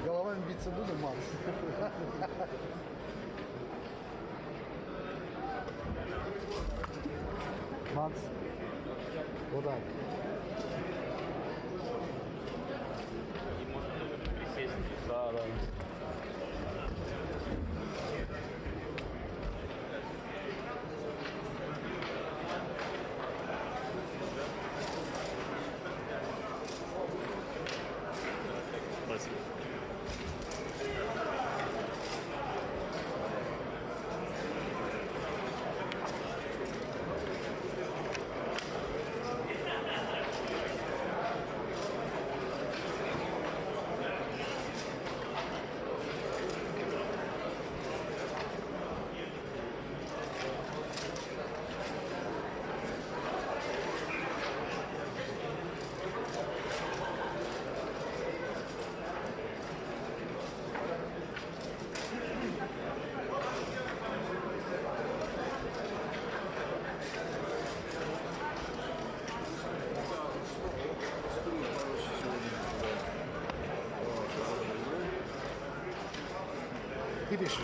Головами биться буду, Макс. Макс. Вот так. Да, да. Спасибо. Ты пишешь?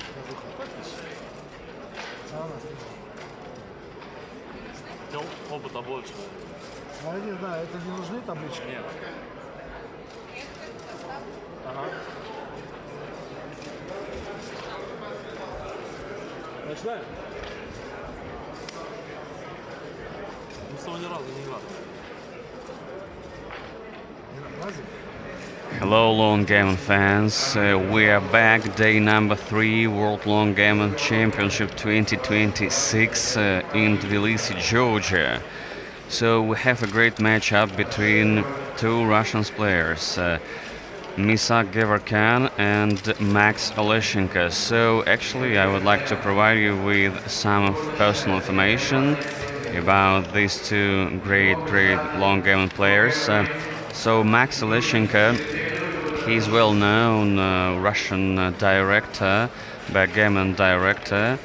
Опыта больше. Я не знаю, это не нужны таблички? Нет. Ага. Начинаем? Мы с тобой ни разу не играли. Разве? Hello Longgammon fans, we are back, day number 3, World Longgammon Championship 2026 in Tbilisi, Georgia. So we have a great matchup between two Russian players, Misa Gevorkyan and Max Oleshenko. So actually I would like to provide you with some of personal information about these two great Longgammon players. So Max Oleshenko, he's well-known Russian director, backgammon director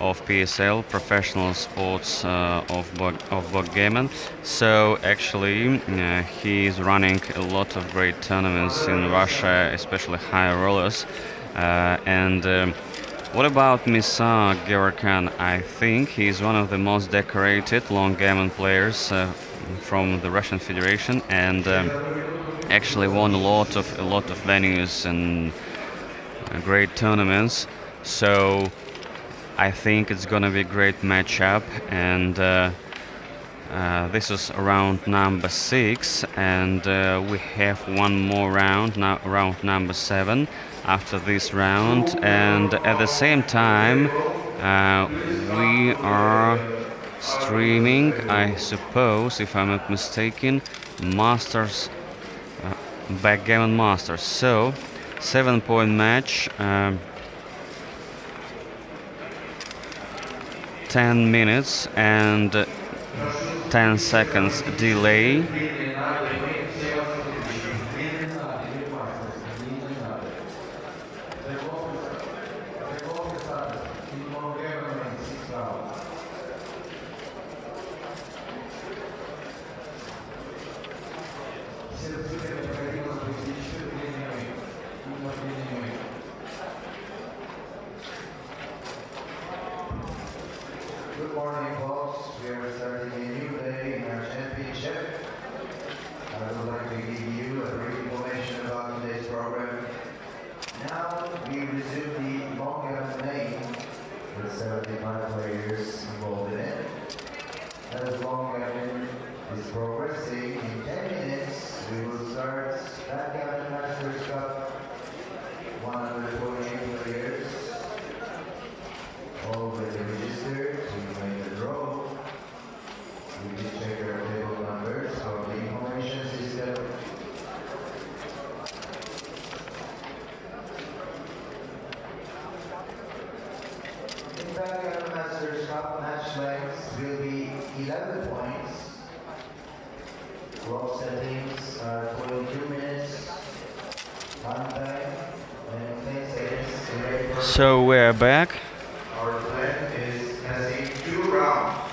of PSL, professional sports of backgammon. So actually he is running a lot of great tournaments in Russia, especially high rollers. What about Misa Gevorkyan? I think he's one of the most decorated Longgammon players from the Russian Federation, and actually won a lot of venues and great tournaments. So I think it's gonna be a great matchup, and this is round number 6, and we have one more round, now round number 7 after this round, and at the same time we are streaming, I suppose, if I'm not mistaken, Masters, Backgammon Masters. So 7-point match, 10 minutes and 10 seconds delay. Good morning, folks. We are starting a new day in our championship. progressing. In 10 minutes, we will start Longgammon Masters Cup 148 players. Already registered to make the draw. We can check our table numbers of the information system. In Longgammon Masters Cup, match lengths will be 11 points. Clock settings are 22 minutes. Time and 10 seconds. So we're back. Our plan is passing 2 rounds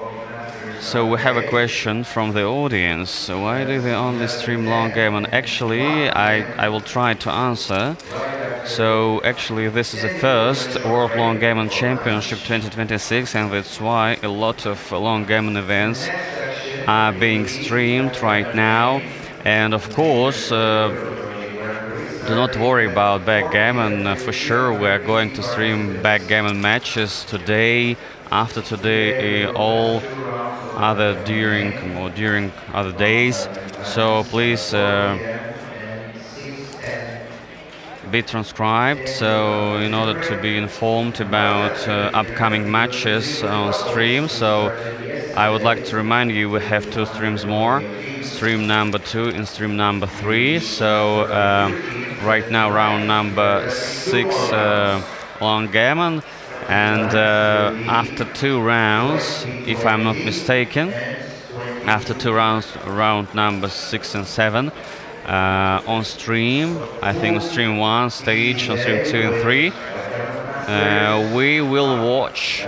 of Masters. So we have a question from the audience. Why do they only stream Longgammon? Actually, I will try to answer. So actually this is the first World Longgammon Championship 2026, and that's why a lot of Longgammon events are being streamed right now. And of course, do not worry about backgammon. For sure we are going to stream backgammon matches today, after today, all other during other days. So please be transcribed, so in order to be informed about upcoming matches on stream. So I would like to remind you, we have 2 streams more, stream number 2 and stream number 3. So right now round number 6 Longgammon, and after 2 rounds, if I'm not mistaken, after 2 rounds, round number 6 and 7, on stream, I think on stream 1 stage, on stream 2 and 3, we will watch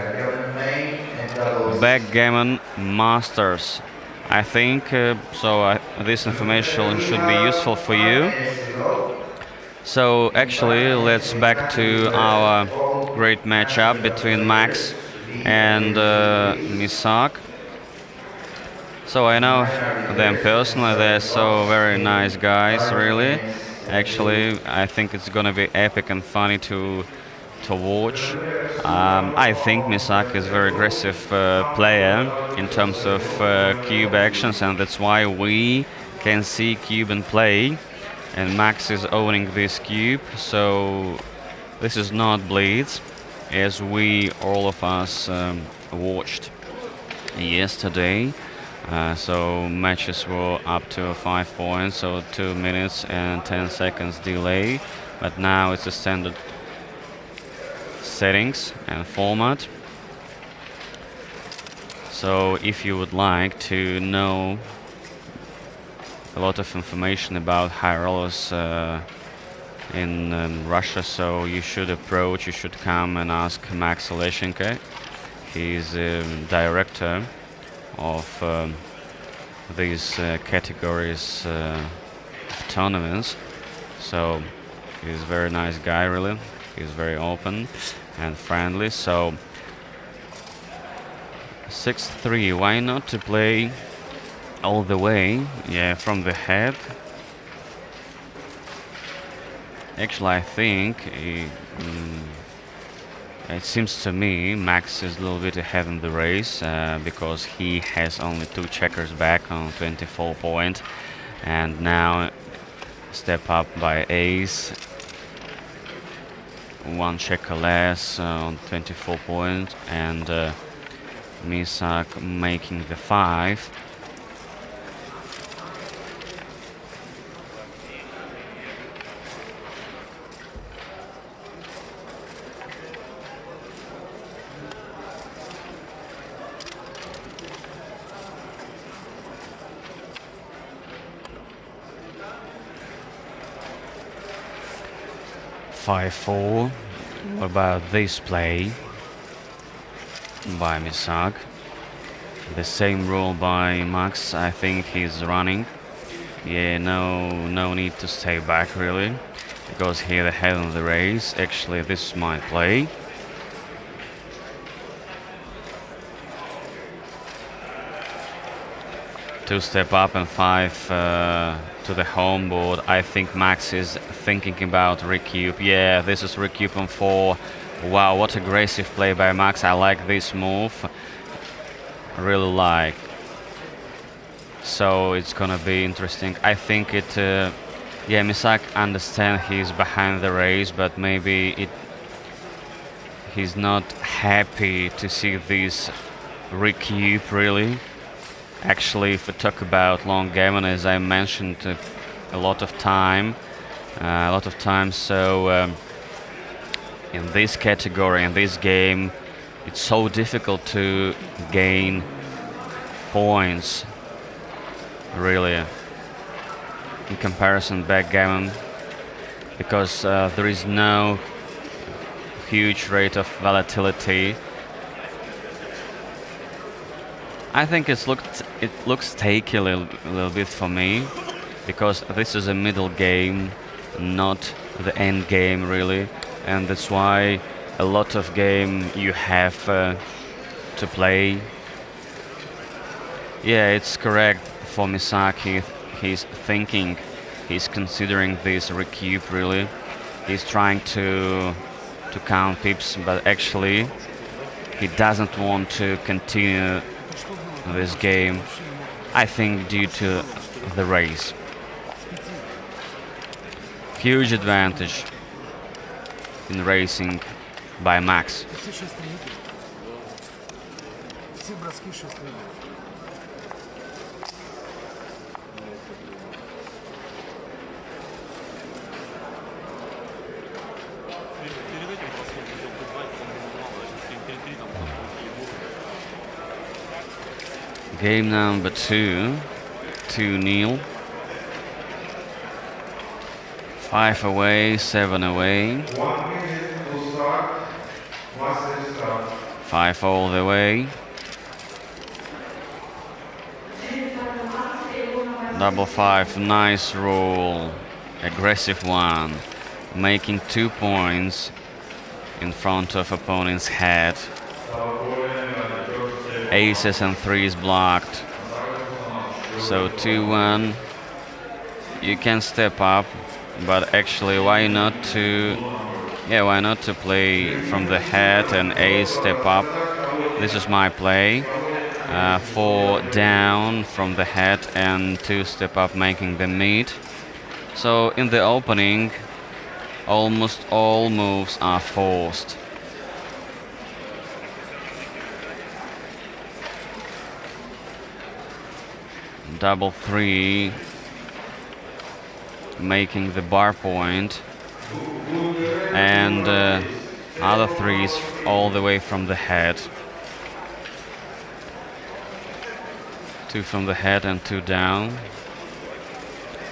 Backgammon Masters. I think so. This information should be useful for you. So actually, let's back to our great matchup between Max and Misak. So I know them personally, they're so very nice guys, really. Actually, I think it's gonna be epic and funny to watch. I think Misak is a very aggressive player in terms of cube actions, and that's why we can see cube and play. And Max is owning this cube, so this is not bleeds, as we all of us watched yesterday. So matches were up to 5 points, so 2 minutes and 10 seconds delay, but now it's a standard settings and format. So if you would like to know a lot of information about high rollers in Russia, so you should come and ask Max Leshenko. He's director of these categories of tournaments. So he's a very nice guy, really. He's very open and friendly. So 6-3, why not to play all the way, yeah, from the head. Actually, I think it seems to me Max is a little bit ahead in the race because he has only 2 checkers back on 24 point, and now step up by ace, 1 checker less on 24 point, and Misak making the 5. (5-4). What about this play by Misak? The same rule by Max. I think he's running. Yeah, no need to stay back really, because he's ahead of the race. Actually, this might play. Two step up and 5 to the home board. I think Max is thinking about recube. Yeah, this is recube on 4. Wow, what aggressive play by Max. I like this move. Really like. so it's gonna be interesting. I think it. Yeah, Misak understand he's behind the race, but maybe he's not happy to see this recoup really. Actually, if we talk about Longgammon, as I mentioned a lot of times, so in this category, in this game, it's so difficult to gain points, really, in comparison backgammon, because there is no huge rate of volatility. I think it looks takey a little bit for me, because this is a middle game, not the end game really, and that's why a lot of game you have to play. Yeah, it's correct for Misaki. He's thinking, he's considering this recoup really. He's trying to count pips, but actually he doesn't want to continue this game, I think, due to the race. Huge advantage in racing by Max. Все шестерники. Все броски шестерники. Перед этим броском хотел позвать, по-моему, мало. Сейчас 3 там Game number 2, 2-0. 5 away, 7 away. 1 minute to start. 1 set start. 5 all the way. Double 5, nice roll. Aggressive one. Making 2 points in front of opponent's head. Aces and 3s blocked. So 2-1. You can step up, but actually why not to play from the head and ace step up. This is my play. 4 down from the head and 2 step up, making the mid. So in the opening, almost all moves are forced. Double 3, making the bar point, and other 3s all the way from the head. 2 from the head and 2 down.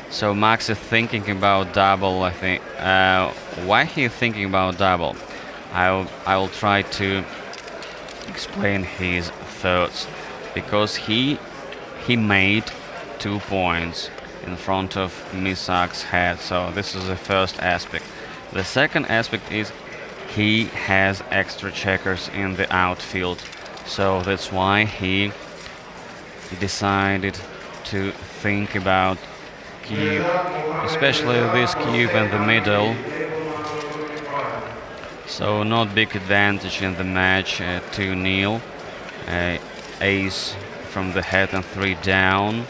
So Max is thinking about double, I think. Why he's thinking about double? I will try to explain his thoughts, because he made 2 points in front of Misak's head, so this is the first aspect. The second aspect is he has extra checkers in the outfield, so that's why he decided to think about cube, especially this cube in the middle. So not big advantage in the match, 2-0. Ace from the head and 3 down.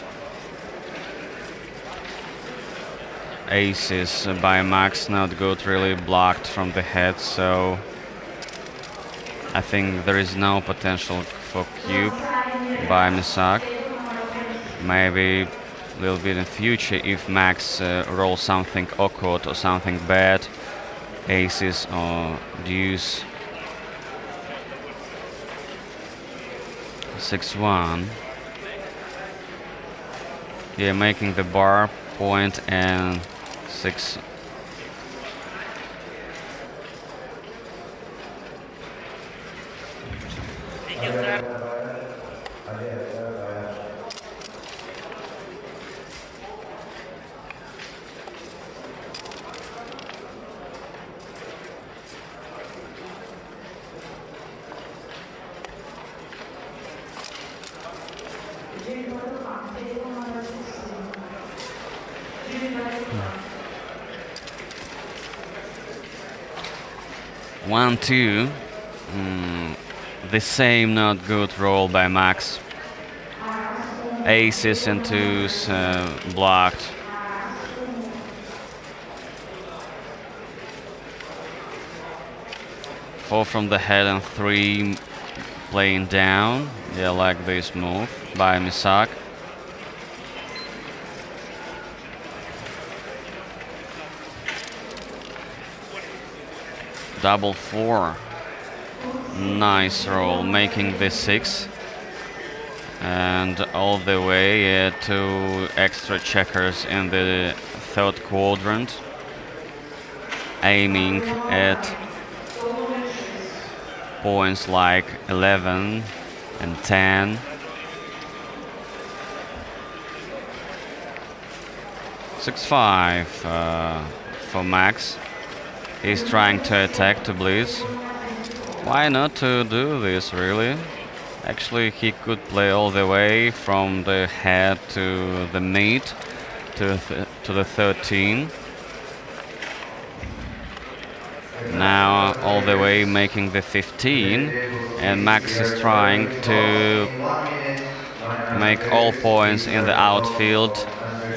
Aces by Max, not good, really blocked from the head, so I think there is no potential for cube by Misak. Maybe a little bit in future if Max rolls something awkward or something bad, aces or deuce. 6-1. Yeah, making the bar point and 6. One, 2. The same not good roll by Max. Aces and twos blocked. Four from the head and three playing down. Yeah, like this move by Misak. Double four. Nice roll, making this six. And all the way two extra checkers in the third quadrant. Aiming at points like 11 and 10. Six five for Max. He's trying to attack Tbilisi. Why not to do this, really? Actually, he could play all the way from the head to the mid to the 13. Now all the way making the 15, and Max is trying to make all points in the outfield,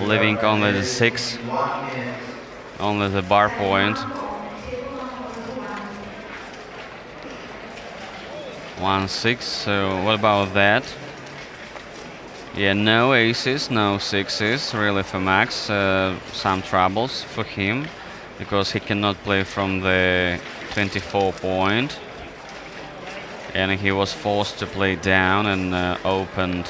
leaving only the 6, only the bar point. 1-6, so what about that? Yeah, no aces, no sixes, really for Max. Some troubles for him, because he cannot play from the 24 point. And he was forced to play down and opened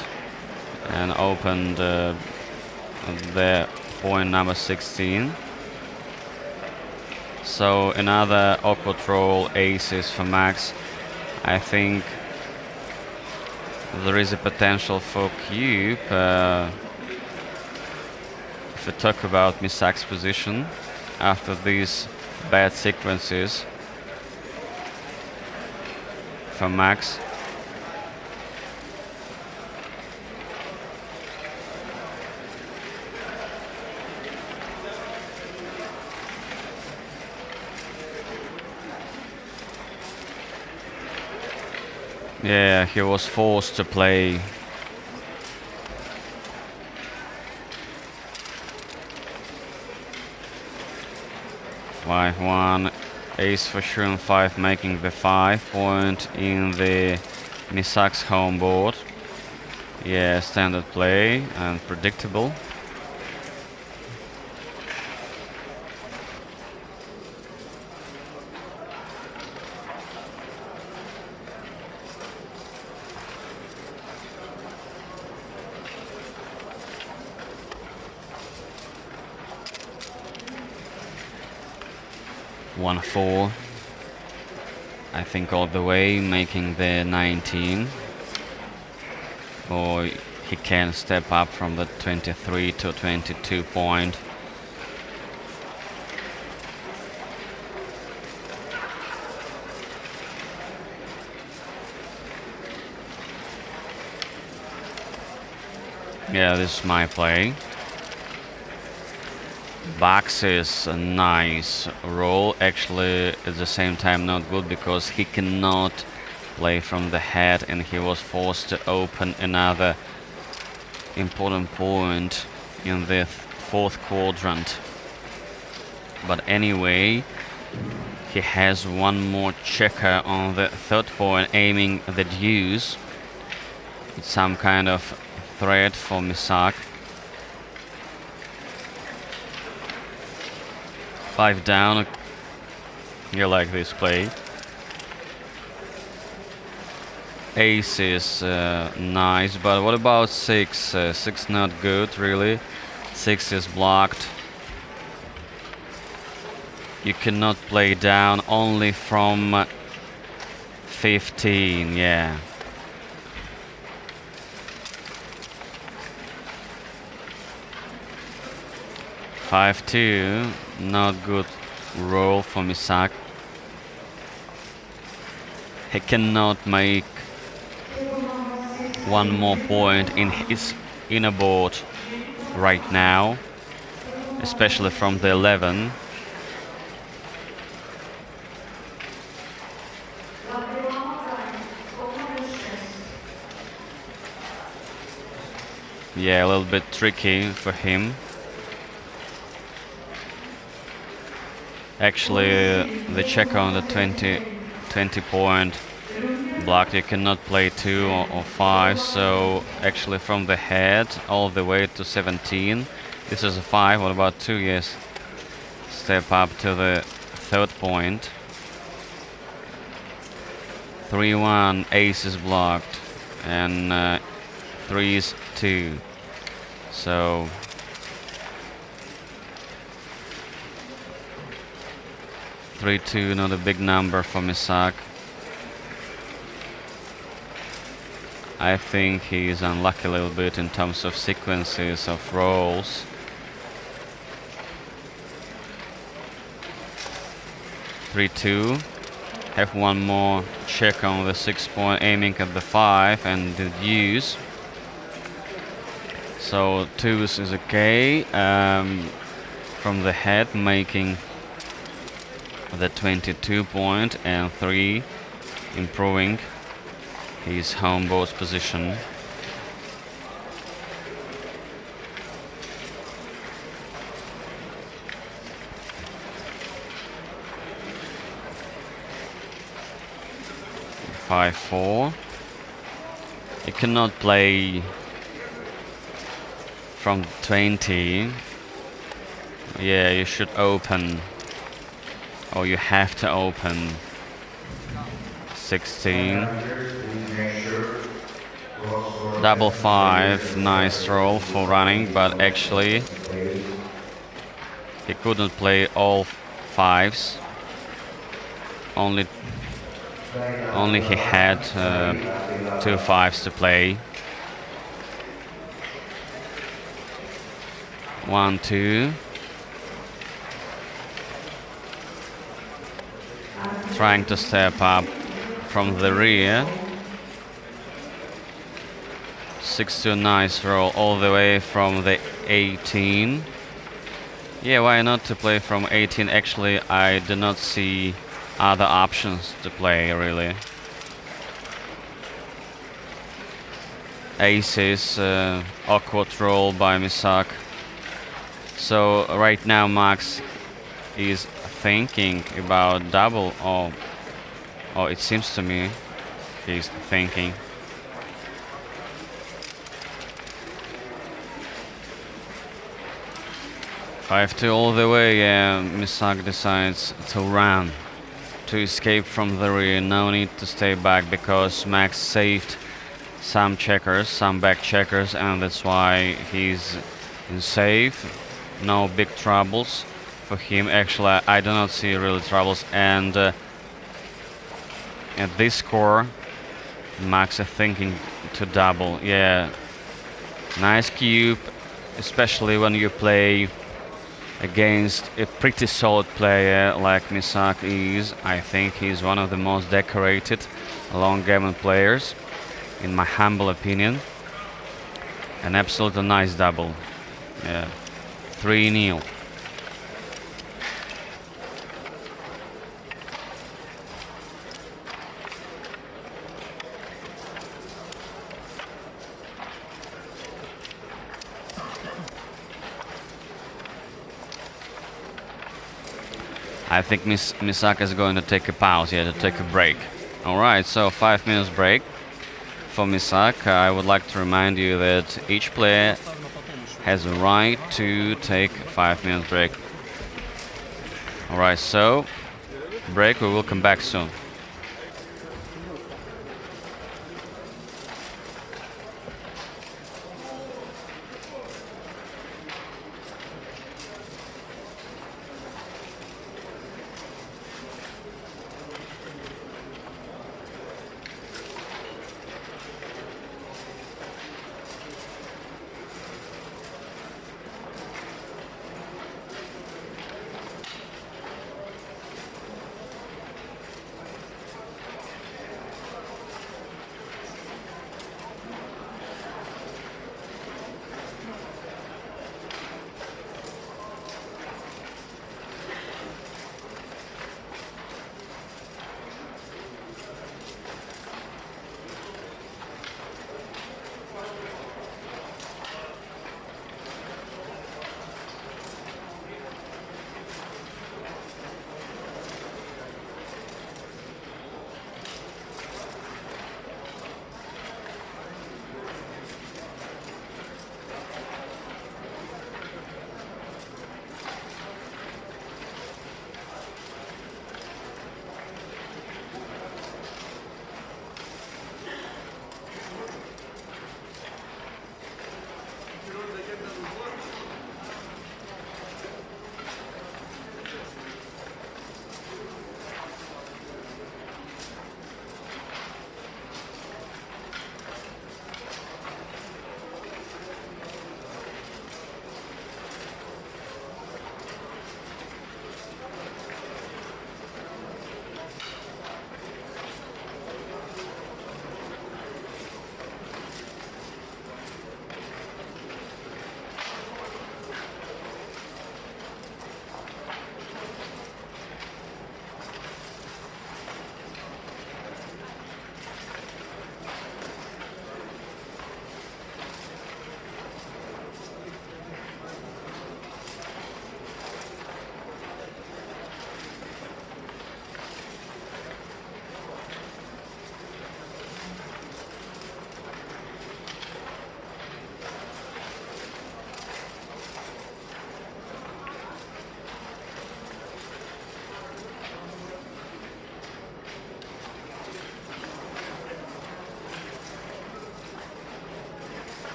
the point number 16. So another awkward roll, aces for Max. I think there is a potential for cube. If we talk about Misak's position after these bad sequences for Max. Yeah, he was forced to play. Five one, ace for sure, and 5 making the 5 point in the Misak's home board. Yeah, standard play and predictable. One four, I think all the way, making the 19. Or he can step up from the 23 to 22 point. Yeah, this is my play. Box is a nice roll, actually at the same time not good, because he cannot play from the head and he was forced to open another important point in the fourth quadrant. But anyway, he has one more checker on the third point, aiming the deuce. It's some kind of threat for Misak. 5 down. You like this play. Ace is nice, but what about 6? 6 not good, really. 6 is blocked. You cannot play down, only from 15, yeah. Five two, not good roll for Misak. He cannot make one more point in his inner board right now, especially from the 11. Yeah, a little bit tricky for him. Actually, the check on the 20 point blocked. You cannot play 2 or 5, so actually from the head all the way to 17. This is a 5. What about 2? Yes. Step up to the 3rd point. 3-1, ace is blocked, and 3 is 2. So 3-2, not a big number for Misak. I think he's unlucky a little bit in terms of sequences of rolls. Three-two. Have one more check on the 6 point, aiming at the 5 and the deuce. So 2 is okay. From the head, making the 22 point, and 3 improving his home board's position. Five, 4. You cannot play from 20. Yeah, you should open. Or you have to open 16. Double 5, nice roll for running, but actually he couldn't play all 5s. Only he had 2 5s to play. 1, 2. Trying to step up from the rear. 6-2, nice roll all the way from the 18. Yeah, why not to play from 18? Actually, I do not see other options to play, really. Aces, awkward roll by Misak. So right now Max is thinking about double, or it seems to me he's thinking. Five-two all the way. Misak decides to run, to escape from the rear. No need to stay back because Max saved some checkers, some back checkers, and that's why he's in safe. No big troubles for him. Actually, I do not see really troubles. And at this score, Max is thinking to double. Yeah, nice cube, especially when you play against a pretty solid player like Misak is. I think he's one of the most decorated Longgammon players, in my humble opinion. An absolutely nice double. Yeah, 3-0. I think Misaka is going to take a pause, to take a break. Alright, so 5 minutes break for Misaka. I would like to remind you that each player has a right to take 5 minutes break. Alright, so break, we will come back soon.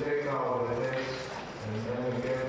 take out the text and then get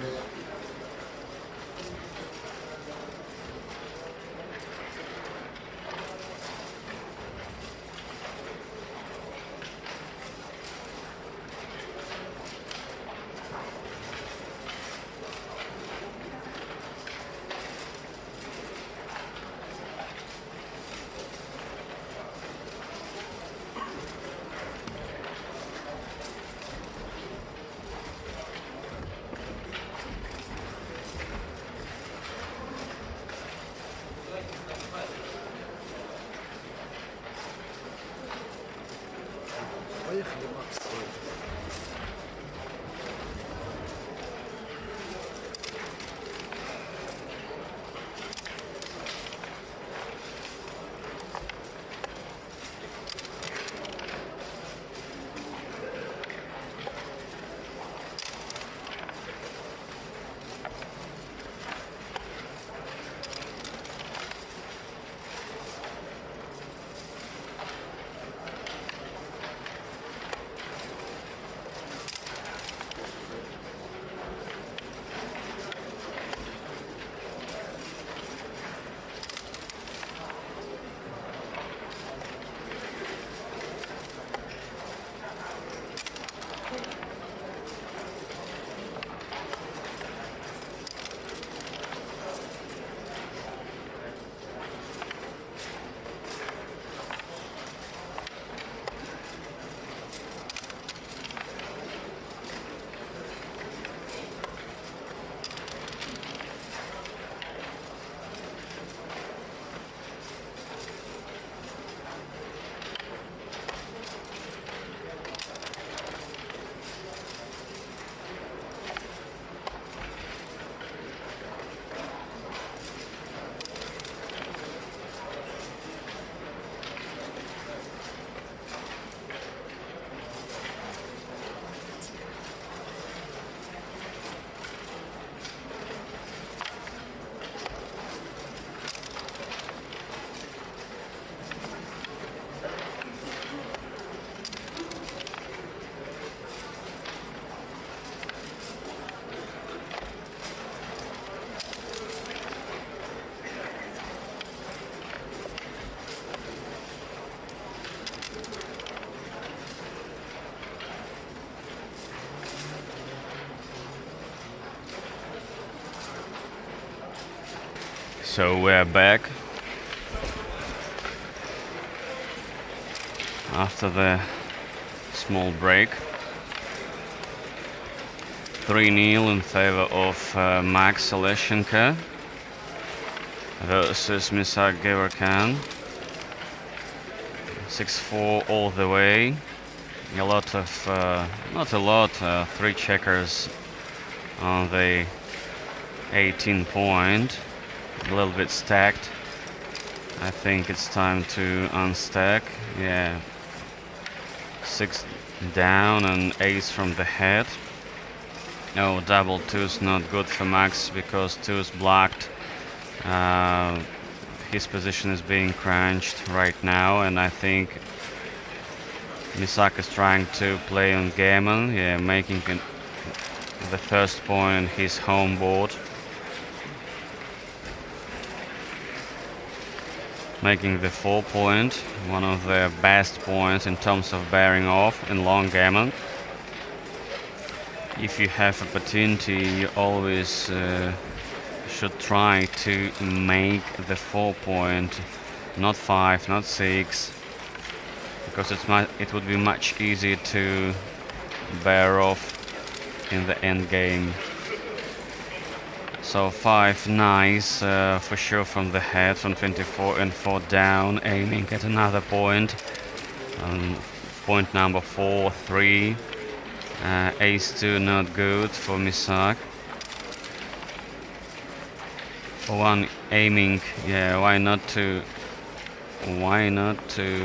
Поехали, Макс. So we're back after the small break. 3-0 in favor of Max Oleshenko versus Misak Gevorkyan. 6-4 all the way. A lot of, not a lot, 3 checkers on the 18 point. A little bit stacked. I think it's time to unstack. Yeah. 6 down and ace from the head. No, double 2's not good for Max because 2's blocked. His position is being crunched right now, and I think Misak is trying to play on gammon. Yeah, making the first point on his home board. Making the 4 point, one of the best points in terms of bearing off in Longgammon. If you have opportunity, you always should try to make the 4 point, not 5, not 6, because it would be much easier to bear off in the end game. So 5 nice for sure from the head, from 24 and 4 down, aiming at another point. Point number 4, 3. Ace 2 not good for Misak. For 1 aiming, yeah, why not to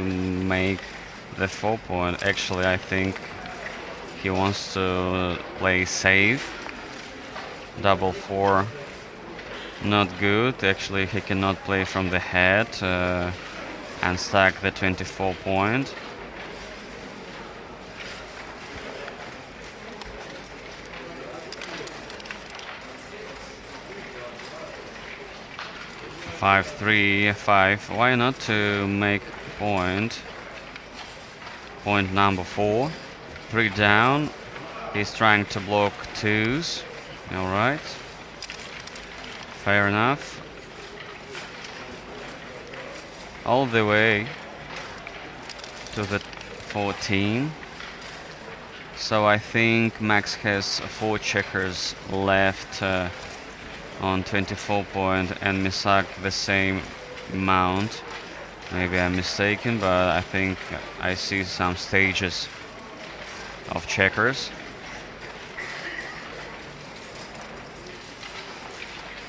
make the 4 point? Actually, I think he wants to play safe. Double 4 not good. Actually, he cannot play from the head and stack the 24 point. 5-3, F5. Why not to make point? Point number 4. 3 down. He's trying to block 2s. Alright. Fair enough. All the way to the 14. So I think Max has 4 checkers left on 24 point and Misak the same amount. Maybe I'm mistaken, but I think I see some stages of checkers.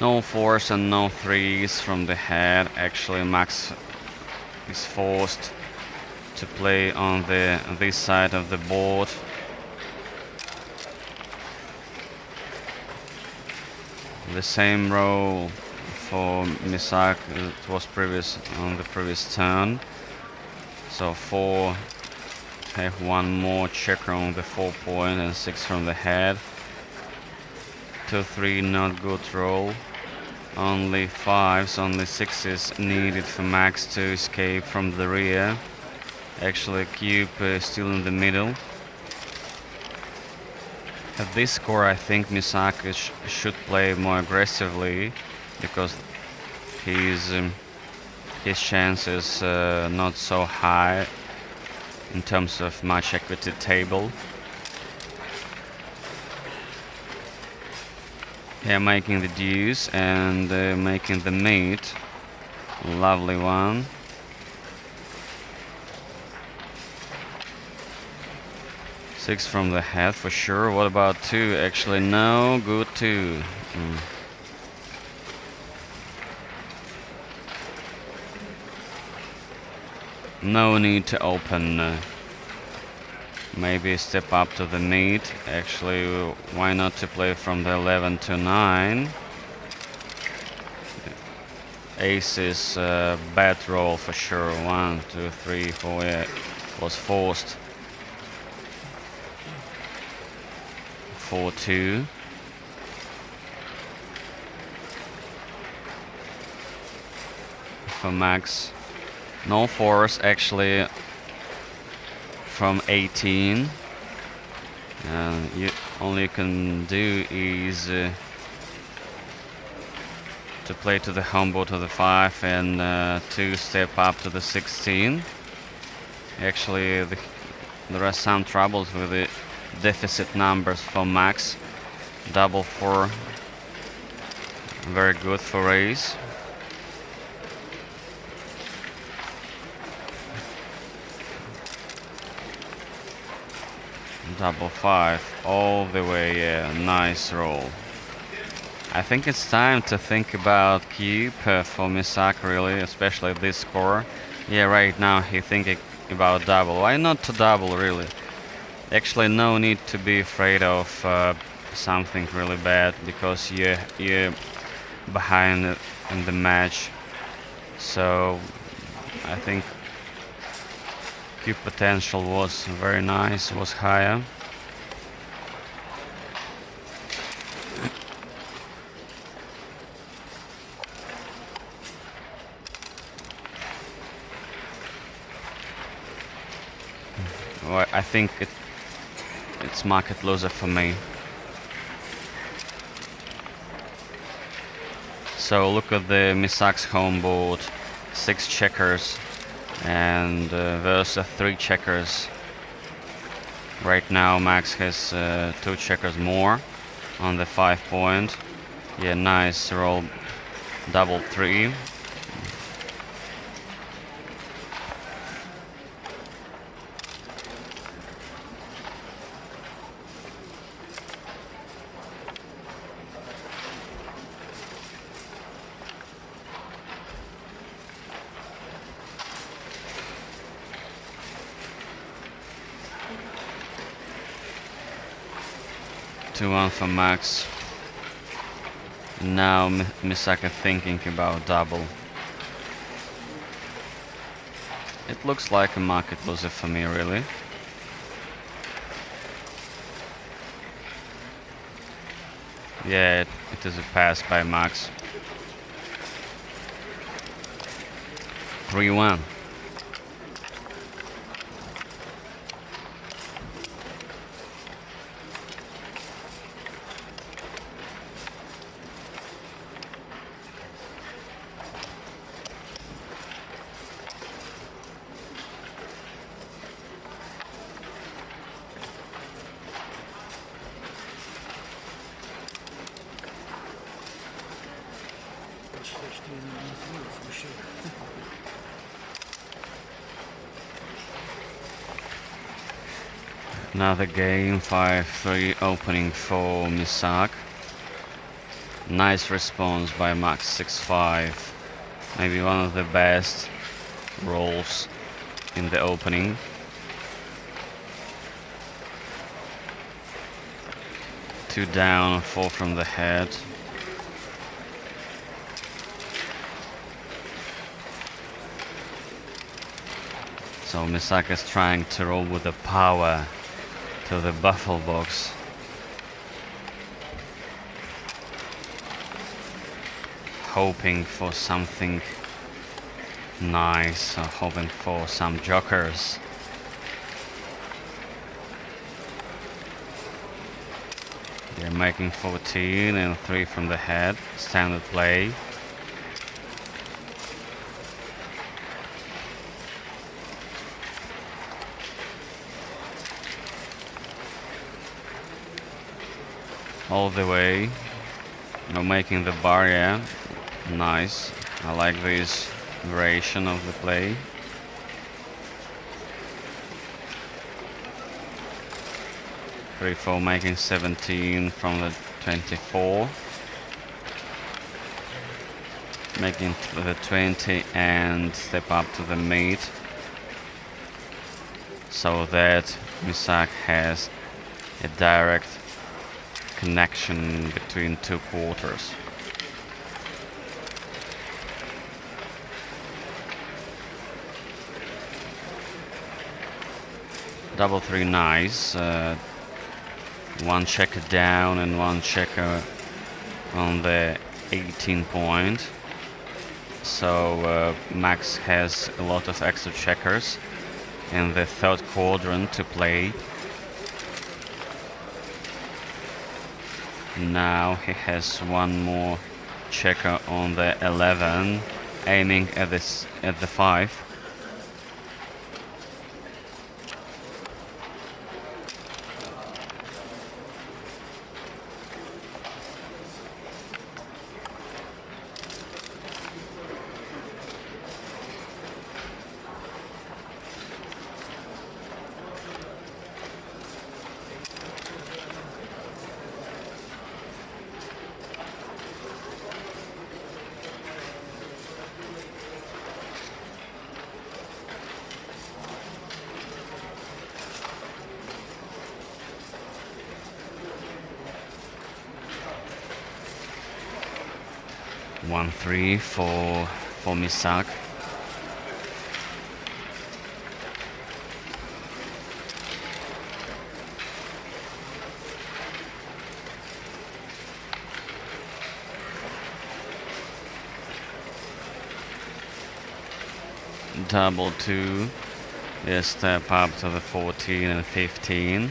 No 4s and no 3s from the head. Actually, Max is forced to play on this side of the board. The same row for Misak it was on the previous turn. So 4 have 1 more checker on the 4 point and 6 from the head. 2-3 not good roll. Only 5s, only 6s needed for Max to escape from the rear. Actually cube still in the middle. At this score I think Misaki should play more aggressively because his chances not so high in terms of match equity table. Yeah, making the deuce and making the mate. Lovely one. Six from the head for sure. What about 2? Actually, no. Good 2. No need to open. Maybe step up to the mate. Actually, why not to play from the 11 to 9? Ace is a bad roll for sure. 1, 2, 3, 4. Yeah, was forced. 4-2. For Max. No 4s actually from 18. All you can do is to play to the home board to the 5 and to step up to the 16. Actually, there are some troubles with the deficit numbers for Max. Double 4, very good for raise. Double 5 all the way. Yeah, nice roll. I think it's time to think about cube for Misak, really, especially this score. Yeah, right now he's thinking about double. Why not to double, really? Actually, no need to be afraid of something really bad because you're behind in the match. So I think cube potential was very nice, was higher. Well, I think it's market loser for me. So look at the Misak's home board, 6 checkers and versus 3 checkers. Right now Max has 2 checkers more on the 5 point. Yeah, nice roll, double 3. One for Max. Now Misaka thinking about double. It looks like a market loser for me, really. Yeah, it is a pass by Max. 3-1. Another game, 5-3 opening for Misak. Nice response by Max 6-5. Maybe one of the best rolls in the opening. Two down, 4 from the head. So Misak is trying to roll with the power to the buffle box. Hoping for something nice, hoping for some jokers. They're making 14 and 3 from the head, standard play. All the way, making the barrier. Nice. I like this variation of the play. 3-4 making 17 from the 24. Making the 20 and step up to the mid. So that Misak has a direct connection between two quarters. Double 3 nice. One checker down and one checker on the 18 point. So Max has a lot of extra checkers in the third quadrant to play. Now he has one more checker on the 11, aiming at the 5. One 3 for Misak. Double 2. Yes, step up to the 14 and 15.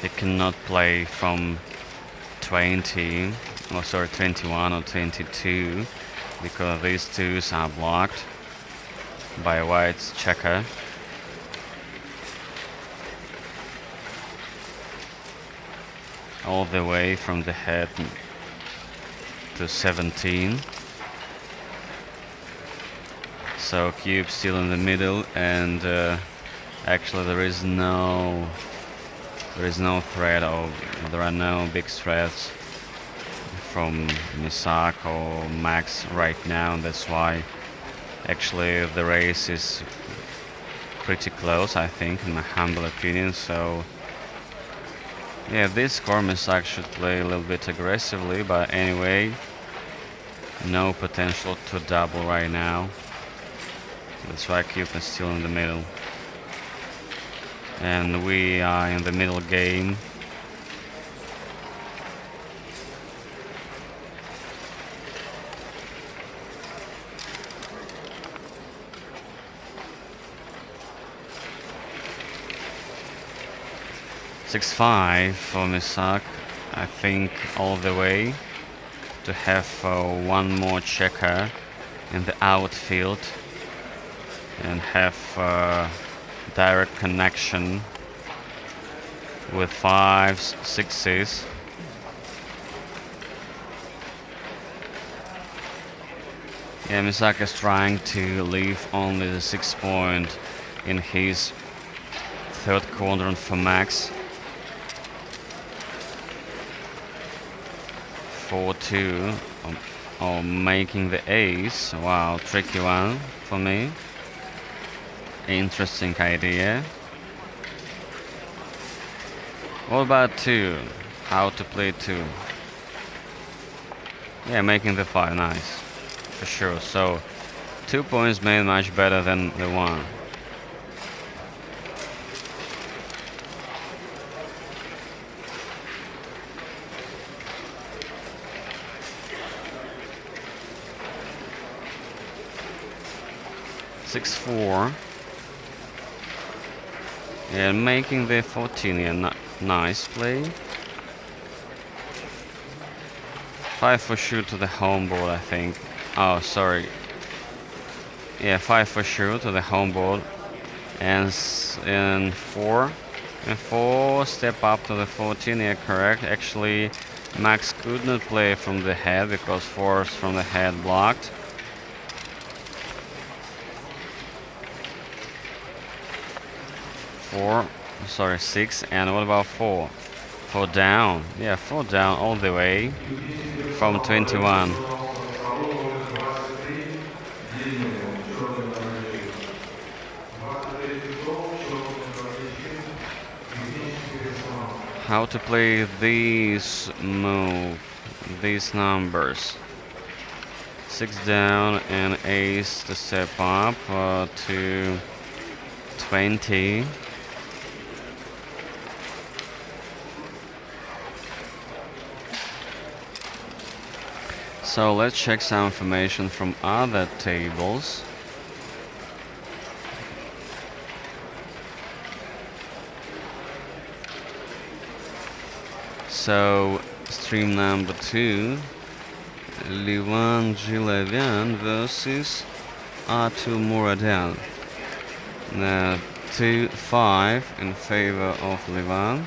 He cannot play from 20, or sorry, 21 or 22, because these twos are blocked by white's checker. All the way from the head to 17. So cube still in the middle, and actually there is no threat, or there are no big threats from Misak or Max right now. That's why actually the race is pretty close, I think, in my humble opinion. So yeah, this score Misak should play a little bit aggressively, but anyway, no potential to double right now. That's why cube is still in the middle. And we are in the middle game. 6-5 for Misak, I think, all the way to have one more checker in the outfield and have direct connection with 5s, 6s. Yeah, Misak is trying to leave only the 6 point in his third quadrant for max. 4-2, making the ace. Wow, tricky one for me. Interesting idea. What about 2? How to play 2? Yeah, making the 5, nice. For sure, so 2 points made much better than the 1. Six, 4. Yeah, making the 14, yeah, nice play. 5 for sure to the home board, I think. Oh, sorry. Yeah, 5 for sure to the home board. And 4. And 4, step up to the 14, yeah, correct. Actually, Max could not play from the head because 4s from the head blocked. Four, sorry, 6, and what about 4? 4 down, yeah, 4 down all the way from 21. How to play these these numbers? 6 down and ace to step up to 20. So let's check some information from other tables. So stream number 2, Livan Gilavian versus Artur Muradan. 2-5 in favor of Livan.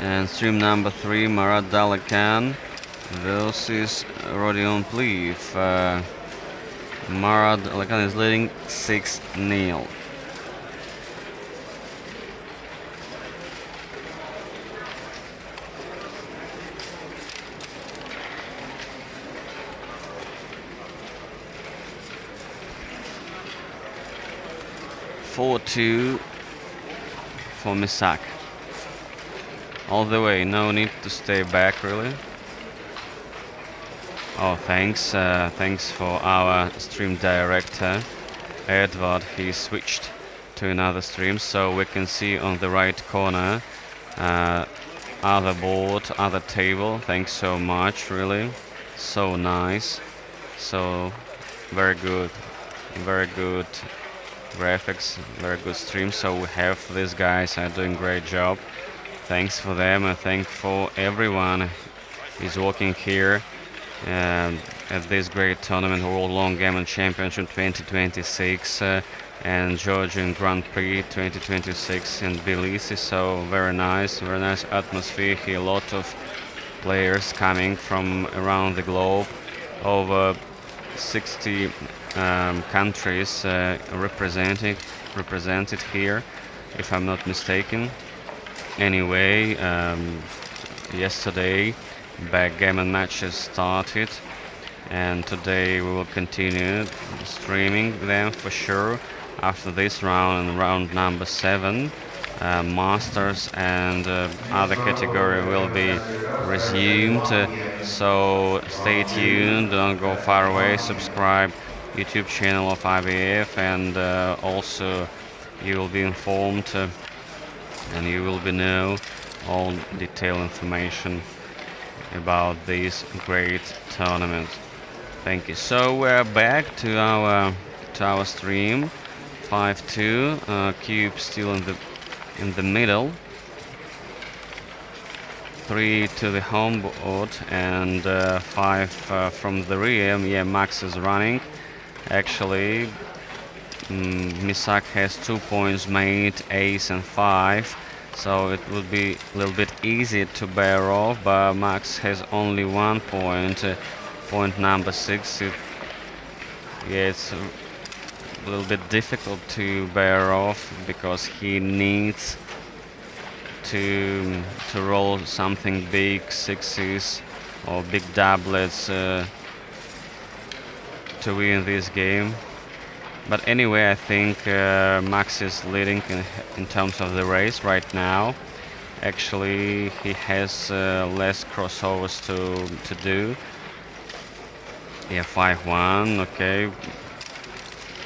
And stream number 3, Marat Dalakan versus Rodion Pliv. Marat Dalakan is leading 6-0. (4-2) for Misak. All the way, no need to stay back really. Oh, thanks for our stream director, Edward. He switched to another stream, so we can see on the right corner other board, other table. Thanks so much, really. So nice. So very good graphics, very good stream. So we have these guys are doing great job. Thanks for them, and thanks for everyone who's working here at this great tournament, World Longgammon Championship 2026 and Georgian Grand Prix 2026 in Tbilisi. So very nice atmosphere here. A lot of players coming from around the globe, over 60 countries represented here, if I'm not mistaken. Anyway, yesterday backgammon matches started, and today we will continue streaming them for sure. After this round and round number 7, Masters and other category will be resumed. So stay tuned, don't go far away. Subscribe YouTube channel of IBF, and also you will be informed and you will be know all detailed information about this great tournament. Thank you. So we're back to our stream. 5-2. Cube still in the middle. 3 to the home board and 5 from the rear. Yeah, Max is running. Actually, Misak has 2 points made, ace and 5. So it would be a little bit easy to bear off, but Max has only 1 point. Point number 6. Yeah, it's a little bit difficult to bear off because he needs to roll something big, 6s or big doublets to win this game. But anyway, I think Max is leading in terms of the race right now. Actually, he has less crossovers to do. Yeah, 5-1, okay.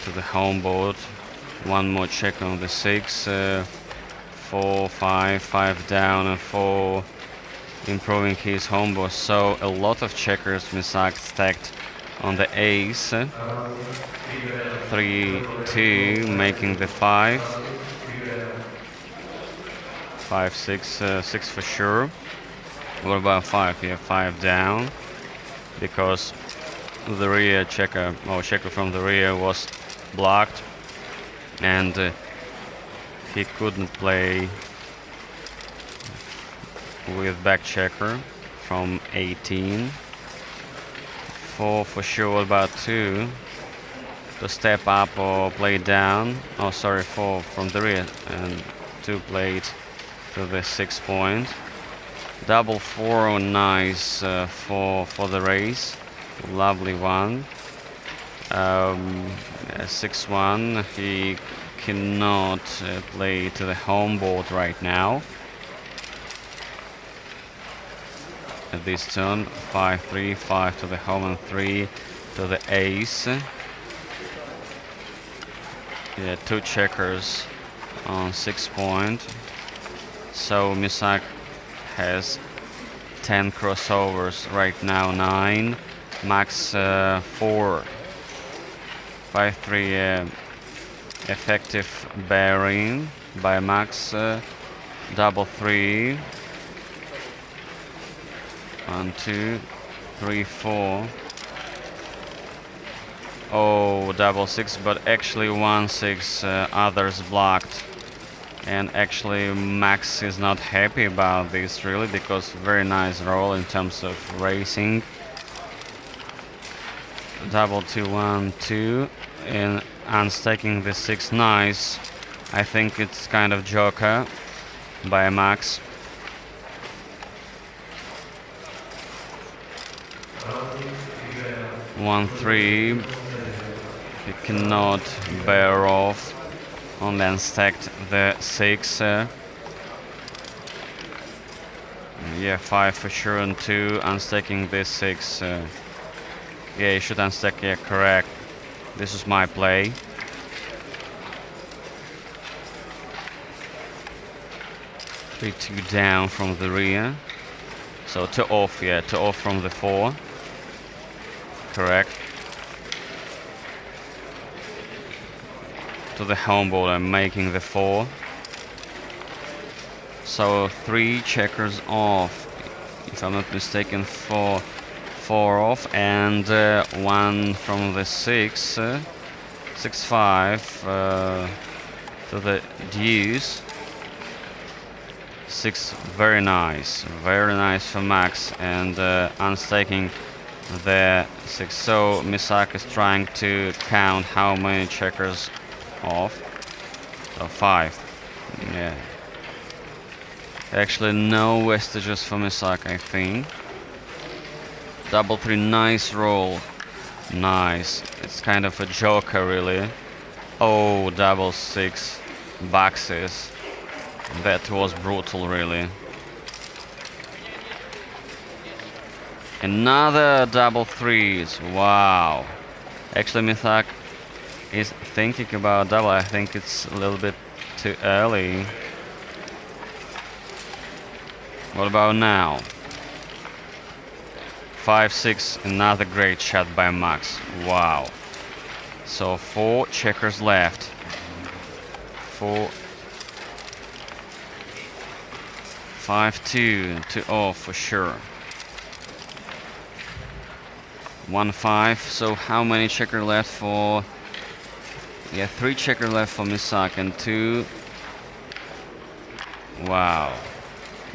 To the home board. 1 more check on the 6. 4, 5, 5 down and 4. Improving his home board. So a lot of checkers Misak stacked on the ace. 3, 2, making the 5. 5, 6, 6 for sure. What about 5? Yeah, 5 down. Because the rear checker, or checker from the rear was blocked. And he couldn't play with back checker from 18. 4 for sure. What about 2? To step up or play down. Oh, sorry, 4 from the rear and 2 played to the 6 point. Double 4, nice for the race. Lovely one. 6-1. He cannot play to the home board right now. At this turn, 5-3, 5 to the home and 3 to the ace. Yeah, 2 checkers on 6 point. So Misak has 10 crossovers right now, 9. Max 4. 5-3 effective bearing by Max. Double 3. 1, 2, 3, 4. Oh, double 6, but actually 1, 6 others blocked. And actually Max is not happy about this really, because very nice roll in terms of racing. Double 2, 1, 2, and unstacking the 6, nice. I think it's kind of joker by Max. One, 3. He cannot bear off. Only unstacked the 6. Yeah, 5 for sure and 2. Unstacking this 6. Yeah, you should unstack. Yeah, correct. This is my play. Three, 2 down from the rear. So 2 off, yeah, 2 off from the 4. Correct. To the home board, I'm making the 4. So 3 checkers off, if I'm not mistaken. 4 off, and 1 from the 6. 6, 5 to the deuce. 6, very nice for Max, and unstaking the 6. So Misak is trying to count how many checkers off. So 5. Yeah. Actually no vestiges for Misak, I think. Double 3, nice roll. Nice. It's kind of a joker really. Oh, double 6 boxes. That was brutal really. Another double 3s. Wow. Actually Misak is thinking about double. I think it's a little bit too early. What about now? 5-6. Another great shot by Max. Wow. So 4 checkers left. 4. 5-2 to all for sure. 1-5. So how many checkers left for? Yeah, 3 checkers left for Misak and 2. Wow.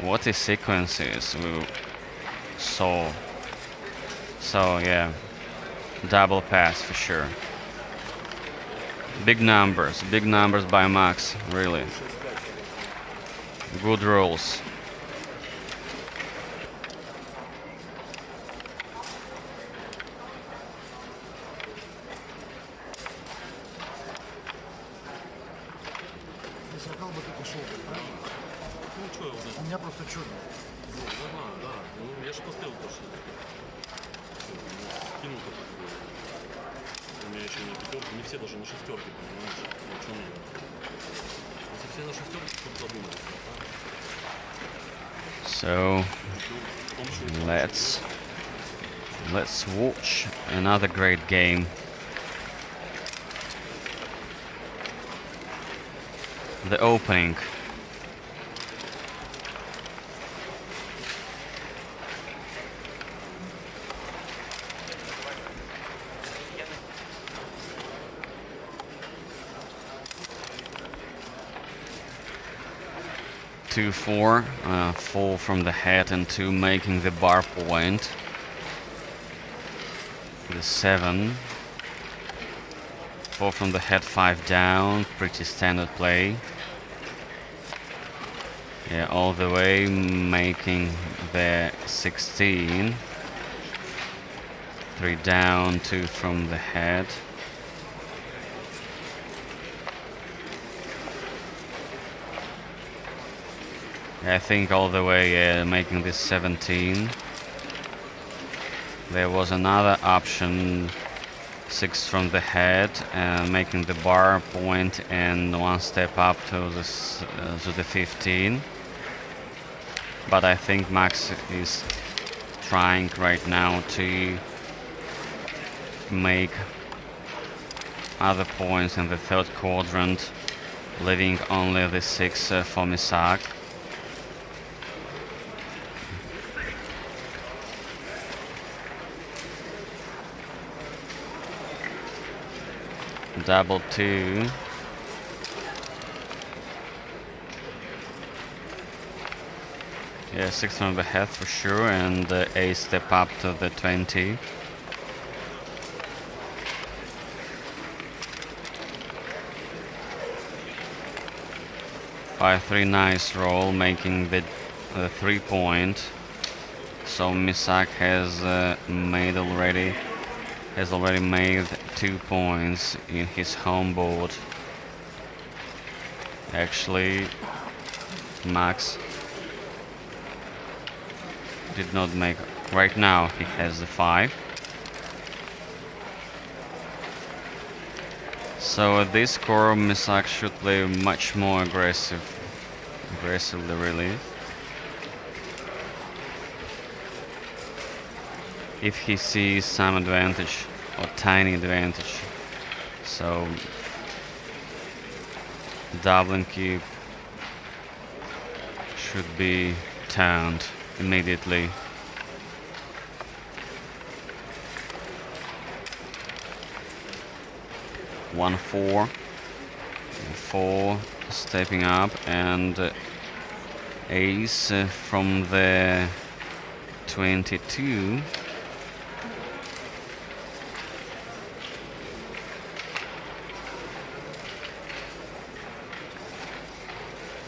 What a sequences we saw. So yeah, double pass for sure. Big numbers by Max, really. Good rolls. Не скакал бы, ты пошел бы, правильно? Ну, что я узнал? У меня просто черный. Ну, я знаю, да. Ну, я же поставил тоже. Скинул как бы. У меня еще не пятерки, не все даже на шестерке, понимаешь? Ну, что мне? Если все на шестерке, то задумались. So let's watch another great game. The opening. Two, 4, 4 from the head and 2 making the bar point. The 7. 4 from the head, 5 down. Pretty standard play. Yeah, all the way making the 16. 3 down, 2 from the head. I think all the way making this 17. There was another option, 6 from the head, making the bar point and 1 step up to the 15. But I think Max is trying right now to make other points in the 3rd quadrant, leaving only the 6 for Misak. Double 2. Yeah, 6 from the head for sure, and 8 step up to the 20. By 3, nice roll, making the 3 point. So Misak has already made 2 points in his home board. Actually, Max did not make. Right now he has the 5. So at this score, Misak should play much more aggressively, really. If he sees some advantage or tiny advantage. So doubling cube should be turned immediately. One 4, 4 stepping up, and ace from the 22.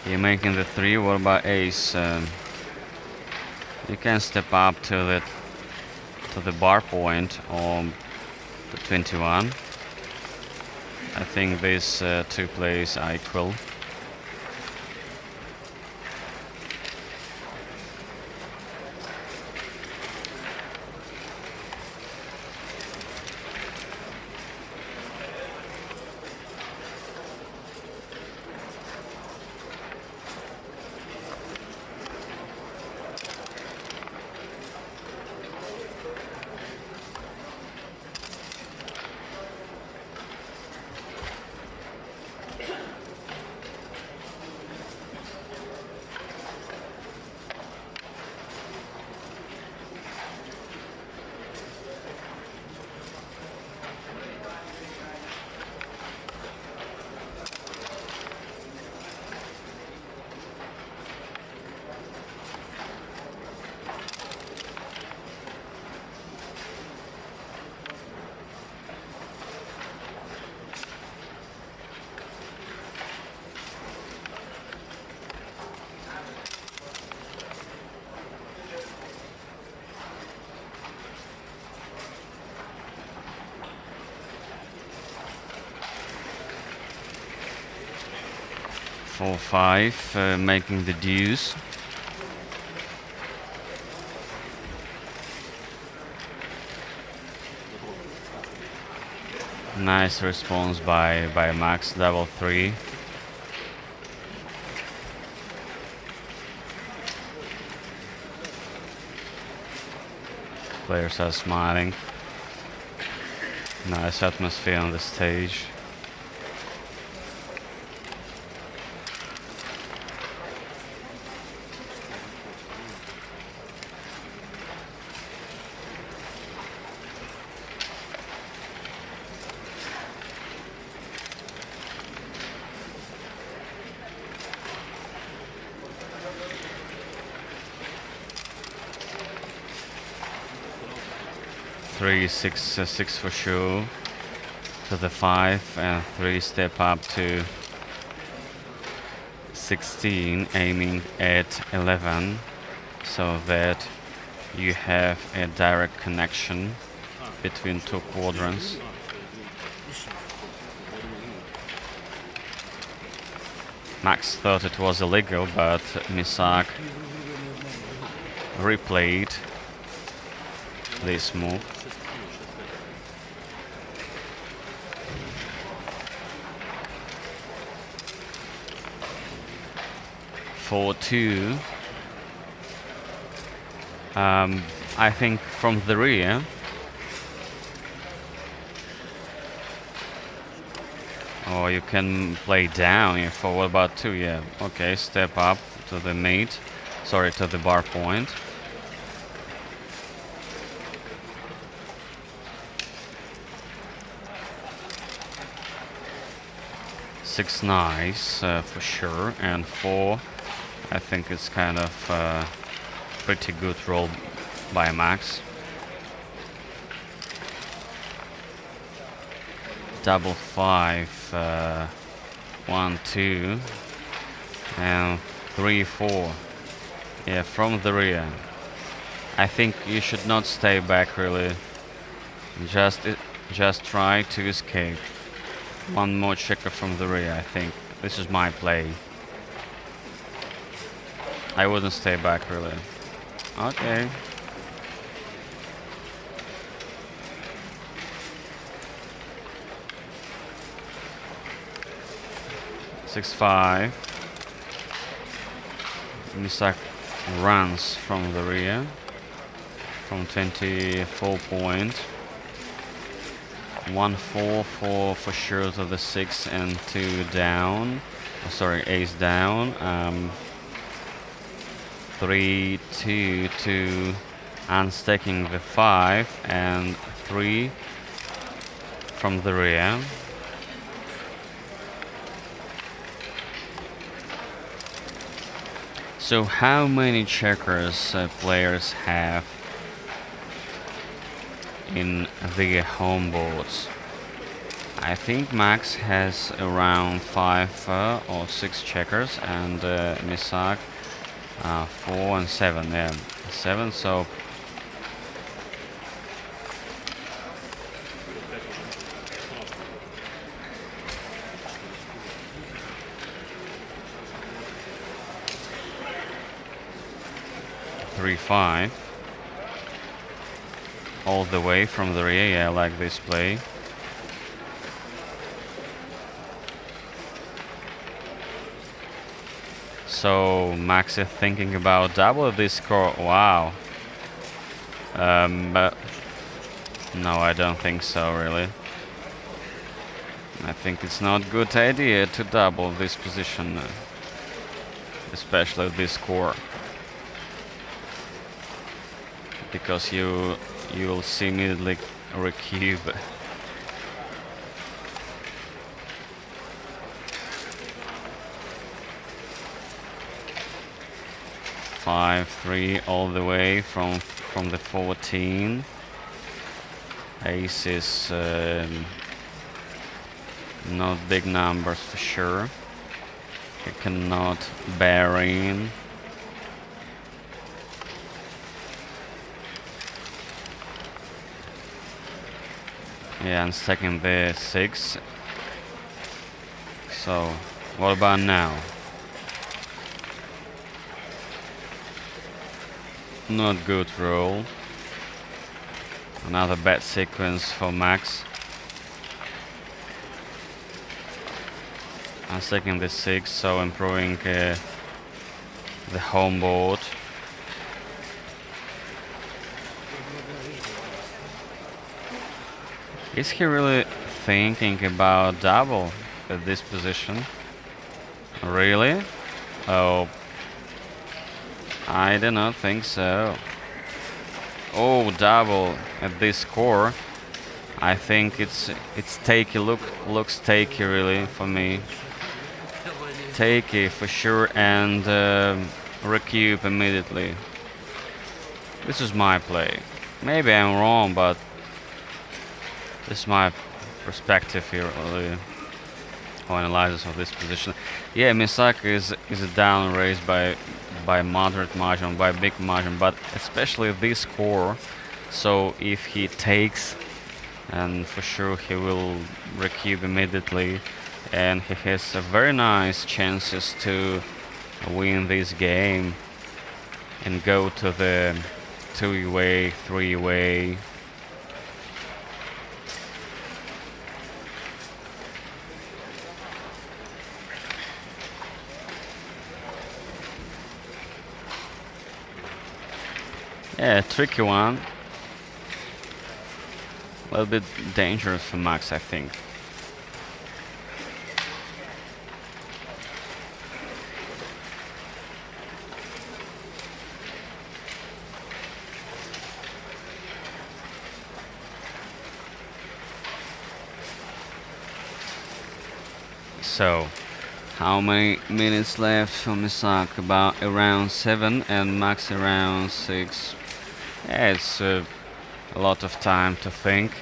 You're making the 3. What about ace? You can step up to the bar point or the 21. I think these 2 plays are equal. 4-5, making the deuce. Nice response by Max, double 3. Players are smiling. Nice atmosphere on the stage. Three, 6 for sure to the 5, and 3 step up to 16, aiming at 11, so that you have a direct connection between two quadrants. Max thought it was illegal, but Misak replayed this move. For 2, I think from the rear. Or you can play down here for what about 2? Yeah, okay, step up to the mate, sorry, to the bar point. Six nice for sure, and 4. I think it's kind of pretty good roll by Max. Double 5, 1, 2, and 3, 4. Yeah, from the rear. I think you should not stay back really. Just try to escape. One more checker from the rear, I think. This is my play. I wouldn't stay back really. Okay. Six, 5. Misak runs from the rear from 24 point. 1, 4, 4 for sure to the 6 and 2 down. Oh, sorry, ace down. 3, 2, 2, unstacking the 5 and 3 from the rear. So how many checkers players have in the home boards? I think Max has around 5 or 6 checkers, and Misak 4 and 7. Yeah, 7. So three, 5. All the way from the rear. Yeah, I like this play. So Max is thinking about double this score. Wow. But no, I don't think so really. I think it's not a good idea to double this position, especially this score, because you'll see immediately recube. 5, 3 all the way from the 14. Ace is not big numbers for sure. You cannot bear in. Yeah, and stacking the 6. So what about now? Not good roll. Another bad sequence for Max. And second the 6, so improving the home board. Is he really thinking about double at this position? Really? Oh, I do not think so. Oh, double at this score. I think it's takey. Looks takey really for me. Takey for sure, and recoup immediately. This is my play. Maybe I'm wrong, but this is my perspective here, really, or analysis of this position. Yeah, Misaka is down raised by moderate margin, by big margin, but especially this score. So if he takes, and for sure he will recoup immediately, and he has a very nice chances to win this game and go to the 2-way, 3-way. Yeah, tricky one. A little bit dangerous for Max, I think. So, how many minutes left for Misak? About around 7 and Max around 6. Yeah, it's a lot of time to think.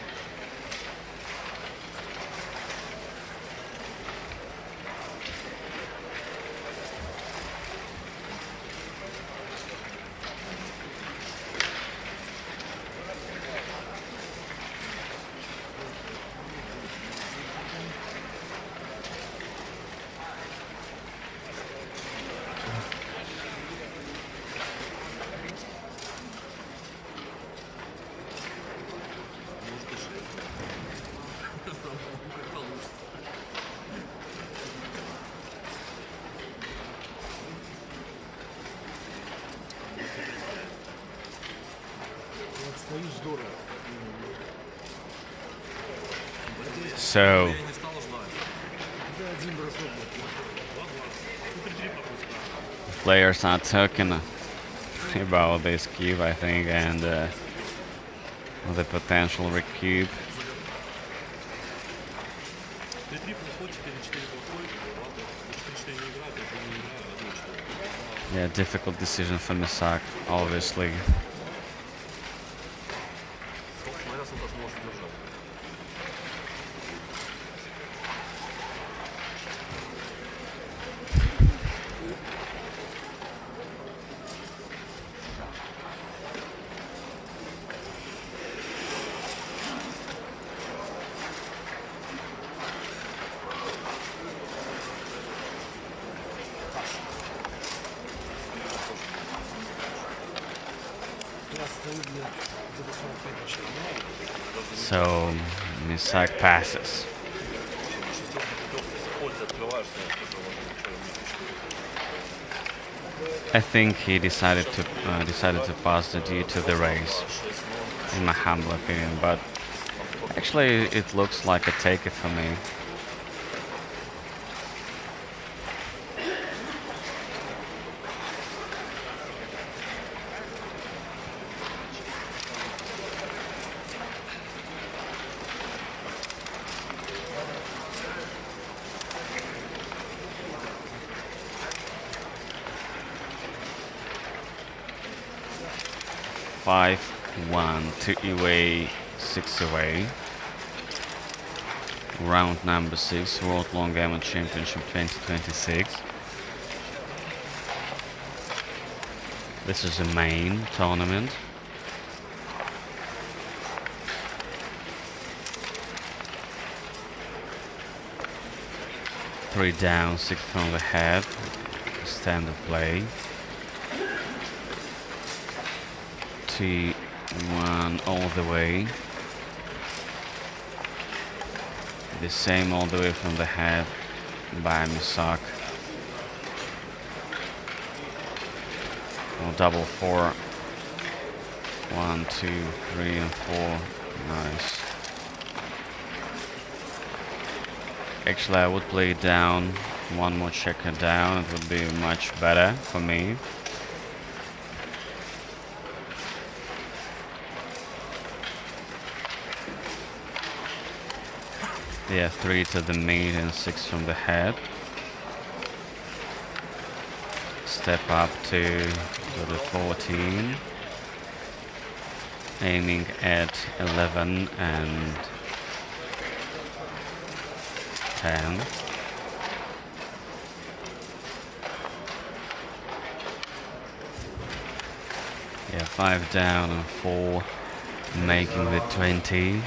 Отстаю здорово. So, Я не стал ждать. Да, один бросок. players are talking about this cube, I think, and the potential recoup. 3-3 проходит, 4-4 проходит, ладно. 4-4 не играет, это не играет, 1-4. Yeah, difficult decision for Misak, obviously. Смотря, сколько сможешь держать. Я стою для бросок 5 очей. So, Misak passes. I think he decided to pass due to the race, in my humble opinion, but actually it looks like a take it for me. Five, 1, 2 away, 6 away. Round number 6, World Longgammon Championship 2026. This is a main tournament. Three down, 6 from the head. Standard play. 21 all the way. The same all the way from the head by Misak. Double 4. 1, 2, 3, and 4. Nice. Actually, I would play it down. One more checker down. It would be much better for me. Yeah, 3 to the mid and 6 from the head. Step up to the 14. Aiming at 11 and 10. Yeah, 5 down and 4, making the 20.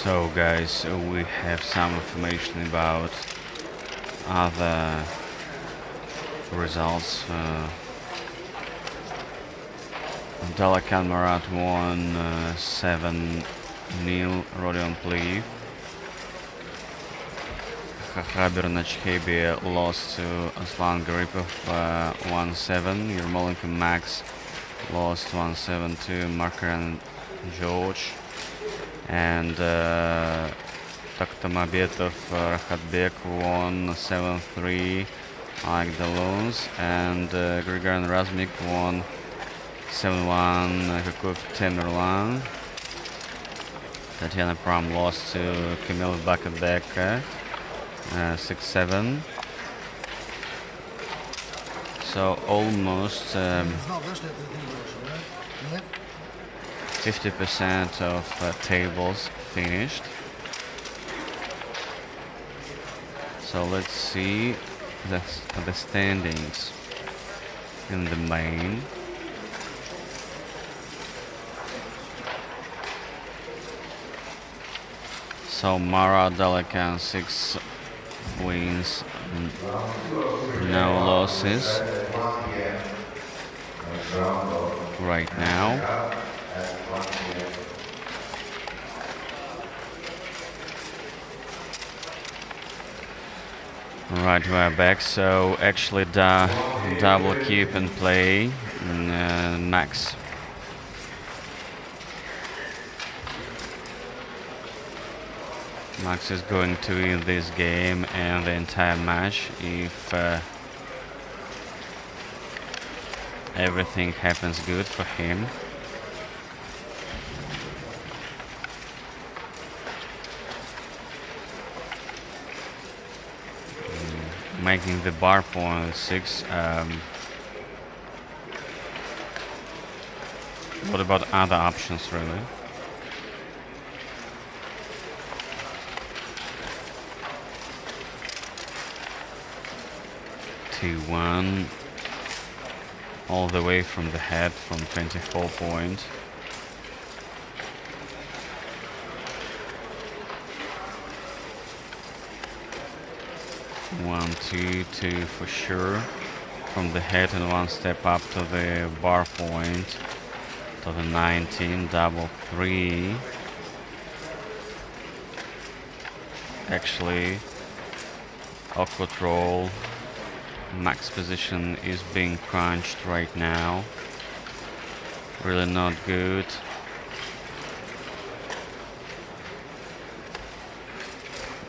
So guys, we have some information about other results. Dalakan Marat won 7-0 Rodion Pliv. Khaber Nachkebia lost to Aslan Garipov 1-7. Yermolenko Max lost 1-7 to Markaran George. And Takhtamabetov Rahatbek won 7-3 like the lose, and Grigorian Razmik won 7-1 Kakov Temirlan. Tatiana Pram lost to Kamil Bakabek 6-7. So almost 50% of tables finished. So let's see the standings in the main. So Mara Dalakan 6 wins, no losses right now. Right, we're back. So actually double keep and play Max. Max is going to win this game and the entire match if everything happens good for him. Making the bar point 6. What about other options, really? T1 all the way from the head from 24 points. One, two for sure from the head, and one step up to the bar point to the 19, double 3. Actually, awkward roll. Max position is being crunched right now. Really not good.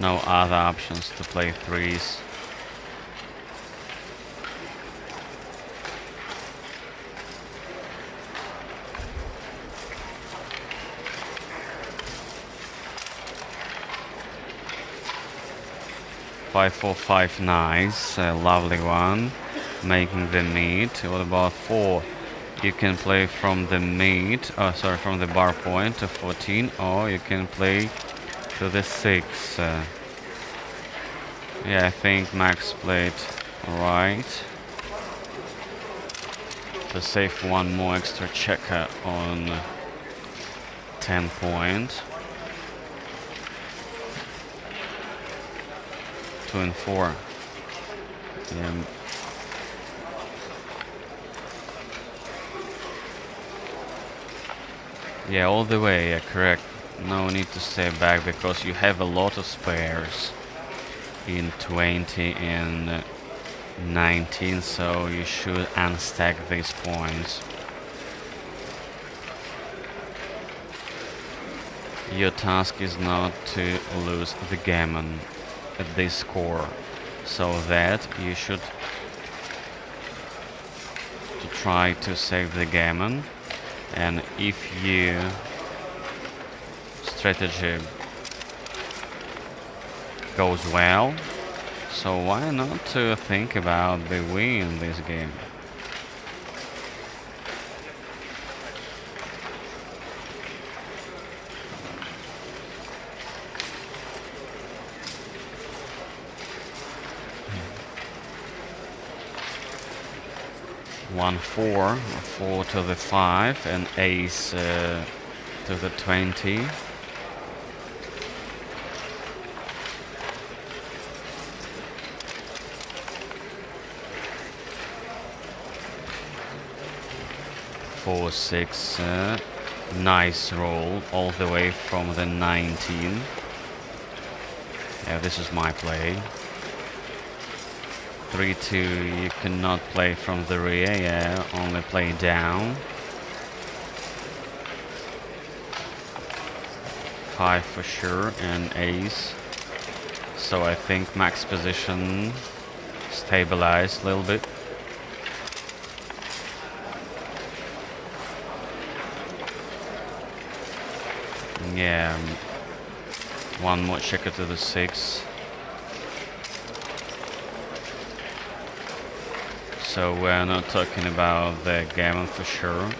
No other options to play threes. 5-4-5, nice, lovely one, making the mid. What about 4? You can play from the mid, from the bar point to 14, or you can play to the 6. Yeah, I think Max played right to save one more extra checker on 10 point. 2 and 4. Yeah, all the way, yeah, correct. No need to stay back because you have a lot of spares in 20 and 19, so you should unstack these points. Your task is not to lose the gammon at this score, so that you should try to save the gammon, and if your strategy goes well, so why not to think about the win in this game? One 4, 4 to the 5, and ace to the 20. Four, 6, nice roll all the way from the 19. Yeah, this is my play. 3-2, you cannot play from the rear, yeah, only play down. 5 for sure, and ace. So I think max position stabilized a little bit. Yeah, one more checker to the 6. So we're not talking about the gammon for sure.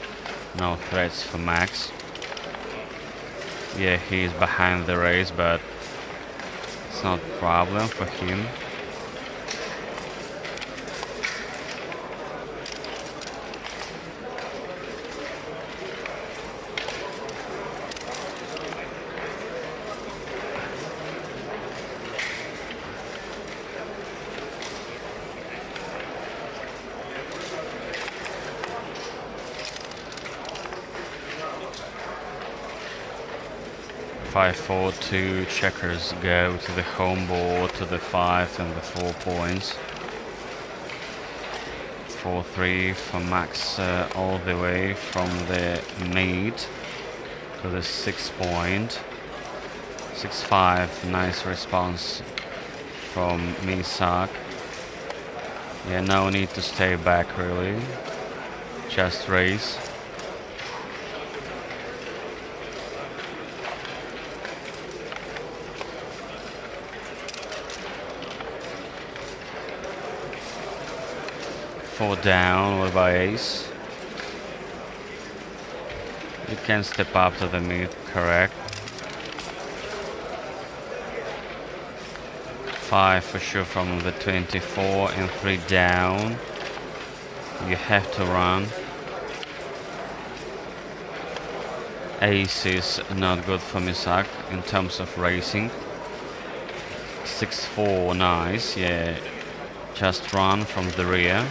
No threats for Max. Yeah, he's behind the race, but it's not a problem for him. Five, 4, 2 checkers go to the home board to the 5 and the 4 points. 4-3 for Max all the way from the mid to the 6 point. 6-5, nice response from Misak. Yeah, no need to stay back really, just raise. Four down, what about ace? You can step up to the mid, correct. 5 for sure from the 24 and 3 down. You have to run. Ace is not good for Misak in terms of racing. 6-4, nice, yeah. Just run from the rear.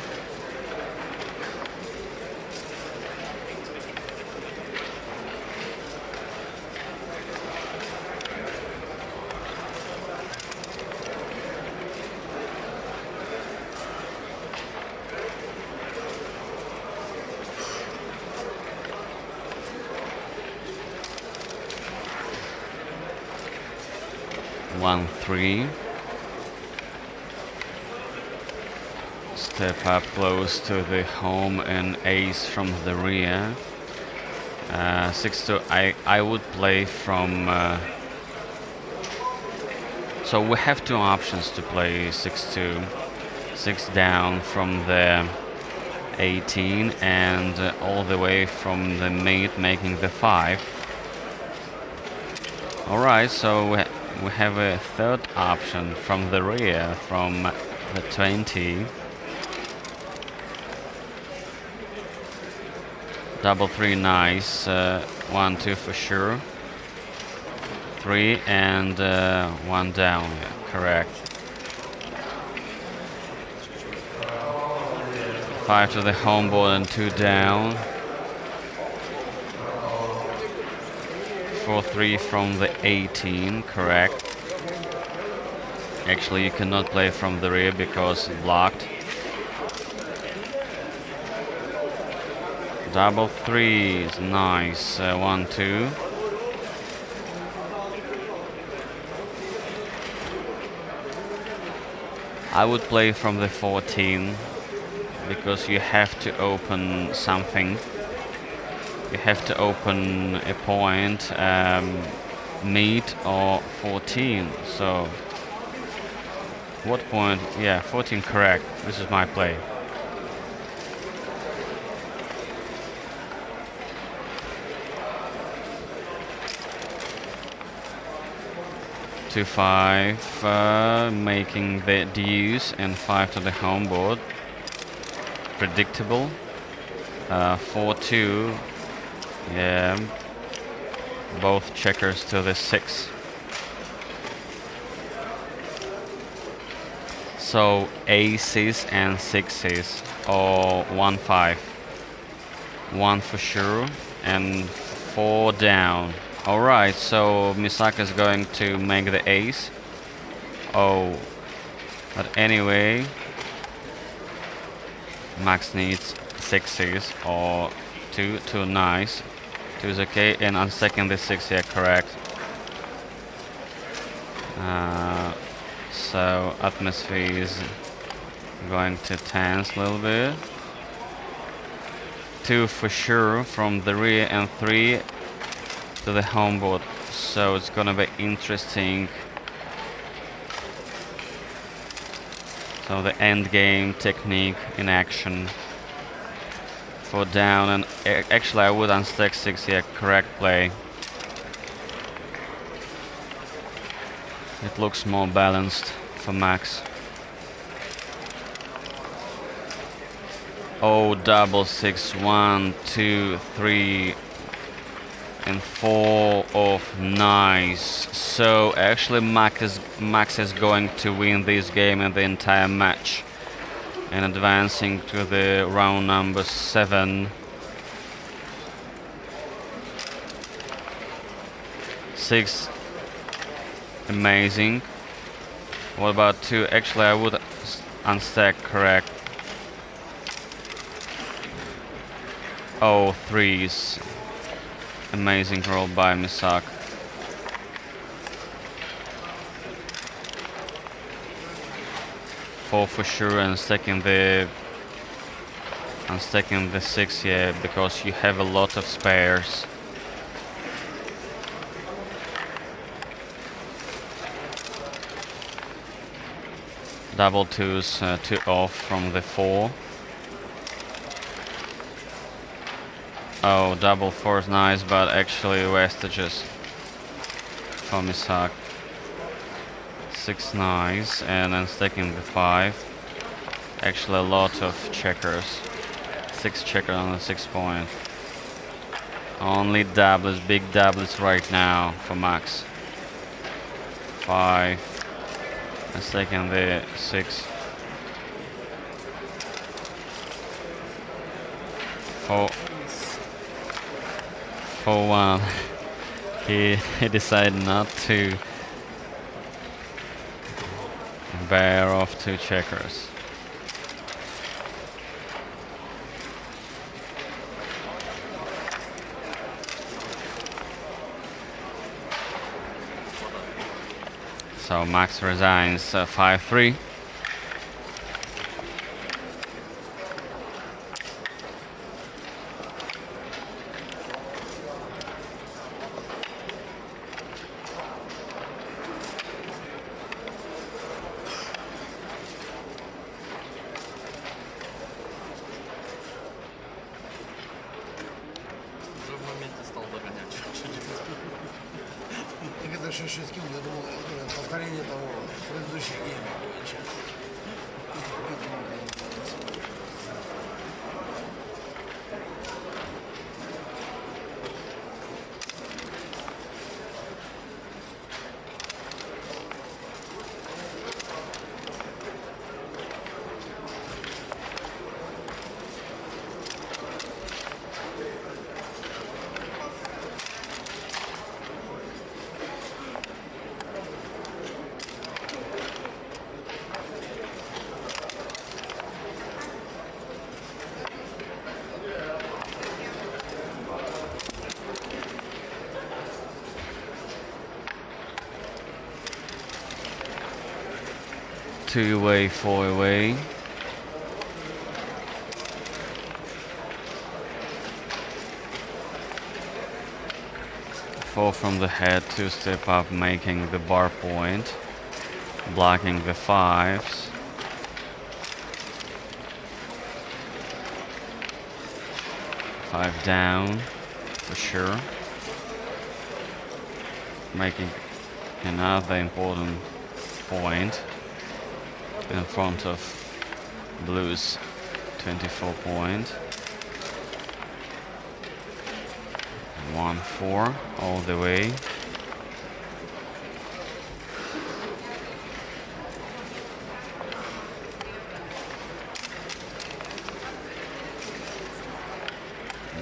One, 3. Step up close to the home and ace from the rear. 6-2. I would play from So we have two options to play 6-2, 6 down from the 18 and all the way from the mid, making the 5. Alright, so we have a third option from the rear, from the 20. Double 3, nice. 1-2 for sure. 3 and 1 down, yeah, correct. 5 to the home board and 2 down. 4-3 from the 18, correct. Actually, you cannot play from the rear because blocked. Double 3 is nice. 1-2. I would play from the 14 because you have to open something. You have to open a point, mid or 14. So, what point? Yeah, 14, correct. This is my play. To 5, making the deuce, and 5 to the home board. Predictable. 4-2. Yeah. Both checkers to the 6. So aces and 6s, or 1-5. 1 for sure, and 4 down. Alright, so Misaka is going to make the ace. Oh, but anyway, Max needs 6s or 2, 2 nice. 2 is okay, and on second the 6, yeah, correct. So atmosphere is going to tense a little bit. 2 for sure from the rear and 3 to the home board. So it's gonna be interesting. So the end game technique in action. 4 down, and actually I would unstack 6, yeah, correct play. It looks more balanced for Max. Oh, double 6, 1, 2, 3, and 4 off, nice. So actually Max is going to win this game and the entire match, and advancing to the round number 7. 6, amazing. What about 2? Actually I would unstack, correct. Oh, 3s. Amazing roll by Misaka. 4 for sure, and stacking the 6, yeah, because you have a lot of spares. Double 2s, 2 off from the 4. Oh, double 4 is nice, but actually wastages for Misaka. 6 nice, and then stacking the 5. Actually a lot of checkers. 6 checkers on the 6 point. Only doubles, big doubles right now for Max. 5. And stacking the 6. 4. 4-1. He decided not to bear off 2 checkers. So Max resigns 5-3. сумасшедший скилл. Я думал, это повторение того предыдущих геймов. Сейчас. Two-way, four-way. Four from the head, two-step up, making the bar point, blocking the fives. Five down, for sure. Making another important point in front of Blue's 24 point. 1-4 all the way.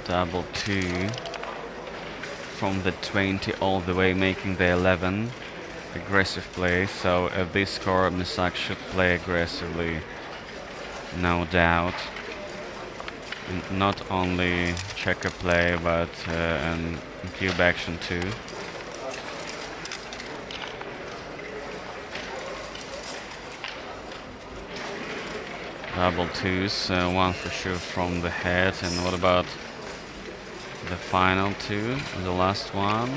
Double two from the 20 all the way, making the 11. Aggressive play, so at this score Misak should play aggressively, no doubt. Not only checker play, but and cube action too. Double twos, one for sure from the head. And what about the final two, the last one?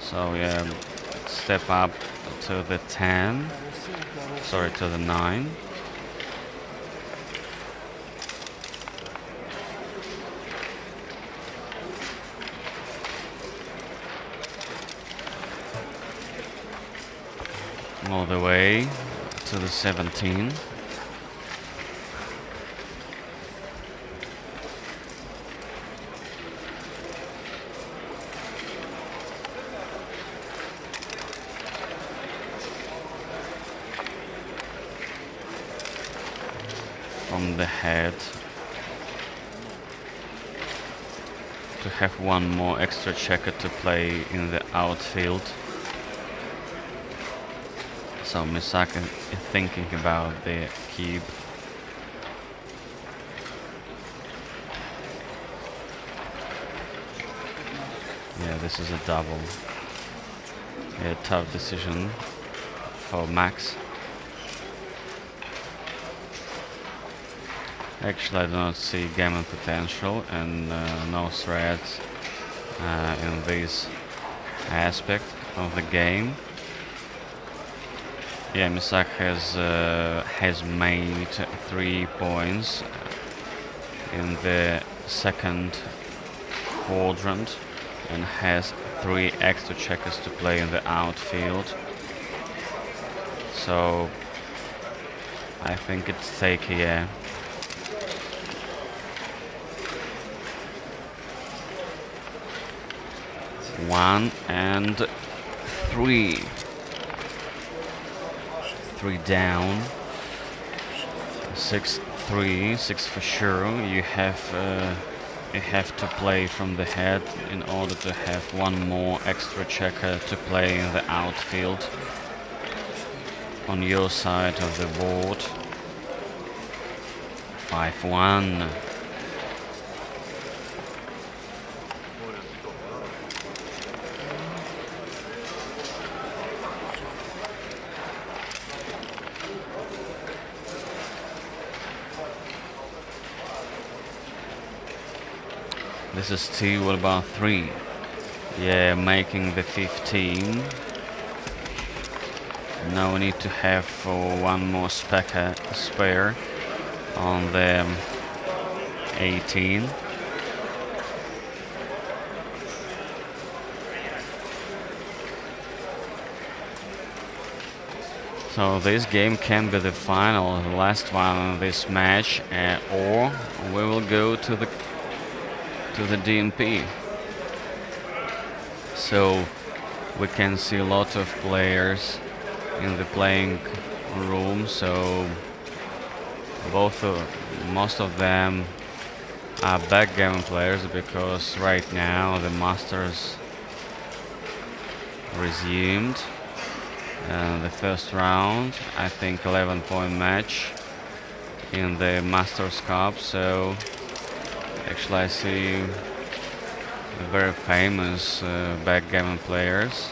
So yeah, step up to the 10, sorry, to the 9. All the way to the 17. From the head to have one more extra checker to play in the outfield. So Misaka is thinking about the cube. Yeah, this is a double. Yeah, tough decision for Max. Actually, I do not see gammon potential and no threats in this aspect of the game. Yeah, Misak has made 3 points in the second quadrant and has 3 extra checkers to play in the outfield. So I think it's stake here. One and 3. 3 down. 6-3, 6 for sure. You have to play from the head in order to have one more extra checker to play in the outfield on your side of the board. 5-1. This is 2, what about 3? Yeah, making the 15. Now we need to have one more spare on the 18. So this game can be the final, the last one of this match, or we will go to the DNP. So we can see a lot of players in the playing room. So most of them are backgammon players, because right now the Masters resumed. The first round, I think 11-point match in the Masters Cup. So actually I see very famous backgammon players.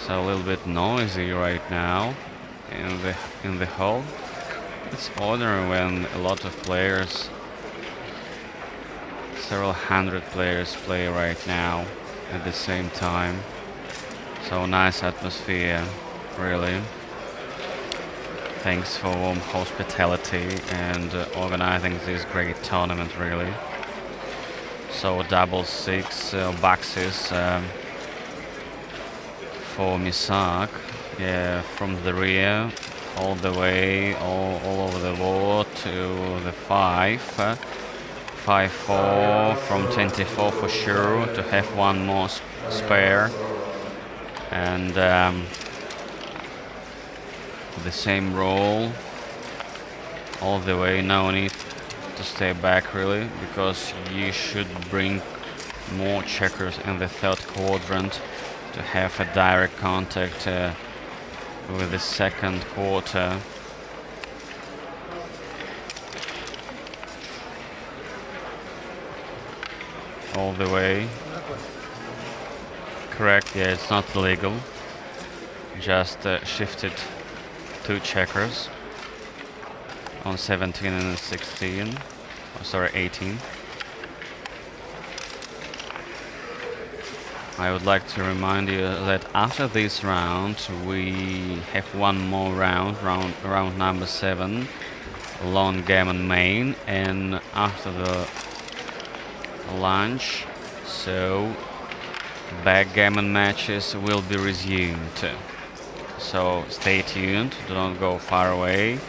So a little bit noisy right now in the hall. It's ordinary when a lot of players, several hundred players, play right now at the same time. So nice atmosphere, really. Thanks for warm hospitality and organizing this great tournament, really. So double 6 boxes for Misak, yeah, from the rear all the way all over the board to the 5-4 from 24 for sure, to have one more spare. And the same roll all the way. No need to stay back, really, because you should bring more checkers in the third quadrant to have a direct contact with the second quarter. All the way. Correct, yeah, it's not illegal. Just shifted 2 checkers on 17 and 16. Oh, sorry, 18. I would like to remind you that after this round we have one more round number 7, Longgammon main, and after the lunch, so backgammon matches will be resumed. So stay tuned, do not go far away.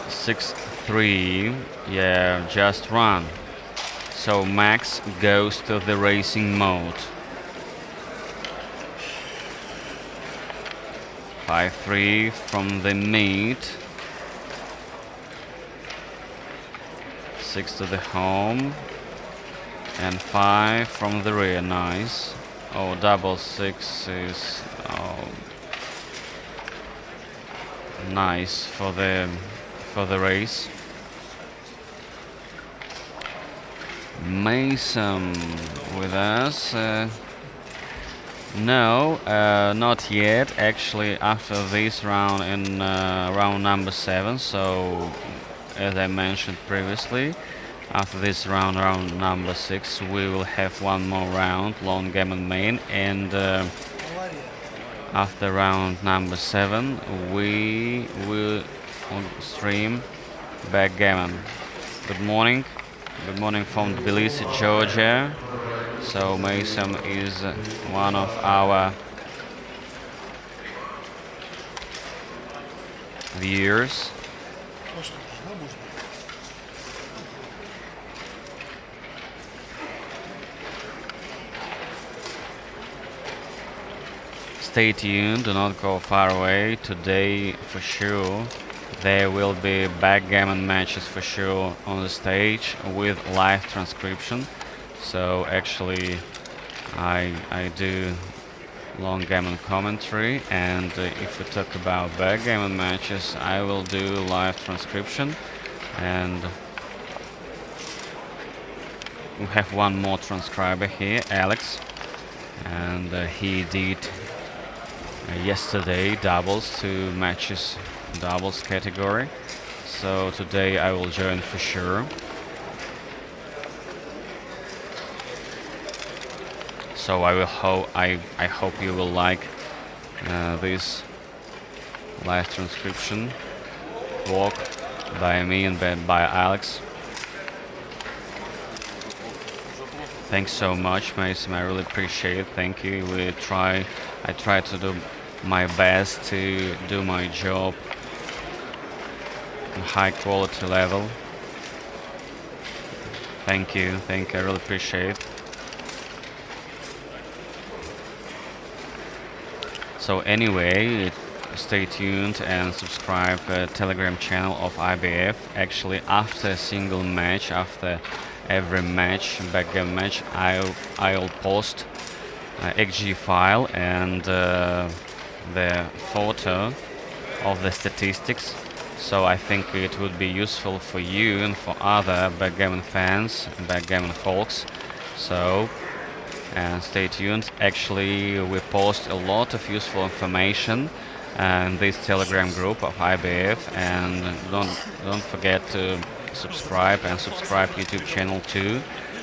Six, 3, yeah, just run. So Max goes to the racing mode. 5-3 from the mid. 6 to the home. And 5 from the rear, nice. Oh, double 6 is nice for the race. Mason with us. No, not yet. Actually, after this round in round number 7. So, as I mentioned previously, after this round number 6, we will have one more round, Longgammon main, and after round number 7, we will stream backgammon. Good morning. Good morning from Tbilisi, Georgia. So Mason is one of our viewers. Stay tuned, do not go far away. Today, for sure, there will be backgammon matches for sure on the stage with live transcription. So actually, I do Longgammon commentary, and if we talk about backgammon matches, I will do live transcription. And we have one more transcriber here, Alex, and he did yesterday doubles, 2 matches, doubles category. So today I will join for sure. So I hope you will like this live transcription walk by me and by Alex. Thanks so much, Mason. I really appreciate it. Thank you. I try to do my best to do my job on high quality level. Thank you. I really appreciate it. So anyway, stay tuned and subscribe Telegram channel of IBF. Actually, after a single match, after every match, backgammon match, I'll post XG file and the photo of the statistics. So I think it would be useful for you and for other backgammon fans, backgammon folks. So stay tuned. Actually, we post a lot of useful information in this Telegram group of IBF, and don't forget to subscribe YouTube channel too.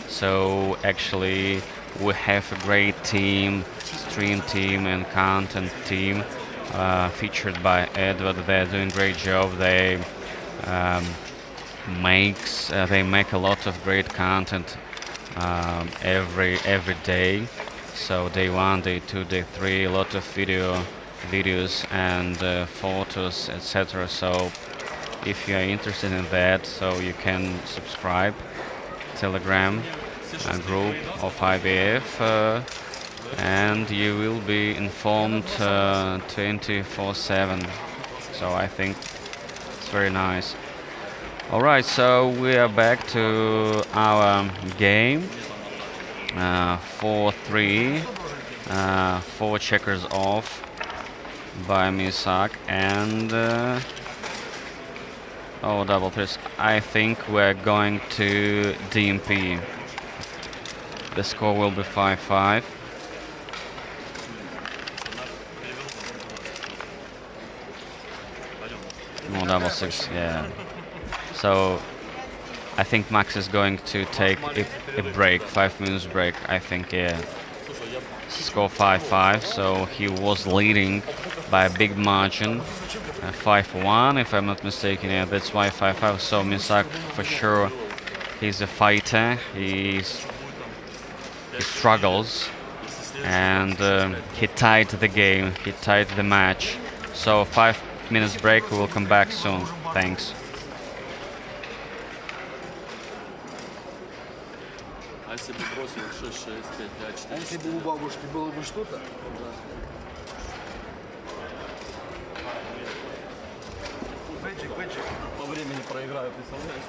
So actually, we have a great team, stream team and content team featured by Edward. They're doing a great job. They make a lot of great content every day. So day 1, day 2, day 3, a lot of videos and photos, etc. So if you are interested in that, so you can subscribe Telegram group of IBF and you will be informed 24/7. So I think it's very nice. Alright, so we are back to our game. 4-3, 4 checkers off by Misak, and double threes. I think we're going to DMP. The score will be 5-5. No, double six, yeah. So I think Max is going to take a break, 5 minutes break, I think, yeah. Score 5-5, so he was leading by a big margin, 5-1 if I'm not mistaken, yeah, that's why 5-5. So Misak, for sure, he's a fighter, he struggles, and he tied the game, he tied the match. So 5 minutes break, we will come back soon. Thanks. А если бы бросил 6, 6, 5, 5, 4, А если бы у бабушки было бы что-то? Бэчик. по времени проиграю, представляешь?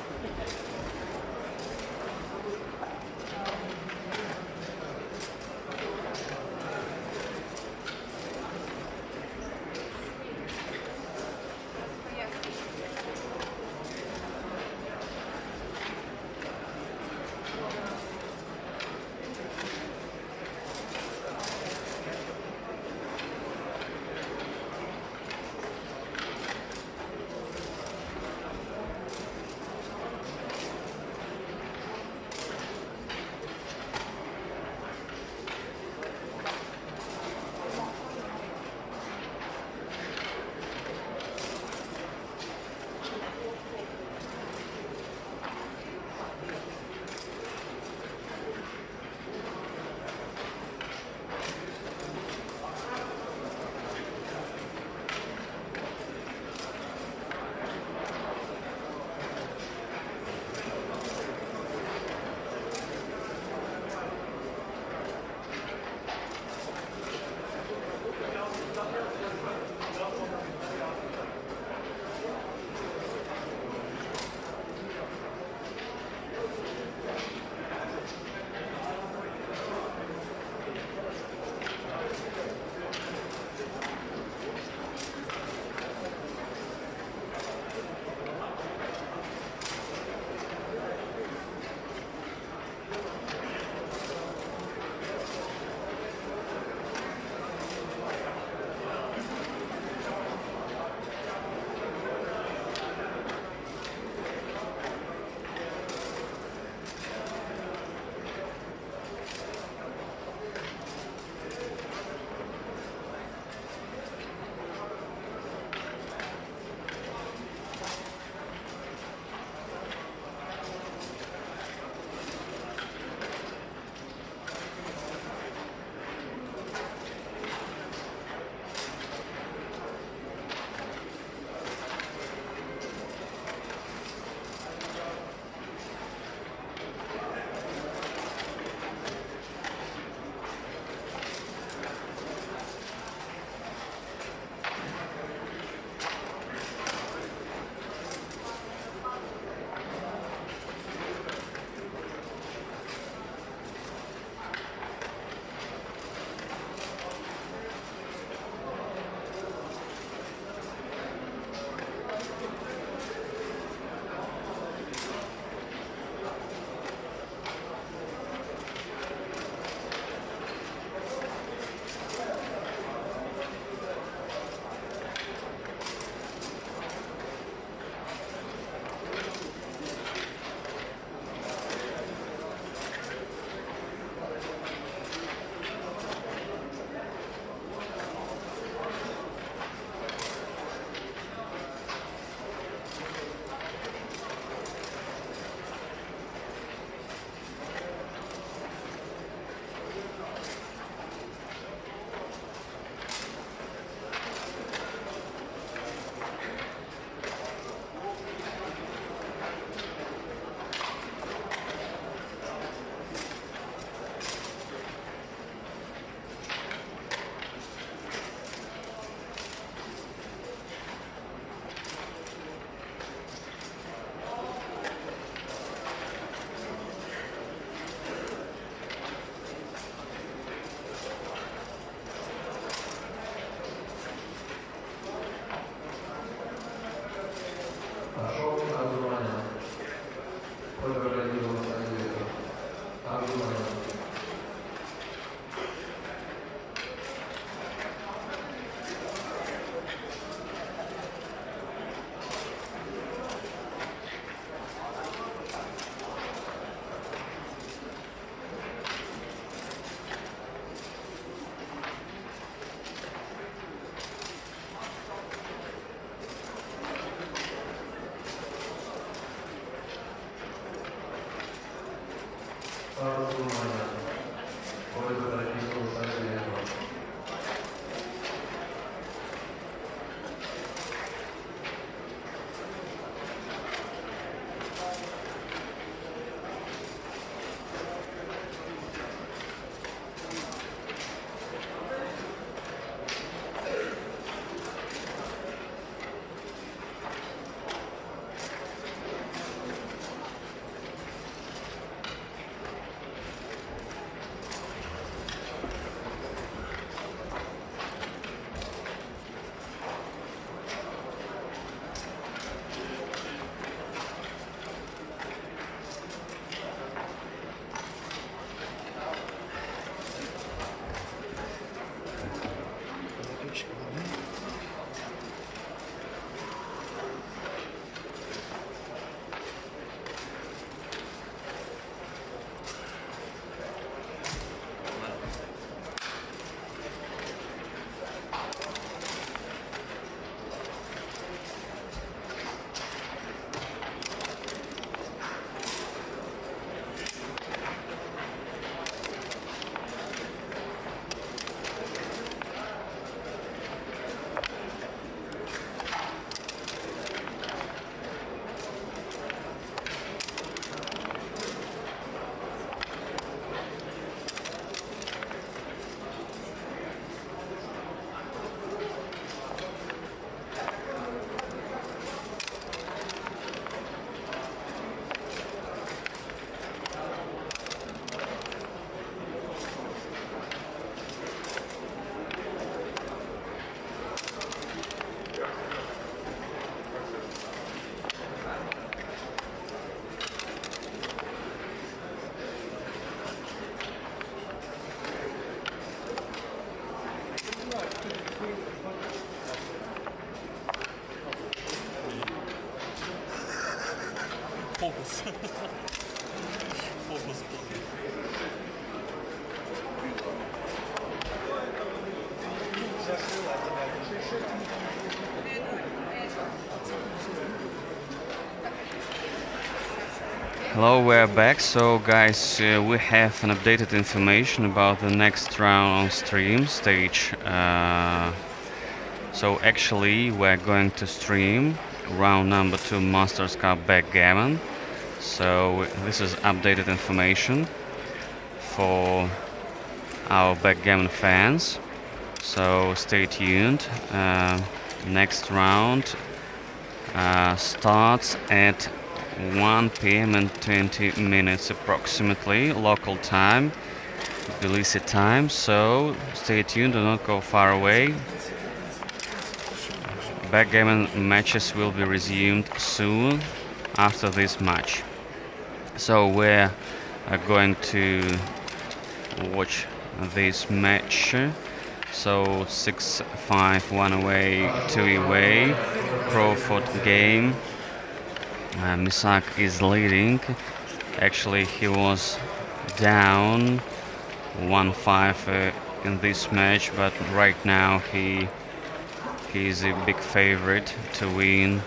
Фокус. Фокус. Hello, we're back. So guys, we have an updated information about the next round on stream stage. So actually we're going to stream round number 2 Masters Cup backgammon. So this is updated information for our backgammon fans. So stay tuned. Next round starts at 1 p.m. and 20 minutes approximately local time, Tbilisi time. So stay tuned, do not go far away. Backgammon matches will be resumed soon after this match. So we're going to watch this match. So 6-5, 1 away, 2 away, Crawford game. Misak is leading. Actually, he was down 1-5 in this match, but right now he's a big favorite to win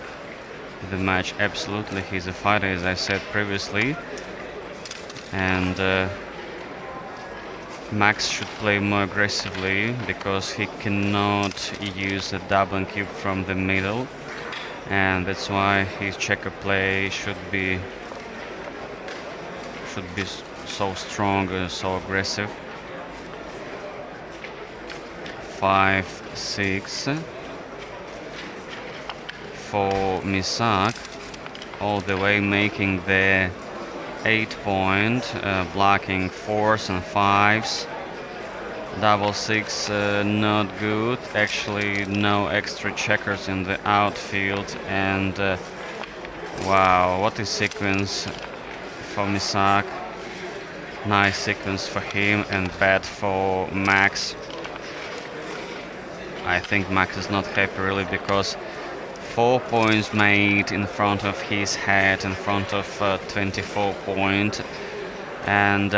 the match. Absolutely, he's a fighter, as I said previously, and Max should play more aggressively because he cannot use a double cube from the middle, and that's why his checker play should be so strong and so aggressive. 5-6 for Misak, all the way making the 8-point, blocking 4s and 5s. Double 6, not good. Actually, no extra checkers in the outfield, and wow, what a sequence for Misak. Nice sequence for him and bad for Max. I think Max is not happy really, because 4 points made in front of his head, in front of 24 point, and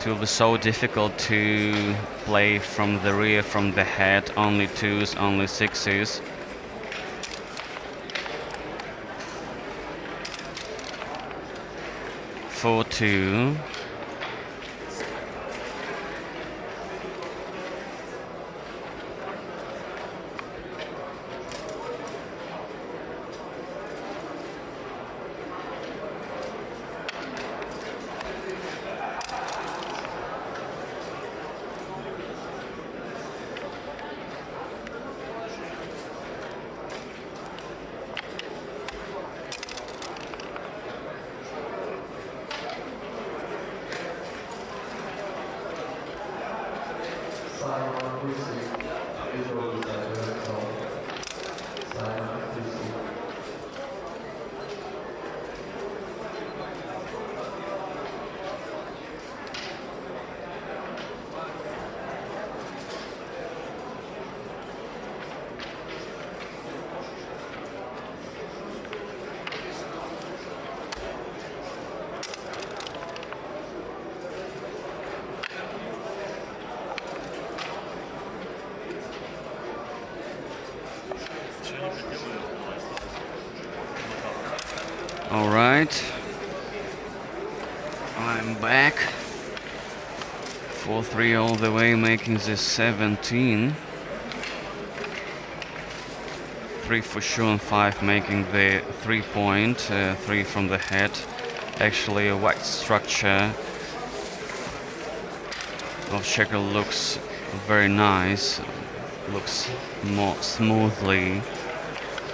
it will be so difficult to play from the rear, from the head, only 2s, only 6s. 4-2. All right, I'm back. 4-3 all the way, making this 17. 3 for sure and 5 making the 3-point, 3 from the head. Actually, a white structure of checker looks very nice, looks more smoothly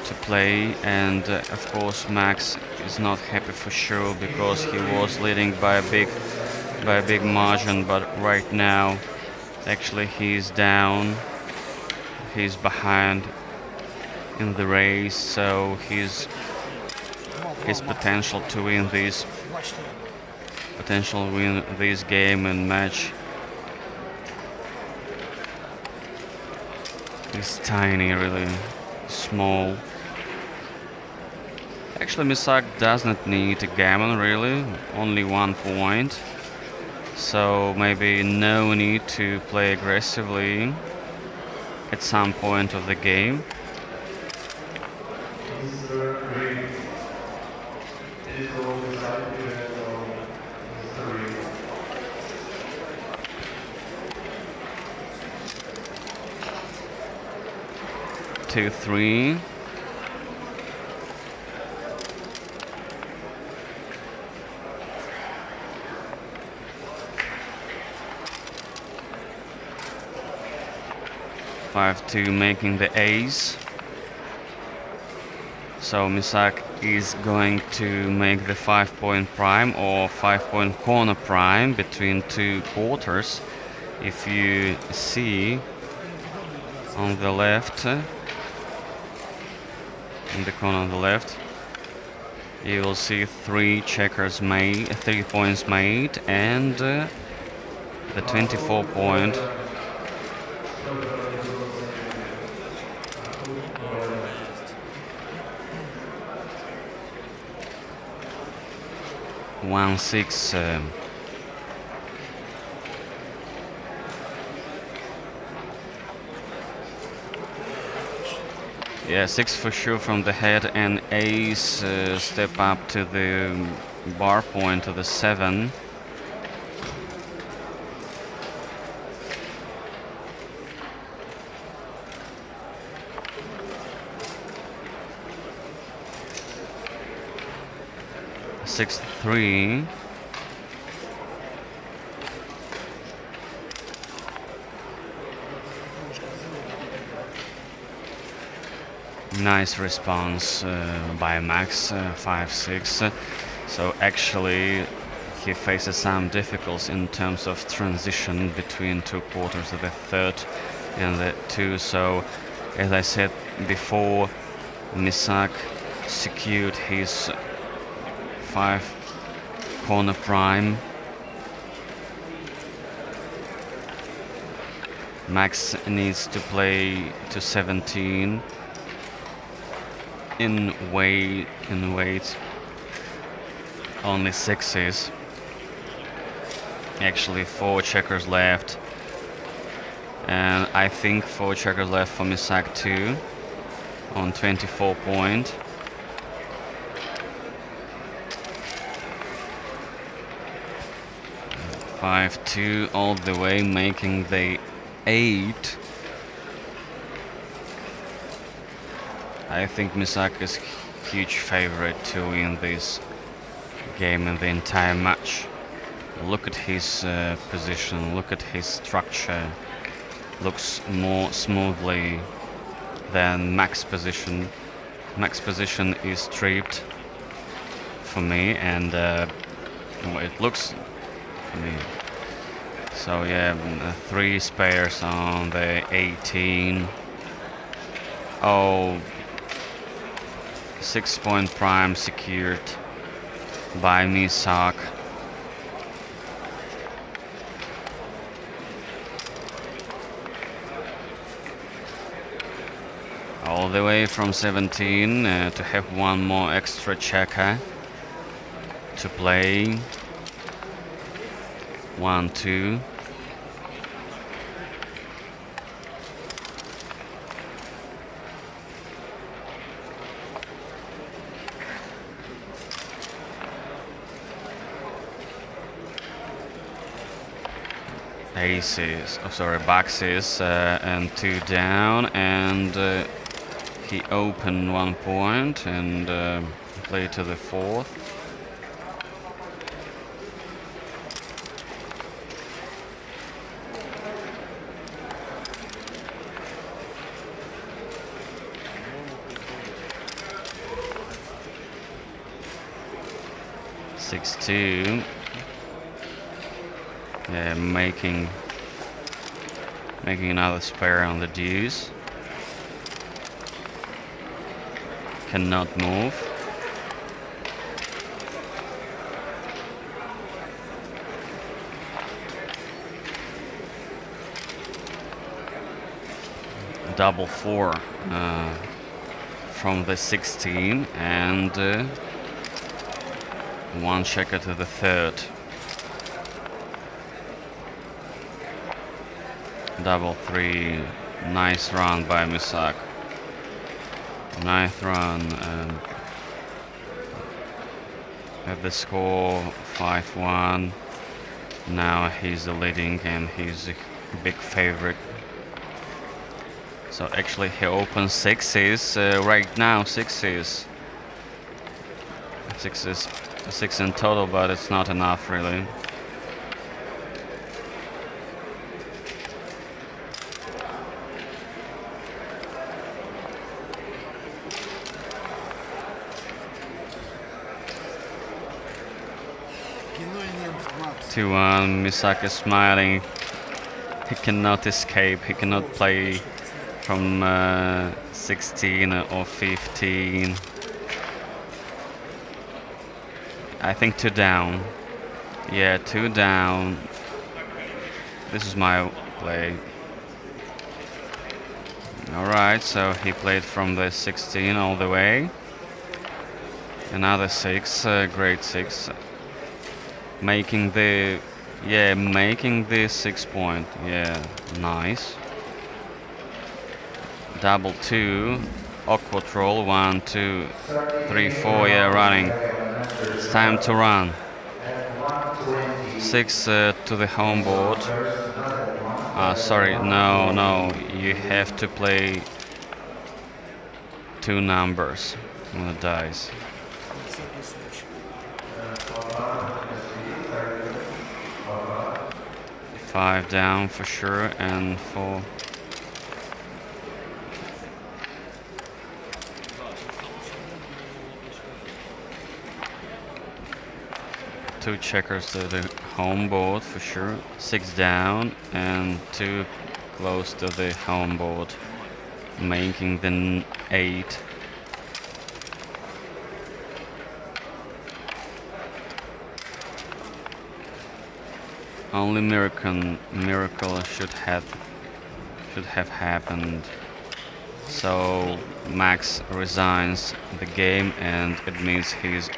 to play, and of course Max is not happy for sure because he was leading by a big margin, but right now actually he's down, he's behind in the race, so his potential to win this game and match is tiny, really small. Actually, Misak does not need a gammon, really, only 1 point, so maybe no need to play aggressively at some point of the game. Two, 3. Five, 2 making the ace. So Misak is going to make the 5-point prime or 5-point corner prime between 2 quarters. If you see on the left, in the corner on the left, you will see 3 checkers made, 3 points made, and the 24-point. One, 6. Yeah, 6 for sure from the head, and ace step up to the bar point to the 7. Six, 3. Nice response by Max, 5-6. So actually he faces some difficulties in terms of transition between 2 quarters of the third and the 2. So as I said before, Misak secured his 5 corner prime. Max needs to play to 17 in weight, only 6s. Actually 4 checkers left, and I think 4 checkers left for Misak too on 24-point. 5-2 all the way, making the 8. I think Misaka is huge favorite to win this game and the entire match. Look at his position, look at his structure. Looks more smoothly than Mac's position. Mac's position is stripped for me, and well, it looks for me. So yeah, 3 spares on the 18. Oh, 6-point prime secured by Misak. All the way from 17 to have one more extra checker to play. 1-2. Aces, oh sorry, boxes, and 2 down, and he opened 1 point and played to the 4th. Six-2. Yeah, making another spare on the deuce. Cannot move. Double 4 from the 16, and 1 checker to the 3rd. Double 3, nice run by Misak. Ninth run, and at the score 5-1. Now he's the leading, and he's a big favorite. So actually he opens 6s right now. 6s. 6 in total, but it's not enough really. Кино и немцы, Макс. 2-1, Misaka smiling. He cannot escape, he cannot play from 16 or 15. I think 2 down. Yeah, 2 down. This is my play. Alright, so he played from the 16 all the way. Another 6, grade 6. Making the 6 point. Yeah, nice. Double 2, awkward roll, 1, 2, 3, 4, yeah, running. It's time to run. 6 to the home board. Sorry, no, you have to play 2 numbers on the dice. 5 down for sure, and 4. Two checkers to the home board for sure. 6 down and 2 close to the home board, making the 8. Only miracle should have happened. So Max resigns the game, and it means he's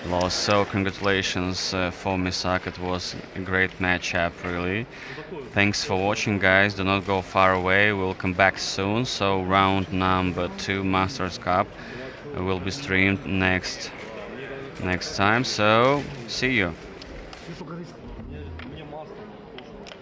lost. So congratulations for Misak. It was a great matchup, really. Thanks for watching, guys. Do not go far away. We'll come back soon. So round number 2 Masters Cup will be streamed next time. So see you. Тебе только риск. Мне масло тоже надо.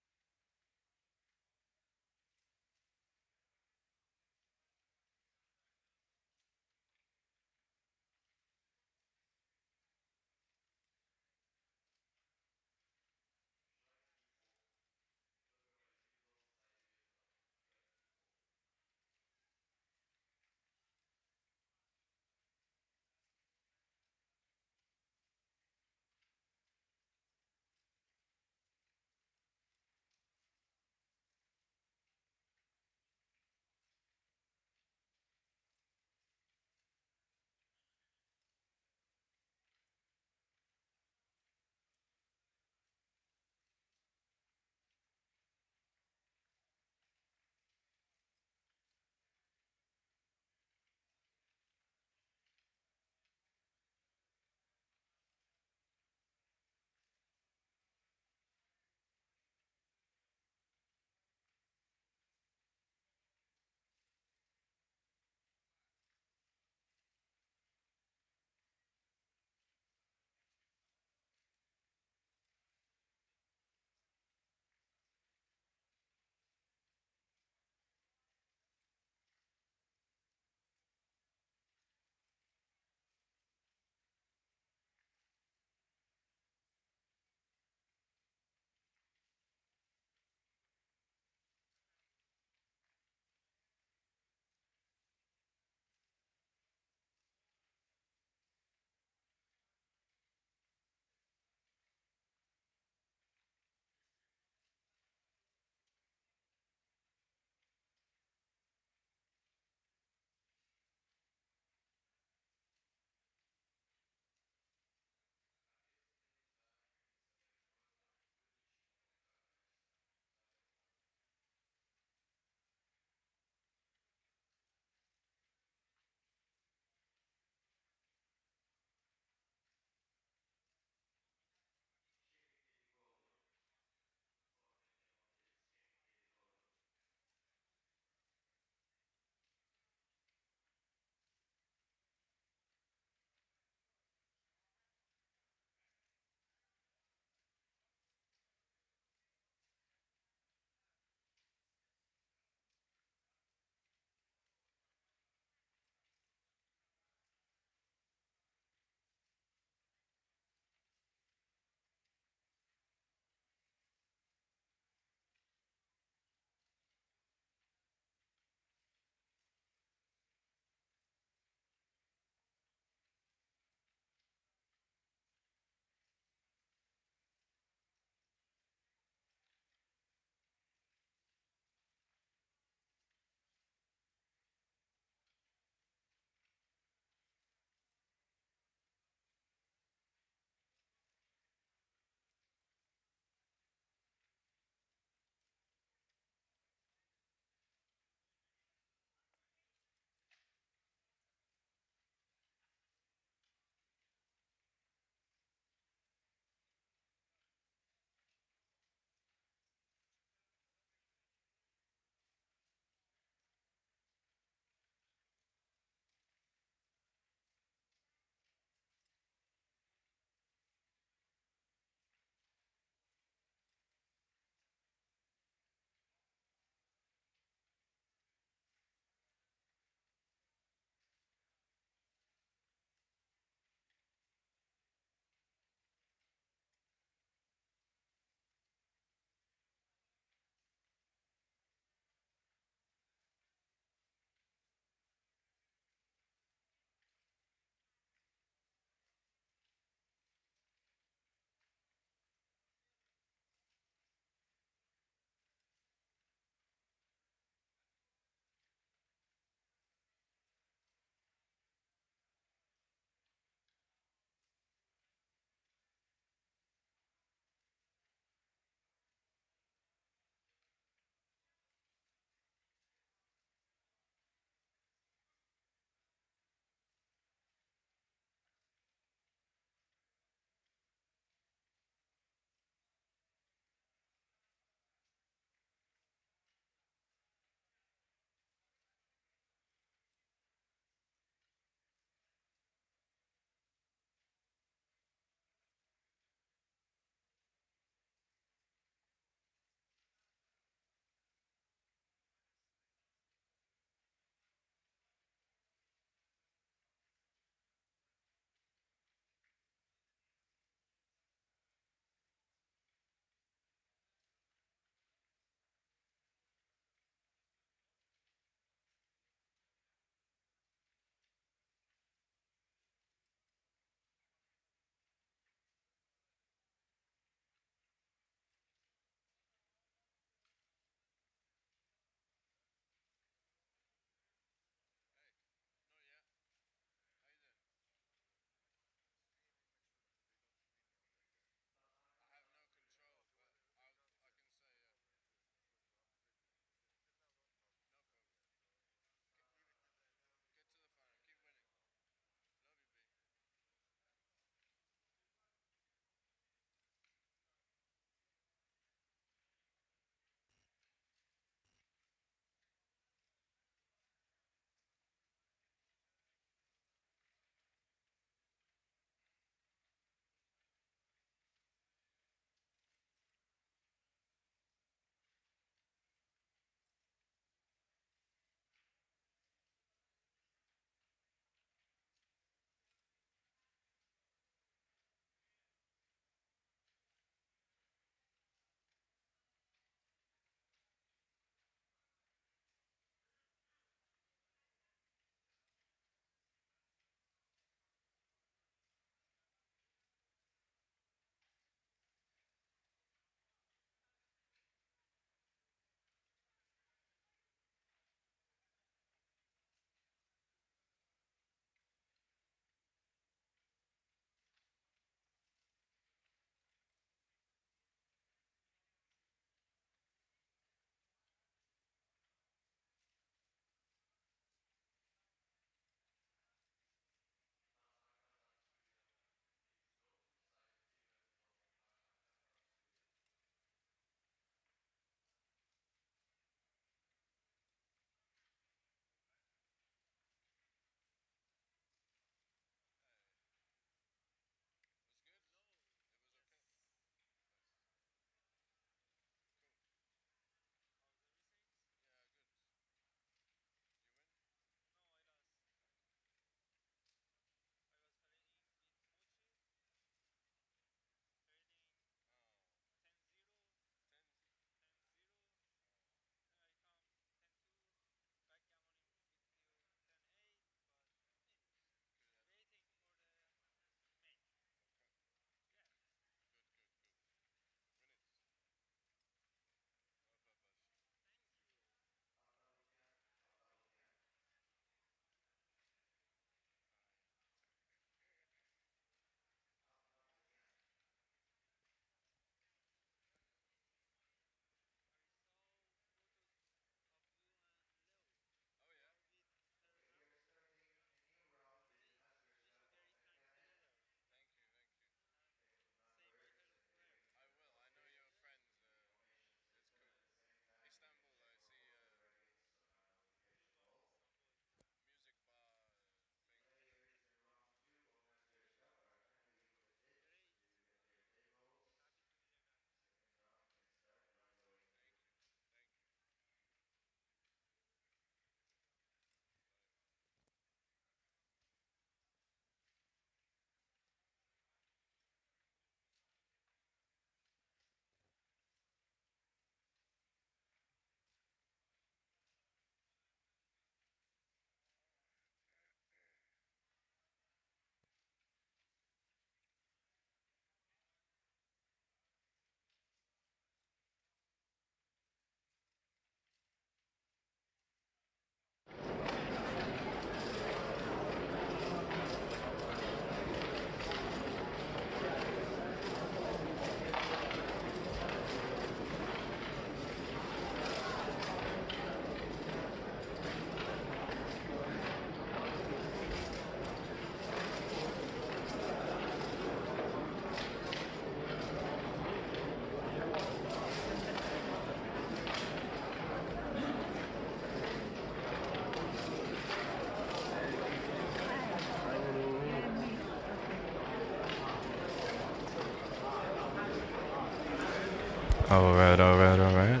Alright, alright, alright.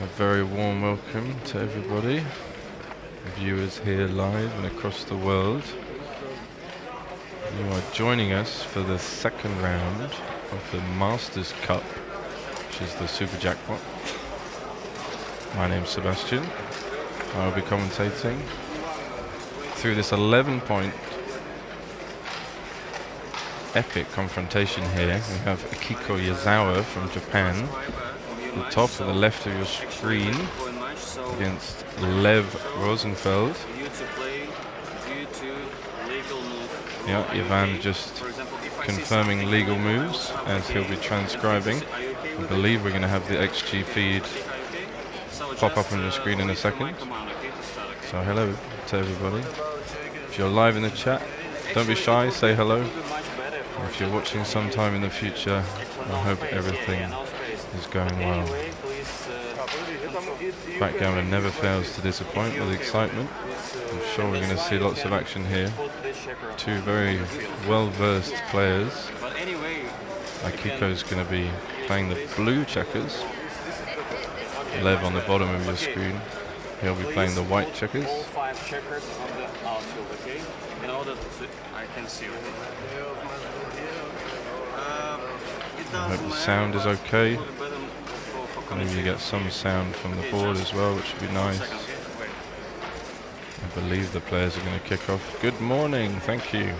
A very warm welcome to everybody, viewers here live and across the world. You are joining us for the second round of the Masters Cup, which is the Super Jackpot. My name's Sebastian. I will be commentating through this 11-point epic confrontation here. We have Akiko Yazawa from Japan, the top of the left of your screen, against Lev Rosenfeld. Yeah, Ivan just confirming legal moves as he'll be transcribing. I believe we're going to have the XG feed pop up on your screen in a second. So hello to everybody. If you're live in the chat, don't be shy, say hello. If you're watching sometime in the future, I hope everything is going well. Backgammon never fails to disappoint with excitement. I'm sure we're going to see lots of action here. Two very well-versed players. Akiko's going to be playing the blue checkers. Lev on the bottom of your screen. He'll be playing the white checkers. I hope the sound is okay. Maybe you get some sound from the board as well, which would be nice. I believe the players are going to kick off. Good morning, thank you.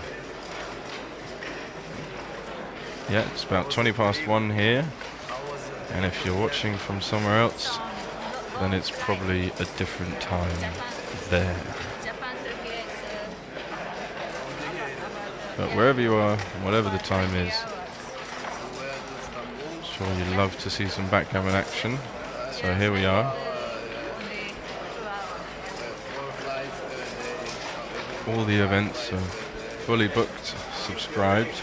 Yeah, it's about 20 past 1 here. And if you're watching from somewhere else, then it's probably a different time there. But wherever you are, whatever the time is, sure you'd love to see some backgammon action. So here we are. All the events are fully booked, subscribed,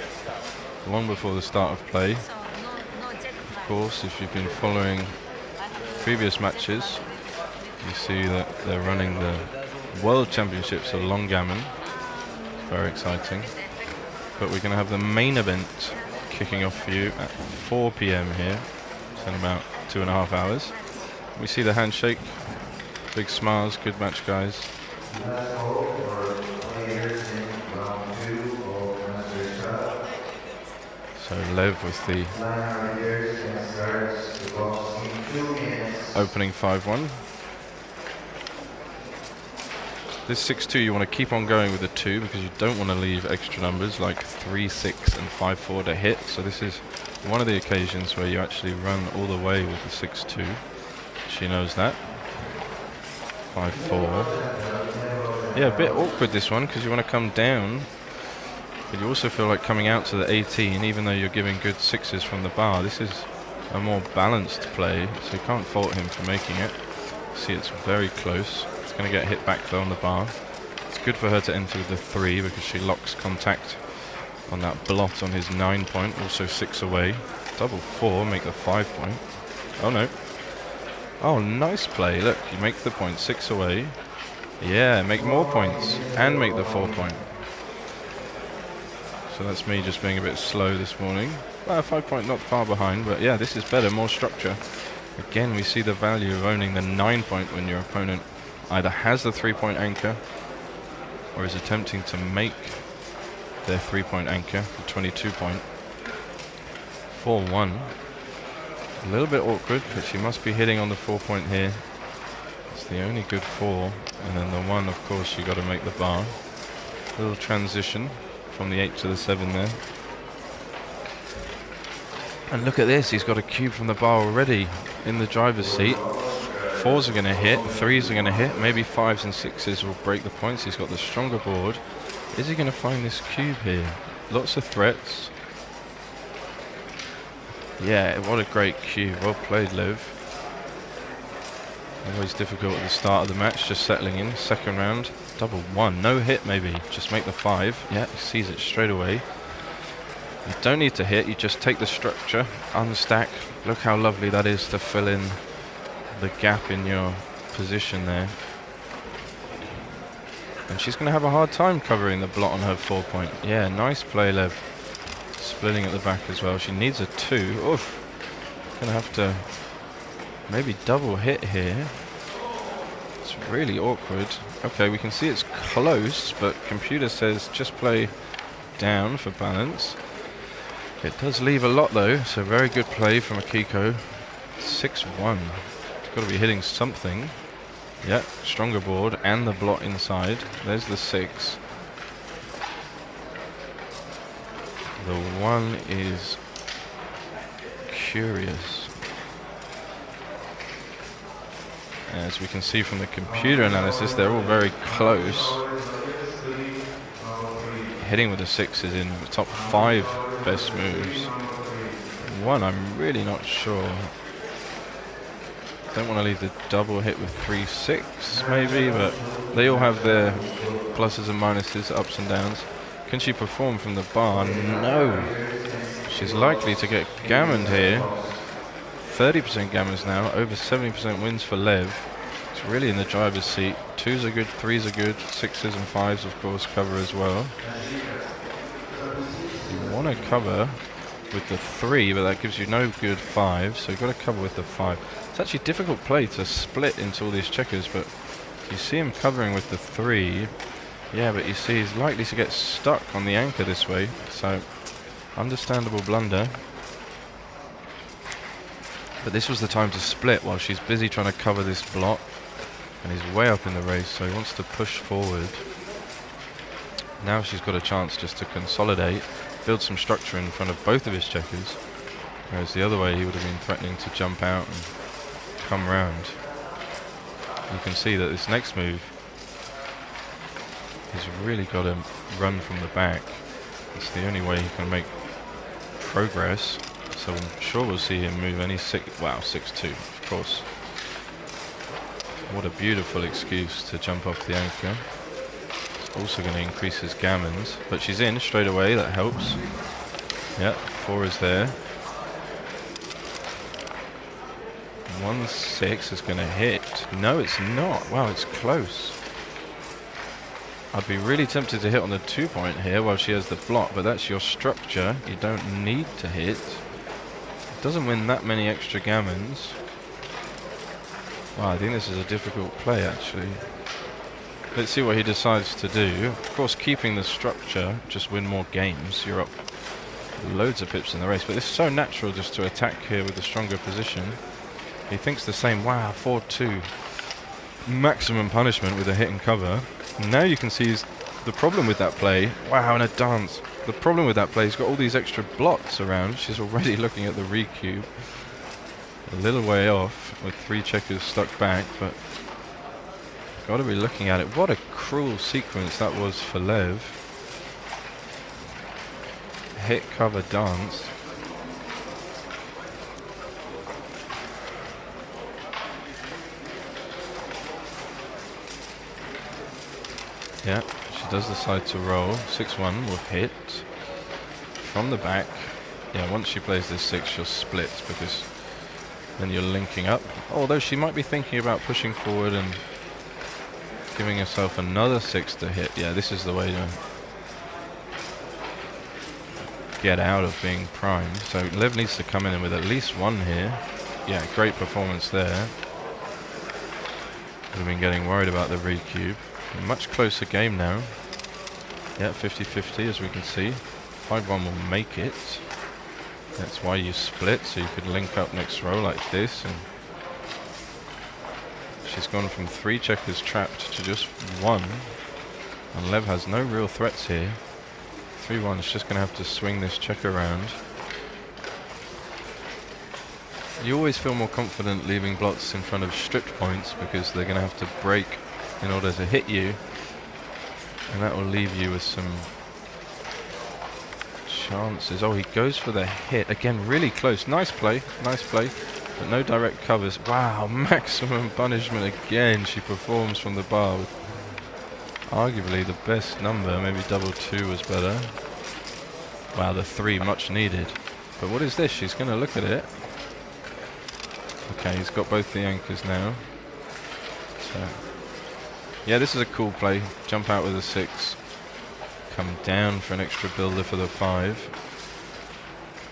long before the start of play. Of course, if you've been following previous matches, you see that they're running the World Championships of Longgammon. Very exciting. But we're going to have the main event kicking off for you at 4 PM here. It's in about 2.5 hours. We see the handshake. Big smiles. Good match, guys. So Lev with the opening 5-1. This 6-2 you want to keep on going with the 2 because you don't want to leave extra numbers like 3-6 and 5-4 to hit. So this is one of the occasions where you actually run all the way with the 6-2. She knows that. 5-4. Yeah, a bit awkward this one because you want to come down, but you also feel like coming out to the 18 even though you're giving good 6s from the bar. This is a more balanced play, so you can't fault him for making it. See, it's very close. It's going to get hit back though on the bar. It's good for her to enter with the 3 because she locks contact on that blot on his 9-point, also 6 away. Double 4, make the 5-point. Oh no. Oh, nice play. Look, you make the point, 6 away. Yeah, make more points and make the 4-point. So that's me just being a bit slow this morning. Well, 5-point not far behind, but yeah, this is better, more structure. Again, we see the value of owning the 9-point when your opponent either has the 3-point anchor or is attempting to make their 3-point anchor, the 22-point. 4-1. A little bit awkward, but she must be hitting on the 4-point here. It's the only good 4, and then the 1, of course, you got to make the bar. Little transition from the 8 to the 7 there. And look at this, he's got a cube from the bar already in the driver's seat. 4s are going to hit, 3s are going to hit, maybe 5s and 6s will break the points. He's got the stronger board. Is he going to find this cube here? Lots of threats. Yeah, what a great cube. Well played, Lev. Always difficult at the start of the match, just settling in. Second round, double 1. No hit maybe, just make the 5. Yeah, he sees it straight away. You don't need to hit, you just take the structure, unstack. Look how lovely that is to fill in the gap in your position there. And she's going to have a hard time covering the blot on her 4-point. Yeah, nice play, Lev. Splitting at the back as well. She needs a 2. Oof. Gonna have to maybe double hit here. It's really awkward. Okay, we can see it's close, but computer says just play down for balance. It does leave a lot though, so very good play from Akiko. 6-1. It's got to be hitting something. Yeah, stronger board and the blot inside. There's the 6. The 1 is curious. As we can see from the computer analysis, they're all very close. Hitting with the 6 is in the top 5 best moves. 1, I'm really not sure. Don't want to leave the double hit with 3-6 maybe, but they all have their pluses and minuses, ups and downs. Can she perform from the bar? No. She's likely to get gammoned here. 30% gammons now, over 70% wins for Lev. It's really in the driver's seat. 2s are good, 3s are good, 6s and 5s of course cover as well. You want to cover with the 3, but that gives you no good 5, so you've got to cover with the 5. It's actually a difficult play to split into all these checkers, but you see him covering with the 3. Yeah, but you see he's likely to get stuck on the anchor this way, so understandable blunder. But this was the time to split while she's busy trying to cover this block, and he's way up in the race, so he wants to push forward. Now she's got a chance just to consolidate, build some structure in front of both of his checkers, whereas the other way he would have been threatening to jump out and come round. You can see that this next move, he's really got to run from the back. It's the only way he can make progress. So I'm sure we'll see him move any 6. Wow, 6-2, of course. What a beautiful excuse to jump off the anchor. It's also going to increase his gammons, but she's in straight away. That helps. Yeah, 4 is there. 1-6 is going to hit. No, it's not. Wow, it's close. I'd be really tempted to hit on the 2-point here while she has the block, but that's your structure. You don't need to hit. It doesn't win that many extra gammons. Wow, I think this is a difficult play actually. Let's see what he decides to do. Of course, keeping the structure, just win more games. You're up loads of pips in the race, but it's so natural just to attack here with a stronger position. He thinks the same. Wow, 4-2. Maximum punishment with a hit and cover. Now you can see the problem with that play. Wow, and a dance. The problem with that play, he's got all these extra blocks around. She's already looking at the re-cube. A little way off with 3 checkers stuck back, but got to be looking at it. What a cruel sequence that was for Lev. Hit, cover, dance. Yeah, she does decide to roll. 6-1 will hit from the back. Yeah, once she plays this 6, she'll split because then you're linking up. Although she might be thinking about pushing forward and giving herself another 6 to hit. Yeah, this is the way to get out of being primed. So Lev needs to come in with at least 1 here. Yeah, great performance there. Would have been getting worried about the re-cube. A much closer game now. Yeah, 50-50 as we can see. 5-1 will make it. That's why you split, so you could link up next row like this. And she's gone from 3 checkers trapped to just 1. And Lev has no real threats here. 3-1 is just going to have to swing this check around. You always feel more confident leaving blots in front of stripped points because they're going to have to break in order to hit you, and that will leave you with some chances. Oh, he goes for the hit again, really close. Nice play, but no direct covers. Wow, maximum punishment again. She performs from the bar with arguably the best number. Maybe double 2 was better. Wow, the 3 much needed. But what is this? She's going to look at it. Okay, he's got both the anchors now. So yeah, this is a cool play. Jump out with a 6. Come down for an extra builder for the 5.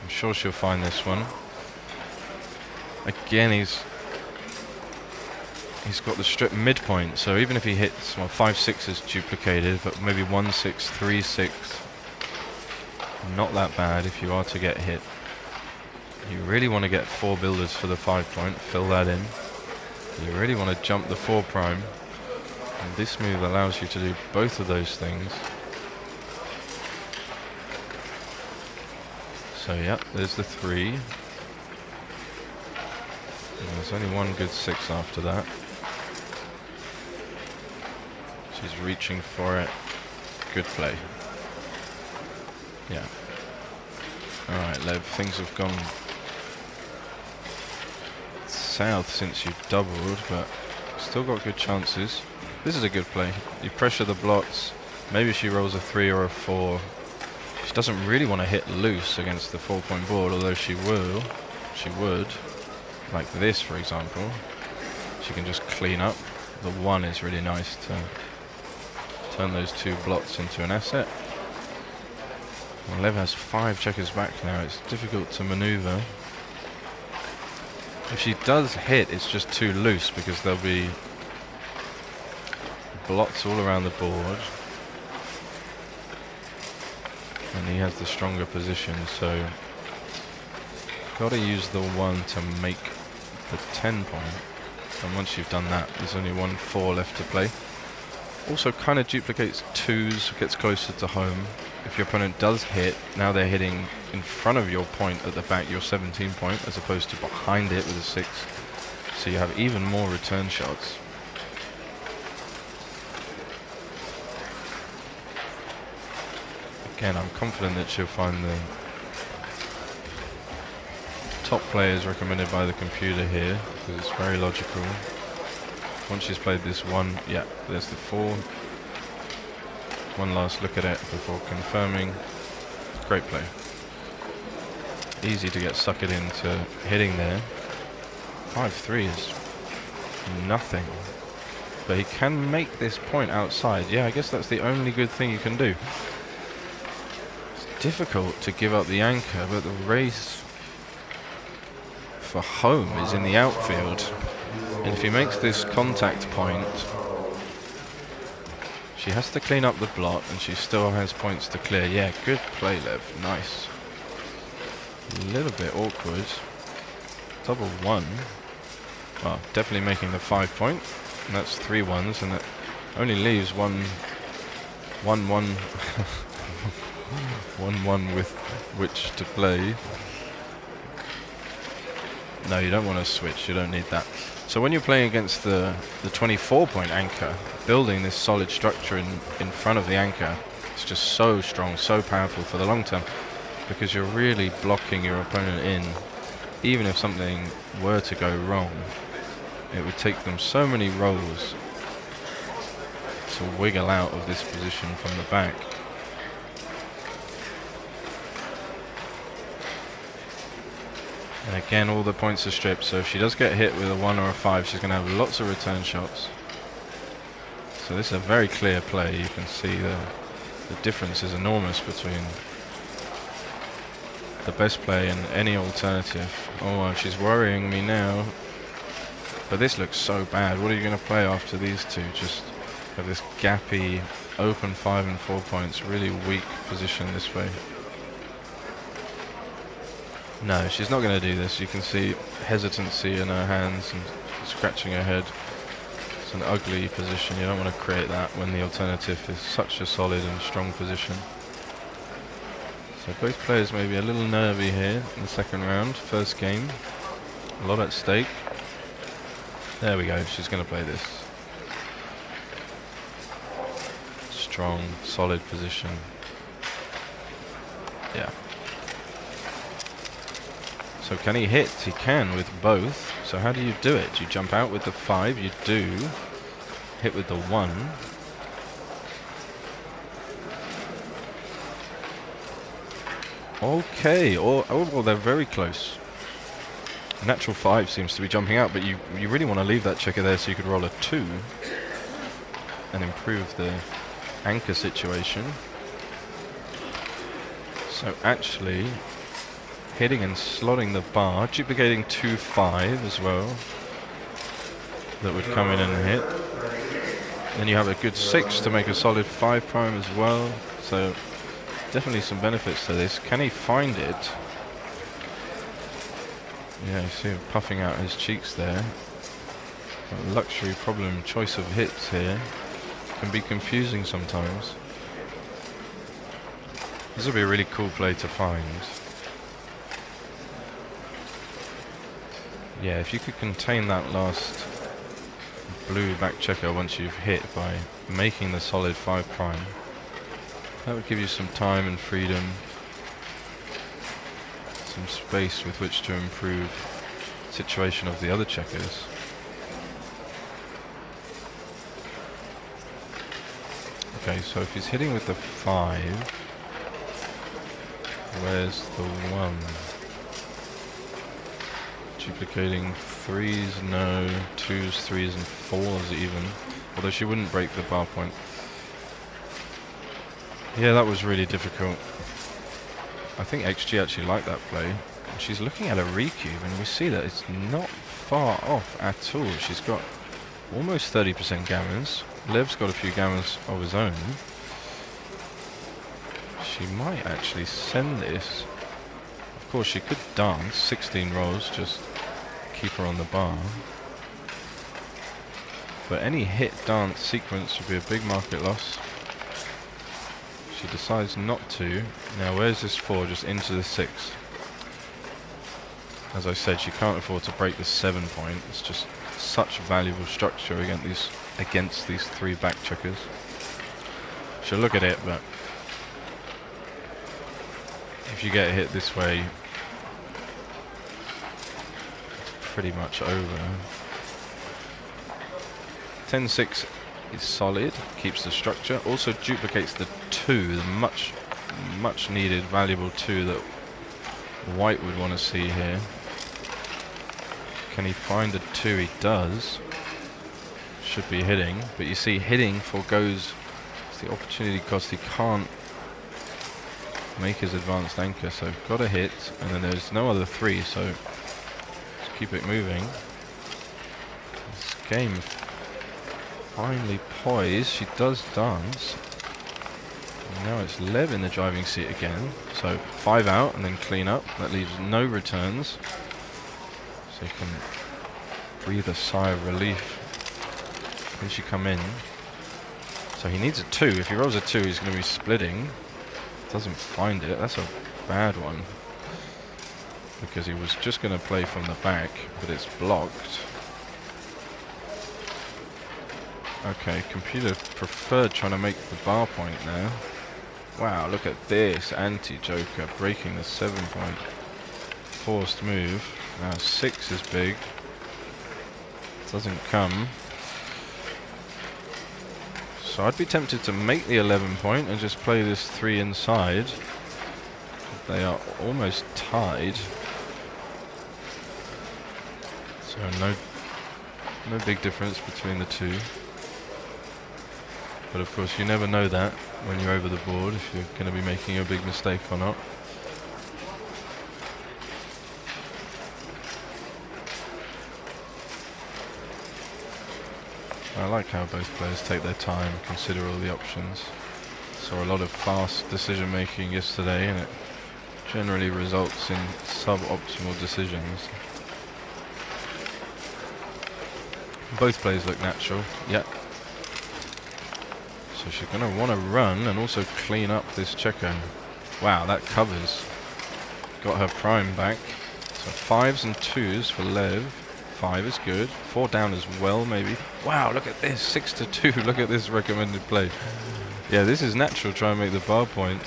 I'm sure she'll find this one. again, he's got the strip midpoint, so even if he hits, well, 5-6 is duplicated, but maybe 1-6, 3-6, not that bad if you are to get hit. You really want to get 4 builders for the 5 point, fill that in. You really want to jump the 4 prime, and this move allows you to do both of those things. So yeah, there's the 3. And there's only one good 6 after that. She's reaching for it. Good play. Yeah. Alright, Lev, things have gone south since you've doubled, but still got good chances. This is a good play. You pressure the blocks. Maybe she rolls a 3 or a 4. She doesn't really want to hit loose against the 4-point board, although she will. She would. Like this, for example. She can just clean up. The 1 is really nice to turn those 2 blocks into an asset. Well, Lev has 5 checkers back now. It's difficult to maneuver. If she does hit, it's just too loose because there'll be blocks all around the board. And he has the stronger position, so got to use the 1 to make the 10 point. And once you've done that, there's only 1 4 left to play. Also kind of duplicates 2s, gets closer to home. If your opponent does hit, now they're hitting in front of your point at the back, your 17 point, as opposed to behind it with a 6. So you have even more return shots. Again, I'm confident that she'll find the top players recommended by the computer here, because it's very logical. Once she's played this 1, yeah, there's the 4. One last look at it before confirming. Great play. Easy to get suckered into hitting there. 5-3 is nothing. But he can make this point outside. Yeah, I guess that's the only good thing you can do. It's difficult to give up the anchor, but the race for home is in the outfield. And if he makes this contact point, she has to clean up the block, and she still has points to clear. Yeah, good play, Lev. Nice. A little bit awkward. Double 1. Well, definitely making the 5 point. And that's 3 1s, and it only leaves 1 with which to play. No, you don't want to switch. You don't need that. So when you're playing against the 24-point anchor, building this solid structure in front of the anchor, it's just so strong, so powerful for the long term, because you're really blocking your opponent in. Even if something were to go wrong, it would take them so many rolls to wiggle out of this position from the back. And again, all the points are stripped, so if she does get hit with a 1 or a 5, she's going to have lots of return shots. So this is a very clear play. You can see the difference is enormous between the best play and any alternative. Oh, she's worrying me now. But this looks so bad. What are you going to play after these two? Just have this gappy, open 5 and 4 points, really weak position this way. No, she's not going to do this. You can see hesitancy in her hands and scratching her head. It's an ugly position. You don't want to create that when the alternative is such a solid and strong position. So both players may be a little nervy here in the second round, first game. A lot at stake. There we go, she's going to play this. Strong, solid position. Yeah. So can he hit? He can with both. So how do you do it? You jump out with the 5, you do. Hit with the 1. Okay, oh well, they're very close. Natural 5 seems to be jumping out, but you really want to leave that checker there so you could roll a 2 and improve the anchor situation. So actually, hitting and slotting the bar, duplicating 2-5 as well. That would come in and hit. Then you have a good 6 to make a solid 5 prime as well. So definitely some benefits to this. Can he find it? Yeah, you see him puffing out his cheeks there. A luxury problem, choice of hits here. Can be confusing sometimes. This would be a really cool play to find. Yeah, if you could contain that last blue back checker once you've hit by making the solid 5 prime, that would give you some time and freedom, some space with which to improve the situation of the other checkers. Okay, so if he's hitting with the 5, where's the 1? Duplicating 3s, no. 2s, 3s and 4s even. Although she wouldn't break the bar point. Yeah, that was really difficult. I think XG actually liked that play. She's looking at a recube and we see that it's not far off at all. She's got almost 30% gammons. Lev's got a few gammons of his own. She might actually send this. Of course she could dance 16 rolls, just keep her on the bar. But any hit dance sequence would be a big market loss. She decides not to. Now where's this 4? Just into the 6. As I said, she can't afford to break the 7 point. It's just such valuable structure against these 3 back checkers. She'll look at it, but if you get hit this way, it's pretty much over. 10-6 is solid, keeps the structure, also duplicates the 2, the much needed valuable 2 that White would want to see here. Can he find a 2? He does. Should be hitting, but you see hitting forgoes the opportunity cost. He can't make his advanced anchor, so got a hit, and then there's no other 3, so just keep it moving. This game finally poised. She does dance. And now it's Lev in the driving seat again, so 5 out and then clean up. That leaves no returns, so you can breathe a sigh of relief. Then she come in, so he needs a 2. If he rolls a 2, he's going to be splitting. Doesn't find it. That's a bad one, because he was just going to play from the back, but it's blocked. Okay, computer preferred trying to make the bar point now. Wow, look at this anti-joker breaking the 7 point. Forced move. Now 6 is big. Doesn't come. So I'd be tempted to make the 11 point and just play this 3 inside. They are almost tied. So no big difference between the 2. But of course you never know that when you're over the board, if you're going to be making a big mistake or not. I like how both players take their time, consider all the options. Saw a lot of fast decision making yesterday, and it generally results in suboptimal decisions. Both players look natural. Yep. So she's going to want to run and also clean up this checker. Wow, that covers. Got her prime back. So 5s and 2s for Lev. 5 is good. 4 down as well, maybe. Wow, look at this. 6-2. Look at this recommended play. Yeah, this is natural. Try and make the bar point.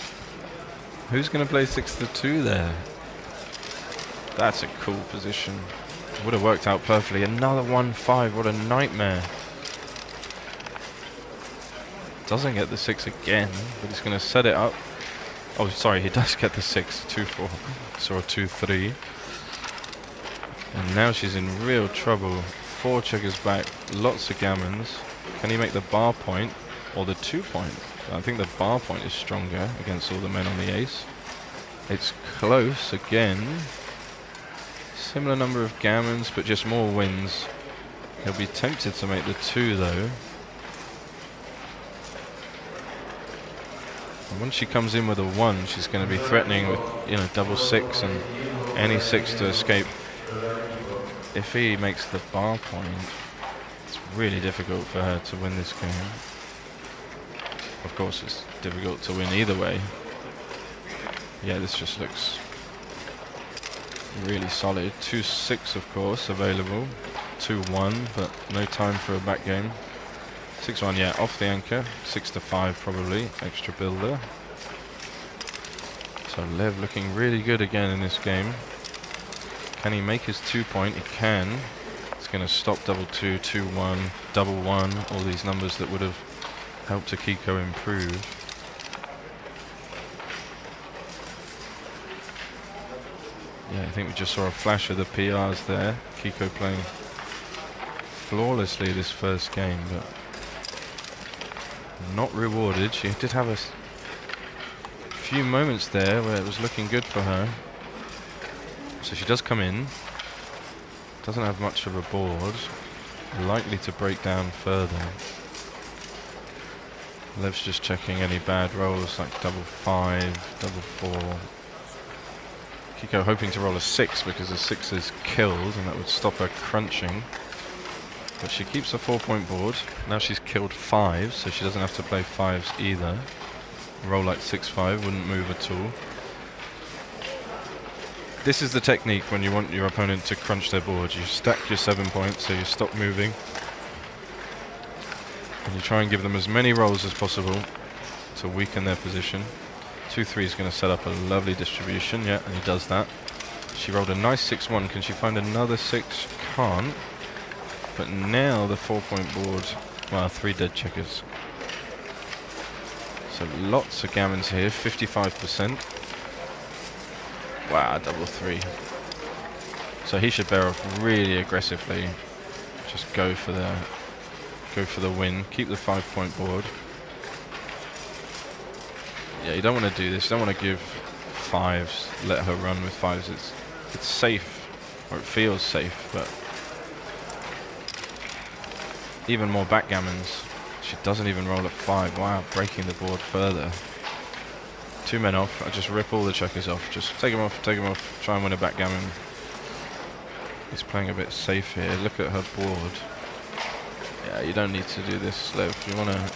Who's going to play 6-2 there? That's a cool position. Would have worked out perfectly. Another 1-5. What a nightmare. Doesn't get the 6 again, but he's going to set it up. Oh, sorry, he does get the 6. 2-4. Saw a 2-3. And now she's in real trouble. 4 checkers back, lots of gammons. Can he make the bar point or the 2 point? I think the bar point is stronger against all the men on the ace. It's close again. Similar number of gammons, but just more wins. He'll be tempted to make the 2 though. And once she comes in with a 1, she's going to be threatening with, you know, double 6 and any 6 to escape. If he makes the bar point, it's really difficult for her to win this game. Of course, it's difficult to win either way. Yeah, this just looks really solid. 2-6, of course, available. 2-1, but no time for a back game. 6-1, yeah, off the anchor. 6-5, probably. Extra builder. So Lev looking really good again in this game. Can he make his 2 point? He can. It's going to stop double 2, 2-1, double 1. All these numbers that would have helped Akiko improve. Yeah, I think we just saw a flash of the PRs there. Akiko playing flawlessly this first game, but not rewarded. She did have a few moments there where it was looking good for her. So she does come in. Doesn't have much of a board. Likely to break down further. Lev's just checking any bad rolls like double 5, double 4. Akiko hoping to roll a 6 because a 6 is killed and that would stop her crunching. But she keeps a 4-point board. Now she's killed 5, so she doesn't have to play 5s either. Roll like 6-5, wouldn't move at all. This is the technique when you want your opponent to crunch their board. You stack your 7 points, so you stop moving. And you try and give them as many rolls as possible to weaken their position. 2-3 is going to set up a lovely distribution, yeah, and he does that. She rolled a nice 6-1. Can she find another 6? Can't. But now the 4-point board, well, 3 dead checkers. So lots of gammons here, 55%. Wow, double 3. So he should bear off really aggressively. Just go for the win. Keep the 5-point board. Yeah, you don't want to do this. You don't want to give 5s, let her run with 5s. It's safe, or it feels safe, but even more backgammons. She doesn't even roll at 5. Wow, breaking the board further. 2 men off. I just rip all the checkers off. Just take them off, try and win a backgammon. He's playing a bit safe here. Look at her board. Yeah, you don't need to do this, Lev. You want to...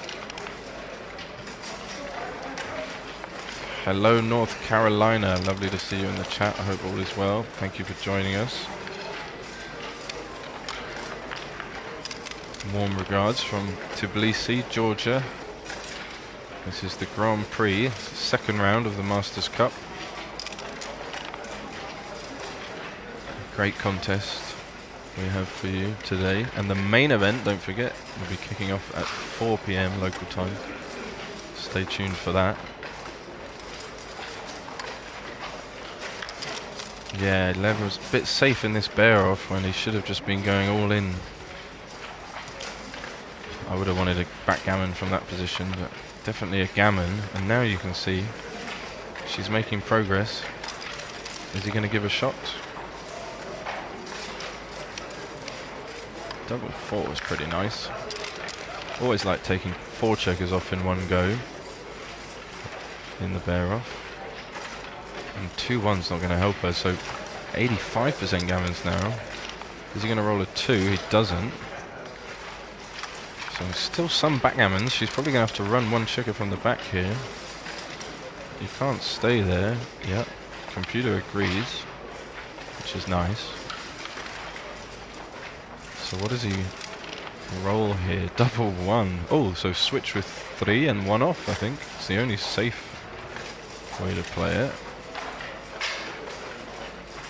Hello, North Carolina. Lovely to see you in the chat. I hope all is well. Thank you for joining us. Warm regards from Tbilisi, Georgia. This is the Grand Prix, second round of the Masters Cup. Great contest we have for you today. And the main event, don't forget, will be kicking off at 4 PM local time. Stay tuned for that. Yeah, Lev was a bit safe in this bear off when he should have just been going all in. I would have wanted a backgammon from that position, but definitely a gammon. And now you can see she's making progress. Is he going to give a shot? Double 4 was pretty nice. Always like taking 4 checkers off in one go in the bear off. And 2-1's not going to help her, so 85% gammons now. Is he going to roll a 2? He doesn't. So still some backgammons. She's probably going to have to run 1 checker from the back here. You can't stay there. Yep. Computer agrees, which is nice. So what does he roll here? Double 1. Oh, so switch with 3 and 1 off, I think. It's the only safe way to play it.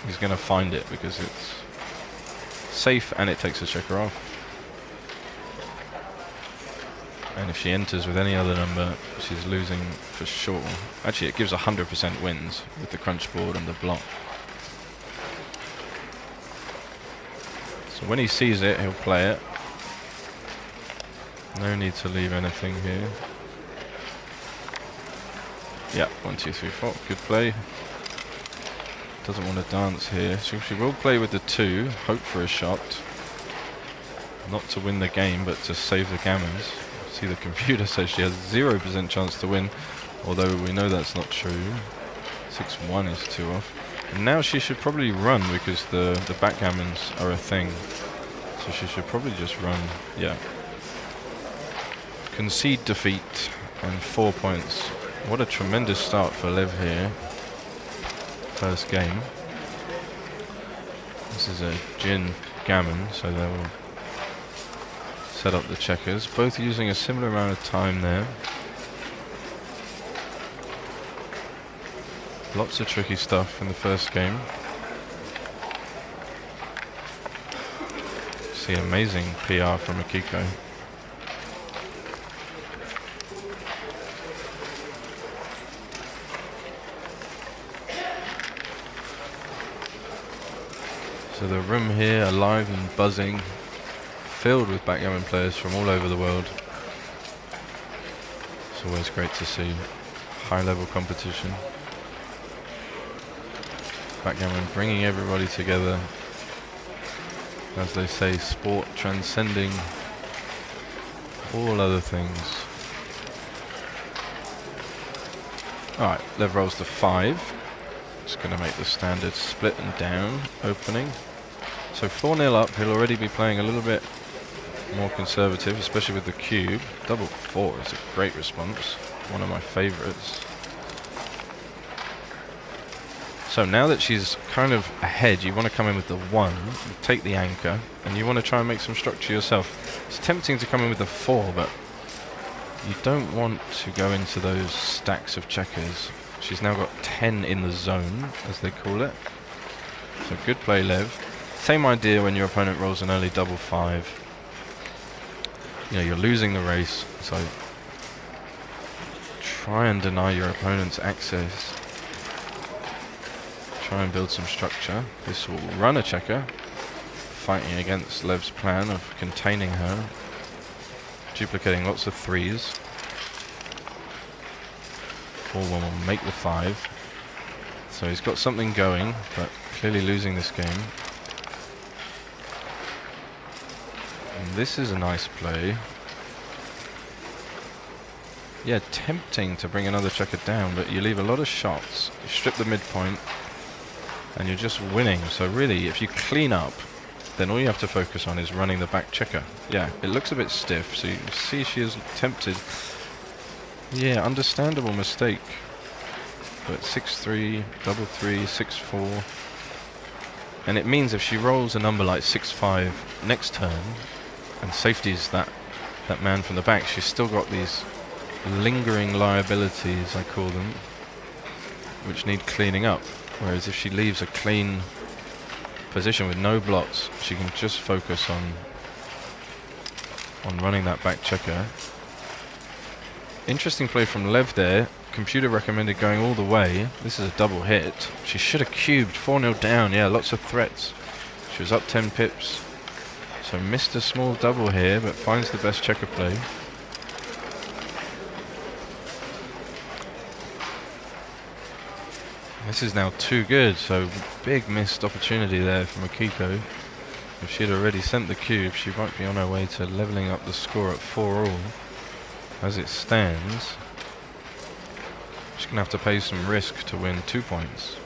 He's going to find it because it's safe and it takes a checker off. And if she enters with any other number, she's losing for sure. Actually, it gives 100% wins with the crunch board and the block. So when he sees it, he'll play it. No need to leave anything here. Yeah, 1, 2, 3, 4. Good play. Doesn't want to dance here. So she will play with the 2, hope for a shot. Not to win the game, but to save the gammons. See, the computer says she has 0% chance to win, although we know that's not true. 6-1 is 2 off. And now she should probably run because the backgammons are a thing. So she should probably just run, yeah. Concede defeat and 4 points. What a tremendous start for Lev here. First game. This is a Jin gammon, so they will set up the checkers. Both using a similar amount of time there. Lots of tricky stuff in the first game. See, amazing PR from Akiko. So the room here alive and buzzing, filled with backgammon players from all over the world. It's always great to see high level competition. Backgammon bringing everybody together. As they say, sport transcending all other things. Alright, Lev rolls to 5. Just going to make the standard split and down opening. So 4-0 up, he'll already be playing a little bit more conservative, especially with the cube. Double 4 is a great response, one of my favourites. So now that she's kind of ahead, you want to come in with the 1, take the anchor, and you want to try and make some structure yourself. It's tempting to come in with the 4, but you don't want to go into those stacks of checkers. She's now got 10 in the zone, as they call it. So good play, Lev. Same idea when your opponent rolls an early double 5. You know, you're losing the race, so try and deny your opponent's access. Try and build some structure. This will run a checker, fighting against Lev's plan of containing her, duplicating lots of 3s. 4-1 will make the 5. So he's got something going, but clearly losing this game. And this is a nice play. Yeah, tempting to bring another checker down, but you leave a lot of shots. You strip the midpoint, and you're just winning. So really, if you clean up, then all you have to focus on is running the back checker. Yeah, it looks a bit stiff, so you see she is tempted. Yeah, understandable mistake. But 6-3, double 3, 6-4. And it means if she rolls a number like 6-5 next turn, and safeties that man from the back, she's still got these lingering liabilities, I call them, which need cleaning up. Whereas if she leaves a clean position with no blots, she can just focus on running that back checker. Interesting play from Lev there. Computer recommended going all the way. This is a double hit. She should have cubed. 4-0 down. Yeah, lots of threats. She was up 10 pips. So missed a small double here, but finds the best checker play. This is now too good, so big missed opportunity there from Akiko. If she'd already sent the cube, she might be on her way to levelling up the score at 4-all. As it stands, she's going to have to pay some risk to win 2 points.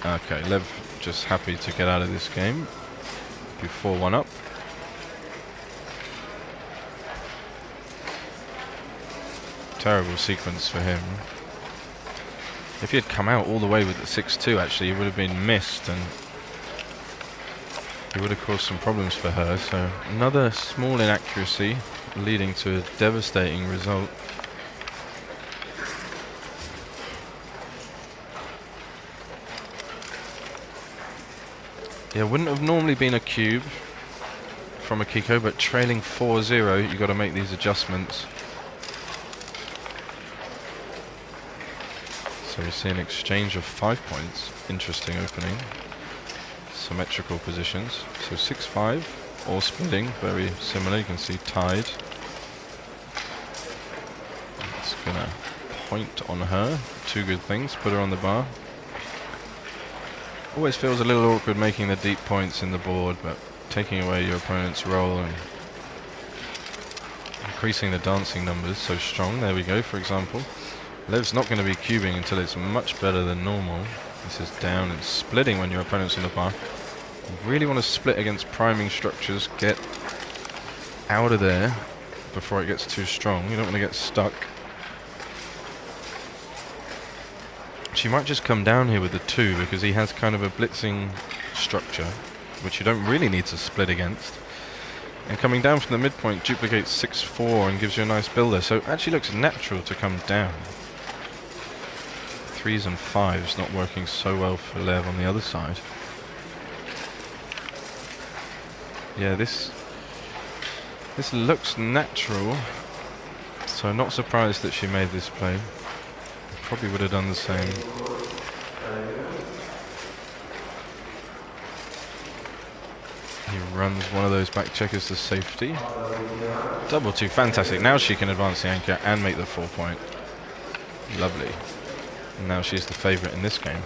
Okay, Lev just happy to get out of this game. Be 4-1 up. Terrible sequence for him. If he had come out all the way with the 6-2, actually, he would have been missed and he would have caused some problems for her. So another small inaccuracy leading to a devastating result. Yeah, wouldn't have normally been a cube from Akiko, but trailing 4-0, you've got to make these adjustments. So we see an exchange of 5 points. Interesting opening. Symmetrical positions. So 6-5, all splitting, very similar. You can see tied. It's gonna point on her. 2 good things. Put her on the bar. Always feels a little awkward making the deep points in the board, but taking away your opponent's roll and increasing the dancing numbers so strong. There we go, for example. Lev's not going to be cubing until it's much better than normal. This is down and splitting when your opponent's in the bar. You really want to split against priming structures. Get out of there before it gets too strong. You don't want to get stuck. She might just come down here with the 2 because he has kind of a blitzing structure, which you don't really need to split against. And coming down from the midpoint duplicates 6-4 and gives you a nice builder. So it actually looks natural to come down. 3s and 5s not working so well for Lev on the other side. Yeah, this looks natural. So I'm not surprised that she made this play. Probably would have done the same. He runs one of those back checkers to safety. Double 2, fantastic. Now she can advance the anchor and make the 4-point. Lovely. And now she's the favourite in this game.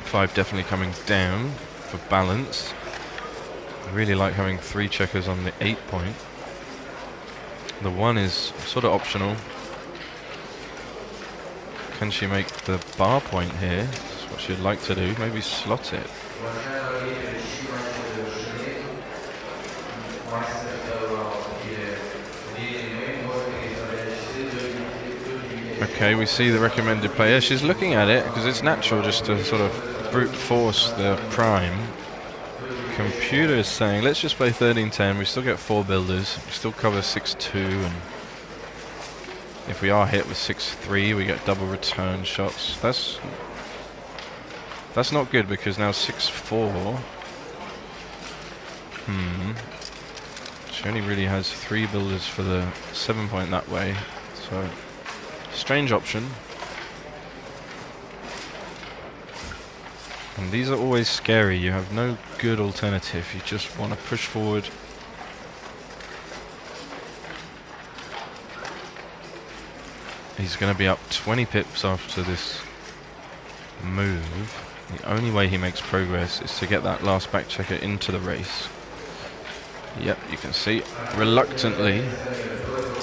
Five definitely coming down for balance. I really like having 3 checkers on the 8-point. The 1 is sort of optional. Can she make the bar point here? That's what she'd like to do. Maybe slot it. Okay, we see the recommended player. She's looking at it because it's natural just to sort of brute force the prime. Computer is saying, let's just play 13-10. We still get 4 builders. We still cover 6-2, and if we are hit with 6-3, we get double return shots. That's not good because now 6-4. She only really has 3 builders for the 7-point that way. So strange option. And these are always scary. You have no good alternative. You just want to push forward. He's going to be up 20 pips after this move. The only way he makes progress is to get that last back checker into the race. Yep, you can see reluctantly,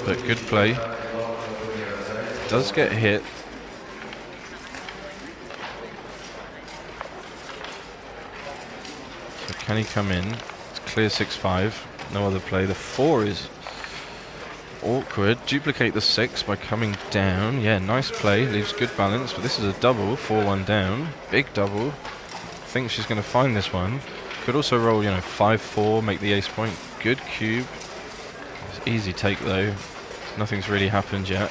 but good play. Does get hit. So can he come in? It's clear 6-5. No other play. The 4 is awkward. Duplicate the 6 by coming down. Yeah, nice play. Leaves good balance. But this is a double. 4-1 down. Big double. I think she's going to find this one. Could also roll, 5-4. Make the ace point. Good cube. It's easy take though. Nothing's really happened yet.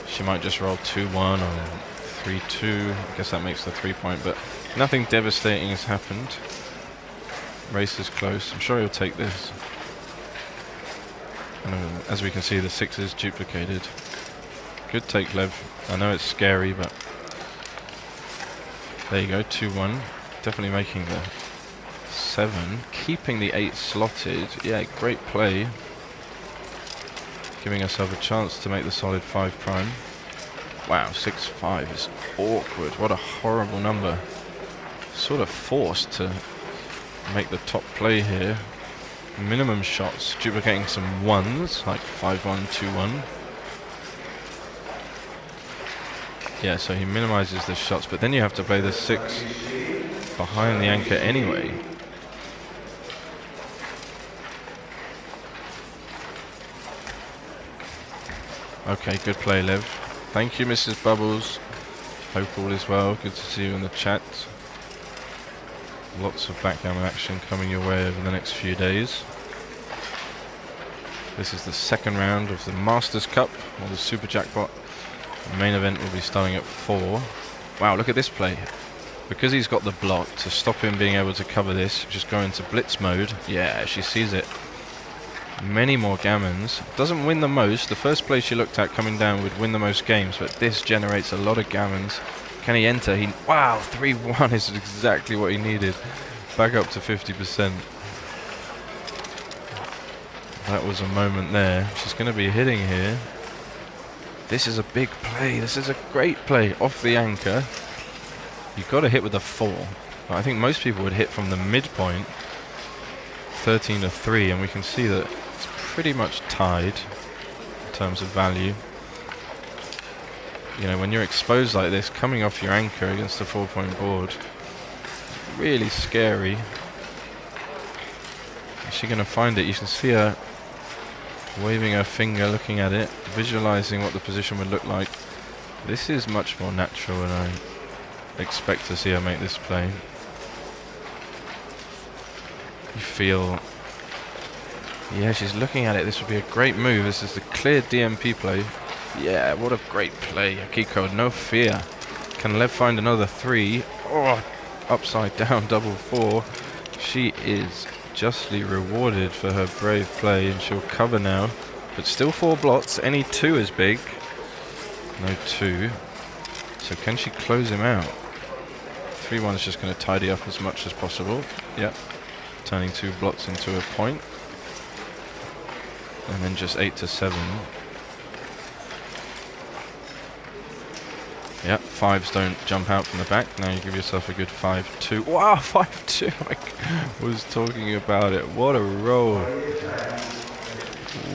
She might just roll 2-1 or 3-2. I guess that makes the 3-point, but nothing devastating has happened. Race is close. I'm sure he'll take this. And as we can see, the 6 is duplicated. Good take, Lev. I know it's scary, but there you go, 2-1. Definitely making the 7. Keeping the 8 slotted. Yeah, great play. Giving herself a chance to make the solid 5 prime. Wow, 6-5 is awkward. What a horrible number. Sort of forced to make the top play here. Minimum shots, duplicating some 1s, like 5-1, 2-1. Yeah, so he minimizes the shots, but then you have to play the 6 behind the anchor anyway. Okay, good play, Lev. Thank you, Mrs. Bubbles. Hope all is well. Good to see you in the chat. Lots of backgammon action coming your way over the next few days. This is the second round of the Masters Cup, or the Super Jackpot. The main event will be starting at 4. Wow, look at this play. Because he's got the block, to stop him being able to cover this, just go into blitz mode. Yeah, she sees it. Many more gammons. Doesn't win the most. The first play she looked at coming down would win the most games, but this generates a lot of gammons. Can he enter? Wow, 3-1 is exactly what he needed. Back up to 50%. That was a moment there. She's going to be hitting here. This is a big play. This is a great play off the anchor. You've got to hit with a 4. I think most people would hit from the midpoint, 13-3, and we can see that it's pretty much tied in terms of value. You know, when you're exposed like this, coming off your anchor against a 4-point board, really scary. Is she going to find it? You can see her waving her finger, looking at it, visualizing what the position would look like. This is much more natural than I expect to see her make this play. You feel, yeah, she's looking at it. This would be a great move. This is the clear DMP play. Yeah, what a great play. Akiko, no fear. Can Lev find another 3? Oh, upside down, double 4. She is justly rewarded for her brave play, and she'll cover now. But still 4 blots. Any 2 is big. No 2. So can she close him out? 3-1 is just going to tidy up as much as possible. Yep. Turning 2 blots into a point. And then just 8-7. Yep, 5s don't jump out from the back. Now you give yourself a good 5-2. Wow, 5-2! I was talking about it. What a roll.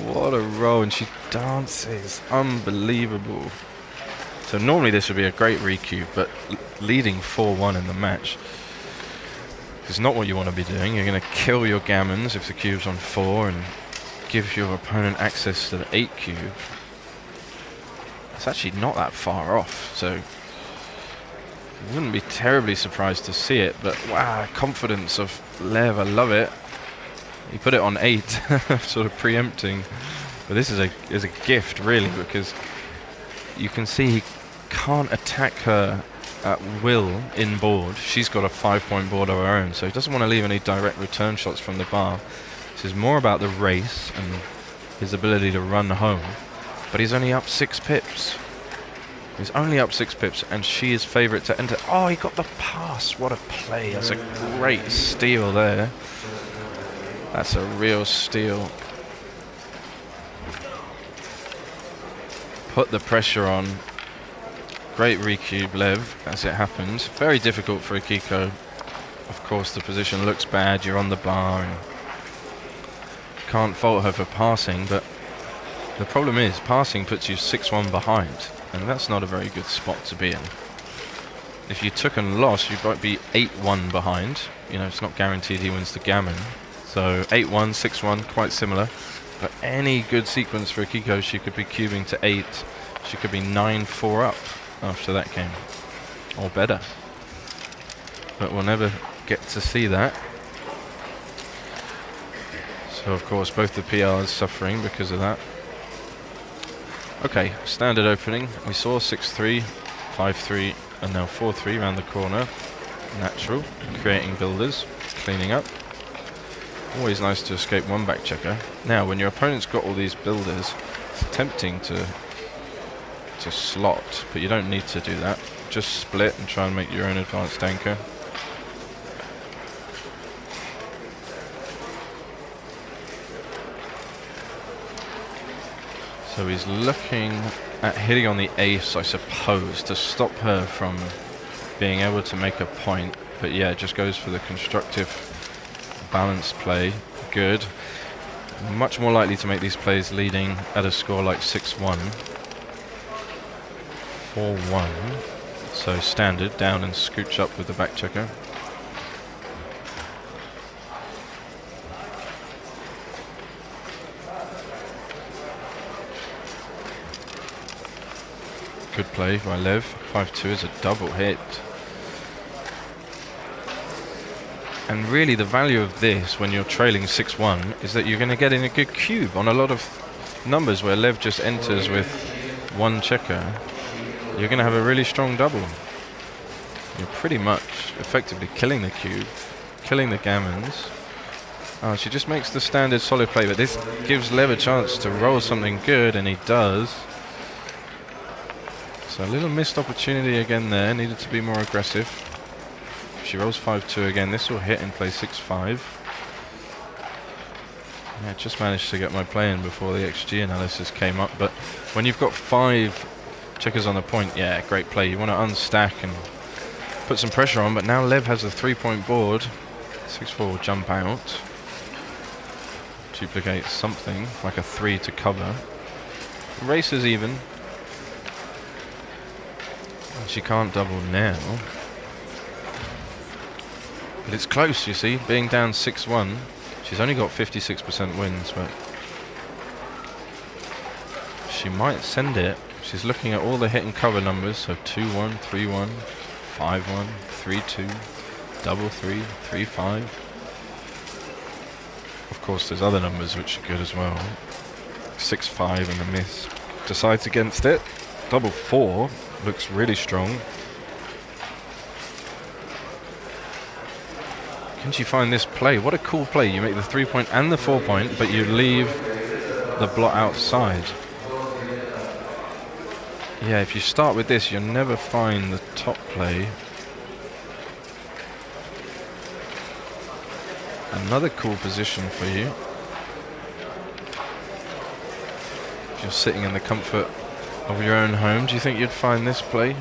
What a roll. And she dances. Unbelievable. So normally this would be a great recube, but leading 4-1 in the match is not what you want to be doing. You're going to kill your gammons if the cube's on 4 and give your opponent access to the 8 cube. It's actually not that far off, so wouldn't be terribly surprised to see it. But wow, confidence of Lev, I love it. He put it on 8, sort of preempting. But this is a gift really, because you can see he can't attack her at will in board. She's got a 5-point board of her own, so he doesn't want to leave any direct return shots from the bar. This is more about the race and his ability to run home. But he's only up 6 pips. He's only up 6 pips, and she is favourite to enter. Oh, he got the pass. What a play. That's a great steal there. That's a real steal. Put the pressure on. Great recube, Lev, as it happens. Very difficult for Akiko. Of course, the position looks bad. You're on the bar, and can't fault her for passing, but the problem is, passing puts you 6-1 behind, and that's not a very good spot to be in. If you took and lost, you might be 8-1 behind. You know, it's not guaranteed he wins the gammon. So 8-1, 6-1, quite similar. But any good sequence for Akiko, she could be cubing to 8. She could be 9-4 up after that game, or better. But we'll never get to see that. So of course, both the PRs suffering because of that. Okay, standard opening. We saw 6-3, 5-3, and now 4-3 around the corner. Natural, creating builders, cleaning up. Always nice to escape one back checker. Now, when your opponent's got all these builders, it's tempting to slot, but you don't need to do that. Just split and try and make your own advanced anchor. So he's looking at hitting on the ace, I suppose, to stop her from being able to make a point. But yeah, it just goes for the constructive balanced play. Good. Much more likely to make these plays leading at a score like 6-1. 4-1. So standard, down and scooch up with the back checker. Good play by Lev. 5-2 is a double hit. And really the value of this when you're trailing 6-1 is that you're going to get in a good cube on a lot of numbers where Lev just enters with one checker. You're going to have a really strong double. You're pretty much effectively killing the cube, killing the gammons. Oh, she just makes the standard solid play, but this gives Lev a chance to roll something good, and he does. So a little missed opportunity again there, needed to be more aggressive. She rolls 5-2 again, this will hit in play 6-5. I just managed to get my play in before the XG analysis came up, but when you've got 5 checkers on the point, yeah, great play. You want to unstack and put some pressure on, but now Lev has a 3-point board. 6-4 will jump out. Duplicate something, like a 3 to cover. Race is even. And she can't double now. But it's close, you see, being down 6-1. She's only got 56% wins, but she might send it. She's looking at all the hit and cover numbers, so 2-1, 3-1, 5-1, 3-2, 3-3, 3-5. Of course, there's other numbers which are good as well. 6-5 and a miss. Decides against it. 4 looks really strong. Can she find this play? What a cool play. You make the 3-point and the 4-point, but you leave the blot outside. Yeah, if you start with this, you'll never find the top play. Another cool position for you. If you're sitting in the comfort of your own home, do you think you'd find this play?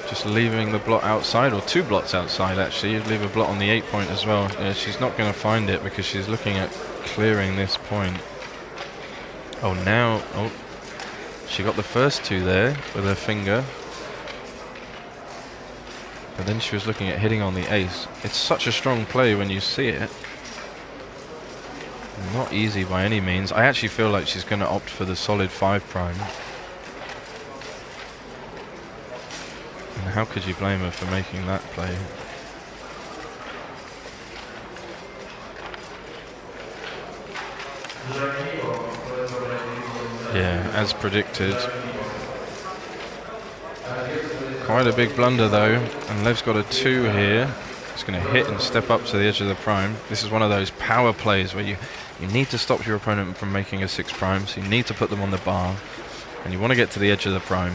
Just leaving the blot outside, or 2 blots outside actually. You'd leave a blot on the 8-point as well. Yeah, she's not going to find it because she's looking at clearing this point. Oh, now, oh, she got the first 2 there with her finger. But then she was looking at hitting on the ace. It's such a strong play when you see it. Not easy by any means. I actually feel like she's going to opt for the solid 5'. And how could you blame her for making that play? Yeah, as predicted. Quite a big blunder though, and Lev's got a 2 here. It's going to hit and step up to the edge of the prime. This is one of those power plays where you need to stop your opponent from making a 6 prime, so you need to put them on the bar, and you want to get to the edge of the prime.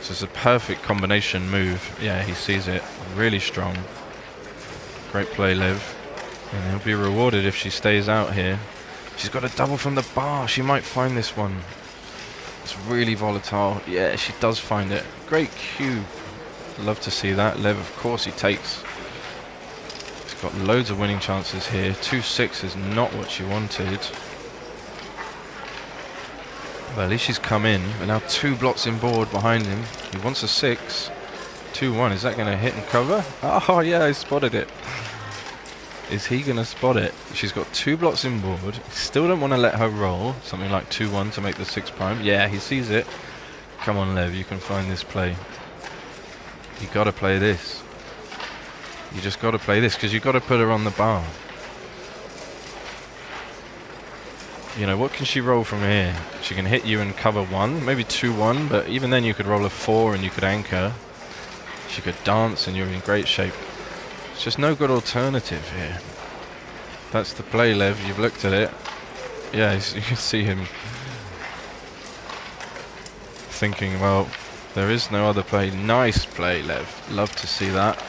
So it's a perfect combination move. Yeah, he sees it. Really strong. Great play, Lev. And he'll be rewarded if she stays out here. She's got a double from the bar. She might find this one. It's really volatile. Yeah, she does find it. Great cube. Love to see that. Lev, of course, he takes. He's got loads of winning chances here. 2-6 is not what she wanted. Well, at least she's come in. But now 2 blots in board behind him. He wants a 6. 2-1. Is that going to hit and cover? Oh, yeah, I spotted it. Is he going to spot it? She's got 2 blots in board. Still don't want to let her roll. Something like 2-1 to make the 6 prime. Yeah, he sees it. Come on, Lev, you can find this play. You got to play this. You just got to play this because you got to put her on the bar. You know, what can she roll from here? She can hit you and cover 1, maybe 2-1, but even then you could roll a 4 and you could anchor. She could dance and you're in great shape. It's just no good alternative here. That's the play, Lev. You've looked at it. Yeah, you can see him thinking, well, there is no other play. Nice play, Lev. Love to see that.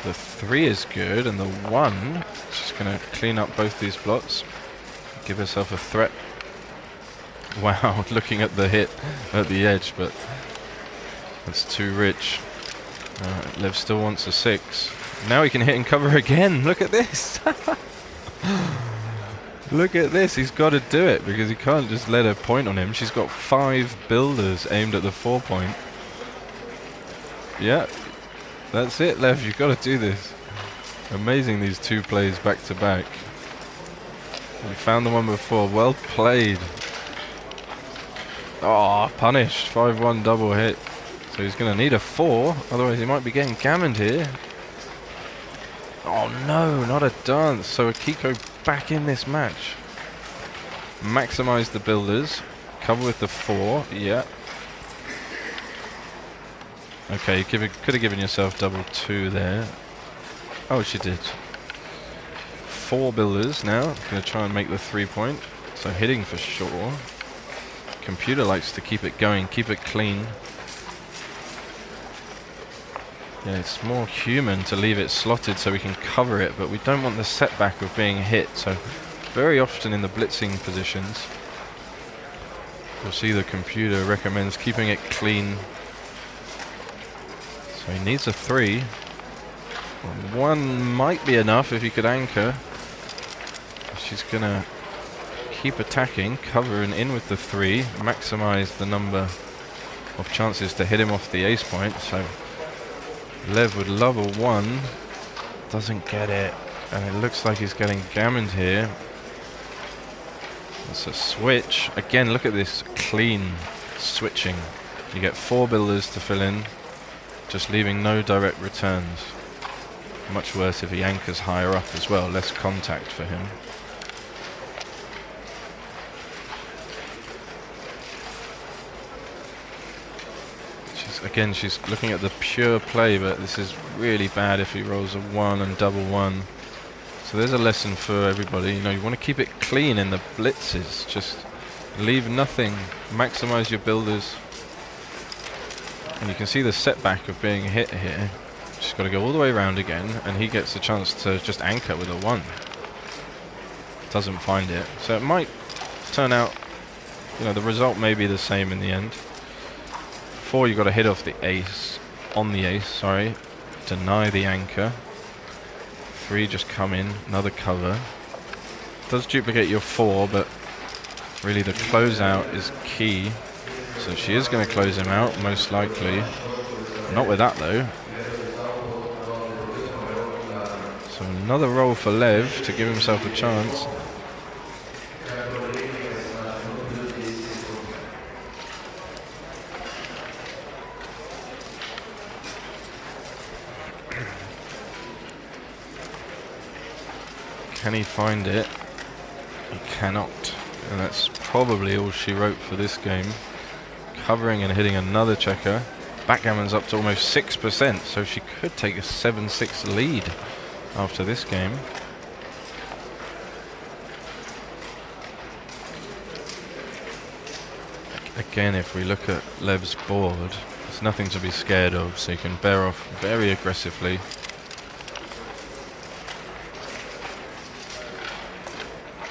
The 3 is good, and the 1, she's going to clean up both these blots. Give herself a threat. Wow, looking at the hit at the edge, but that's too rich. Lev still wants a 6. Now he can hit and cover again. Look at this. Look at this. He's got to do it because he can't just let her point on him. She's got 5 builders aimed at the 4-point. Yeah, that's it, Lev. You've got to do this. Amazing, these 2 plays back to back. We found the one before. Well played. Oh, punished. 5-1 double hit. So he's going to need a 4, otherwise he might be getting gammoned here. Oh no, not a dance. So Akiko back in this match. Maximise the builders. Cover with the 4, yeah. Okay, you could have given yourself double 2 there. Oh, she did. 4 builders now. Going to try and make the 3-point. So hitting for sure. Computer likes to keep it going, keep it clean. Yeah, it's more human to leave it slotted so we can cover it, but we don't want the setback of being hit. So very often in the blitzing positions, you'll see the computer recommends keeping it clean. So he needs a 3. 1 might be enough if he could anchor. She's gonna keep attacking, cover and in with the 3, maximize the number of chances to hit him off the ace point. So Lev would love a 1, doesn't get it, and it looks like he's getting gammoned here. It's a switch. Again, look at this clean switching. You get 4 builders to fill in, just leaving no direct returns. Much worse if he anchors higher up as well, less contact for him. Again, she's looking at the pure play, but this is really bad if he rolls a 1 and double 1. So there's a lesson for everybody. You know, you want to keep it clean in the blitzes. Just leave nothing. Maximize your builders. And you can see the setback of being hit here. She's got to go all the way around again, and he gets a chance to just anchor with a 1. Doesn't find it. So it might turn out, you know, the result may be the same in the end. 4, you've got to hit off the ace, on the ace, sorry, deny the anchor. 3, just come in, another cover. Does duplicate your 4, but really the closeout is key. So she is going to close him out, most likely. Not with that though. So another roll for Lev to give himself a chance. Can he find it? He cannot. And that's probably all she wrote for this game. Covering and hitting another checker. Backgammon's up to almost 6%, so she could take a 7-6 lead after this game. Again, if we look at Lev's board, there's nothing to be scared of, so you can bear off very aggressively.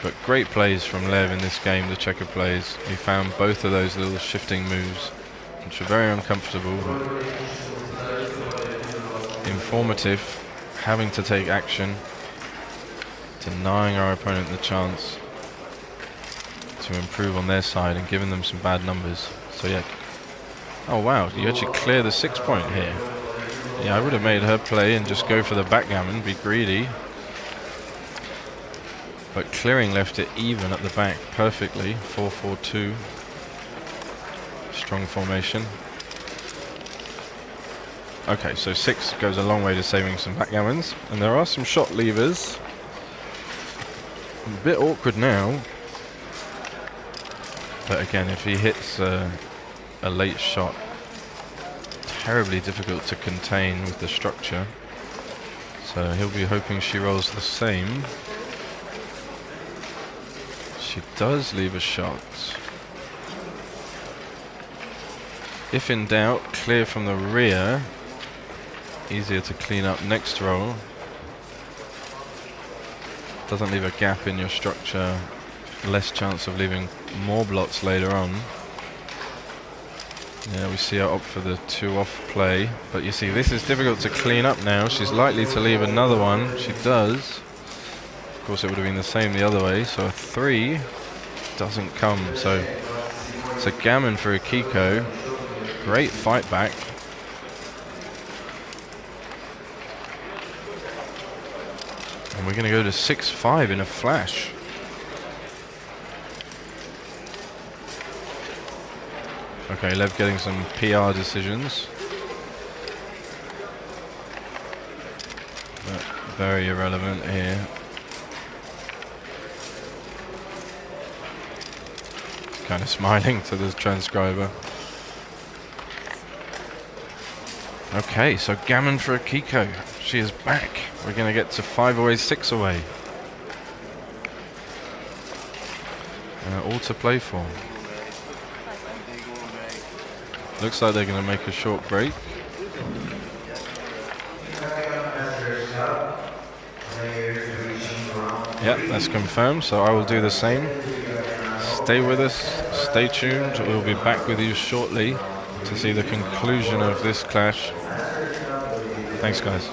But great plays from Lev in this game, the checker plays. He found both of those little shifting moves, which are very uncomfortable, but informative, having to take action, denying our opponent the chance to improve on their side and giving them some bad numbers. So yeah. Oh wow, you actually clear the 6 point here. Yeah, I would have made her play and just go for the backgammon, be greedy. But clearing left it even at the back perfectly. 4-4-2. Strong formation. Okay, so 6 goes a long way to saving some backgammons. And there are some shot levers. A bit awkward now. But again, if he hits a late shot, terribly difficult to contain with the structure. So he'll be hoping she rolls the same. She does leave a shot. If in doubt, clear from the rear. Easier to clean up next roll. Doesn't leave a gap in your structure. Less chance of leaving more blots later on. Yeah, we see her opt for the 2 off play. But you see, this is difficult to clean up now. She's likely to leave another one. She does. Of course, it would have been the same the other way. So a 3 doesn't come. So it's a gammon for a Kiko. Great fight back. And we're going to go to 6-5 in a flash. Okay, Lev getting some PR decisions. But very irrelevant here. Kind of smiling to the transcriber. Okay, so gammon for a Kiko. She is back. We're going to get to 5 away, 6 away. All to play for. Looks like they're going to make a short break. Yeah, that's confirmed, so I will do the same. Stay with us, stay tuned. We'll be back with you shortly to see the conclusion of this clash. Thanks, guys.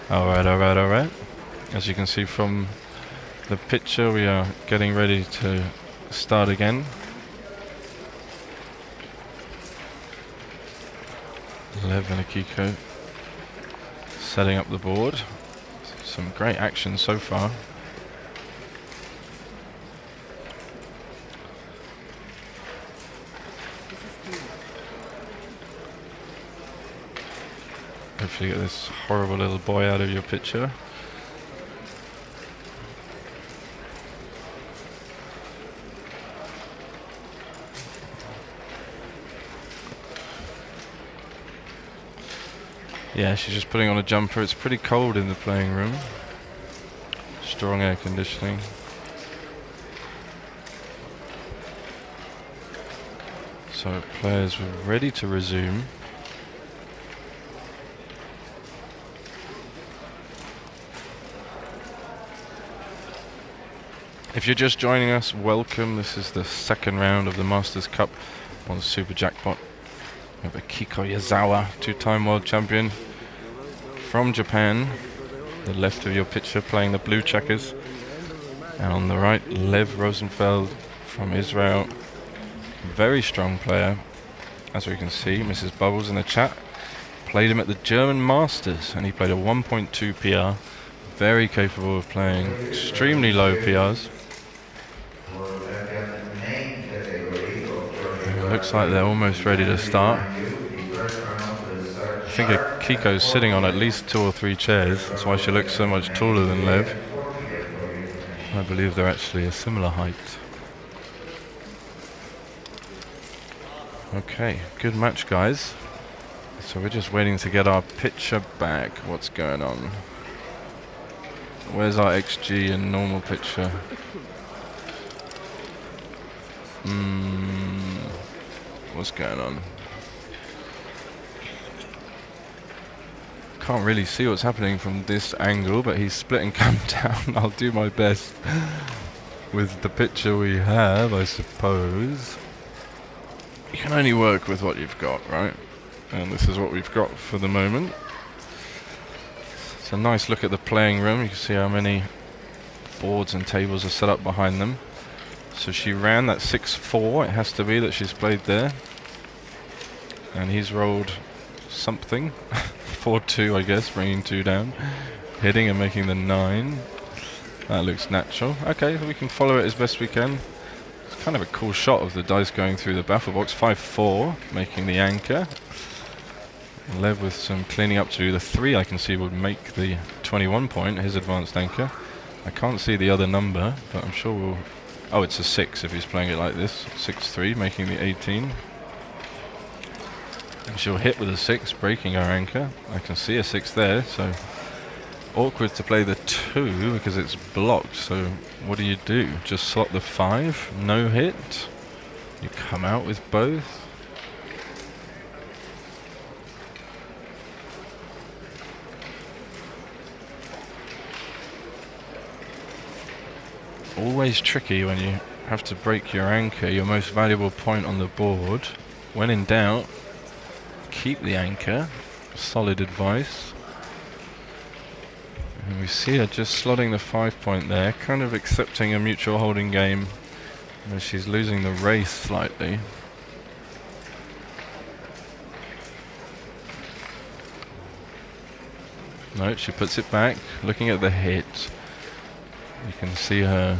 Alright. As you can see from the picture, we are getting ready to start again. Lev and Akiko setting up the board. Some great action so far. Hopefully get this horrible little boy out of your picture. Yeah, she's just putting on a jumper. It's pretty cold in the playing room. Strong air conditioning. So players were ready to resume. If you're just joining us, welcome. This is the second round of the Masters Cup on Super Jackpot. We have Akiko Yazawa, two-time world champion from Japan. The left of your picture playing the blue checkers. And on the right, Lev Rosenfeld from Israel. Very strong player. As we can see, Mrs. Bubbles in the chat played him at the German Masters and he played a 1.2 PR. Very capable of playing extremely low PRs. It looks like they're almost ready to start. I think Akiko's sitting on at least 2 or 3 chairs. That's why she looks so much taller than Lev. I believe they're actually a similar height. Okay, good match, guys. So we're just waiting to get our picture back. What's going on? Where's our XG and normal picture? What's going on? Can't really see what's happening from this angle, but he's split and come down. I'll do my best with the picture we have, I suppose. You can only work with what you've got, right? And this is what we've got for the moment. It's a nice look at the playing room. You can see how many boards and tables are set up behind them. So she ran that 6-4, it has to be that she's played there. And he's rolled something. 4-2, I guess, bringing 2 down. Hitting and making the 9. That looks natural. Okay, we can follow it as best we can. It's kind of a cool shot of the dice going through the baffle box. 5-4, making the anchor. Lev with some cleaning up to do. The 3 I can see would make the 21 point, his advanced anchor. I can't see the other number, but I'm sure we'll... Oh, it's a 6 if he's playing it like this. 6-3, making the 18. And she'll hit with a 6, breaking our anchor. I can see a 6 there, so... Awkward to play the 2 because it's blocked, so what do? Just slot the 5, no hit. You come out with both. Always tricky when you have to break your anchor, your most valuable point on the board. When in doubt, keep the anchor. Solid advice. And we see her just slotting the 5 point there, kind of accepting a mutual holding game as she's losing the race slightly. No, she puts it back, looking at the hit. You can see her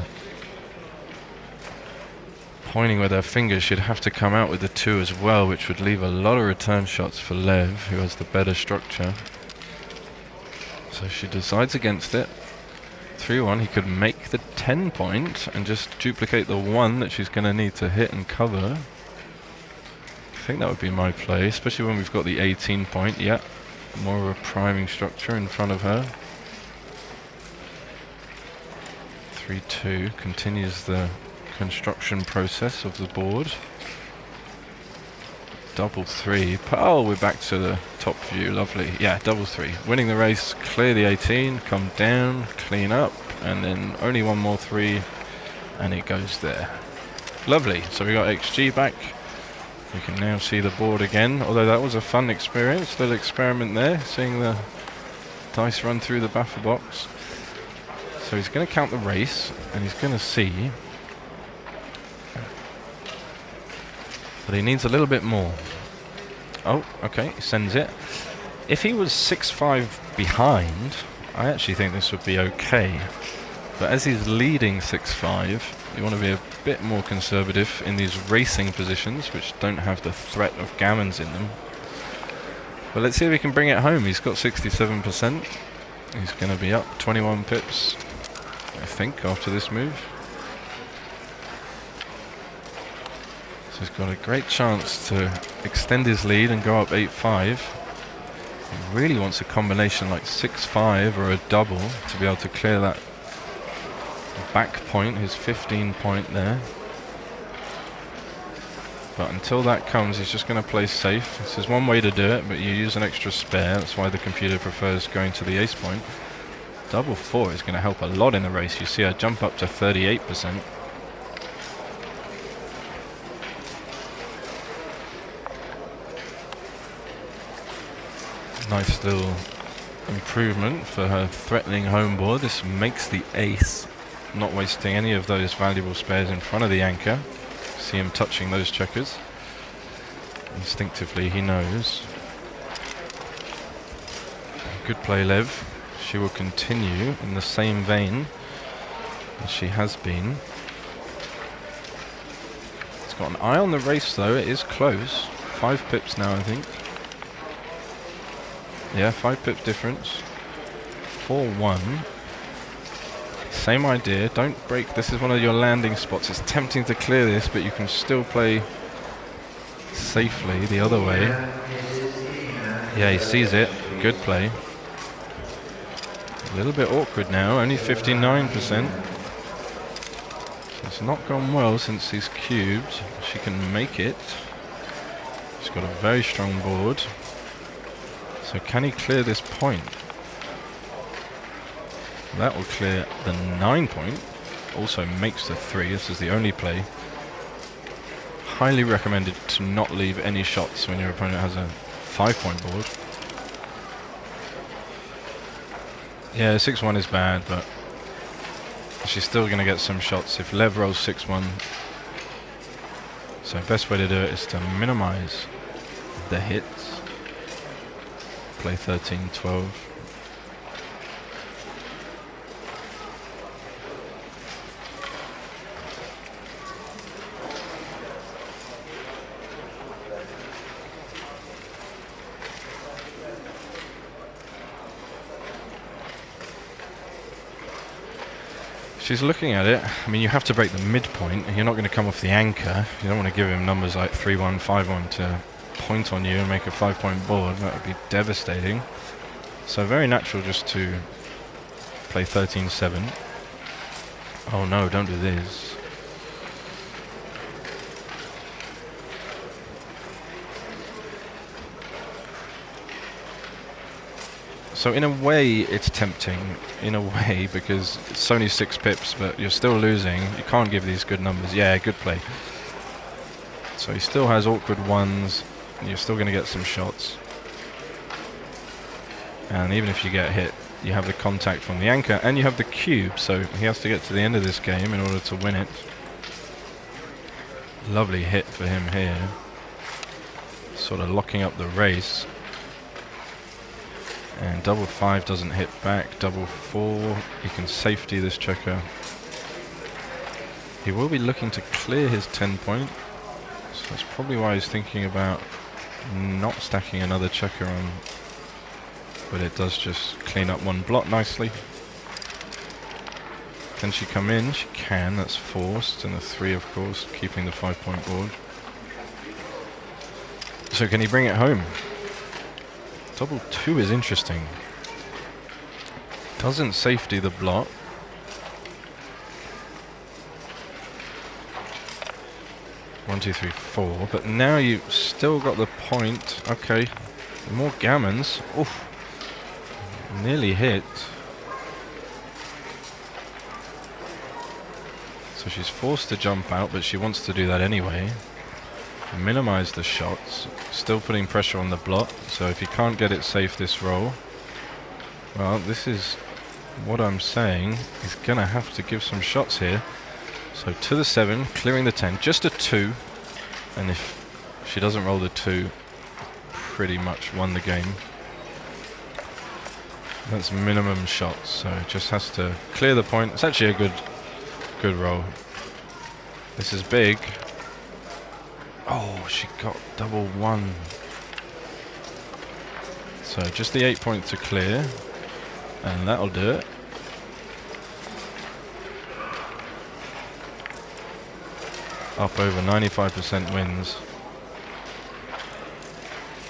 pointing with her fingers. She'd have to come out with the 2 as well, which would leave a lot of return shots for Lev, who has the better structure. So she decides against it. 3-1, he could make the 10 point and just duplicate the 1 that she's going to need to hit and cover. I think that would be my play, especially when we've got the 18 point. Yeah, more of a priming structure in front of her. 3-2 continues the construction process of the board. Double 3. Oh, we're back to the top view. Lovely. Yeah, double 3. Winning the race, clear the 18, come down, clean up, and then only one more 3, and it goes there. Lovely. So we got XG back. We can now see the board again, although that was a fun experience. Little experiment there, seeing the Dice run through the buffer box. So he's going to count the race, and he's going to see. But he needs a little bit more. Oh, okay, he sends it. If he was 6-5 behind, I actually think this would be okay. But as he's leading 6-5, you want to be a bit more conservative in these racing positions, which don't have the threat of gammons in them. But let's see if he can bring it home. He's got 67%. He's going to be up 21 pips, I think, after this move. So he's got a great chance to extend his lead and go up 8-5. He really wants a combination like 6-5 or a double to be able to clear that back point, his 15 point there. But until that comes, he's just going to play safe. This is one way to do it, but you use an extra spare. That's why the computer prefers going to the ace point. Double 4 is going to help a lot in the race. You see I jump up to 38%. Nice little improvement for her threatening home board. This makes the ace, not wasting any of those valuable spares in front of the anchor. See him touching those checkers. Instinctively he knows. Good play, Lev. She will continue in the same vein as she has been. It's got an eye on the race though, it is close. 5 pips now, I think. Yeah, 5 pip difference. 4-1. Same idea, don't break. This is one of your landing spots. It's tempting to clear this, but you can still play safely the other way. Yeah, he sees it. Good play. A little bit awkward now, only 59%. So it's not gone well since he's cubed. She can make it. She's got a very strong board. So can he clear this point? That will clear the 9 point. Also makes the 3. This is the only play. Highly recommended to not leave any shots when your opponent has a 5 point board. Yeah, 6-1 is bad, but she's still going to get some shots if Lev rolls 6-1. So best way to do it is to minimize the hits. Play 13-12. She's looking at it. I mean, you have to break the midpoint, and you're not going to come off the anchor. You don't want to give him numbers like 3-1, 5-1 to point on you and make a 5 point board. That would be devastating. So very natural just to play 13-7. Oh no, don't do this. So in a way it's tempting, in a way, because it's only 6 pips, but you're still losing. You can't give these good numbers. Yeah, good play. So he still has awkward ones. You're still going to get some shots. And even if you get hit, you have the contact from the anchor and you have the cube, so he has to get to the end of this game in order to win it. Lovely hit for him here. Sort of locking up the race. And double 5 doesn't hit back. Double 4, he can safety this checker. He will be looking to clear his 10 point. So that's probably why he's thinking about not stacking another checker on. But it does just clean up one block nicely. Can she come in? She can, that's forced. And a 3 of course, keeping the 5 point board. So can he bring it home? Double 2 is interesting. Doesn't safety the block. One, 2, 3, 4. But now you've still got the point. Okay. More gammons. Oof. Nearly hit. So she's forced to jump out, but she wants to do that anyway. Minimize the shots. Still putting pressure on the block. So if you can't get it safe this roll, Well, this is what I'm saying. He's going to have to give some shots here. So to the 7, clearing the 10, just a 2. And if she doesn't roll the 2, pretty much won the game. That's minimum shots, so just has to clear the point. It's actually a good roll. This is big. Oh, she got double 1. So just the 8 point to clear, and that'll do it. Up over 95% wins.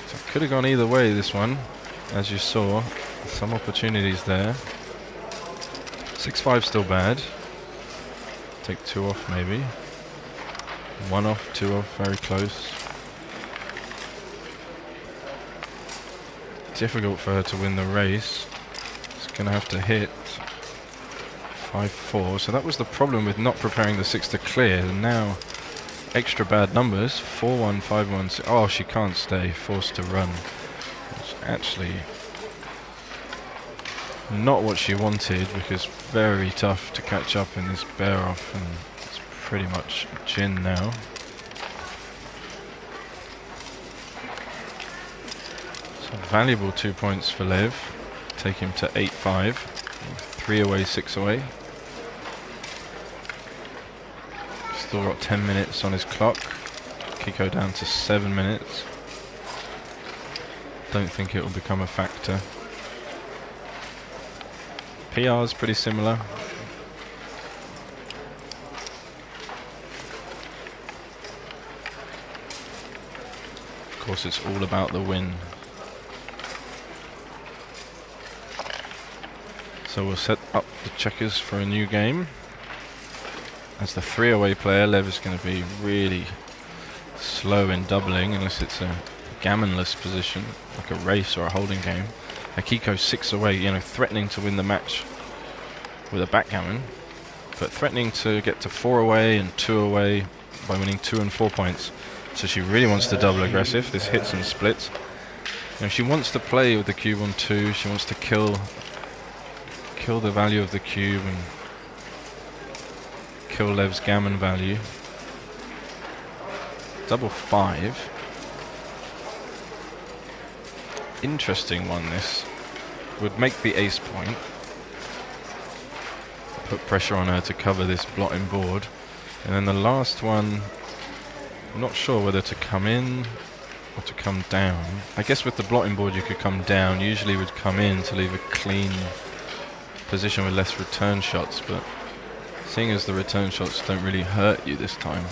So could have gone either way, this one, as you saw. Some opportunities there. 6-5 still bad. Take 2 off maybe. 1 off, 2 off, very close. Difficult for her to win the race. It's going to have to hit 5-4. So that was the problem with not preparing the 6 to clear. And now extra bad numbers. 4-1, 5-1, 6. Oh, she can't stay. Forced to run. It's actually not what she wanted, because very tough to catch up in this bear off, and it's pretty much gin now. So valuable 2 points for Lev. Take him to 8-5. 3 away, 6 away. Still got 10 minutes on his clock. Kiko down to 7 minutes. Don't think it will become a factor. PR is pretty similar. Of course, it's all about the win. So we'll set up the checkers for a new game. As the 3 away player, Lev is going to be really slow in doubling unless it's a gammonless position, like a race or a holding game. Akiko 6 away, you know, threatening to win the match with a backgammon, but threatening to get to 4 away and 2 away by winning 2 and 4 points. So she really wants to double aggressive. This hits and splits. You know, she wants to play with the cube on 2. She wants to kill the value of the cube and kill Lev's gammon value. Double 5. Interesting one, this. Would make the ace point. Put pressure on her to cover this blotting board. And then the last one, I'm not sure whether to come in or to come down. I guess with the blotting board you could come down. Usually would come in to leave a clean position with less return shots, but seeing as the return shots don't really hurt you this time,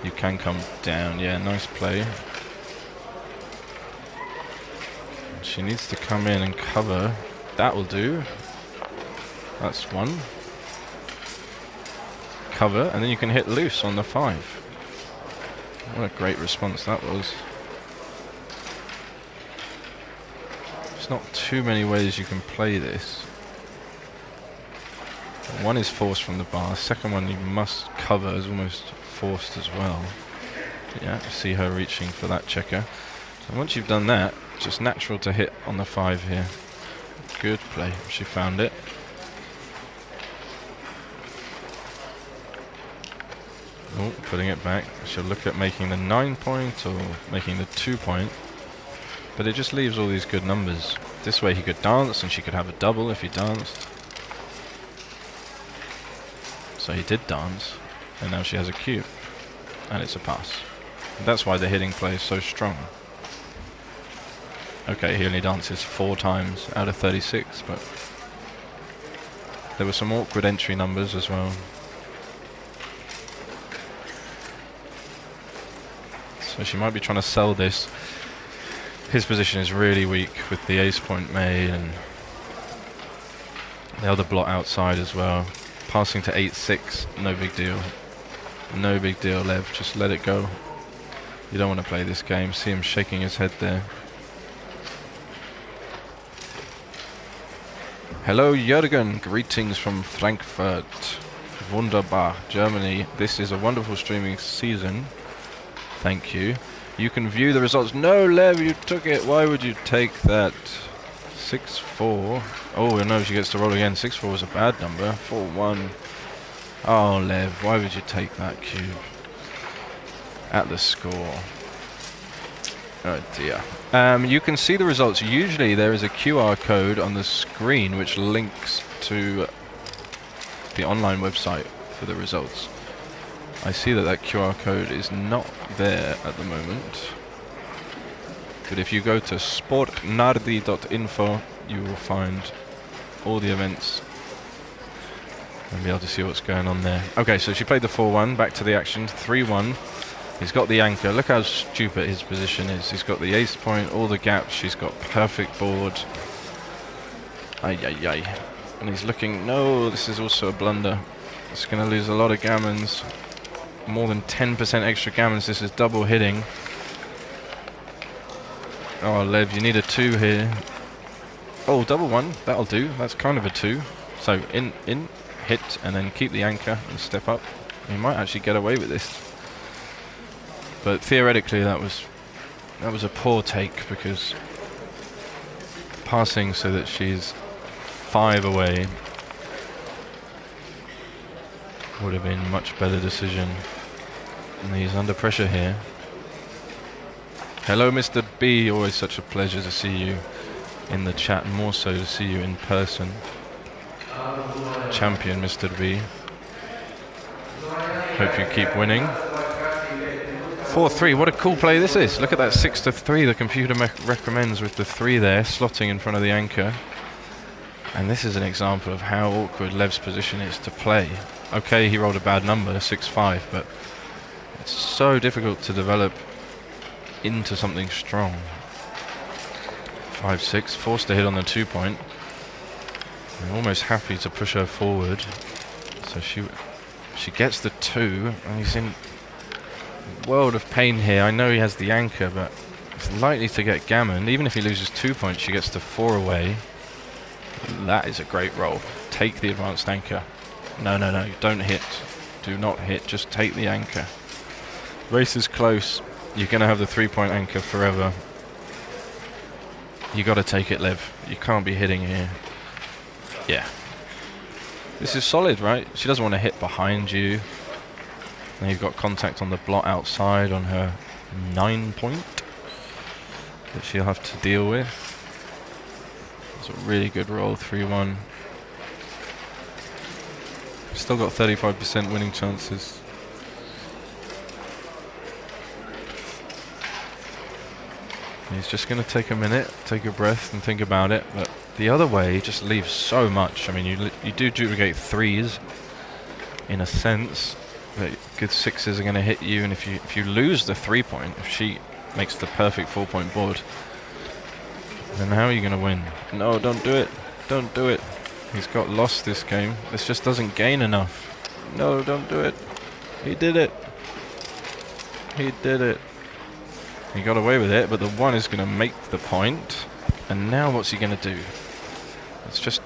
you can come down. Yeah, nice play. She needs to come in and cover. That will do. That's 1. Cover, and then you can hit loose on the 5. What a great response that was. There's not too many ways you can play this. One is forced from the bar. Second one you must cover is almost forced as well. Yeah, see her reaching for that checker. And once you've done that, just natural to hit on the 5 here. Good play. She found it. Oh, putting it back. She'll look at making the 9 point or making the 2 point. But it just leaves all these good numbers. This way he could dance and she could have a double if he danced. So he did dance. And now she has a cube. And it's a pass. And that's why the hitting play is so strong. Okay, he only dances 4 times out of 36, but there were some awkward entry numbers as well. So she might be trying to sell this. His position is really weak with the ace point made and the other blot outside as well. Passing to 8-6, no big deal. No big deal, Lev, just let it go. You don't want to play this game. See him shaking his head there. Hello Jürgen, greetings from Frankfurt. Wunderbar, Germany. This is a wonderful streaming season. Thank you. You can view the results. No, Lev, you took it. Why would you take that? 6-4. Oh no, she gets to roll again. 6-4 is a bad number. 4-1. Oh, Lev, why would you take that cube at the score? Oh dear. You can see the results. Usually there is a QR code on the screen which links to the online website for the results. I see that that QR code is not there at the moment. But if you go to sportnardi.info, you will find all the events and be able to see what's going on there. Okay, so she played the 4-1, back to the action, 3-1. He's got the anchor. Look how stupid his position is. He's got the ace point, all the gaps. She's got perfect board. Ay, ay, ay. And he's looking, no, this is also a blunder. It's going to lose a lot of gammons. More than 10% extra gammons. This is double hitting. Oh, Lev, you need a 2 here. Oh, double 1. That'll do. That's kind of a 2. So, in, hit, and then keep the anchor and step up. He might actually get away with this. But theoretically, that was a poor take, because passing so that she's 5 away would have been a much better decision. And he's under pressure here. Hello, Mr. B. Always such a pleasure to see you in the chat, and more so to see you in person. Champion, Mr. B. Hope you keep winning. 4-3, what a cool play this is. Look at that 6-3 the computer recommends, with the 3 there, slotting in front of the anchor. And this is an example of how awkward Lev's position is to play. Okay, he rolled a bad number, 6-5, but it's so difficult to develop into something strong. 5-6, forced to hit on the 2-point. I'm almost happy to push her forward. So she gets the 2, and he's in world of pain here. I know he has the anchor, but it's likely to get gammon. Even if he loses 2 points, she gets to 4 away. That is a great roll. Take the advanced anchor. No, no, no, don't hit. Do not hit, just take the anchor. Race is close. You're going to have the 3-point anchor forever. You got to take it, Lev. You can't be hitting here. Yeah. This is solid, right? She doesn't want to hit behind you. Now you've got contact on the blot outside on her 9-point that she'll have to deal with. It's a really good roll, 3-1. Still got 35% winning chances. He's just going to take a minute, take a breath and think about it. But the other way just leaves so much. I mean, you do duplicate 3s in a sense. But good 6s are going to hit you, and if you lose the 3-point, if she makes the perfect 4-point board, then how are you going to win? No, don't do it. Don't do it. He's got lost this game. This just doesn't gain enough. No, don't do it. He did it. He did it. He got away with it, but the 1 is going to make the point. And now what's he going to do? It's just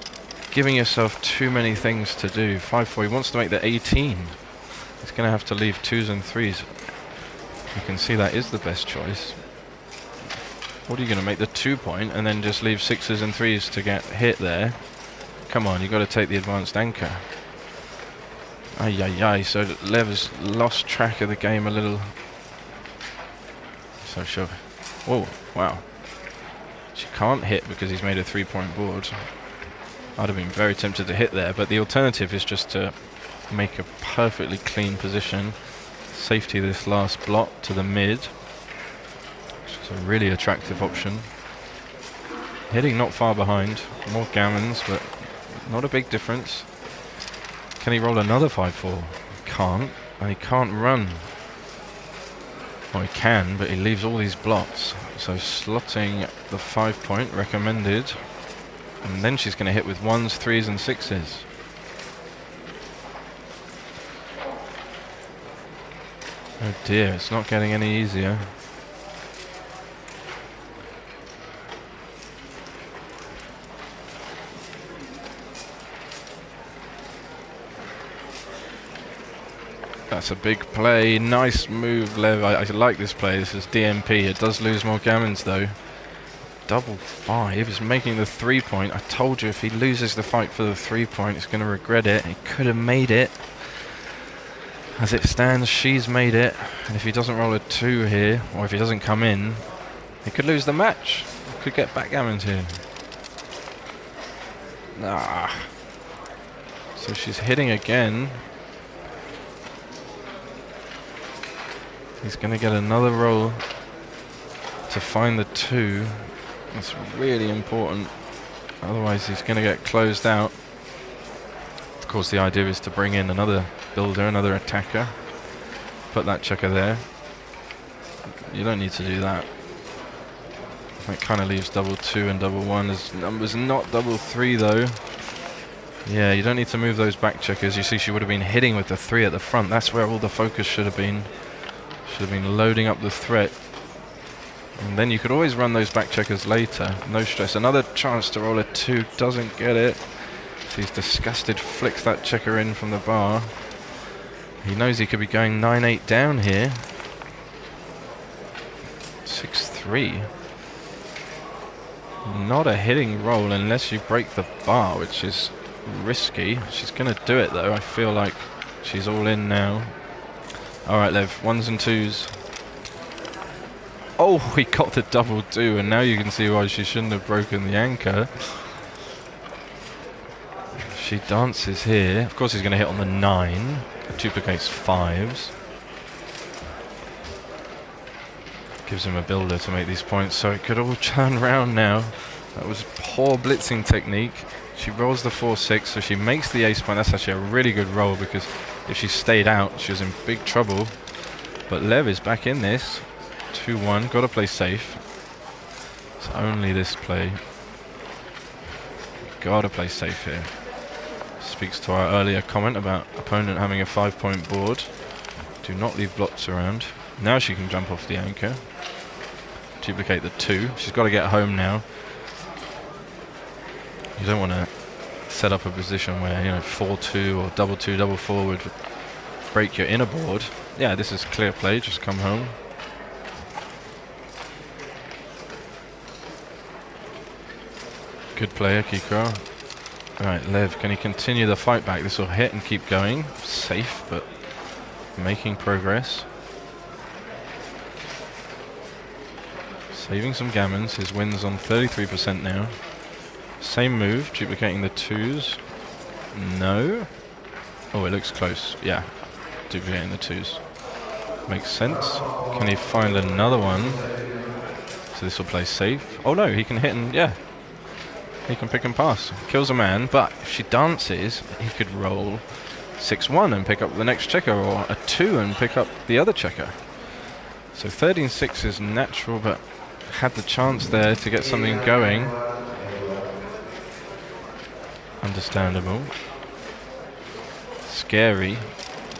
giving yourself too many things to do. 5-4, he wants to make the 18. He's going to have to leave 2s and 3s. You can see that is the best choice. What are you going to make the 2-point and then just leave 6s and 3s to get hit there? Come on, you've got to take the advanced anchor. Ay, ay, ay. So Lev has lost track of the game a little. So she'll... Whoa, wow. She can't hit because he's made a 3-point board. I'd have been very tempted to hit there, but the alternative is just to make a perfectly clean position. Safety this last blot to the mid. Which is a really attractive option. Hitting not far behind. More gammons, but not a big difference. Can he roll another 5-4? Can't. And he can't run. Well, he can, but he leaves all these blots. So slotting the 5-point recommended. And then she's going to hit with 1s, 3s and 6s. Oh dear, it's not getting any easier. That's a big play. Nice move, Lev. I like this play. This is DMP. It does lose more gammons though. double 5 is making the 3-point. I told you if he loses the fight for the 3-point, he's going to regret it. He could have made it. As it stands, she's made it. And if he doesn't roll a 2 here, or if he doesn't come in, he could lose the match. He could get backgammons here. Ah. So she's hitting again. He's going to get another roll to find the 2. That's really important. Otherwise he's going to get closed out. Of course the idea is to bring in another builder, another attacker. Put that checker there. You don't need to do that. That kind of leaves double 2 and double 1 as numbers, not double 3 though. Yeah, you don't need to move those back checkers. You see she would have been hitting with the 3 at the front. That's where all the focus should have been. Should have been loading up the threat. And then you could always run those back checkers later. No stress. Another chance to roll a 2. Doesn't get it. He's disgusted. Flicks that checker in from the bar. He knows he could be going 9-8 down here. 6-3. Not a hitting roll unless you break the bar, which is risky. She's going to do it though. I feel like she's all in now. Alright, Lev, 1s and 2s. Oh, he got the double 2, and now you can see why she shouldn't have broken the anchor. She dances here. Of course, he's going to hit on the 9. Duplicates 5s. Gives him a builder to make these points, so it could all turn round now. That was poor blitzing technique. She rolls the 4-6, so she makes the ace point. That's actually a really good roll, because if she stayed out, she was in big trouble. But Lev is back in this. 2-1, got to play safe. It's only this play. Got to play safe here. Speaks to our earlier comment about opponent having a 5-point board. Do not leave blocks around. Now she can jump off the anchor. Duplicate the 2. She's got to get home now. You don't want to set up a position where, you know, 4-2 or double 2, double 4 would break your inner board. Yeah, this is clear play. Just come home. Good play, Akiko. Alright, Lev, can he continue the fight back? This will hit and keep going. Safe, but making progress. Saving some gammons. His win's on 33% now. Same move, duplicating the 2s. No. Oh, it looks close. Yeah, duplicating the 2s. Makes sense. Can he find another one? So this will play safe. Oh no, he can hit and, yeah. He can pick and pass. Kills a man, but if she dances, he could roll 6-1 and pick up the next checker, or a 2 and pick up the other checker. So 13-6 is natural, but had the chance there to get something going. Understandable. Scary.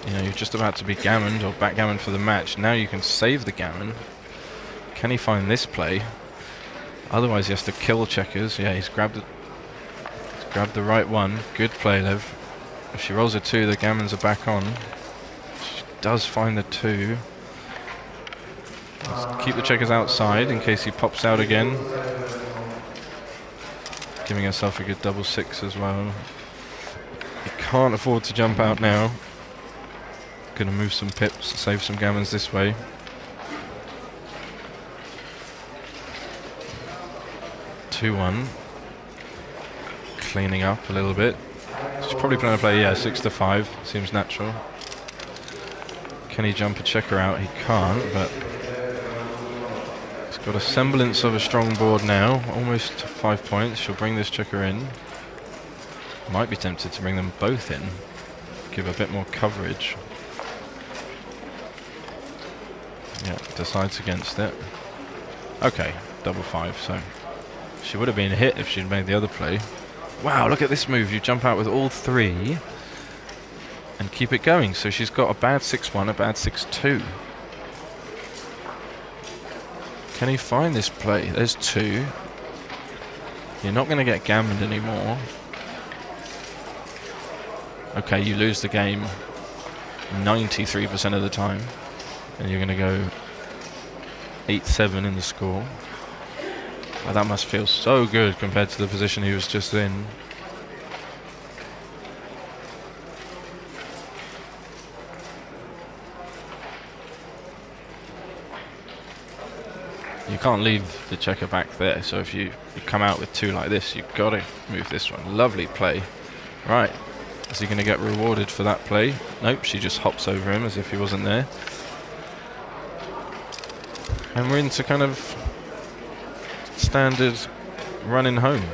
You know, you're just about to be gammoned or backgammoned for the match. Now you can save the gammon. Can he find this play? Otherwise he has to kill checkers. Yeah, he's grabbed the right one. Good play, Lev. If she rolls a 2, the gammons are back on. She does find the 2. Let's keep the checkers outside in case he pops out again. Giving herself a good double 6 as well. He can't afford to jump out now. Gonna move some pips, save some gammons this way. (2-1). Cleaning up a little bit. She's probably going to play, yeah, 6-5. Seems natural. Can he jump a checker out? He can't, but he's got a semblance of a strong board now. Almost 5 points. She'll bring this checker in. Might be tempted to bring them both in. Give a bit more coverage. Yeah, decides against it. Okay, double 5, so she would have been hit if she'd made the other play. Wow, look at this move. You jump out with all 3 and keep it going. So she's got a bad 6-1, a bad 6-2. Can he find this play? There's 2. You're not going to get gammoned anymore. Okay, you lose the game 93% of the time. And you're going to go 8-7 in the score. Oh, that must feel so good compared to the position he was just in. You can't leave the checker back there, so if you come out with two like this, you've got to move this one. Lovely play. Right, is he going to get rewarded for that play? Nope, she just hops over him as if he wasn't there. And we're into kind of standard running home.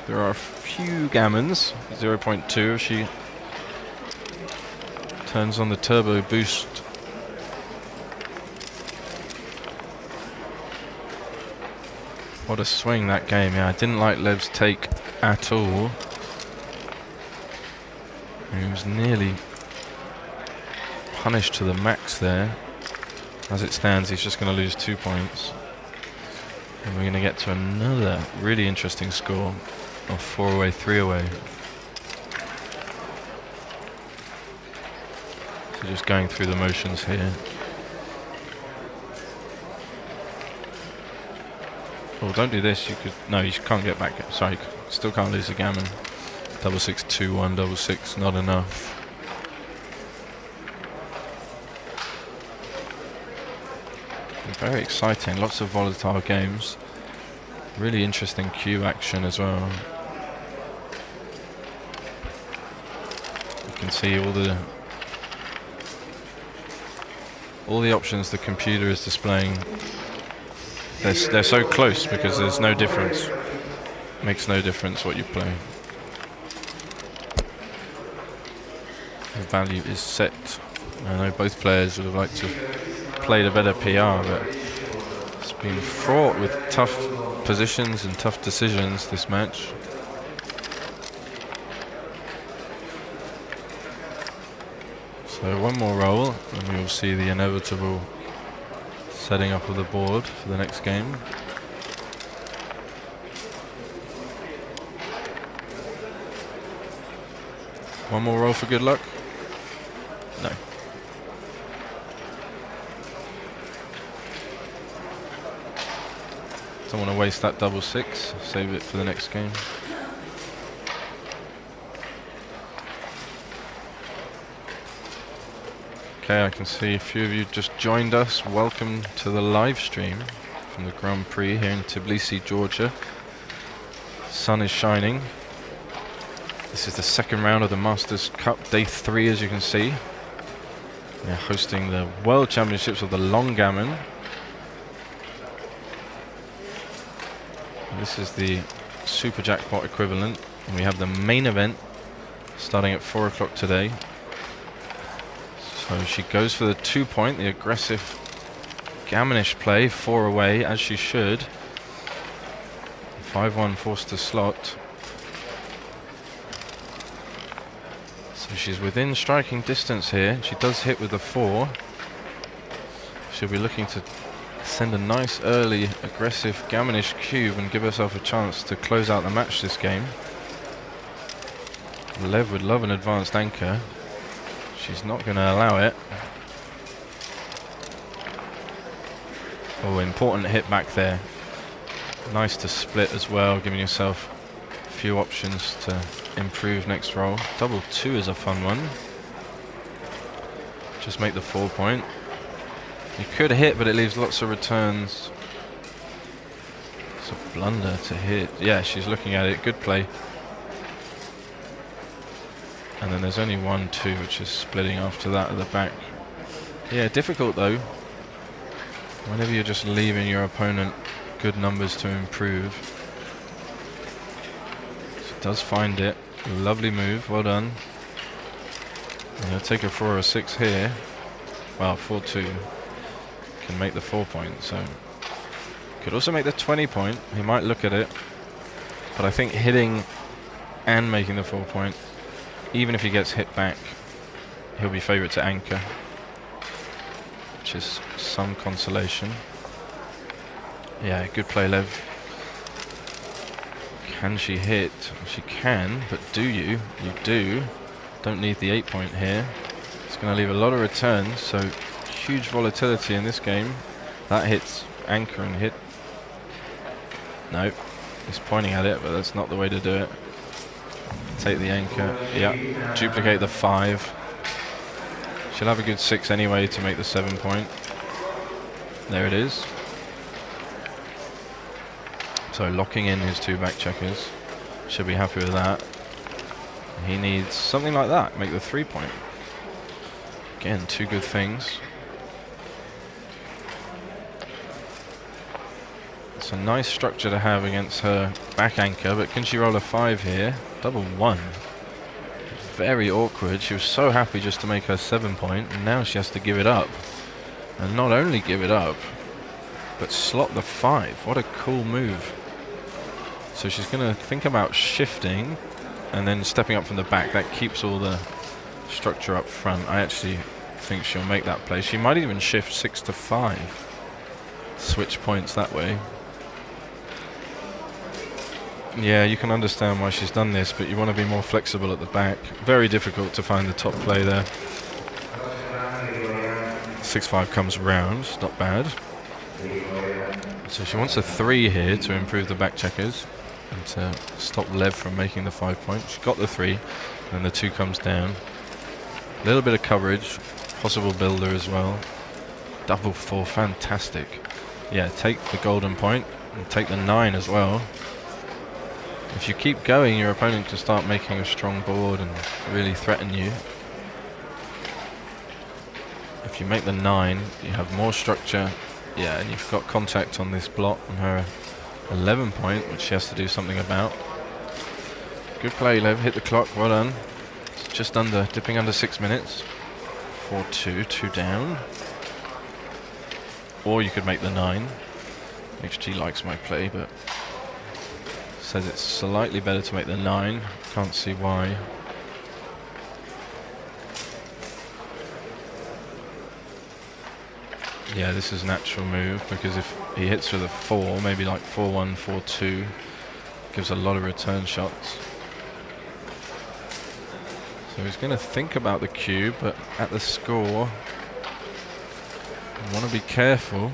There are a few gammons, 0.2 if she turns on the turbo boost. What a swing that game. Yeah, I didn't like Lev's take at all. He was nearly punished to the max there. As it stands, he's just going to lose 2 points. And we're going to get to another really interesting score of 4 away, 3 away. So just going through the motions here. Oh, don't do this. You could. No, you can't get back. Sorry, still can't lose a gammon. 6-6, 2-1, 6-6, not enough. Very exciting. Lots of volatile games. Really interesting cue action as well. You can see all the options the computer is displaying. They're so close because there's no difference. Makes no difference what you play. The value is set. I know both players would have liked to have played a better PR, but it's been fraught with tough positions and tough decisions this match. So one more roll and we will see the inevitable setting up of the board for the next game. One more roll for good luck? No. Don't want to waste that 6-6, save it for the next game. Okay, I can see a few of you just joined us. Welcome to the live stream from the Grand Prix here in Tbilisi, Georgia. Sun is shining. This is the second round of the Masters Cup, day 3 as you can see. They're hosting the World Championships of the Longgammon. This is the Super Jackpot equivalent. And we have the main event starting at 4 o'clock today. So she goes for the 2 point, the aggressive gammonish play, 4 away, as she should. 5-1 forced to slot. So she's within striking distance here. She does hit with the 4. She'll be looking to send a nice early aggressive gammonish cube and give herself a chance to close out the match this game. Lev would love an advanced anchor. She's not going to allow it. Oh, important hit back there. Nice to split as well, giving yourself a few options to improve next roll. 2-2 is a fun one. Just make the 4 point. You could hit, but it leaves lots of returns. It's a blunder to hit. Yeah, she's looking at it. Good play. And then there's only 1-2, which is splitting after that at the back. Yeah, difficult though. Whenever you're just leaving your opponent good numbers to improve. She does find it. Lovely move, well done. And he'll take a 4 or 6 here. Well, 4-2. Can make the 4 point, so. Could also make the 20 point. He might look at it. But I think hitting and making the 4 point, even if he gets hit back, he'll be favourite to anchor, which is some consolation. Yeah, good play, Lev. Can she hit? She can, but do you? You do. Don't need the 8 point here. It's going to leave a lot of returns, so huge volatility in this game. That hits anchor and hit. Nope. He's pointing at it, but that's not the way to do it. Take the anchor. Yeah. Duplicate the 5. She'll have a good 6 anyway to make the 7 point. There it is. So locking in his 2 back checkers. Should be happy with that. He needs something like that. Make the 3 point. Again, 2 good things. It's a nice structure to have against her back anchor, but can she roll a 5 here? Double 1. Very awkward. She was so happy just to make her 7 point, and now she has to give it up. And not only give it up, but slot the 5. What a cool move. So she's going to think about shifting and then stepping up from the back. That keeps all the structure up front. I actually think she'll make that play. She might even shift 6 to 5. Switch points that way. Yeah, you can understand why she's done this, but you want to be more flexible at the back. Very difficult to find the top play there. 6-5 comes round, not bad. So she wants a 3 here to improve the back checkers and to stop Lev from making the 5 point. She got the 3, and the 2 comes down. A little bit of coverage, possible builder as well. Double 4, fantastic. Yeah, take the golden point and take the 9 as well. If you keep going, your opponent can start making a strong board and really threaten you. If you make the 9, you have more structure. Yeah, and you've got contact on this block on her 11 point, which she has to do something about. Good play, Lev. Hit the clock. Well done. It's just under, dipping under 6 minutes. 4-2, 2 down. Or you could make the 9. XG likes my play, but says it's slightly better to make the 9. Can't see why. Yeah, this is a natural move, because if he hits with a 4, maybe like 4-1, 4-2, gives a lot of return shots. So he's going to think about the cube, but at the score, you want to be careful.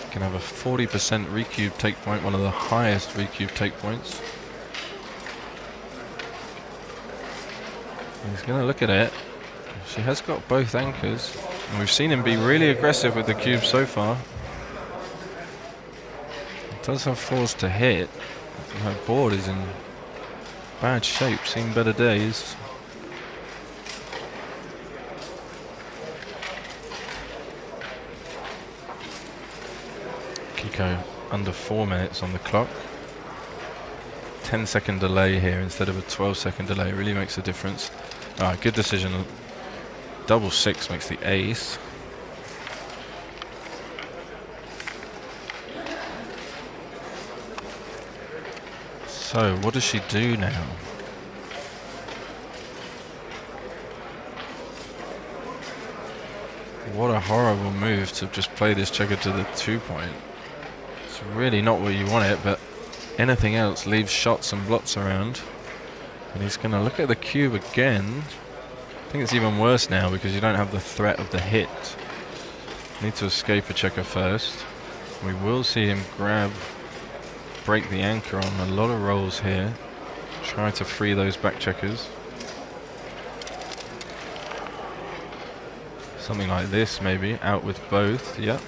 You can have a 40% recube take point, one of the highest recube take points. He's going to look at it. She has got both anchors, and we've seen him be really aggressive with the cube so far. It does have 4s to hit. Her board is in bad shape, seen better days. Kiko under 4 minutes on the clock. 10-second delay here instead of a 12-second delay really makes a difference. Alright, good decision. Double 6 makes the ace. So, what does she do now? What a horrible move to just play this checker to the 2 point. It's really not where you want it, but anything else leaves shots and blots around. And he's going to look at the cube again. I think it's even worse now because you don't have the threat of the hit. Need to escape a checker first. We will see him break the anchor on a lot of rolls here. Try to free those back checkers. Something like this maybe, out with both, yep.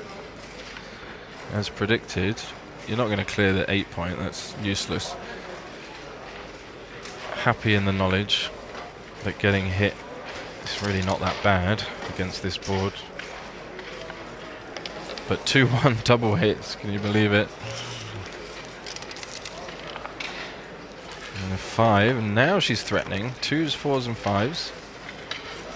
As predicted, you're not going to clear the 8 point, that's useless. Happy in the knowledge that getting hit is really not that bad against this board. But 2-1 double hits, can you believe it? And a 5, and now she's threatening. 2s, 4s and 5s.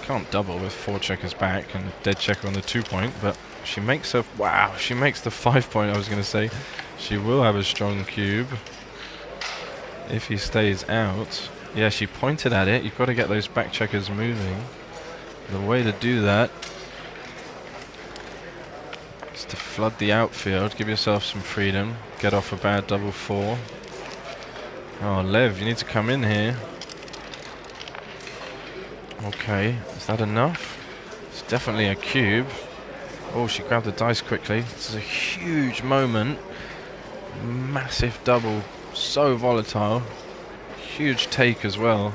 Can't double with 4 checkers back and a dead checker on the 2 point, but she makes her, wow, she makes the 5 point, I was going to say. She will have a strong cube if he stays out. Yeah, she pointed at it. You've got to get those back checkers moving. The way to do that is to flood the outfield, give yourself some freedom, get off a bad double 4. Oh, Lev, you need to come in here. Okay, is that enough? It's definitely a cube. Oh, she grabbed the dice quickly. This is a huge moment. Massive double, so volatile. Huge take as well.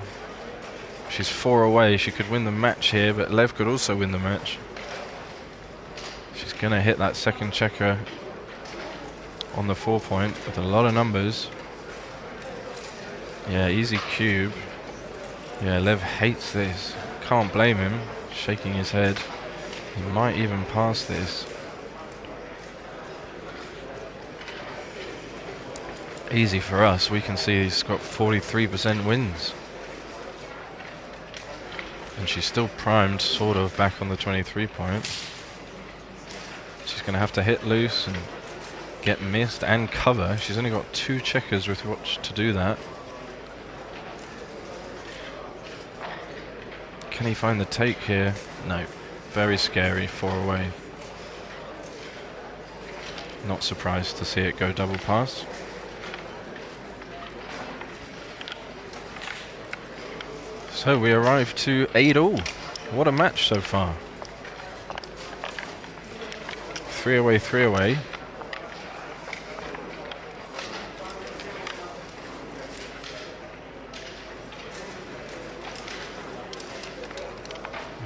She's 4 away. She could win the match here, but Lev could also win the match. She's going to hit that second checker on the 4-point with a lot of numbers. Yeah, easy cube. Yeah, Lev hates this. Can't blame him. Shaking his head. He might even pass this. Easy for us. We can see he's got 43% wins. And she's still primed, sort of, back on the 23-point. She's going to have to hit loose and get missed and cover. She's only got 2 checkers with which to do that. Can he find the take here? No. Very scary, 4 away. Not surprised to see it go double pass. So we arrive to 8-all. What a match so far. 3 away, 3 away.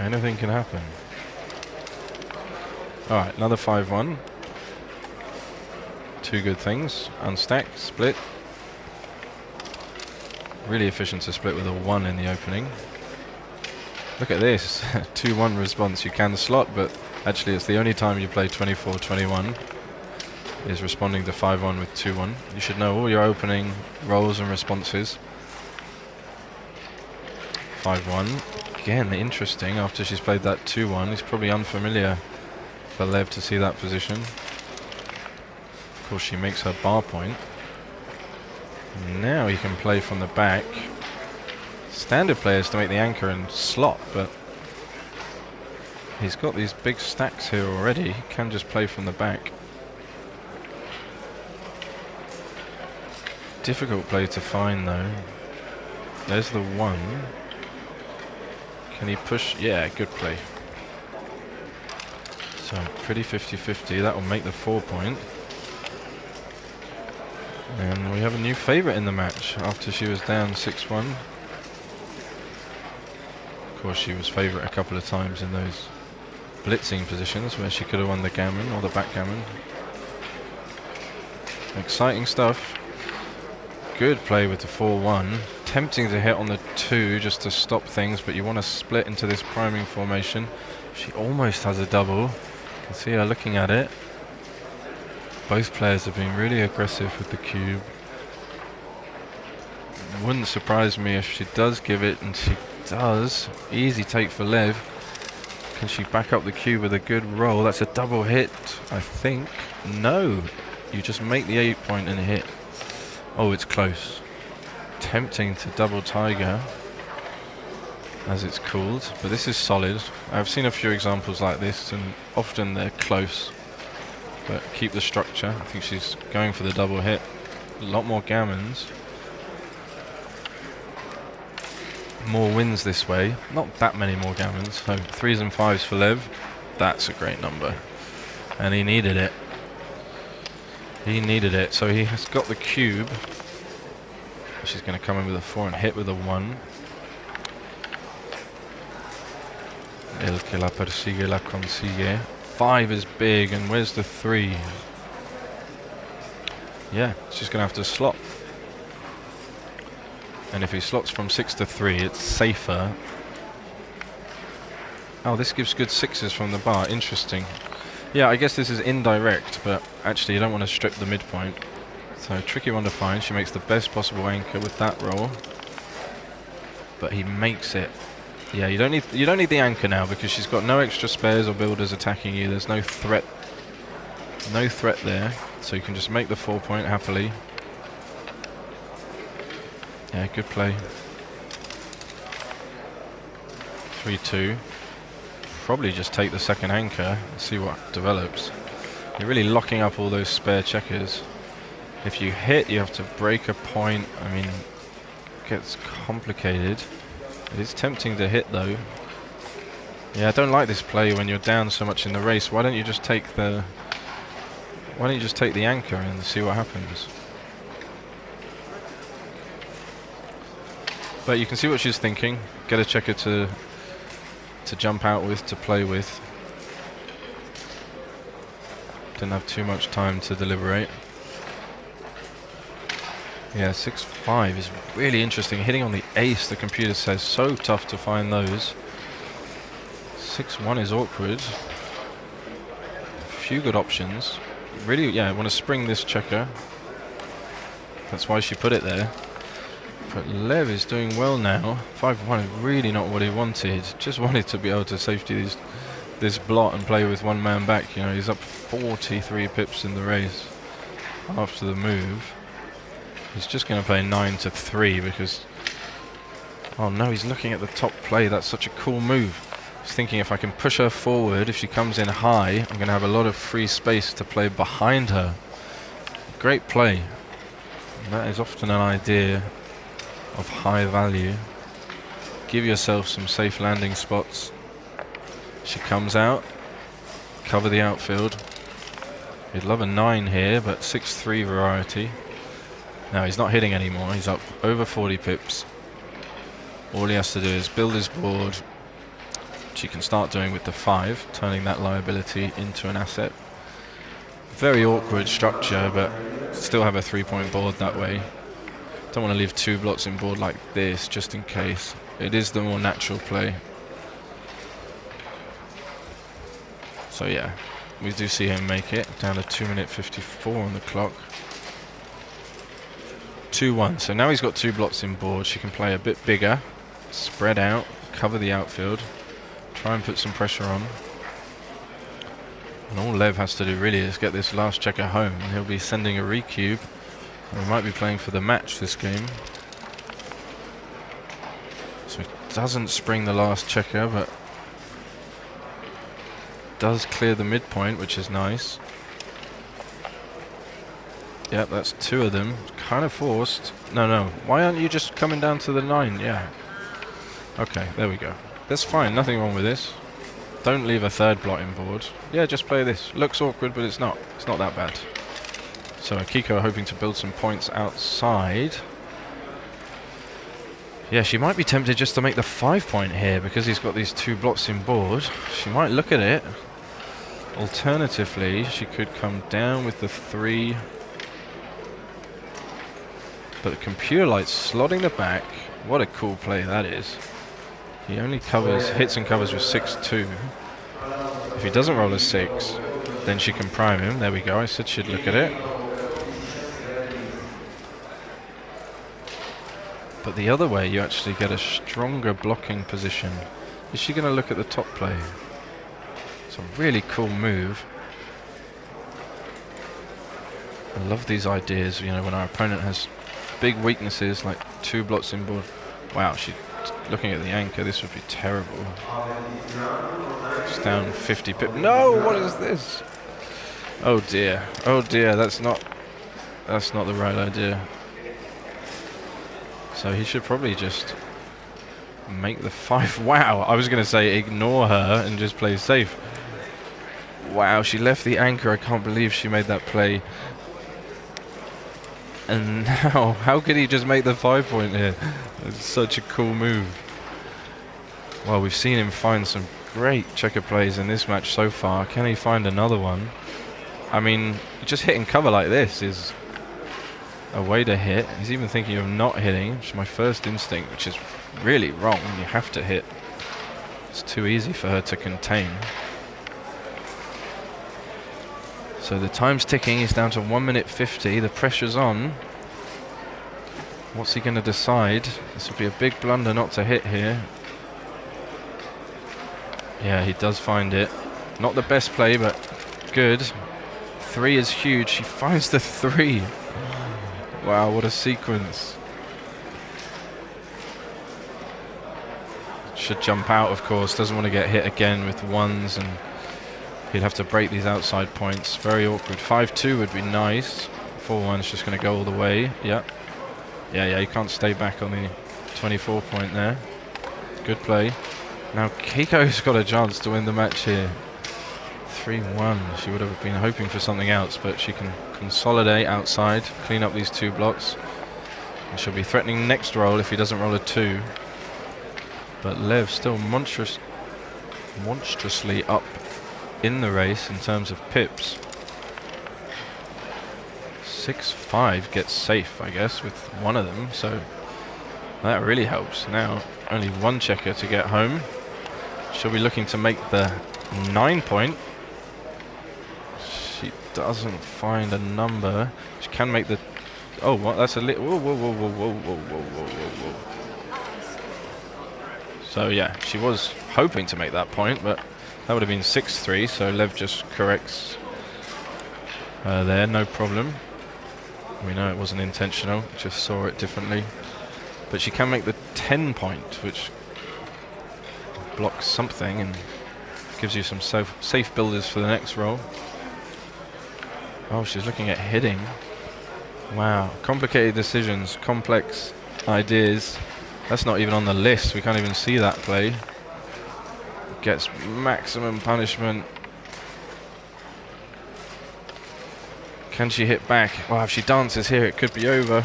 Anything can happen. Alright, another 5-1. 2 good things. Unstack, split. Really efficient to split with a 1 in the opening. Look at this. 2-1 response. You can slot, but actually it's the only time you play 24-21 is responding to 5-1 with 2-1. You should know all your opening rolls and responses. 5-1. Again, interesting. After she's played that 2-1, it's probably unfamiliar for Lev to see that position. Of course, she makes her bar point. Now he can play from the back. Standard players to make the anchor and slot, but he's got these big stacks here already. He can just play from the back. Difficult play to find though. There's the 1. Can he push? Yeah, good play. So pretty 50-50. That will make the 4-point. And we have a new favourite in the match after she was down 6-1. Of course, she was favourite a couple of times in those blitzing positions where she could have won the gammon or the backgammon. Exciting stuff. Good play with the 4-1. Tempting to hit on the 2 just to stop things, but you want to split into this priming formation. She almost has a double. You can see her looking at it. Both players have been really aggressive with the cube. Wouldn't surprise me if she does give it, and she does. Easy take for Lev. Can she back up the cube with a good roll? That's a double hit, I think. No. You just make the 8-point and hit. Oh, it's close. Tempting to double tiger, as it's called, but this is solid. I've seen a few examples like this, and often they're close. But keep the structure. I think she's going for the double hit. A lot more gammons. More wins this way. Not that many more gammons. So 3s and 5s for Lev. That's a great number. And he needed it. He needed it. So he has got the cube. She's going to come in with a 4 and hit with a 1. El que la persigue la consigue. 5 is big, and where's the 3? Yeah, she's going to have to slot. And if he slots from 6 to 3, it's safer. Oh, this gives good 6s from the bar. Interesting. Yeah, I guess this is indirect, but actually you don't want to strip the midpoint. So tricky one to find. She makes the best possible anchor with that roll. But he makes it. Yeah, you don't need the anchor now because she's got no extra spares or builders attacking you. There's no threat. No threat there. So you can just make the 4-point happily. Yeah, good play. 3-2. Probably just take the second anchor and see what develops. You're really locking up all those spare checkers. If you hit, you have to break a point. I mean, it gets complicated. It is tempting to hit though. Yeah, I don't like this play when you're down so much in the race. Why don't you just take the Why don't you just take the anchor and see what happens? But you can see what she's thinking. Get a checker to jump out with, to play with. Didn't have too much time to deliberate. Yeah, 6-5 is really interesting. Hitting on the ace, the computer says, so tough to find those. 6-1 is awkward. Few good options. Really, yeah, I want to spring this checker. That's why she put it there. But Lev is doing well now. 5-1 is really not what he wanted. Just wanted to be able to safety this blot and play with one man back. You know, he's up 43 pips in the race after the move. He's just going to play 9-3 because... Oh no, he's looking at the top play. That's such a cool move. He's thinking if I can push her forward, if she comes in high, I'm going to have a lot of free space to play behind her. Great play. And that is often an idea of high value. Give yourself some safe landing spots. She comes out. Cover the outfield. He'd love a 9 here, but 6-3 variety. Now he's not hitting anymore. He's up over 40 pips. All he has to do is build his board, which he can start doing with the 5, turning that liability into an asset. Very awkward structure, but still have a 3-point board that way. Don't want to leave 2 blots in board like this, just in case. It is the more natural play. So yeah, we do see him make it. Down to 2:54 on the clock. 2-1. So now he's got 2 blots in board. She can play a bit bigger, spread out, cover the outfield, try and put some pressure on. And all Lev has to do really is get this last checker home, and he'll be sending a recube. And we might be playing for the match this game. So he doesn't spring the last checker, but does clear the midpoint, which is nice. Yep, that's 2 of them. Kind of forced. No. Why aren't you just coming down to the 9? Yeah. Okay, there we go. That's fine. Nothing wrong with this. Don't leave a 3rd blot in board. Yeah, just play this. Looks awkward, but it's not. It's not that bad. So Akiko hoping to build some points outside. Yeah, she might be tempted just to make the 5-point here because he's got these 2 blots in board. She might look at it. Alternatively, she could come down with the 3. But the computer light's slotting the back. What a cool play that is. He only hits and covers with 6-2. If he doesn't roll a 6, then she can prime him. There we go. I said she'd look at it. But the other way, you actually get a stronger blocking position. Is she going to look at the top play? It's a really cool move. I love these ideas, you know, when our opponent has big weaknesses like 2 blots in board. Wow, she's looking at the anchor. This would be terrible. It's down 50 pip. No, what is this? Oh dear. Oh dear, that's not the right idea. So he should probably just make the 5. Wow, I was going to say ignore her and just play safe. Wow, she left the anchor. I can't believe she made that play. And now, how could he just make the 5-point here? It's such a cool move. Well, we've seen him find some great checker plays in this match so far. Can he find another one? I mean, just hitting cover like this is a way to hit. He's even thinking of not hitting, which is my first instinct, which is really wrong. You have to hit. It's too easy for her to contain. So the time's ticking. He's down to 1:50. The pressure's on. What's he going to decide? This would be a big blunder not to hit here. Yeah, he does find it. Not the best play, but good. 3 is huge. He finds the 3. Wow, what a sequence. Should jump out, of course. Doesn't want to get hit again with 1s, and he'd have to break these outside points. Very awkward. 5-2 would be nice. 4-1's just going to go all the way. Yeah. Yeah, you can't stay back on the 24-point there. Good play. Now Keiko's got a chance to win the match here. 3-1. She would have been hoping for something else, but she can consolidate outside, clean up these 2 blocks. And she'll be threatening next roll if he doesn't roll a 2. But Lev still monstrously up in the race in terms of pips. 6-5 gets safe, I guess, with one of them, so that really helps. Now only 1 checker to get home. She'll be looking to make the 9 point. She doesn't find a number. She can make the... Oh, what? That's a little... Whoa, whoa, whoa, whoa, whoa, whoa, whoa, whoa, whoa. So yeah, she was hoping to make that point, but that would have been 6-3, so Lev just corrects there, no problem. We know it wasn't intentional, just saw it differently. But she can make the 10 point, which blocks something and gives you some safe builders for the next roll. Oh, she's looking at hitting. Wow, complicated decisions, complex ideas. That's not even on the list, we can't even see that play. Gets maximum punishment. Can she hit back? Well, if she dances here, it could be over.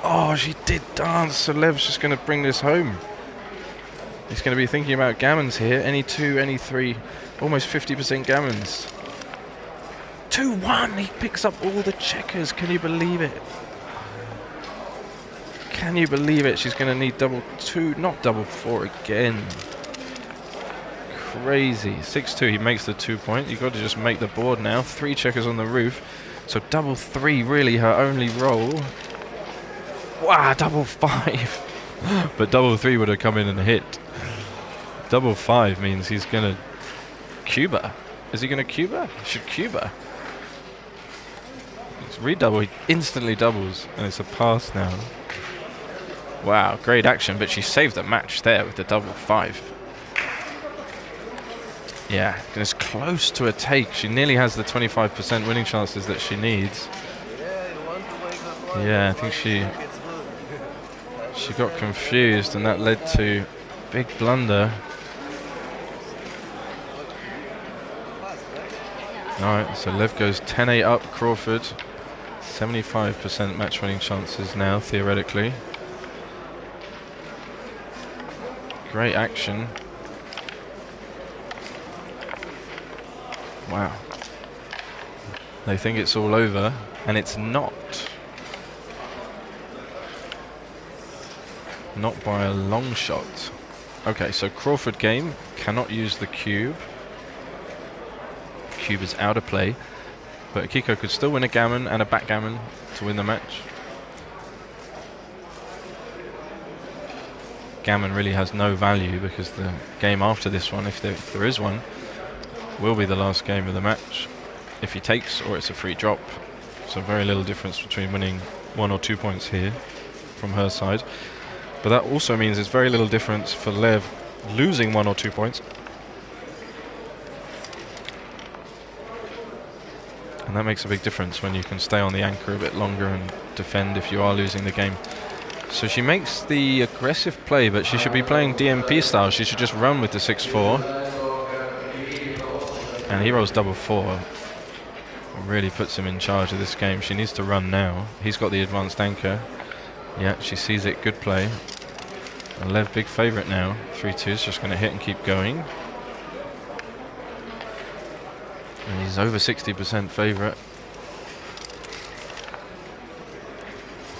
Oh, she did dance, so Lev's just going to bring this home. He's going to be thinking about gammons here. Any 2, any 3. Almost 50% gammons. 2-1, he picks up all the checkers. Can you believe it? Can you believe it? She's going to need double 2, not double 4 again. Crazy. 6-2, he makes the 2 point. You've got to just make the board now. 3 checkers on the roof. So double 3, really her only roll. Wow, double 5. But double 3 would have come in and hit. Double 5 means he's going to Cuba. Is he going to Cuba? He should Cuba. It's redouble. He instantly doubles. And it's a pass now. Wow, great action. But she saved the match there with the double 5. Yeah, it's close to a take. She nearly has the 25% winning chances that she needs. Yeah, I think she got confused and that led to big blunder. Alright, so Lev goes 10-8 up, Crawford. 75% match winning chances now, theoretically. Great action. Wow. They think it's all over, and it's not. Not by a long shot. Okay, so Crawford game, cannot use the cube. Cube is out of play, but Akiko could still win a gammon and a backgammon to win the match. Gammon really has no value because the game after this one, if there is one, will be the last game of the match if he takes, or it's a free drop. So very little difference between winning 1 or 2 points here from her side. But that also means there's very little difference for Lev losing 1 or 2 points. And that makes a big difference when you can stay on the anchor a bit longer and defend if you are losing the game. So she makes the aggressive play, but she should be playing DMP style. She should just run with the 6-4. And he rolls double 4. Really puts him in charge of this game. She needs to run now. He's got the advanced anchor. Yeah, she sees it. Good play. And Lev, big favourite now. 3-2 is just going to hit and keep going. And he's over 60% favourite.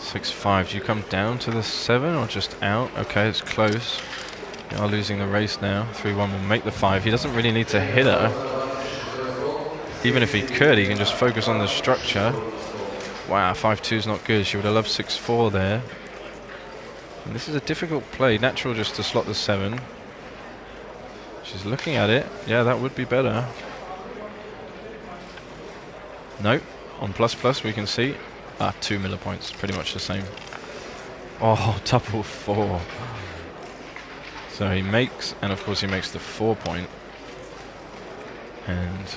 6-5. Do you come down to the 7 or just out? Okay, it's close. You are losing the race now. 3-1 will make the 5. He doesn't really need to hit her. Even if he could, he can just focus on the structure. Wow, 5-2 is not good. She would have loved 6-4 there. And this is a difficult play. Natural just to slot the 7. She's looking at it. Yeah, that would be better. Nope. On plus we can see 2 Miller points, pretty much the same. Oh, double 4. So he makes, and of course he makes the 4 point. And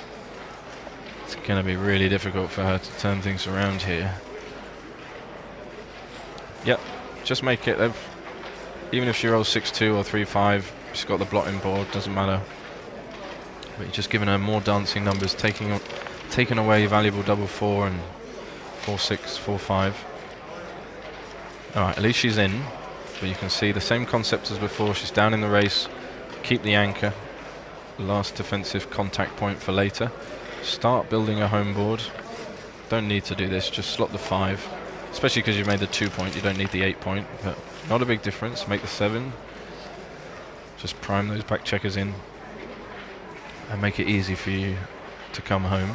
it's going to be really difficult for her to turn things around here. Yep, just make it. Even if she rolls 6-2 or 3-5, she's got the blotting board, doesn't matter. But you're just giving her more dancing numbers, taking away valuable double 4 and 4-6, 4-5. Alright, at least she's in. But you can see the same concept as before. She's down in the race. Keep the anchor. Last defensive contact point for later. Start building a home board. Don't need to do this, just slot the 5. Especially because you've made the 2 point, you don't need the 8 point. But not a big difference. Make the 7. Just prime those back checkers in. And make it easy for you to come home.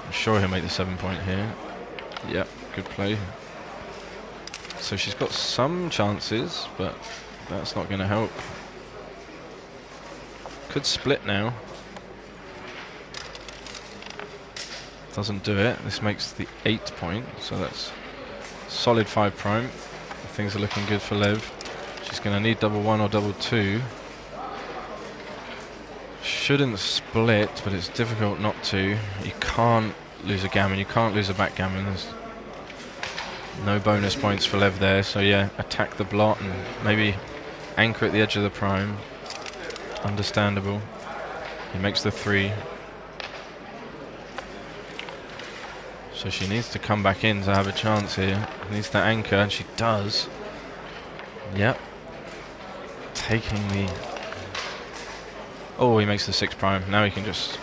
I'm sure he'll make the 7 point here. Yep, good play. So she's got some chances, but that's not going to help. Could split now. Doesn't do it. This makes the 8 point, so that's solid 5 prime. Things are looking good for Lev. She's going to need double 1 or double 2. Shouldn't split, but it's difficult not to. You can't lose a gammon. You can't lose a backgammon. There's no bonus points for Lev there, so yeah, attack the blot and maybe anchor at the edge of the prime. Understandable. He makes the 3. So she needs to come back in to have a chance here. Needs to anchor, and she does. Yep. Taking the... Oh, he makes the 6 prime. Now he can just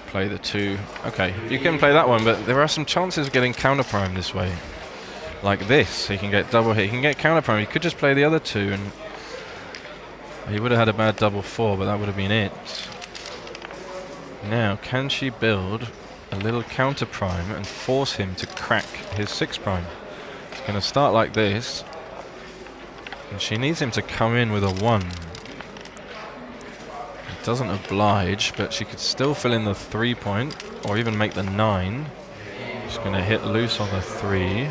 play the 2. Okay, you can play that one, but there are some chances of getting counter prime this way. Like this, he can get double hit. He can get counter prime. He could just play the other 2, and he would have had a bad double 4, but that would have been it. Now, can she build a little counter prime and force him to crack his 6 prime? It's going to start like this, and she needs him to come in with a 1. It doesn't oblige, but she could still fill in the 3 point, or even make the 9. She's going to hit loose on the 3.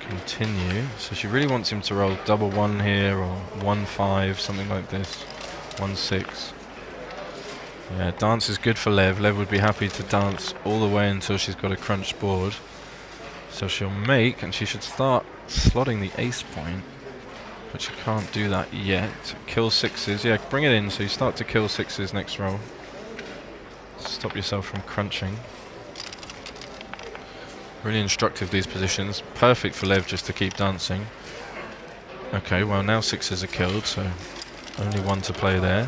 Continue. So she really wants him to roll double 1 here, or 1-5, something like this. 1-6. Yeah, dance is good for Lev. Lev would be happy to dance all the way until she's got a crunched board. So she'll make, and she should start slotting the ace point. But she can't do that yet. Kill 6s. Yeah, bring it in so you start to kill 6s next roll. Stop yourself from crunching. Really instructive, these positions. Perfect for Lev just to keep dancing. Okay, well now 6s are killed, so only 1 to play there.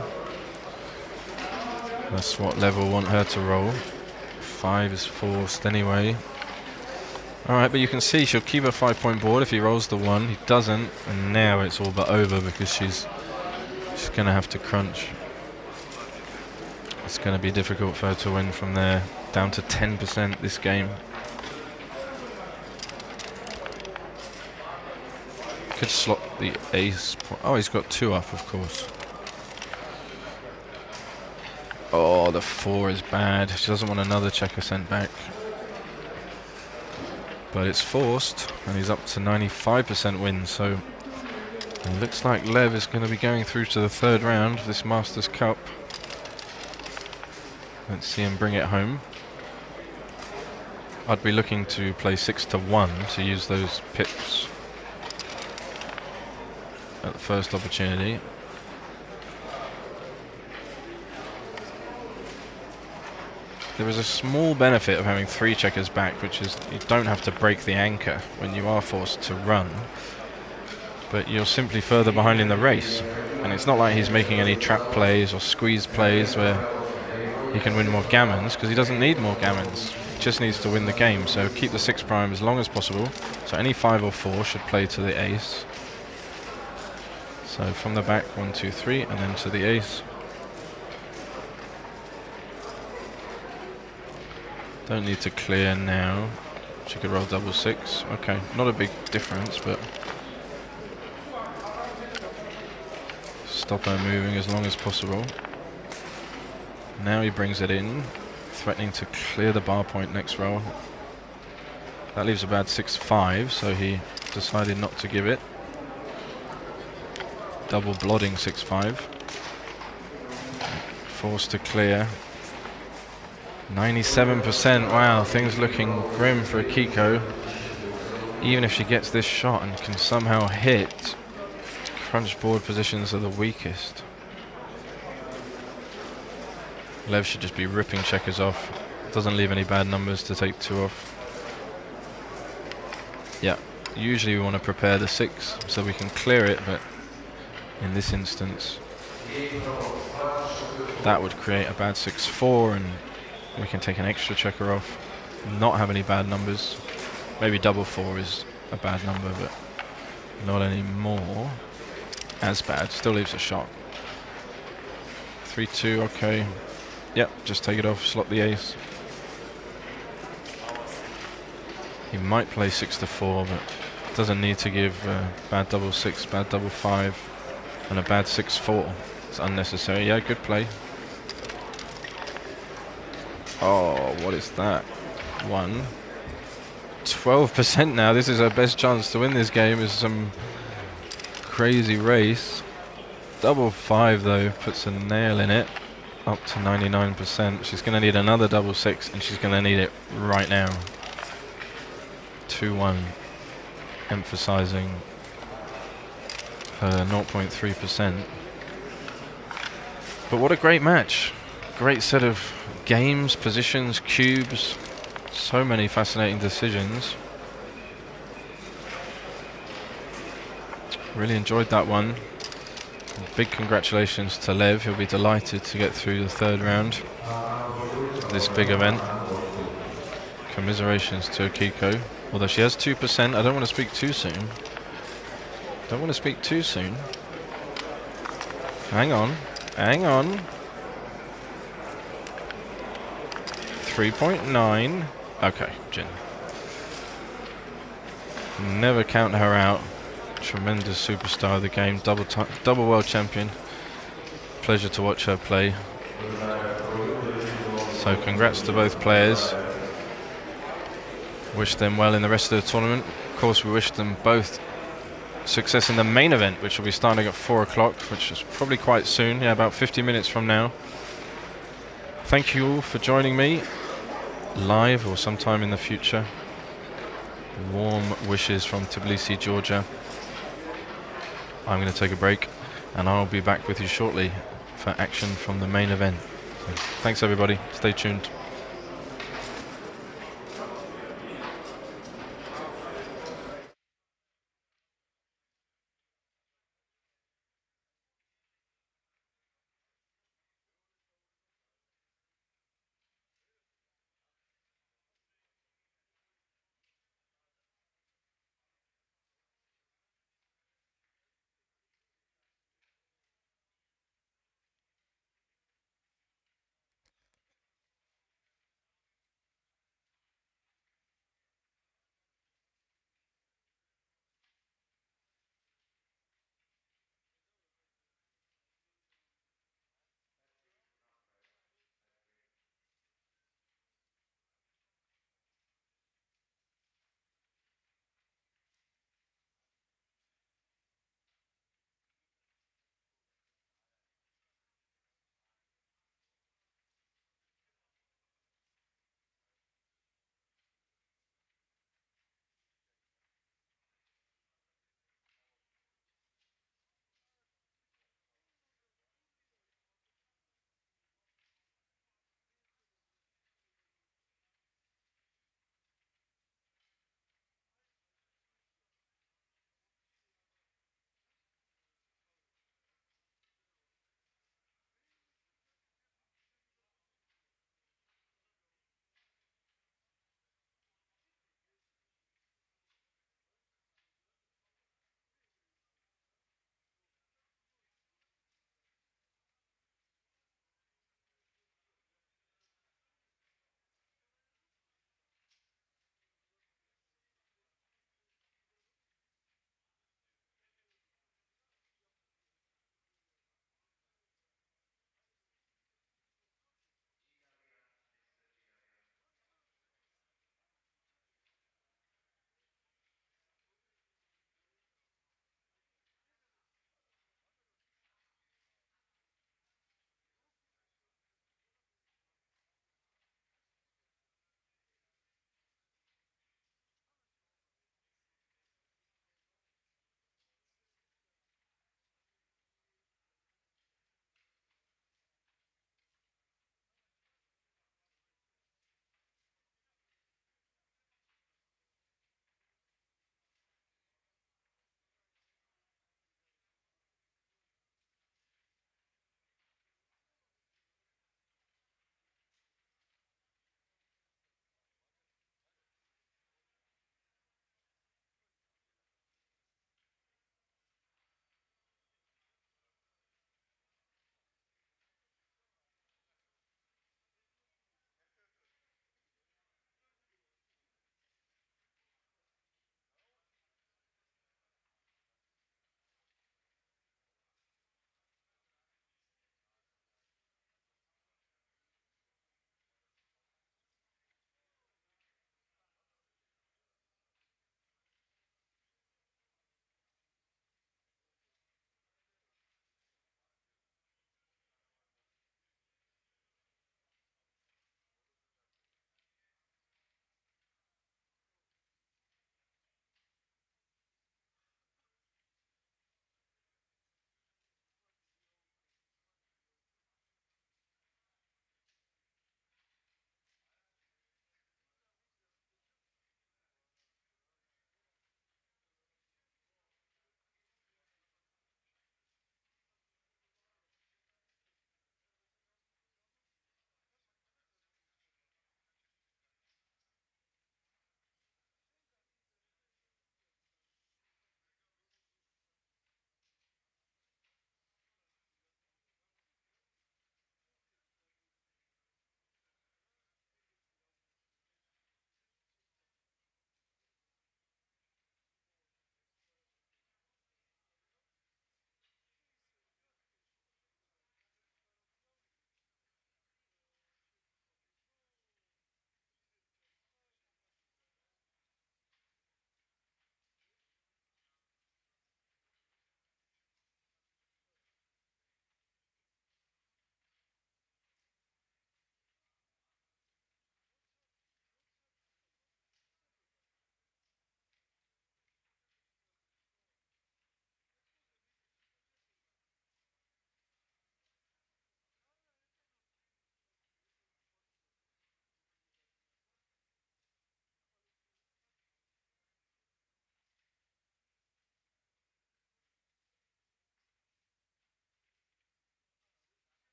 That's what Lev will want her to roll. 5 is forced anyway. Alright, but you can see she'll keep a 5 point board if he rolls the 1. He doesn't, and now it's all but over because she's going to have to crunch. It's going to be difficult for her to win from there. Down to 10% this game. Could slot the ace. Oh, he's got 2 up, of course. Oh, the 4 is bad. She doesn't want another checker sent back. But it's forced, and he's up to 95% win, so it looks like Lev is going to be going through to the 3rd round of this Masters Cup. Let's see him bring it home. I'd be looking to play 6-1 to use those pips at the first opportunity. There is a small benefit of having 3 checkers back, which is you don't have to break the anchor when you are forced to run, but you're simply further behind in the race, and it's not like he's making any trap plays or squeeze plays where he can win more gammons, because he doesn't need more gammons. He just needs to win the game, so keep the 6 prime as long as possible. So any 5 or 4 should play to the ace. So from the back, 1, 2, 3, and then to the ace. Don't need to clear now. She could roll double 6. Okay, not a big difference, but stop her moving as long as possible. Now he brings it in, threatening to clear the bar point next roll. That leaves a bad 6-5, so he decided not to give it. Double blodding 6-5. Forced to clear. 97%. Wow, things looking grim for Akiko. Even if she gets this shot and can somehow hit, crunch board positions are the weakest. Lev should just be ripping checkers off. Doesn't leave any bad numbers to take 2 off. Yeah, usually we want to prepare the 6 so we can clear it, but in this instance that would create a bad 6-4 and we can take an extra checker off, not have any bad numbers. Maybe double 4 is a bad number, but not anymore as bad. Still leaves a shot. 3-2, okay. Yep, just take it off, slot the ace. He might play 6-4, but doesn't need to give bad double 6, bad double 5, and a bad 6-4. It's unnecessary. Yeah, good play. Oh, what is that? 12% now. This is our best chance to win this game. Is some crazy race. Double 5 though puts a nail in it. Up to 99%. She's going to need another double 6, and she's going to need it right now. 2-1, emphasizing her 0.3%. But what a great match. Great set of games, positions, cubes. So many fascinating decisions. Really enjoyed that one. Big congratulations to Lev. He'll be delighted to get through the 3rd round of this big event. Commiserations to Akiko. Although she has 2%, I don't want to speak too soon. Don't want to speak too soon. Hang on. Hang on. 3.9. Okay, Jin. Never count her out. Tremendous superstar of the game. Double world champion. Pleasure to watch her play. So congrats to both players. Wish them well in the rest of the tournament. Of course, we wish them both success in the main event, which will be starting at 4 o'clock, which is probably quite soon. Yeah, about 50 minutes from now. Thank you all for joining me live or sometime in the future. Warm wishes from Tbilisi, Georgia. I'm going to take a break and I'll be back with you shortly for action from the main event. So, thanks everybody, stay tuned.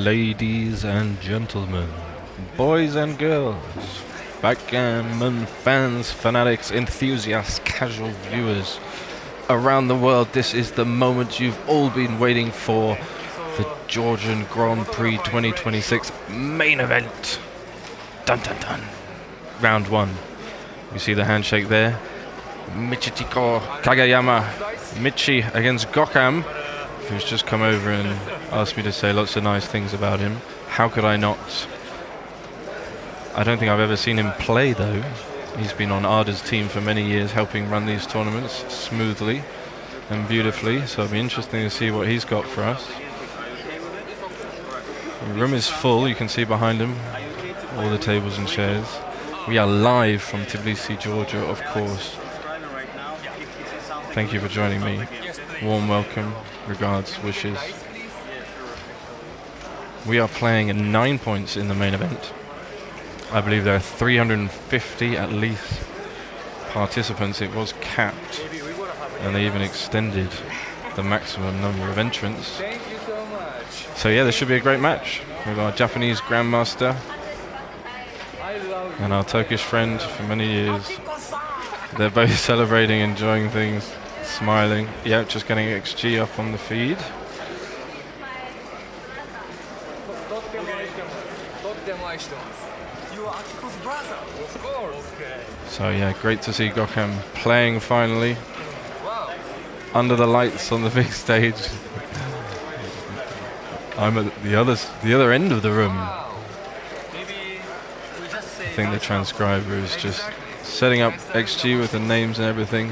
Ladies and gentlemen, boys and girls, backgammon fans, fanatics, enthusiasts, casual viewers around the world, this is the moment you've all been waiting for. The Georgian Grand Prix 2026 main event. Dun dun dun. Round 1. You see the handshake there. Michitiko Kagayama, Michi against Gokham, who's just come over and asked me to say lots of nice things about him. How could I not? I don't think I've ever seen him play though. He's been on Arda's team for many years, helping run these tournaments smoothly and beautifully, so it'll be interesting to see what he's got for us. The room is full, you can see behind him all the tables and chairs. We are live from Tbilisi, Georgia, of course. Thank you for joining me. Warm welcome, regards, wishes. We are playing at 9 points in the main event. I believe there are 350 at least participants. It was capped, and they even extended the maximum number of entrants. So yeah, this should be a great match with our Japanese Grandmaster and our Turkish friend for many years. They're both celebrating, enjoying things, smiling. Yeah, just getting XG up on the feed. So yeah, great to see Gokham playing finally under the lights on the big stage. I'm at the other end of the room. I think the transcriber is just setting up XG with the names and everything.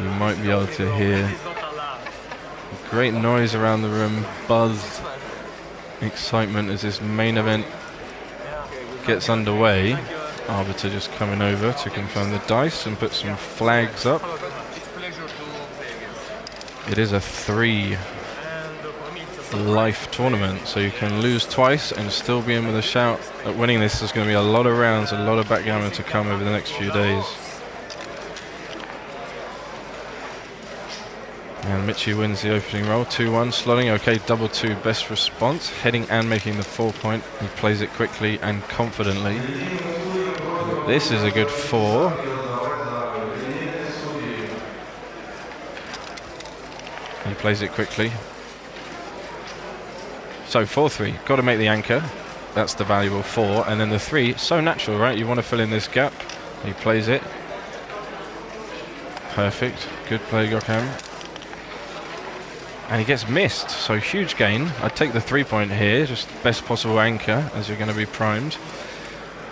You might be able to hear great noise around the room, buzz, excitement as this main event gets underway. Arbiter just coming over to confirm the dice and put some flags up. It is a 3 life tournament, so you can lose twice and still be in with a shout at winning this. There's going to be a lot of rounds, a lot of backgammon to come over the next few days. And Michi wins the opening roll, 2-1, slotting, okay, double 2, best response, heading and making the 4 point. He plays it quickly and confidently. This is a good 4. He plays it quickly. So 4-3, got to make the anchor. That's the valuable 4, and then the 3, so natural, right? You want to fill in this gap. He plays it. Perfect, good play, Gokham. And he gets missed, so huge gain. I'd take the 3 point here, just best possible anchor as you're going to be primed.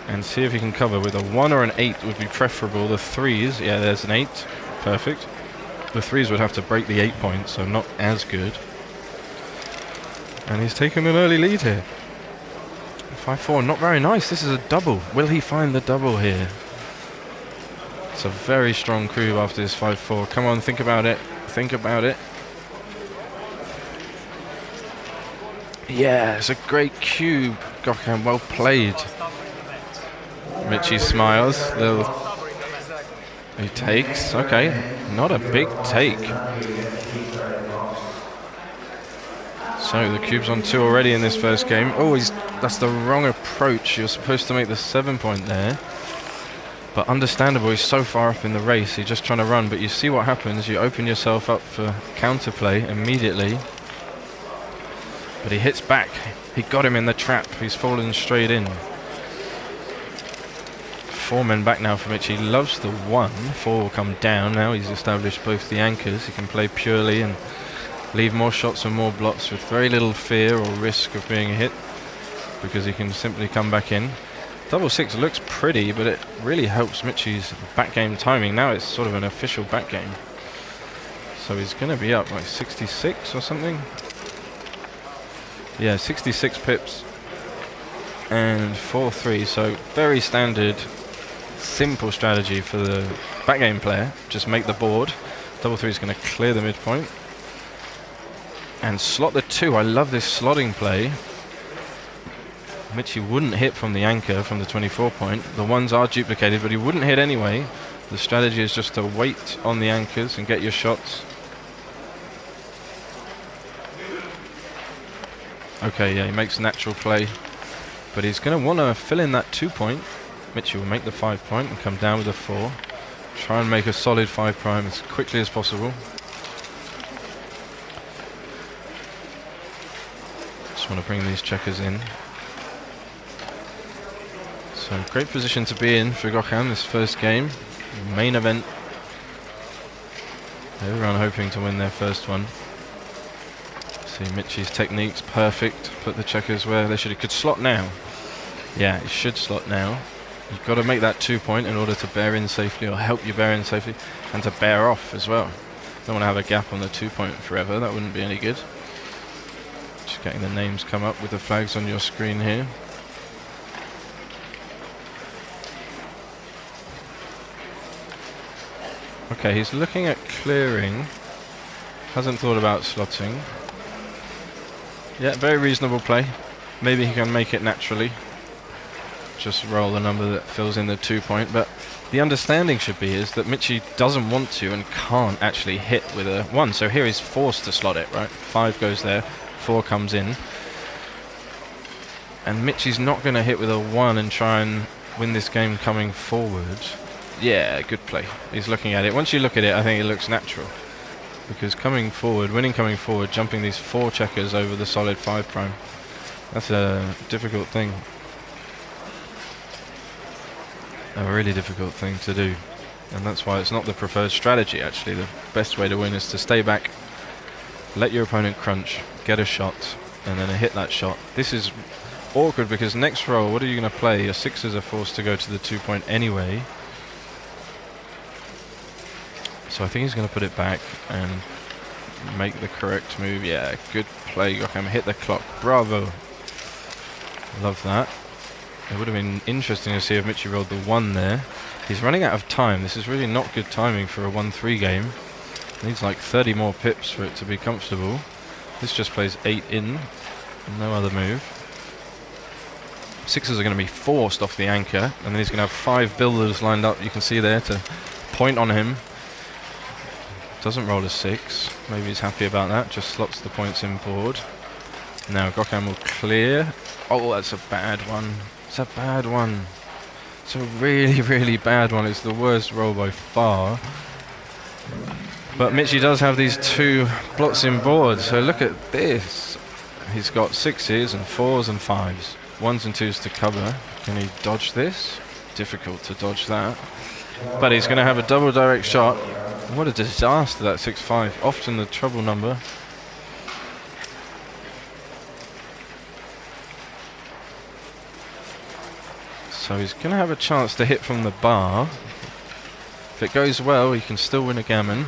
And see if you can cover with a 1 or an 8 would be preferable. The 3s, yeah, there's an 8, perfect. The 3s would have to break the 8 points, so not as good. And he's taken an early lead here. 5-4, not very nice. This is a double. Will he find the double here? It's a very strong crew after this 5-4. Come on, think about it. Think about it. Yeah, it's a great cube. Gokham, well played. Mitchie smiles. He takes. Okay, not a big take. So the cube's on 2 already in this first game. Oh, that's the wrong approach. You're supposed to make the 7-point there. But understandable, he's so far up in the race. He's just trying to run. But you see what happens. You open yourself up for counterplay immediately. But he hits back. He got him in the trap. He's fallen straight in. 4 men back now for Mitch. He loves the 1. 4 will come down now. He's established both the anchors. He can play purely and leave more shots and more blocks with very little fear or risk of being hit, because he can simply come back in. Double 6 looks pretty, but it really helps Mitchie's back game timing. Now it's sort of an official back game. So he's going to be up like 66 or something. Yeah, 66 pips and 4-3. So very standard, simple strategy for the back game player. Just make the board. Double 3 is going to clear the midpoint and slot the 2. I love this slotting play. Mitchie wouldn't hit from the anchor from the 24 point. The 1s are duplicated, but he wouldn't hit anyway. The strategy is just to wait on the anchors and get your shots. Okay, yeah, he makes natural play, but he's going to want to fill in that 2 point. Mitchie will make the 5 point and come down with a 4. Try and make a solid 5 prime as quickly as possible. Just want to bring these checkers in. So great position to be in for Georgian this first game. Main event. Everyone hoping to win their first one. See Mitchie's techniques perfect. Put the checkers where they should. He could slot now. Yeah, he should slot now. You've got to make that 2 point in order to bear in safely, or help you bear in safely, and to bear off as well. Don't want to have a gap on the 2 point forever. That wouldn't be any good. Just getting the names come up with the flags on your screen here. Okay, he's looking at clearing. Hasn't thought about slotting. Yeah, very reasonable play. Maybe he can make it naturally. Just roll the number that fills in the 2 point. But the understanding should be is that Mitchie doesn't want to and can't actually hit with a 1. So here he's forced to slot it, right? 5 goes there, 4 comes in. And Mitchie's not going to hit with a 1 and try and win this game coming forward. Yeah, good play. He's looking at it. Once you look at it, I think it looks natural. Because coming forward, winning coming forward, jumping these 4 checkers over the solid 5 prime. That's a difficult thing. A really difficult thing to do. And that's why it's not the preferred strategy, actually. The best way to win is to stay back, let your opponent crunch, get a shot, and then hit that shot. This is awkward because next roll, what are you going to play? Your 6s are forced to go to the 2 point anyway. So I think he's going to put it back and make the correct move. Yeah, good play, Georgian. Hit the clock. Bravo. Love that. It would have been interesting to see if Mitchie rolled the 1 there. He's running out of time. This is really not good timing for a 1-3 game. Needs like 30 more pips for it to be comfortable. This just plays 8 in. No other move. 6s are going to be forced off the anchor, and then he's going to have 5 builders lined up. You can see there to point on him. Doesn't roll a 6. Maybe he's happy about that. Just slots the points in board. Now Georgian will clear. Oh, that's a bad one. It's a bad one. It's a really, really bad one. It's the worst roll by far. But Mitchie does have these 2 blocks in board. So look at this. He's got 6s and 4s and 5s. 1s and 2s to cover. Can he dodge this? Difficult to dodge that. But he's going to have a double direct shot. What a disaster, that 6-5. Often the trouble number. So he's going to have a chance to hit from the bar. If it goes well, he can still win a gammon.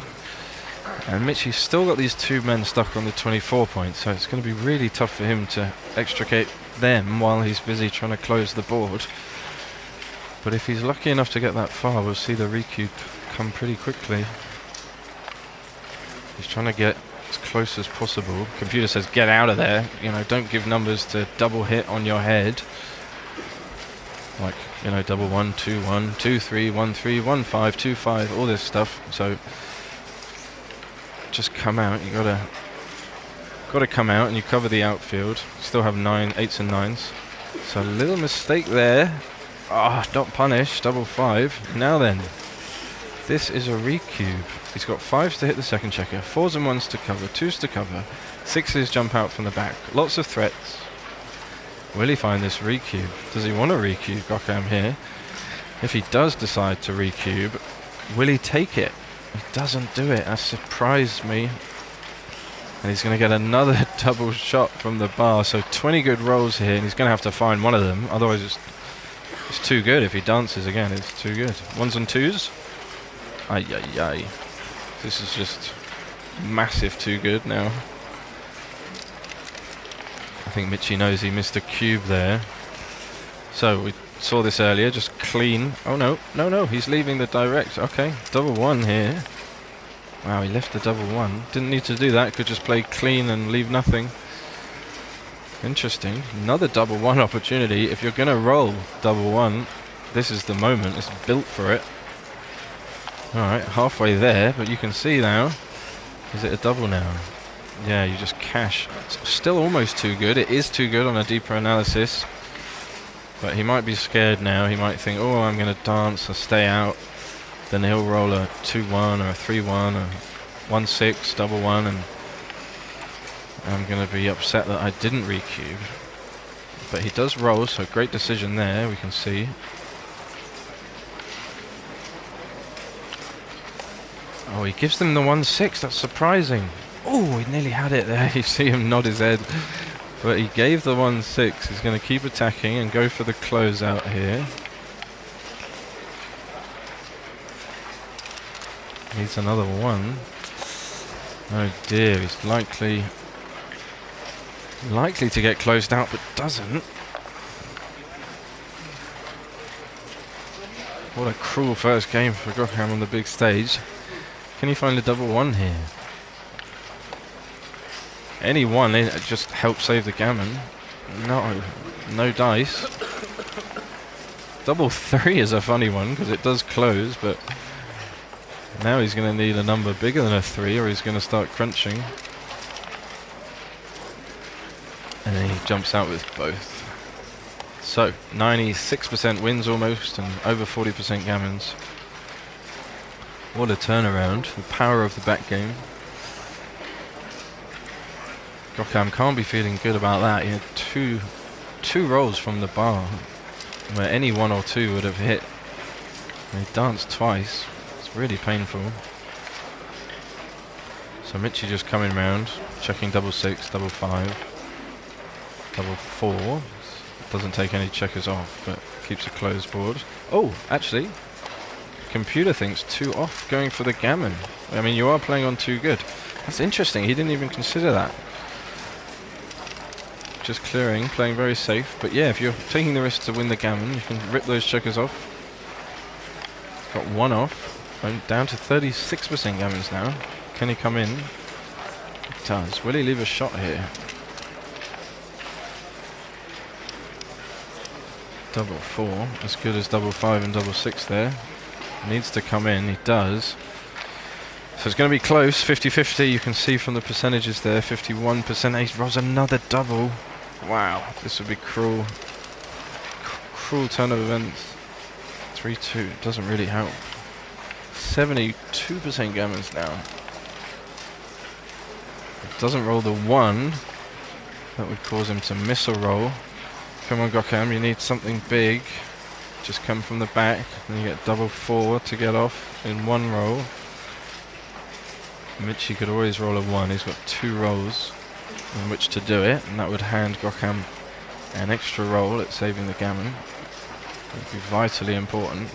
And Mitchie's still got these 2 men stuck on the 24 point, so it's going to be really tough for him to extricate them while he's busy trying to close the board. But if he's lucky enough to get that far, we'll see the recoup come pretty quickly. He's trying to get as close as possible. Computer says get out of there. You know, don't give numbers to double hit on your head. Like You know, double 1, 2, 1, 2, 3, 1, 3, 1, 5, 2, 5, all this stuff. So just come out. You gotta come out and you cover the outfield. Still have 9, 8s and 9s. So a little mistake there. Ah, not punished. Double 5. Now then, this is a recube. He's got 5s to hit the second checker, 4s and 1s to cover, 2s to cover, 6s jump out from the back. Lots of threats. Will he find this recube? Does he want to recube Gokham here? If he does decide to recube, will he take it? He doesn't do it. That surprised me. And he's going to get another double shot from the bar. So 20 good rolls here, and he's going to have to find one of them. Otherwise, it's too good. If he dances again, it's too good. 1s and 2s. Ay, ay, ay. This is just massive too good now. I think Mitchie knows he missed a cube there. So we saw this earlier, just clean. Oh no, no, he's leaving the direct. Okay, double 1 here. Wow, he left the double 1. Didn't need to do that, could just play clean and leave nothing. Interesting. Another double 1 opportunity. If you're going to roll double 1, this is the moment. It's built for it. Alright, halfway there, but you can see now. Is it a double now? Yeah, you just cash. It's still almost too good. It is too good on a deeper analysis. But he might be scared now. He might think, oh, I'm going to dance or stay out. Then he'll roll a 2-1 or a 3-1 or 1-6, double 1, and I'm going to be upset that I didn't recube. But he does roll, so great decision there, we can see. Oh, he gives them the 1-6. That's surprising. Oh, he nearly had it there. You see him nod his head. But he gave the 1-6. He's going to keep attacking and go for the closeout here. Needs another 1. Oh dear, he's likely to get closed out, but doesn't. What a cruel first game for Gokham on the big stage. Can he find a double 1 here? Any 1 just helps save the gammon. No dice. Double 3 is a funny one because it does close, but now he's going to need a number bigger than a 3 or he's going to start crunching. And then he jumps out with both. So 96% wins almost and over 40% gammons. What a turnaround. The power of the back game. Gokham can't be feeling good about that. He had two rolls from the bar where any 1 or 2 would have hit. And he danced twice. It's really painful. So Mitchie just coming round, checking double 6, double 5, double 4. Doesn't take any checkers off, but keeps a closed board. Oh, actually, computer thinks 2 off, going for the gammon. I mean, you are playing on 2 good. That's interesting. He didn't even consider that. Just clearing, playing very safe. But yeah, if you're taking the risk to win the gammon, you can rip those checkers off. Got 1 off. I'm down to 36% gammons now. Can he come in? He does. Will he leave a shot here? Double 4, as good as double 5 and double 6 there. Needs to come in, he does. So it's going to be close, 50-50, you can see from the percentages there, 51%. He rolls another double. Wow, this would be cruel. Cruel turn of events. 3-2, doesn't really help. 72% gammons now. Doesn't roll the 1. That would cause him to miss a roll. Come on, Gokham, you need something big. Just come from the back, and you get double 4 to get off in 1 roll. Mitchie could always roll a 1. He's got 2 rolls in which to do it, and that would hand Gokham an extra roll at saving the gammon. It would be vitally important.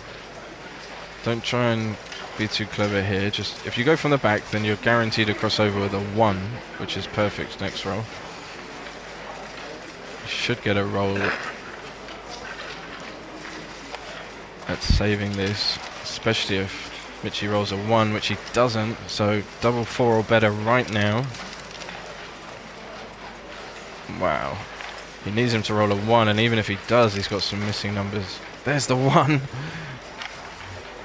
Don't try and be too clever here. Just if you go from the back, then you're guaranteed a crossover with a 1, which is perfect next roll. You should get a roll at saving this, especially if Mitchie rolls a 1, which he doesn't. So double 4 or better right now. Wow. He needs him to roll a 1, and even if he does, he's got some missing numbers. There's the 1.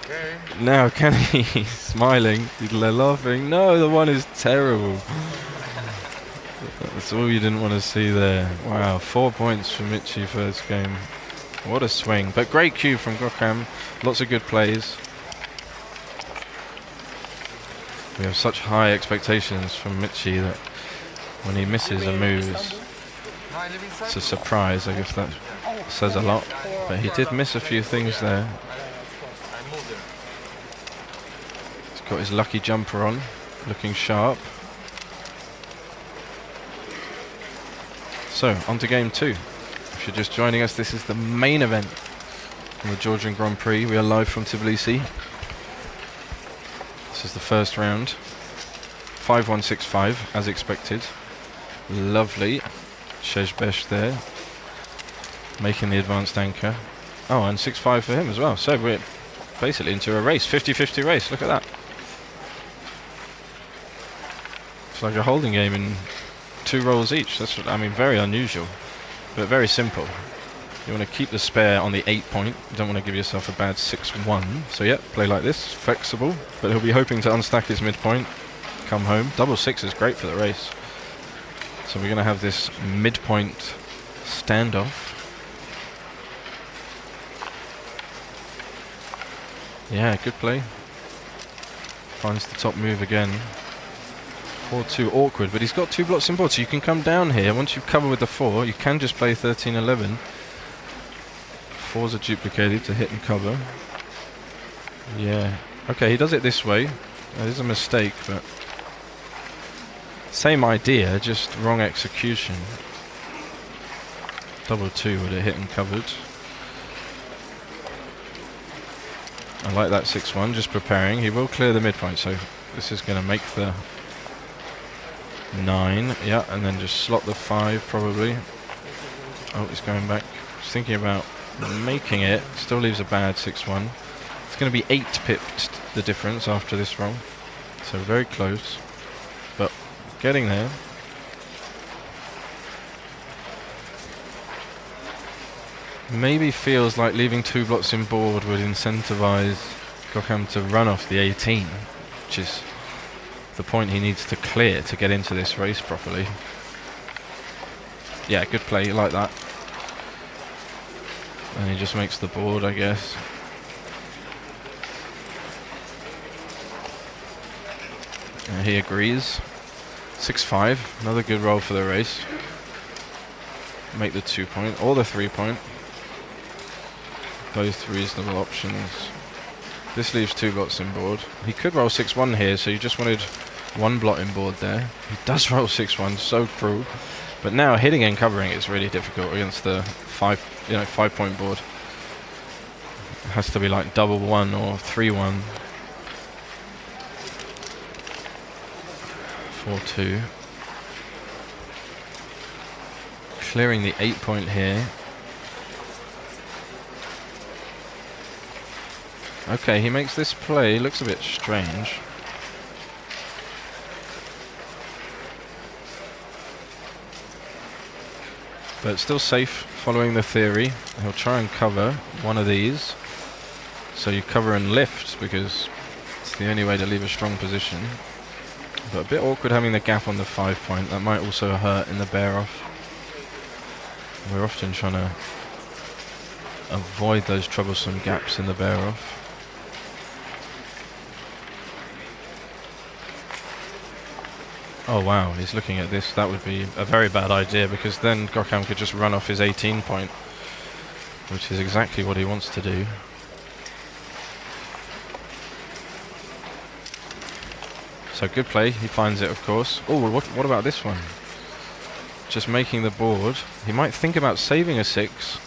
Okay. Now can he? He's smiling. They're laughing. No, the 1 is terrible. That's all you didn't want to see there. Wow, 4 points for Michi first game. What a swing. But great cue from Gokham. Lots of good plays. We have such high expectations from Michi that when he misses a move, it's a surprise. I guess that says a lot. But he did miss a few things there. He's got his lucky jumper on, looking sharp. So, on to game 2. If you're just joining us, this is the main event in the Georgian Grand Prix. We are live from Tbilisi. This is the first round. 5-1-6-5, as expected. Lovely. Sheshbesh there, making the advanced anchor. Oh, and 6-5 for him as well. So we're basically into a race, 50-50 race. Look at that. It's like a holding game in 2 rolls each. That's, I mean, very unusual, but very simple. You want to keep the spare on the 8 point. You don't want to give yourself a bad 6-1. So yeah, play like this, flexible. But he'll be hoping to unstack his midpoint, come home. Double 6 is great for the race. So we're going to have this midpoint standoff. Yeah, good play. Finds the top move again. 4-2 awkward, but he's got 2 blocks in board, so you can come down here. Once you cover with the 4, you can just play 13-11. 4s are duplicated to hit and cover. Yeah. Okay, he does it this way. That is a mistake, but same idea, just wrong execution. Double 2 would have hit and covered. I like that 6-1, just preparing. He will clear the midpoint, so this is going to make the 9. Yeah, and then just slot the 5 probably. Oh, he's going back. Just thinking about making it. Still leaves a bad 6-1. It's going to be 8 pipped, the difference after this roll. So very close. But getting there. Maybe feels like leaving 2 blocks in board would incentivize Gokham to run off the 18, which is the point he needs to clear to get into this race properly. Yeah, good play, like that. And he just makes the board, I guess. And he agrees. 6-5, another good roll for the race. Make the 2 point, or the 3 point. Both reasonable options. This leaves 2 blocks in board. He could roll 6-1 here, so you just wanted 1 block in board there. He does roll 6-1, so cruel. But now hitting and covering is really difficult against the 5 point board. It has to be like double 1 or 3-1. 4-2. Clearing the 8 point here. Okay, he makes this play. Looks a bit strange. But still safe, following the theory. He'll try and cover one of these. So you cover and lift, because it's the only way to leave a strong position. But a bit awkward having the gap on the 5 point. That might also hurt in the bear off. We're often trying to avoid those troublesome gaps in the bear off. Oh wow, he's looking at this. That would be a very bad idea, because then Gokham could just run off his 18 point, which is exactly what he wants to do. So good play, he finds it, of course. Oh, what about this one? Just making the board. He might think about saving a 6.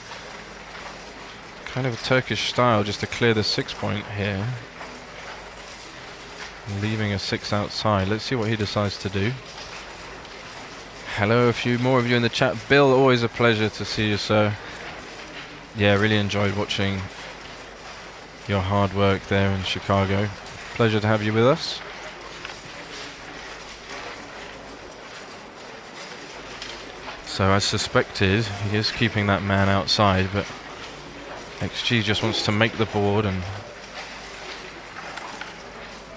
Kind of a Turkish style, just to clear the 6 point here. Leaving a 6 outside. Let's see what he decides to do. Hello, a few more of you in the chat. Bill, always a pleasure to see you, sir. Yeah, really enjoyed watching your hard work there in Chicago. Pleasure to have you with us. So as suspected, he is keeping that man outside, but XG just wants to make the board and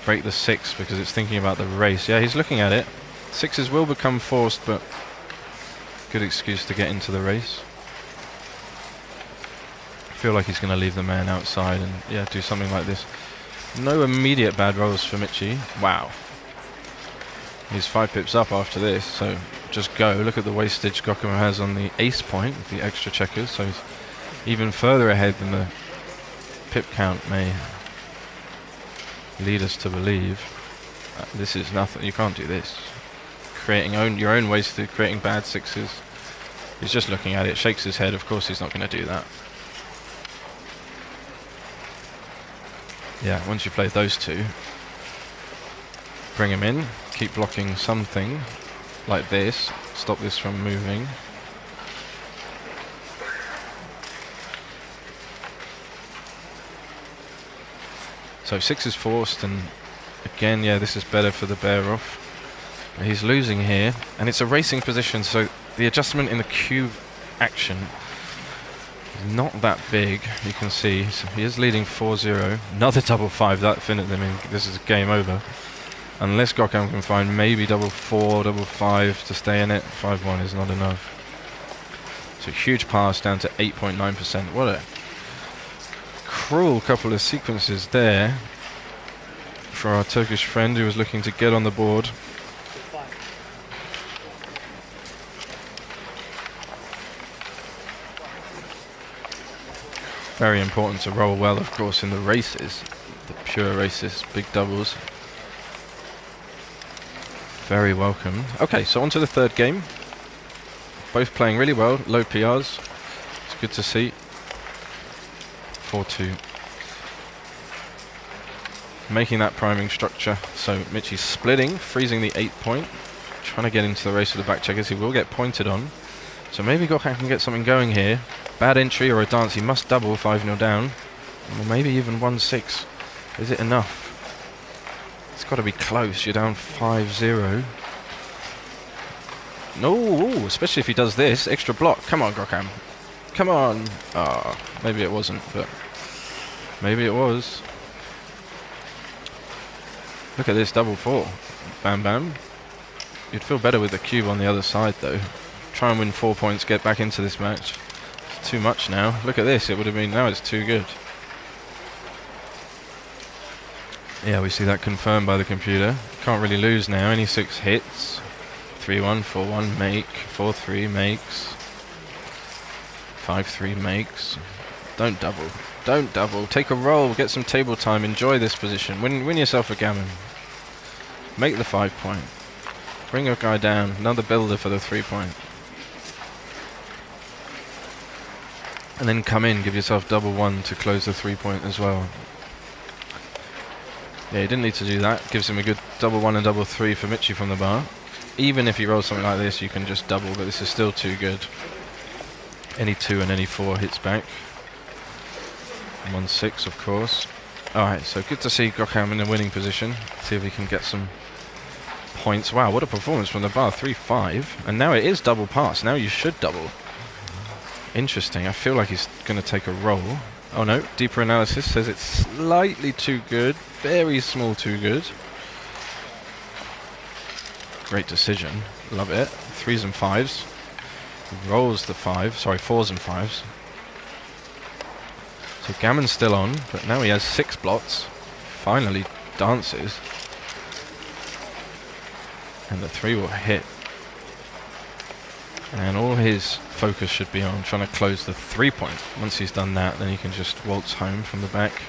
break the 6 because it's thinking about the race. Yeah, he's looking at it. 6s will become forced, but good excuse to get into the race. I feel like he's going to leave the man outside and, yeah, do something like this. No immediate bad rolls for Michi. Wow. He's 5 pips up after this, so just go. Look at the wastage Gokama has on the ace point with the extra checkers, so he's even further ahead than the pip count may lead us to believe. This is nothing. You can't do this. Creating your own wasted, creating bad 6s. He's just looking at it, shakes his head. Of course he's not going to do that. Yeah, once you play those 2, bring him in, keep blocking something like this, stop this from moving. So 6 is forced, and again, yeah, this is better for the bear off. He's losing here, and it's a racing position, so the adjustment in the cube action is not that big. You can see so he is leading 4-0. Another double 5, that finished them in. This is game over. Unless Gokam can find maybe double 4, double 5 to stay in it. 5-1 is not enough. So huge pass down to 8.9%. What a cruel couple of sequences there for our Turkish friend who was looking to get on the board. Very important to roll well, of course, in the races, the pure races, big doubles. Very welcome. Okay, so on to the third game. Both playing really well, low PRs. It's good to see. 4-2. Making that priming structure. So Michi's splitting, freezing the 8 point. Trying to get into the race with the back checkers. He will get pointed on. So maybe Gokhan can get something going here. Bad entry or a dance. He must double 5-0 down. Or maybe even 1-6. Is it enough? It's got to be close. You're down 5-0. No, especially if he does this. Extra block. Come on, Gokhan. Come on. Ah, maybe it wasn't, but maybe it was. Look at this double 4. Bam, bam. You'd feel better with the cube on the other side, though. Try and win 4 points, get back into this match. It's too much now. Look at this. It would have been, now it's too good. Yeah, we see that confirmed by the computer. Can't really lose now. Any 6 hits. 3-1, 4-1, make. 4-3 makes. 5-3 makes. Don't double. Don't double. Take a roll. Get some table time. Enjoy this position. Win yourself a gammon. Make the 5 point. Bring your guy down. Another builder for the 3 point. And then come in. Give yourself double 1 to close the 3 point as well. Yeah, he didn't need to do that. Gives him a good double 1 and double 3 for Michi from the bar. Even if he rolls something like this, you can just double, but this is still too good. Any 2 and any 4 hits back. 1-6, of course. Alright, so good to see Gokhan in a winning position. See if he can get some points. Wow, what a performance from the bar. 3-5. And now it is double pass. Now you should double. Interesting. I feel like he's going to take a roll. Oh no, deeper analysis says it's slightly too good. Very small too good. Great decision. Love it. 3s and 5s. Rolls the 5. Sorry, 4s and 5s. So Gammon's still on, but now he has 6 blots. Finally dances. And the 3 will hit. And all his focus should be on trying to close the 3 point. Once he's done that, then he can just waltz home from the back.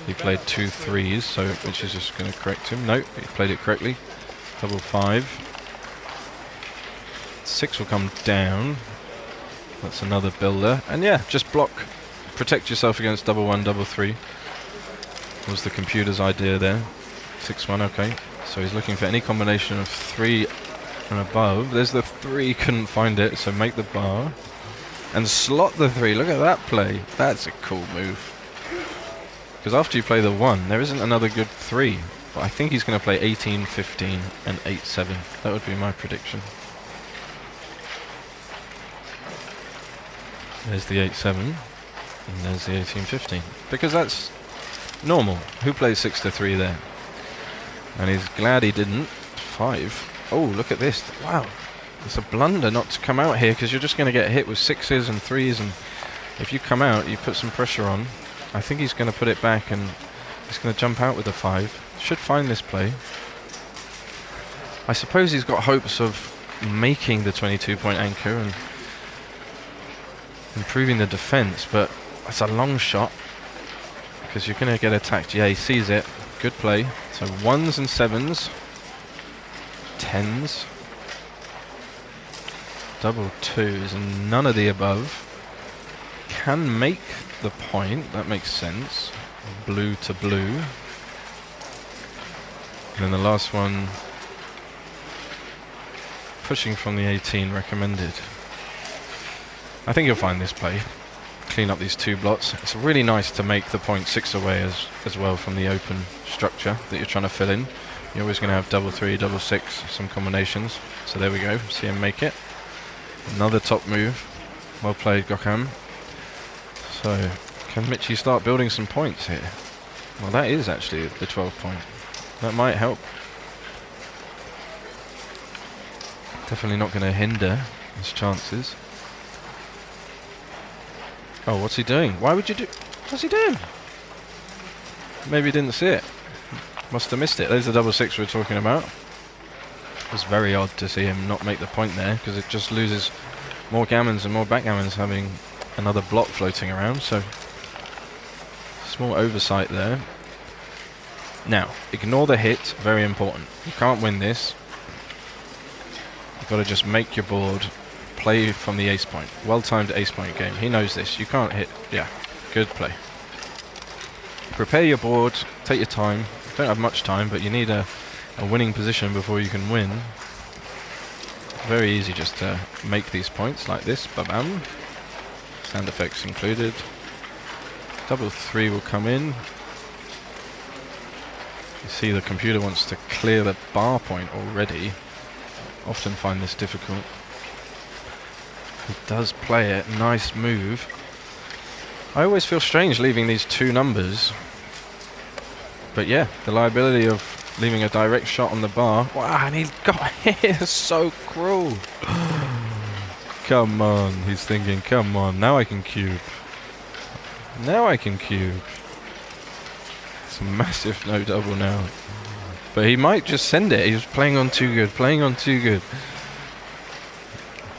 He played 2 3s, so which is just going to correct him. Nope, he played it correctly. Double 5. 6 will come down. That's another builder. And yeah, just block. Protect yourself against double 1, double 3. Was the computer's idea there. 6-1, okay. So he's looking for any combination of 3 and above. There's the 3, couldn't find it, so make the bar. And slot the 3, look at that play. That's a cool move. Because after you play the 1, there isn't another good 3. But I think he's going to play 18, 15 and 8-7. That would be my prediction. There's the 8-7, and there's the 18-15. Because that's normal. Who plays 6-3 there? And he's glad he didn't. 5. Oh, look at this. Wow. It's a blunder not to come out here, because you're just going to get hit with 6s and 3s, and if you come out, you put some pressure on. I think he's going to put it back, and he's going to jump out with the 5. Should find this play. I suppose he's got hopes of making the 22-point anchor and improving the defense, but that's a long shot because you're going to get attacked. Yeah, he sees it. Good play. So 1s and 7s, 10s, double 2s, and none of the above. Can make the point. That makes sense. Blue to blue. And then the last one, pushing from the 18, recommended. I think you'll find this play. Clean up these 2 blots. It's really nice to make the point 6 away as well from the open structure that you're trying to fill in. You're always going to have double 3, double 6, some combinations. So there we go. See him make it. Another top move. Well played, Gökhan. So can Michi start building some points here? Well, that is actually the 12-point. That might help. Definitely not going to hinder his chances. Oh, what's he doing? Why would you do... What's he doing? Maybe he didn't see it. Must have missed it. There's the double 6 we were talking about. It was very odd to see him not make the point there, because it just loses more gammons and more backgammons having another block floating around. So, small oversight there. Now, ignore the hit. Very important. You can't win this. You've got to just make your board play from the ace point. Well-timed ace point game. He knows this. You can't hit. Yeah, good play. Prepare your board. Take your time. You don't have much time, but you need a winning position before you can win. Very easy just to make these points like this. Ba-bam. Sound effects included. Double 3 will come in. You see the computer wants to clear the bar point already. Often find this difficult. He does play it. Nice move. I always feel strange leaving these 2 numbers. But yeah, the liability of leaving a direct shot on the bar. Wow, and he got hit. So cruel. Come on. He's thinking, come on. Now I can cube. Now I can cube. It's a massive no double now. But he might just send it. He was playing on too good. Playing on too good.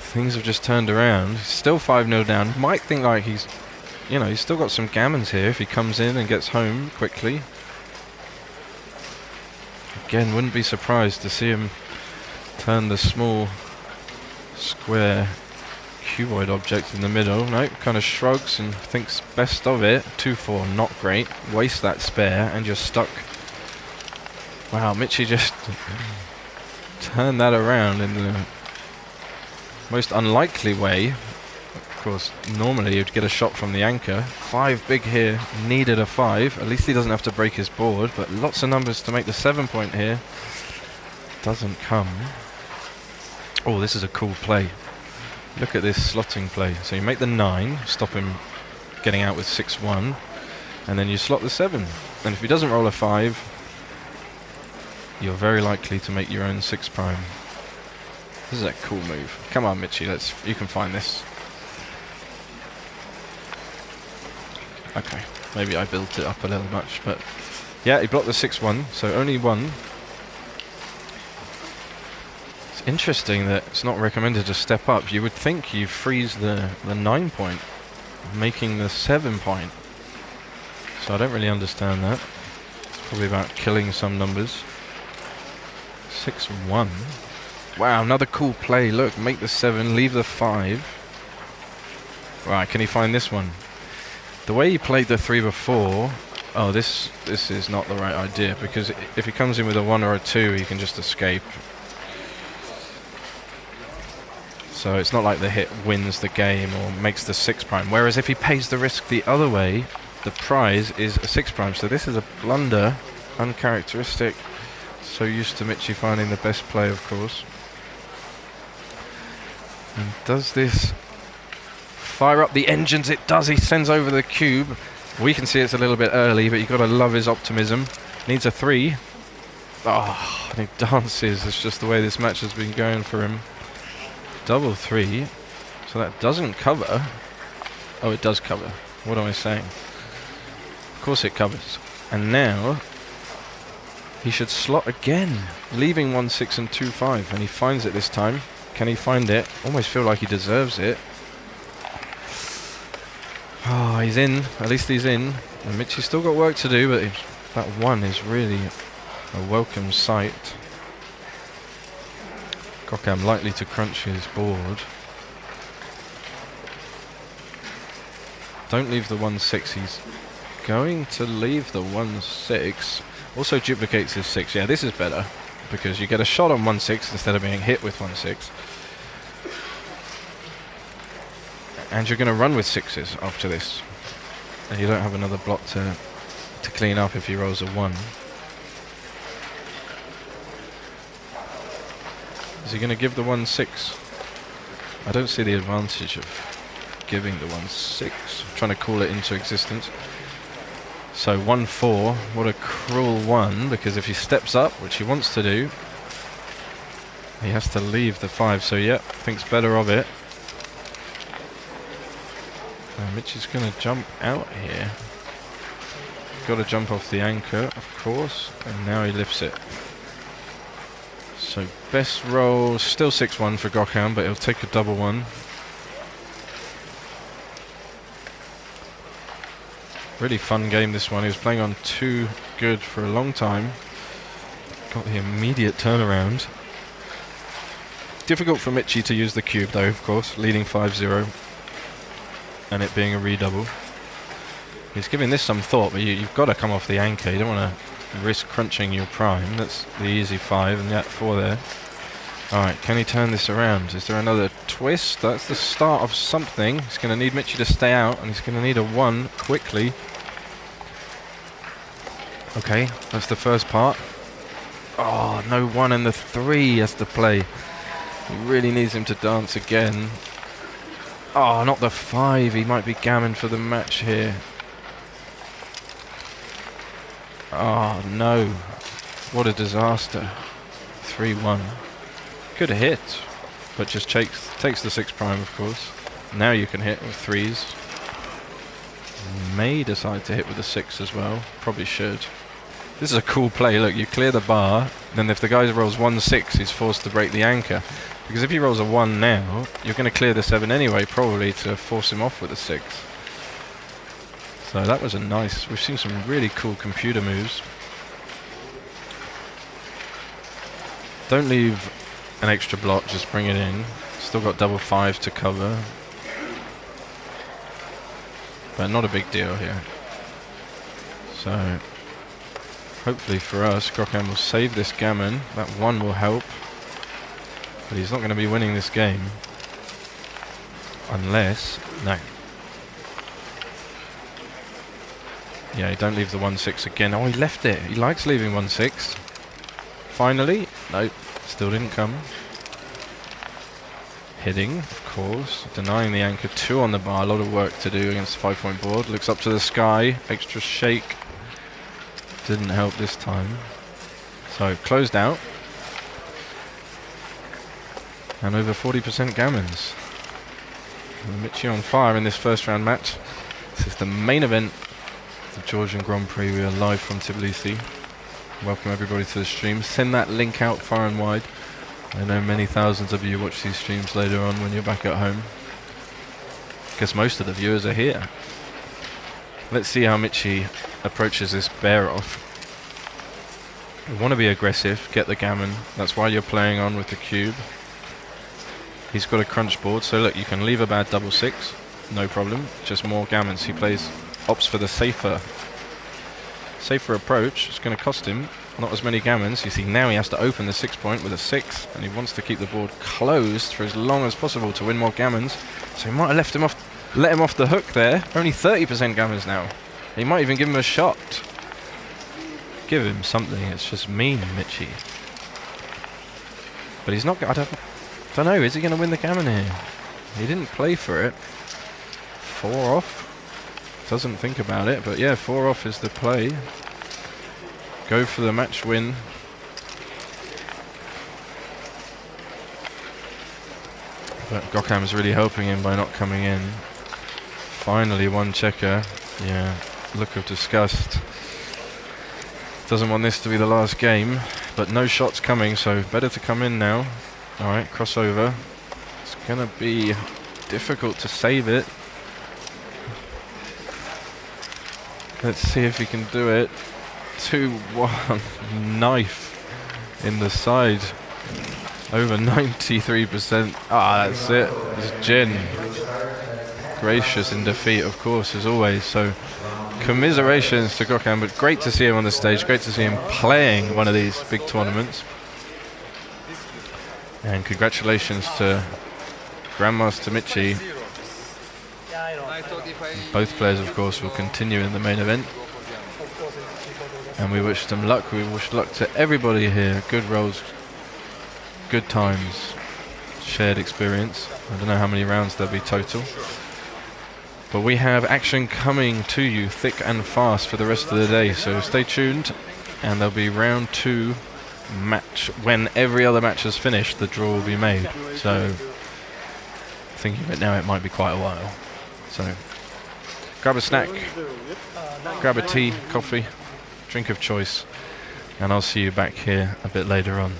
Things have just turned around. He's still 5-0 down. Might think like he's, you know, he's still got some gammons here if he comes in and gets home quickly. Again, wouldn't be surprised to see him turn the small square cuboid object in the middle. Nope, kind of shrugs and thinks best of it. 2-4, not great. Waste that spare and you're stuck. Wow, Michi just turned that around in the most unlikely way. Of course, normally you'd get a shot from the anchor. 5 big here, needed a 5. At least he doesn't have to break his board, but lots of numbers to make the 7-point here. Doesn't come. Oh, this is a cool play. Look at this slotting play. So you make the 9, stop him getting out with 6-1, and then you slot the 7. And if he doesn't roll a 5, you're very likely to make your own 6 prime. This is a cool move. Come on, Michi, you can find this. Okay, maybe I built it up a little much, but yeah, he blocked the 6-1, so only 1. It's interesting that it's not recommended to step up. You would think you freeze the 9-point, making the 7-point. So I don't really understand that. It's probably about killing some numbers. 6-1. Wow, another cool play. Look, make the 7, leave the 5. Right, can he find this one? The way he played the 3 before... Oh, this is not the right idea, because if he comes in with a 1 or a 2, he can just escape. So it's not like the hit wins the game or makes the 6 prime. Whereas if he pays the risk the other way, the prize is a 6 prime. So this is a blunder, uncharacteristic. So used to Michi finding the best play, of course. And does this fire up the engines. It does. He sends over the cube. We can see it's a little bit early, but you've got to love his optimism. Needs a 3. Oh, and he dances. It's just the way this match has been going for him. Double 3. So that doesn't cover. Oh, it does cover. What am I saying? Of course it covers. And now he should slot again, leaving 1-6 and 2-5, and he finds it this time. Can he find it? Almost feel like he deserves it. Oh, he's in. At least he's in. And Mitchie's still got work to do, but that 1 is really a welcome sight. Gokham likely to crunch his board. Don't leave the 1-6. He's going to leave the 1-6. Also duplicates his 6. Yeah, this is better because you get a shot on 1-6 instead of being hit with 1-6. And you're going to run with 6s after this. And you don't have another block to clean up if he rolls a 1. Is he going to give the 1-6? I don't see the advantage of giving the 1-6. Trying to call it into existence. So 1-4, what a cruel 1, because if he steps up, which he wants to do, he has to leave the 5. So yep, thinks better of it. Mitch is going to jump out here. Got to jump off the anchor, of course, and now he lifts it. So best roll, still 6-1 for Gokham, but he'll take a double 1. Really fun game, this one. He was playing on 2 good for a long time. Got the immediate turnaround. Difficult for Mitchie to use the cube though, of course, leading 5-0 and it being a redouble. He's giving this some thought, but you've got to come off the anchor. You don't want to risk crunching your prime. That's the easy 5 and that 4 there. Alright, can he turn this around? Is there another twist? That's the start of something. He's going to need Mitchie to stay out, and he's going to need a 1 quickly. Okay, that's the first part. Oh, no 1 and the 3 has to play. He really needs him to dance again. Oh, not the 5. He might be gammon for the match here. Oh, no. What a disaster. 3-1. Could have hit, but just takes the 6 prime, of course. Now you can hit with 3s. May decide to hit with a 6 as well. Probably should. This is a cool play. Look, you clear the bar, then if the guy rolls 1-6, he's forced to break the anchor. Because if he rolls a 1 now, you're going to clear the 7 anyway, probably to force him off with a 6. So that was a nice... We've seen some really cool computer moves. Don't leave an extra block, just bring it in. Still got double 5 to cover. But not a big deal here. So... hopefully for us, Gokham will save this gammon. That 1 will help. But he's not going to be winning this game. Unless... no. Yeah, don't leave the 1-6 again. Oh, he left it. He likes leaving 1-6. Finally. Nope. Still didn't come. Hitting, of course. Denying the anchor. 2 on the bar. A lot of work to do against the 5-point board. Looks up to the sky. Extra shake. Didn't help this time. So, closed out. And over 40% gammons. Mitchie on fire in this first round match. This is the main event of the Georgian Grand Prix. We are live from Tbilisi. Welcome everybody to the stream. Send that link out far and wide. I know many thousands of you watch these streams later on when you're back at home. Guess most of the viewers are here. Let's see how Mitchie approaches this bear off. You want to be aggressive, get the gammon. That's why you're playing on with the cube. He's got a crunch board, so look, you can leave a bad double 6, no problem. Just more gammons. He opts for the safer approach. It's going to cost him not as many gammons. You see now he has to open the 6-point with a 6, and he wants to keep the board closed for as long as possible to win more gammons. So he might have let him off the hook there. Only 30% gammons now. He might even give him a shot. Give him something. It's just mean, Mitchie. But he's not. I don't know. Is he going to win the gammon here? He didn't play for it. 4 off. Doesn't think about it, but yeah, 4 off is the play. Go for the match win. But Gokham's really helping him by not coming in. Finally, one checker. Yeah, look of disgust. Doesn't want this to be the last game, but no shots coming, so better to come in now. Alright, crossover. It's gonna be difficult to save it. Let's see if he can do it. 2-1. Knife in the side. Over 93%. Ah, that's it. It's Jin. Gracious in defeat, of course, as always. So, commiserations to Gökhan, but great to see him on the stage. Great to see him playing one of these big tournaments. And congratulations to Grandmaster Michi. Both players, of course, will continue in the main event. And we wish them luck. We wish luck to everybody here. Good rolls, good times, shared experience. I don't know how many rounds there'll be total. But we have action coming to you thick and fast for the rest of the day. So stay tuned. And there'll be round 2 match. When every other match is finished, the draw will be made. So thinking of it now, it might be quite a while. So grab a snack, grab a tea, coffee, drink of choice, and I'll see you back here a bit later on.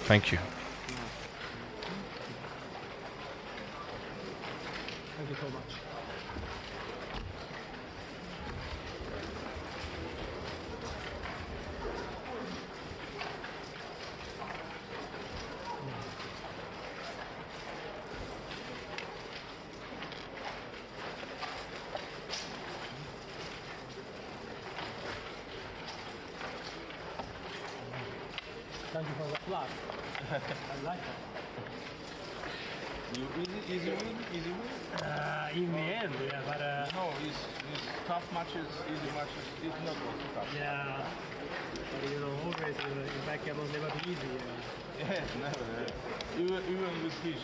Thank you. Thank you so much. Thank you for the flag. I like it. Easy win? In the end, yeah, but No, it's tough matches, easy matches. It's not also tough. yeah, but you know, always in back it was never be easy. Yeah, never. Even with fish.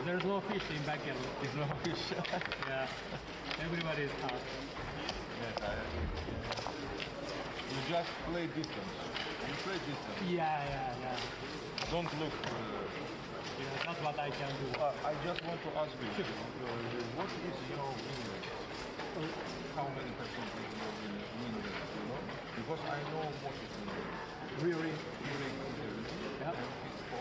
There's no fish in back end. It's no fish. Yeah, everybody is tough. Yes, I agree. You just play distance. You play distance. Yeah. Don't look. Yeah, that's what I can do. I just want to ask you, what is your win rate? How many percent is your win rate, you know? Because I know what is win rate. Really good. Yeah. And it's for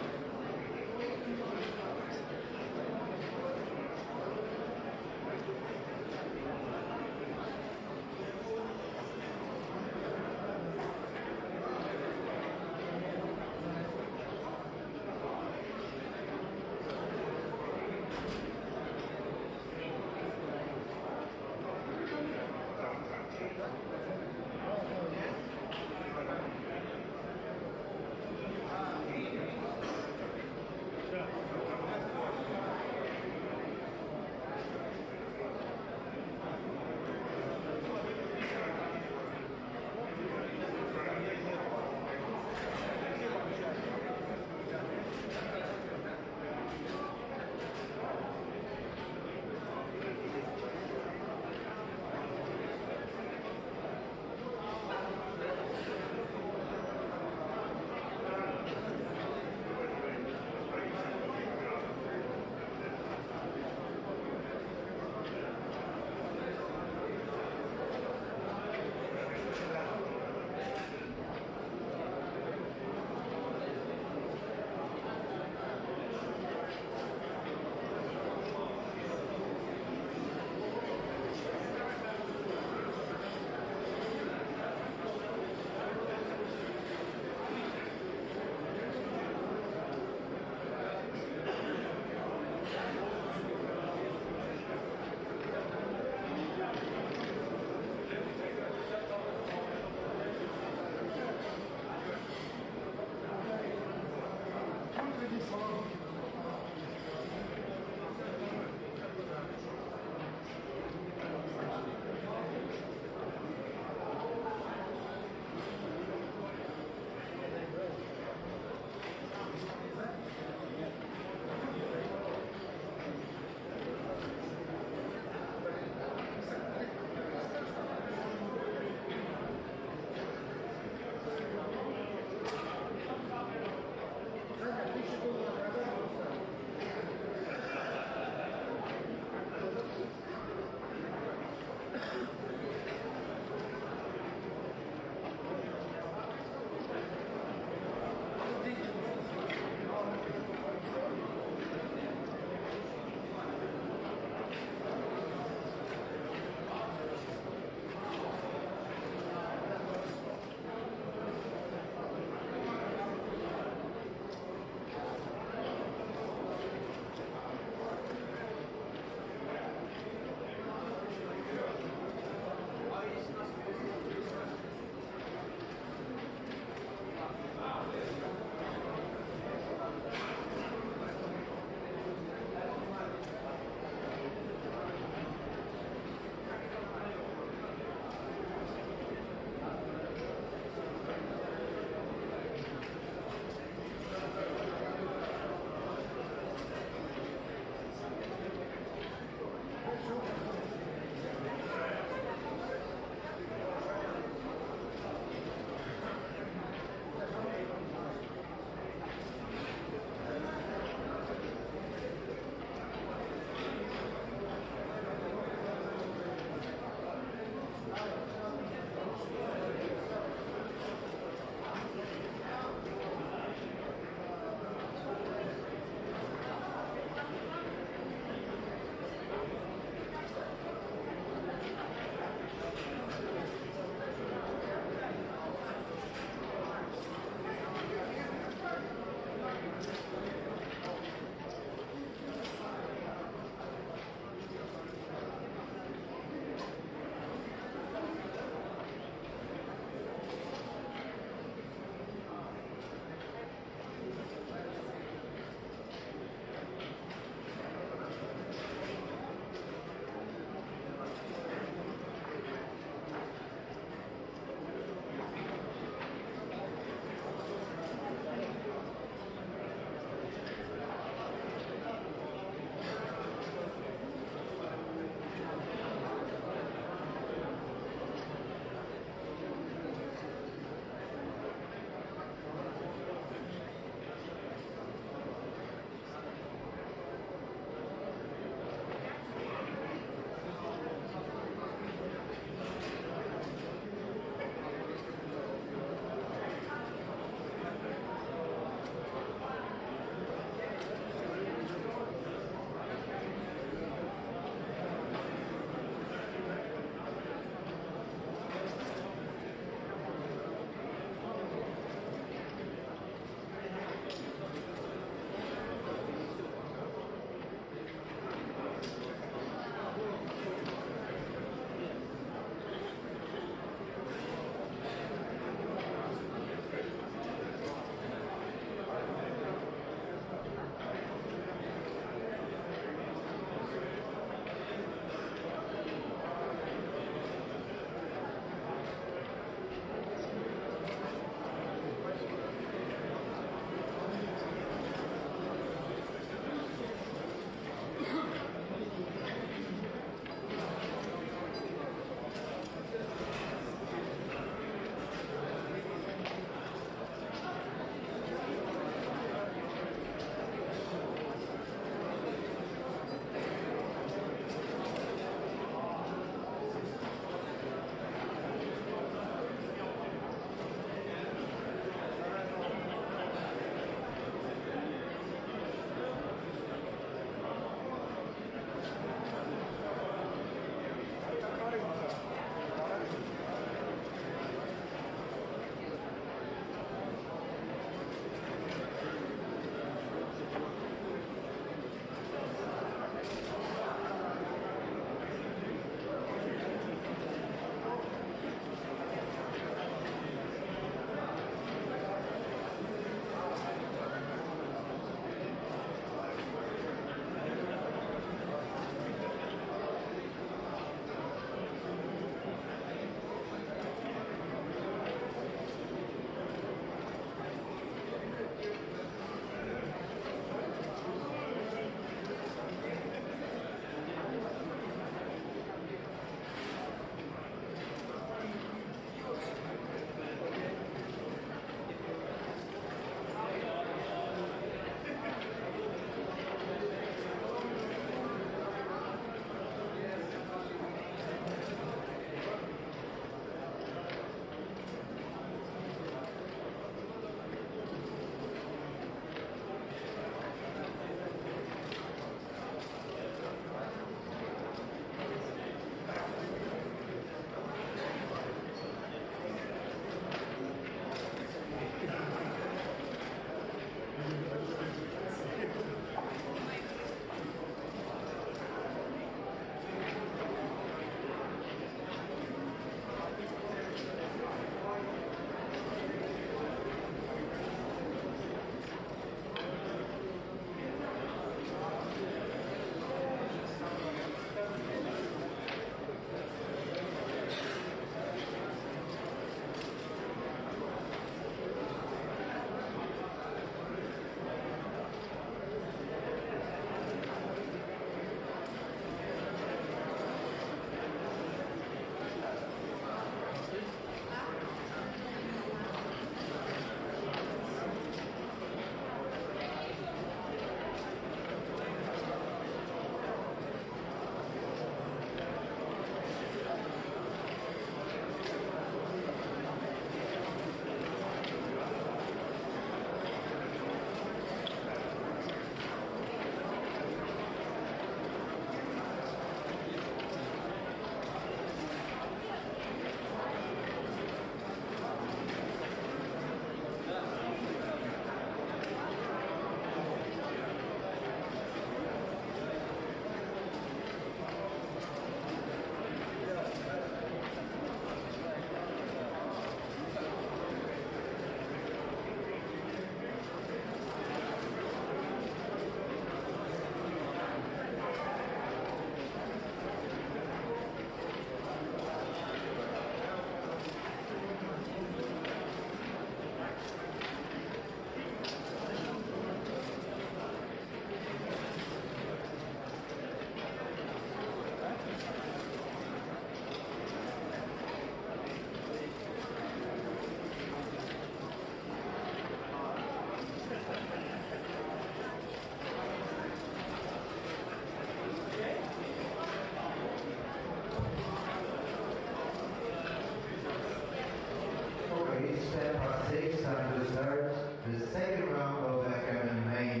6, time to start the second round of backgammon main.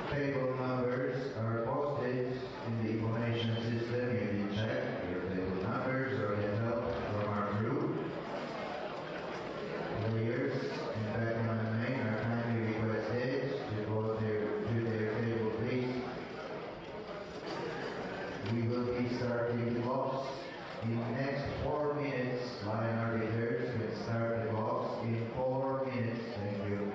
Table numbers are posted in the information system. You can check your table numbers or get help from our crew. Players in backgammon main are kindly requested to go to their table, please. We will be starting the box in the next 4 minutes. Line arbiters will start the box in 4 minutes. Thank you.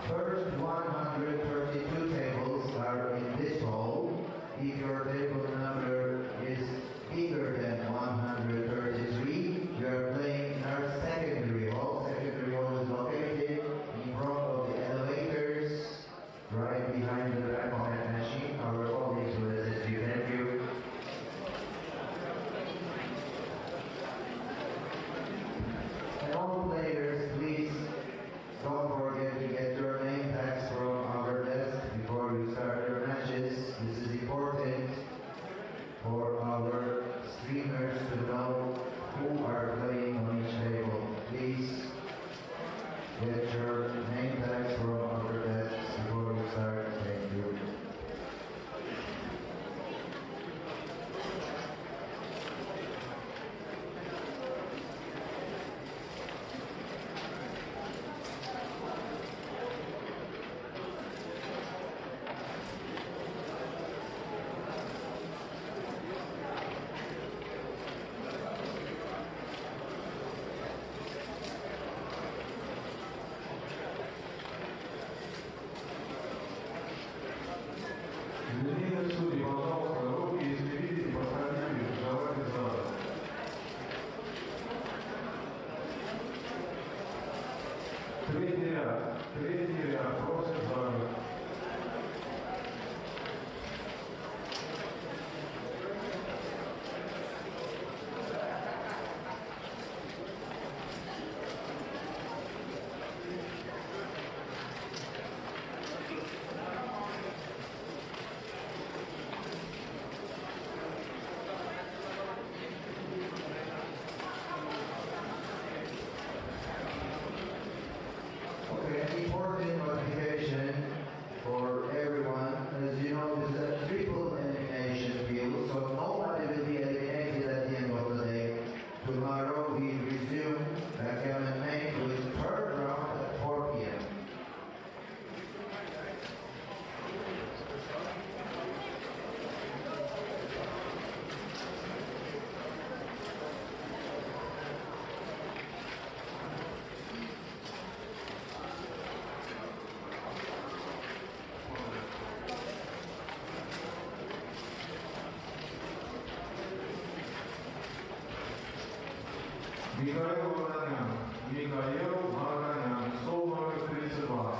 First 132 tables are in this hall. If your table number is bigger than 133, you are playing in our secondary hall. Secondary hall is located in front of the elevators, right behind the back pocket machine. Our colleagues will assist you. Thank you. And all players, please don't forget to get your name tags from our desk before you start your matches. This is important for our streamers to know who are playing on each table. Please get your name tags from our desks before you start. Thank you. Извините, судьи, пожалуйста, руки изведите, подходите, давайте зала. Третий ряд, просит зала. Okay, important notification for everyone. As you know, this is a triple elimination field, so nobody will be eliminated at the end of the day. Tomorrow we resume backgammon main with third round at 4 p.m. Михаил Ваганян, стол номер 32.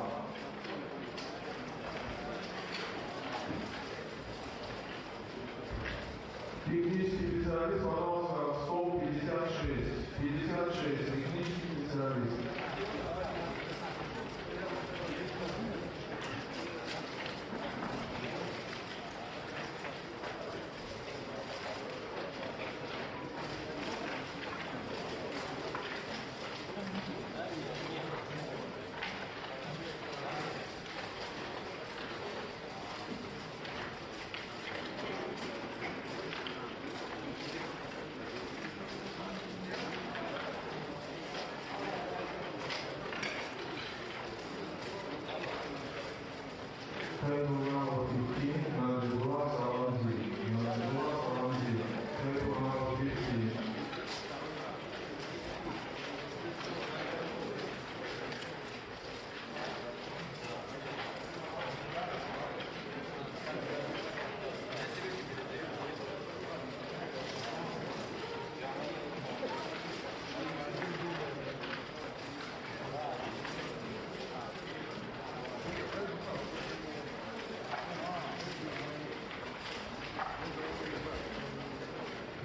Технический специалист, пожалуйста, стол 56. 56, технический специалист. Table number 15, Nandula Salanji. Nandula Salanji. Table number 15.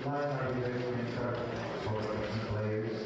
Line arbiters can start for the players.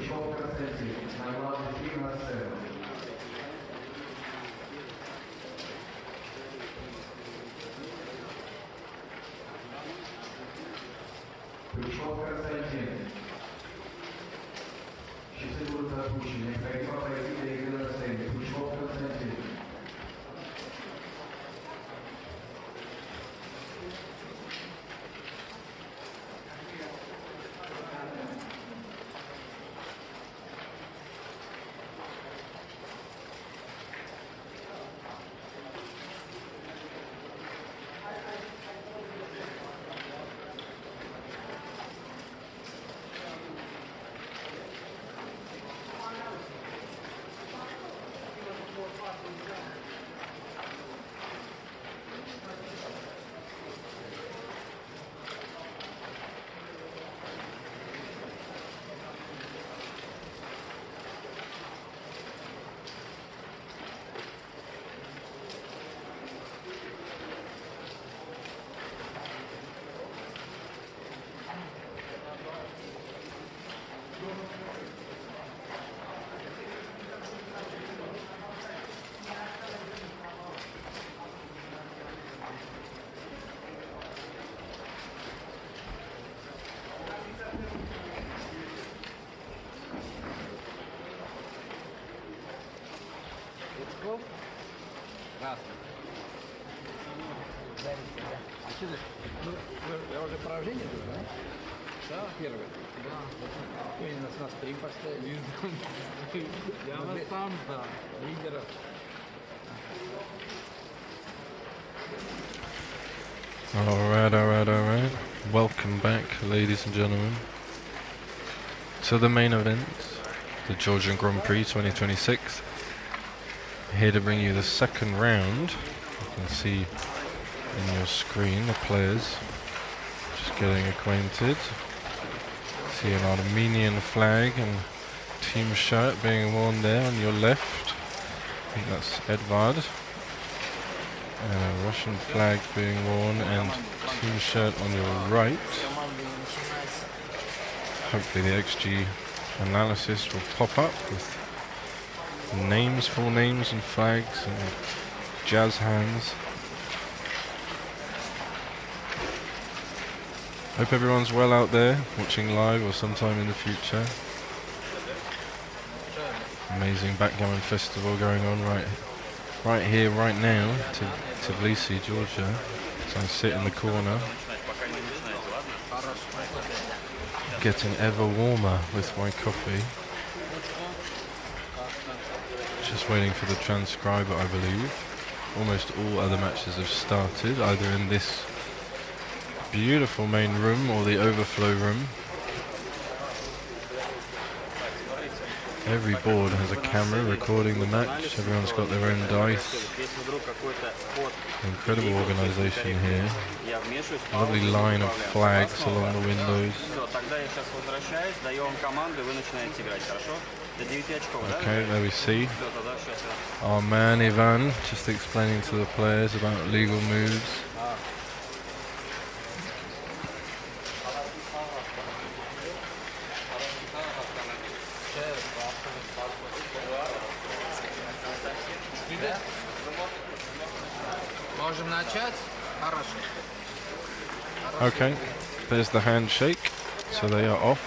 Плющков Константин, на главный фильм на сцену. Плющков Константин. Часы будут запущены. Необходимо пройти до игры на сцене. Плющков Константин. Здравствуйте. А что ты? Ну, вы уже поражение было, да? Да, первое. Да. Вы нас три поставили. Я вас там, да, лидеров. Alright. Welcome back, ladies and gentlemen, to the main event, the Georgian Grand Prix 2026. Here to bring you the second round. You can see in your screen the players just getting acquainted. See an Armenian flag and team shirt being worn there on your left. I think that's Edvard. And a Russian flag being worn and team shirt on your right. Hopefully the XG analysis will pop up with names, full names and flags and jazz hands. Hope everyone's well out there, watching live or sometime in the future. Amazing backgammon festival going on right here, right now, to Tbilisi, Georgia. So I sit in the corner, getting ever warmer with my coffee. Just waiting for the transcriber, I believe. Almost all other matches have started, either in this beautiful main room or the overflow room. Every board has a camera recording the match. Everyone's got their own dice. Incredible organisation here. Lovely line of flags along the windows. Okay, there we see our man Ivan just explaining to the players about legal moves. Okay, there's the handshake, so they are off.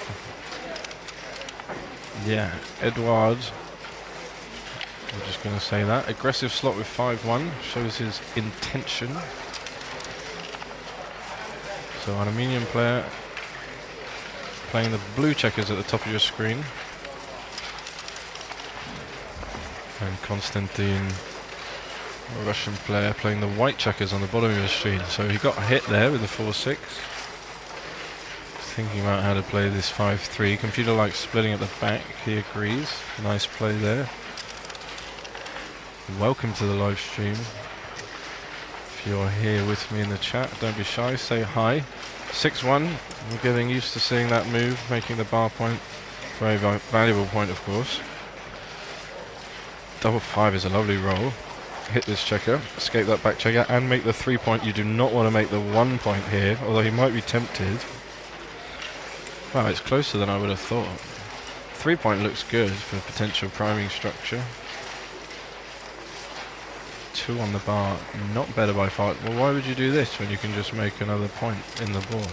Yeah, Edward, I'm just going to say that. Aggressive slot with 5-1, shows his intention. So an Armenian player playing the blue checkers at the top of your screen. And Konstantin, a Russian player, playing the white checkers on the bottom of your screen. So he got a hit there with the 4-6. Thinking about how to play this 5-3. Computer likes splitting at the back, he agrees. Nice play there. Welcome to the live stream. If you're here with me in the chat, don't be shy, say hi. 6-1, we're getting used to seeing that move, making the bar point. Very valuable point, of course. Double 5 is a lovely roll. Hit this checker, escape that back checker, and make the 3 point. You do not want to make the 1 point here, although you might be tempted. Wow, it's closer than I would have thought. 3-point looks good for potential priming structure. 2 on the bar, not better by far. Well, why would you do this when you can just make another point in the board?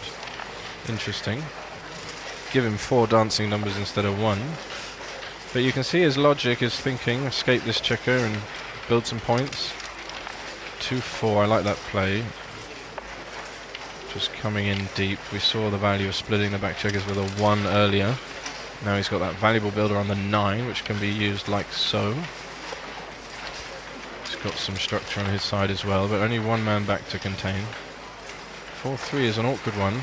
Interesting. Give him 4 dancing numbers instead of 1. But you can see his logic is thinking, escape this checker and build some points. 2-4, I like that play. Just coming in deep. We saw the value of splitting the back checkers with a 1 earlier. Now he's got that valuable builder on the 9, which can be used like so. He's got some structure on his side as well, but only 1 man back to contain. 4-3 is an awkward one,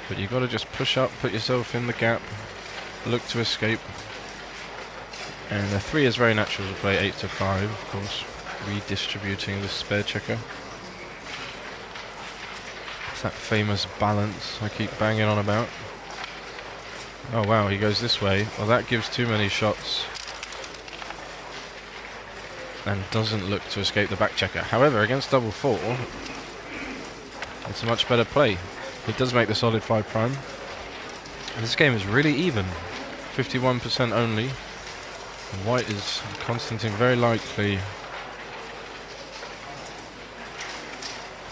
but you've got to just push up, put yourself in the gap, look to escape. And the 3 is very natural to play 8-5, of course, redistributing the spare checker. It's that famous balance I keep banging on about. Oh wow, he goes this way. Well, that gives too many shots and doesn't look to escape the back checker. However, against double 4, it's a much better play. He does make the solid 5 prime. This game is really even. 51% only. White is Constantine very likely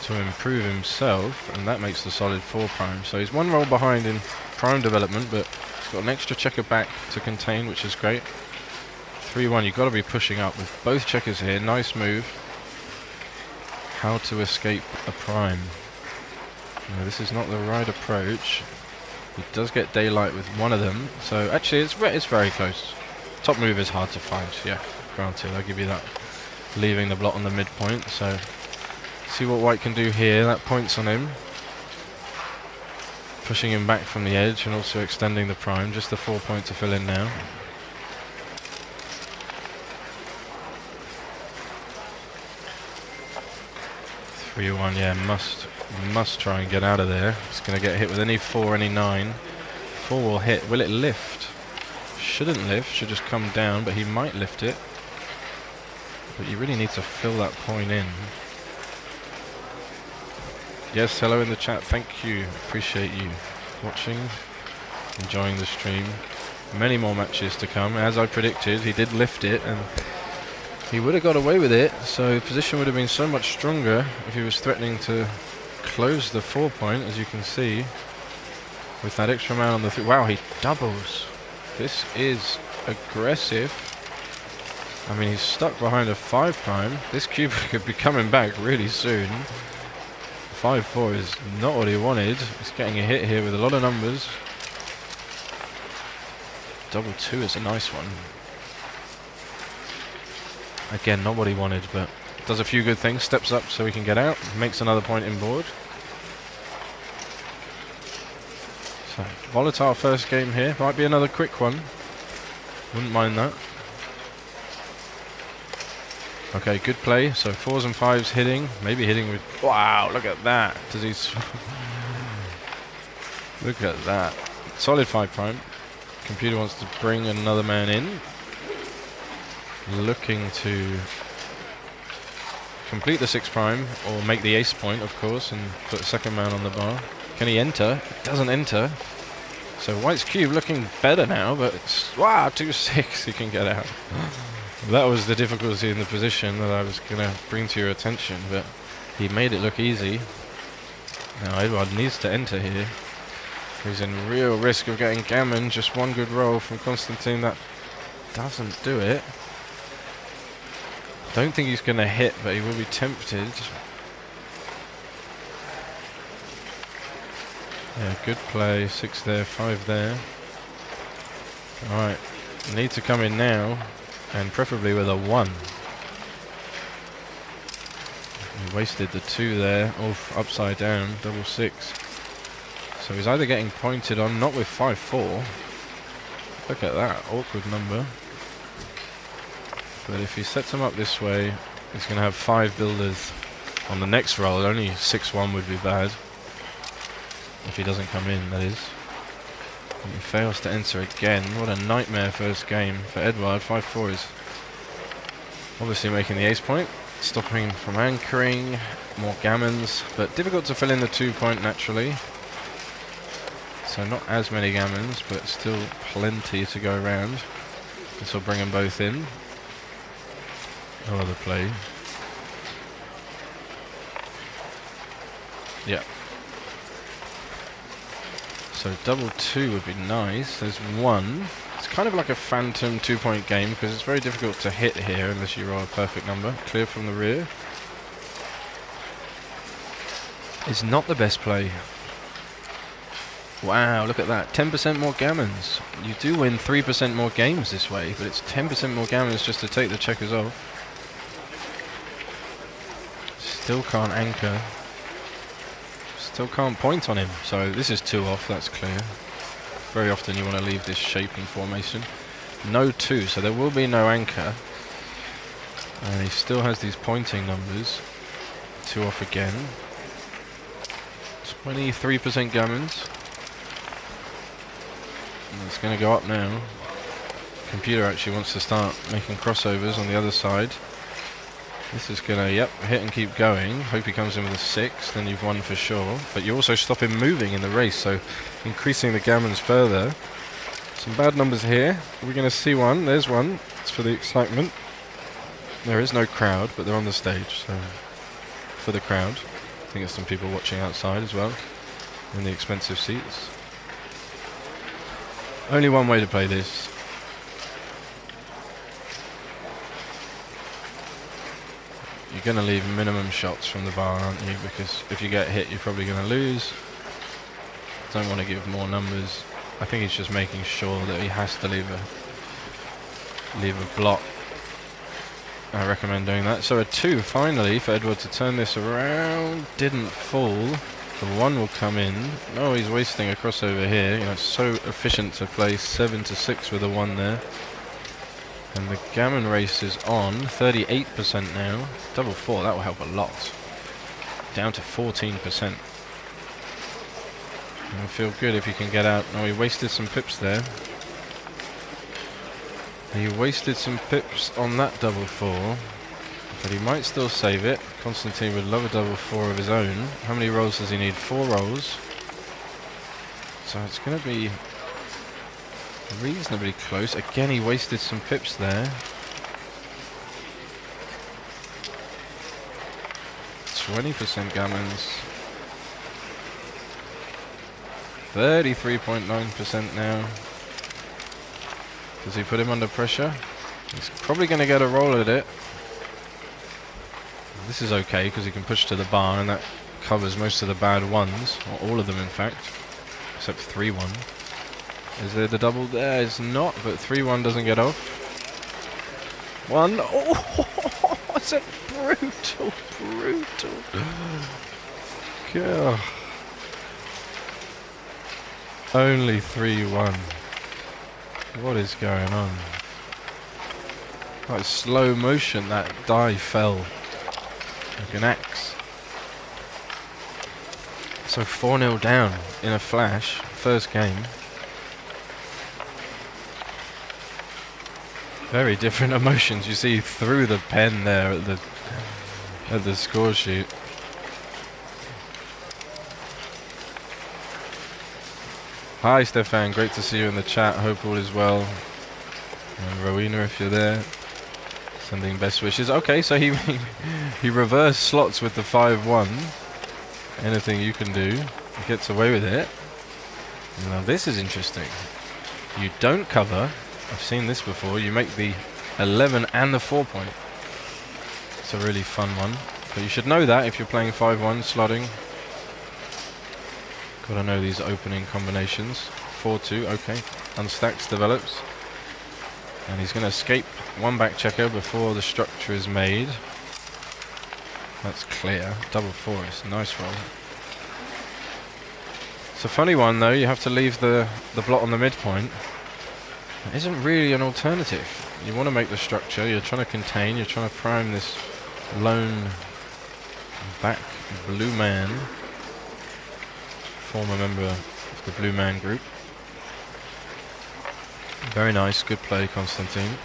to improve himself, and that makes the solid 4 prime. So he's 1 roll behind in prime development, but he's got an extra checker back to contain, which is great. 3-1, you've got to be pushing up with both checkers here. Nice move. How to escape a prime. No, this is not the right approach. He does get daylight with 1 of them, so actually it's very close. Top move is hard to find, yeah, granted, I'll give you that. Leaving the blot on the midpoint, so see what White can do here. That points on him. Pushing him back from the edge and also extending the prime. Just the 4 point to fill in now. Three 3-1, yeah, must try and get out of there. It's going to get hit with any 4, any 9. 4 will hit. Will it lift? Shouldn't lift, should just come down, but he might lift it. But you really need to fill that point in. Yes, hello in the chat, thank you, appreciate you watching, enjoying the stream. Many more matches to come. As I predicted, he did lift it and he would have got away with it, so the position would have been so much stronger if he was threatening to close the 4 point, as you can see, with that extra man on the 3. Wow, he doubles. This is aggressive. I mean, he's stuck behind a 5 prime. This cube could be coming back really soon. 5-4 is not what he wanted. He's getting a hit here with a lot of numbers. Double 2 is a nice one. Again, not what he wanted, but does a few good things. Steps up so he can get out. Makes another point inboard. So, volatile first game here. Might be another quick one. Wouldn't mind that. Okay, good play. So 4s and 5s hitting. Maybe hitting with... Wow, look at that. Does he... Look at that. Solid 5 prime. Computer wants to bring another man in. Looking to complete the 6 prime, or make the ace point, of course, and put a second man on the bar. Can he enter? Doesn't enter. So White's cube looking better now, but it's... Wow, 2-6, he can get out. That was the difficulty in the position that I was going to bring to your attention, but he made it look easy. Now Edward needs to enter here. He's in real risk of getting gammon. Just one good roll from Constantine. That doesn't do it. Don't think he's going to hit, but he will be tempted. Yeah, good play. 6 there, 5 there. Alright, need to come in now, and preferably with a 1. He wasted the 2 there. Oof, upside down, double 6. So he's either getting pointed on, not with 5-4. Look at that, awkward number. But if he sets him up this way, he's going to have 5 builders on the next roll. Only 6-1 would be bad. If he doesn't come in, that is. And he fails to enter again. What a nightmare first game for Edward. 5-4 is obviously making the ace point. Stopping him from anchoring. More gammons. But difficult to fill in the 2 point naturally. So not as many gammons, but still plenty to go around. This will bring them both in. No other play. Yeah. So double 2 would be nice. There's 1. It's kind of like a phantom 2-point game because it's very difficult to hit here unless you roll a perfect number. Clear from the rear. It's not the best play. Wow, look at that. 10% more gammons. You do win 3% more games this way, but it's 10% more gammons just to take the checkers off. Still can't anchor. Still can't point on him. So this is 2 off, that's clear. Very often you want to leave this shaping formation. No 2, so there will be no anchor. And he still has these pointing numbers. 2 off again. 23% gammons. And it's going to go up now. Computer actually wants to start making crossovers on the other side. This is going to, yep, hit and keep going. Hope he comes in with a 6, then you've won for sure. But you also stop him moving in the race, so increasing the gammons further. Some bad numbers here. We're going to see one. There's one. It's for the excitement. There is no crowd, but they're on the stage, so for the crowd. I think there's some people watching outside as well, in the expensive seats. Only one way to play this. You're going to leave minimum shots from the bar, aren't you? Because if you get hit, you're probably going to lose. Don't want to give more numbers. I think he's just making sure that he has to leave a block. I recommend doing that. So a 2 finally for Edward to turn this around. Didn't fall. The 1 will come in. Oh, he's wasting a crossover here. You know, it's so efficient to play 7 to 6 with a 1 there. And the gammon race is on. 38% now. Double 4, that will help a lot. Down to 14%. It'll feel good if you can get out. Oh, he wasted some pips there. He wasted some pips on that double 4. But he might still save it. Constantine would love a double 4 of his own. How many rolls does he need? 4 rolls. So it's going to be reasonably close. Again, he wasted some pips there. 20% gammons. 33.9% now. Does he put him under pressure? He's probably going to get a roll at it. This is okay because he can push to the bar and that covers most of the bad ones, or all of them in fact, except 3-1. Is there the double? There is not, but 3-1 doesn't get off. 1. Oh, it's a brutal. God. Only 3-1. What is going on? Like slow motion, that die fell like an axe. So 4-0 down in a flash, first game. Very different emotions you see through the pen there at the score sheet. Hi Stefan, great to see you in the chat. Hope all is well. And Rowena, if you're there, sending best wishes. Okay, so he reversed slots with the 5-1. Anything you can do, he gets away with it. Now this is interesting. You don't cover. I've seen this before. You make the 11 and the 4-point. It's a really fun one. But you should know that if you're playing 5-1 slotting. Gotta know these opening combinations. 4-2, okay. Unstacks, develops. And he's gonna escape one back checker before the structure is made. That's clear. Double 4 is nice roll. It's a funny one though, you have to leave the block on the midpoint. It isn't really an alternative. You want to make the structure, you're trying to contain, you're trying to prime this lone back blue man. Former member of the Blue Man group. Very nice, good play, Constantine.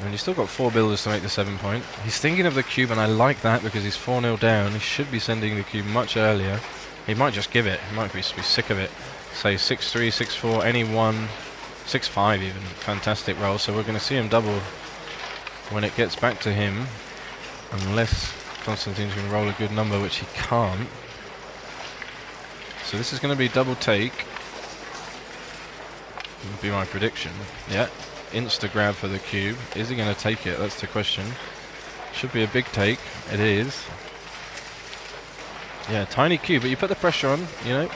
And you've still got 4 builders to make the 7-point. He's thinking of the cube, and I like that because he's 4-0 down. He should be sending the cube much earlier. He might just give it. He might be sick of it. Say 6-3, 6-4, any one, 6-5 even. Fantastic roll. So we're going to see him double when it gets back to him, unless Konstantin's going to roll a good number, which he can't. So this is going to be double take. Would be my prediction. Yeah, insta grab for the cube. Is he going to take it? That's the question. Should be a big take. It is. Yeah, tiny cube, but you put the pressure on, you know.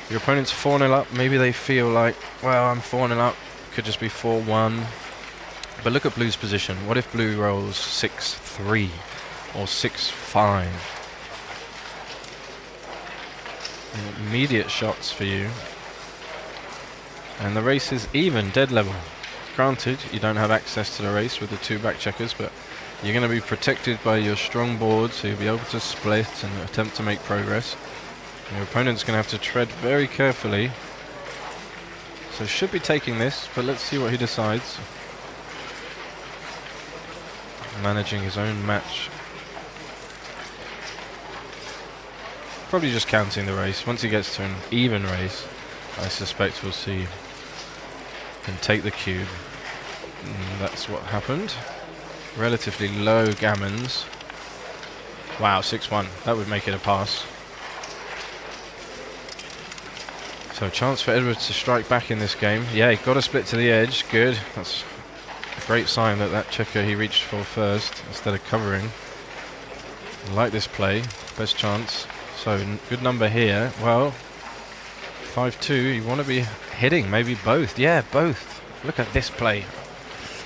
Your opponent's 4-0 up. Maybe they feel like, well, I'm 4-0 up. Could just be 4-1. But look at Blue's position. What if Blue rolls 6-3 or 6-5? Immediate shots for you. And the race is even, dead level. Granted, you don't have access to the race with the 2 back checkers, but you're going to be protected by your strong board, so you'll be able to split and attempt to make progress. Your opponent's going to have to tread very carefully. So should be taking this, but let's see what he decides. Managing his own match. Probably just counting the race. Once he gets to an even race, I suspect we'll see him take the cube. And that's what happened. Relatively low gammons. Wow, 6-1. That would make it a pass. So chance for Edwards to strike back in this game. Yeah, he got a split to the edge. Good. That's a great sign that that checker he reached for first instead of covering. I like this play. Best chance. So good number here. Well, 5-2. You want to be hitting maybe both. Yeah, both. Look at this play.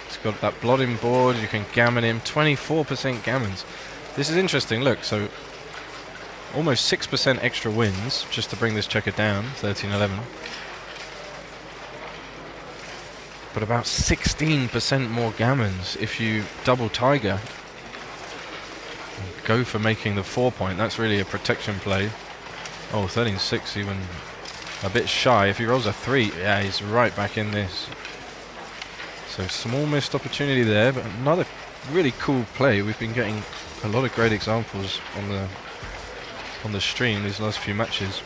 He's got that blotting board. You can gammon him. 24% gammons. This is interesting. Look, so almost 6% extra wins just to bring this checker down, 13-11. But about 16% more gammons if you double tiger. Go for making the 4-point. That's really a protection play. Oh, 13-6 even a bit shy. If he rolls a 3, yeah, he's right back in this. So small missed opportunity there, but another really cool play. We've been getting a lot of great examples on the stream these last few matches.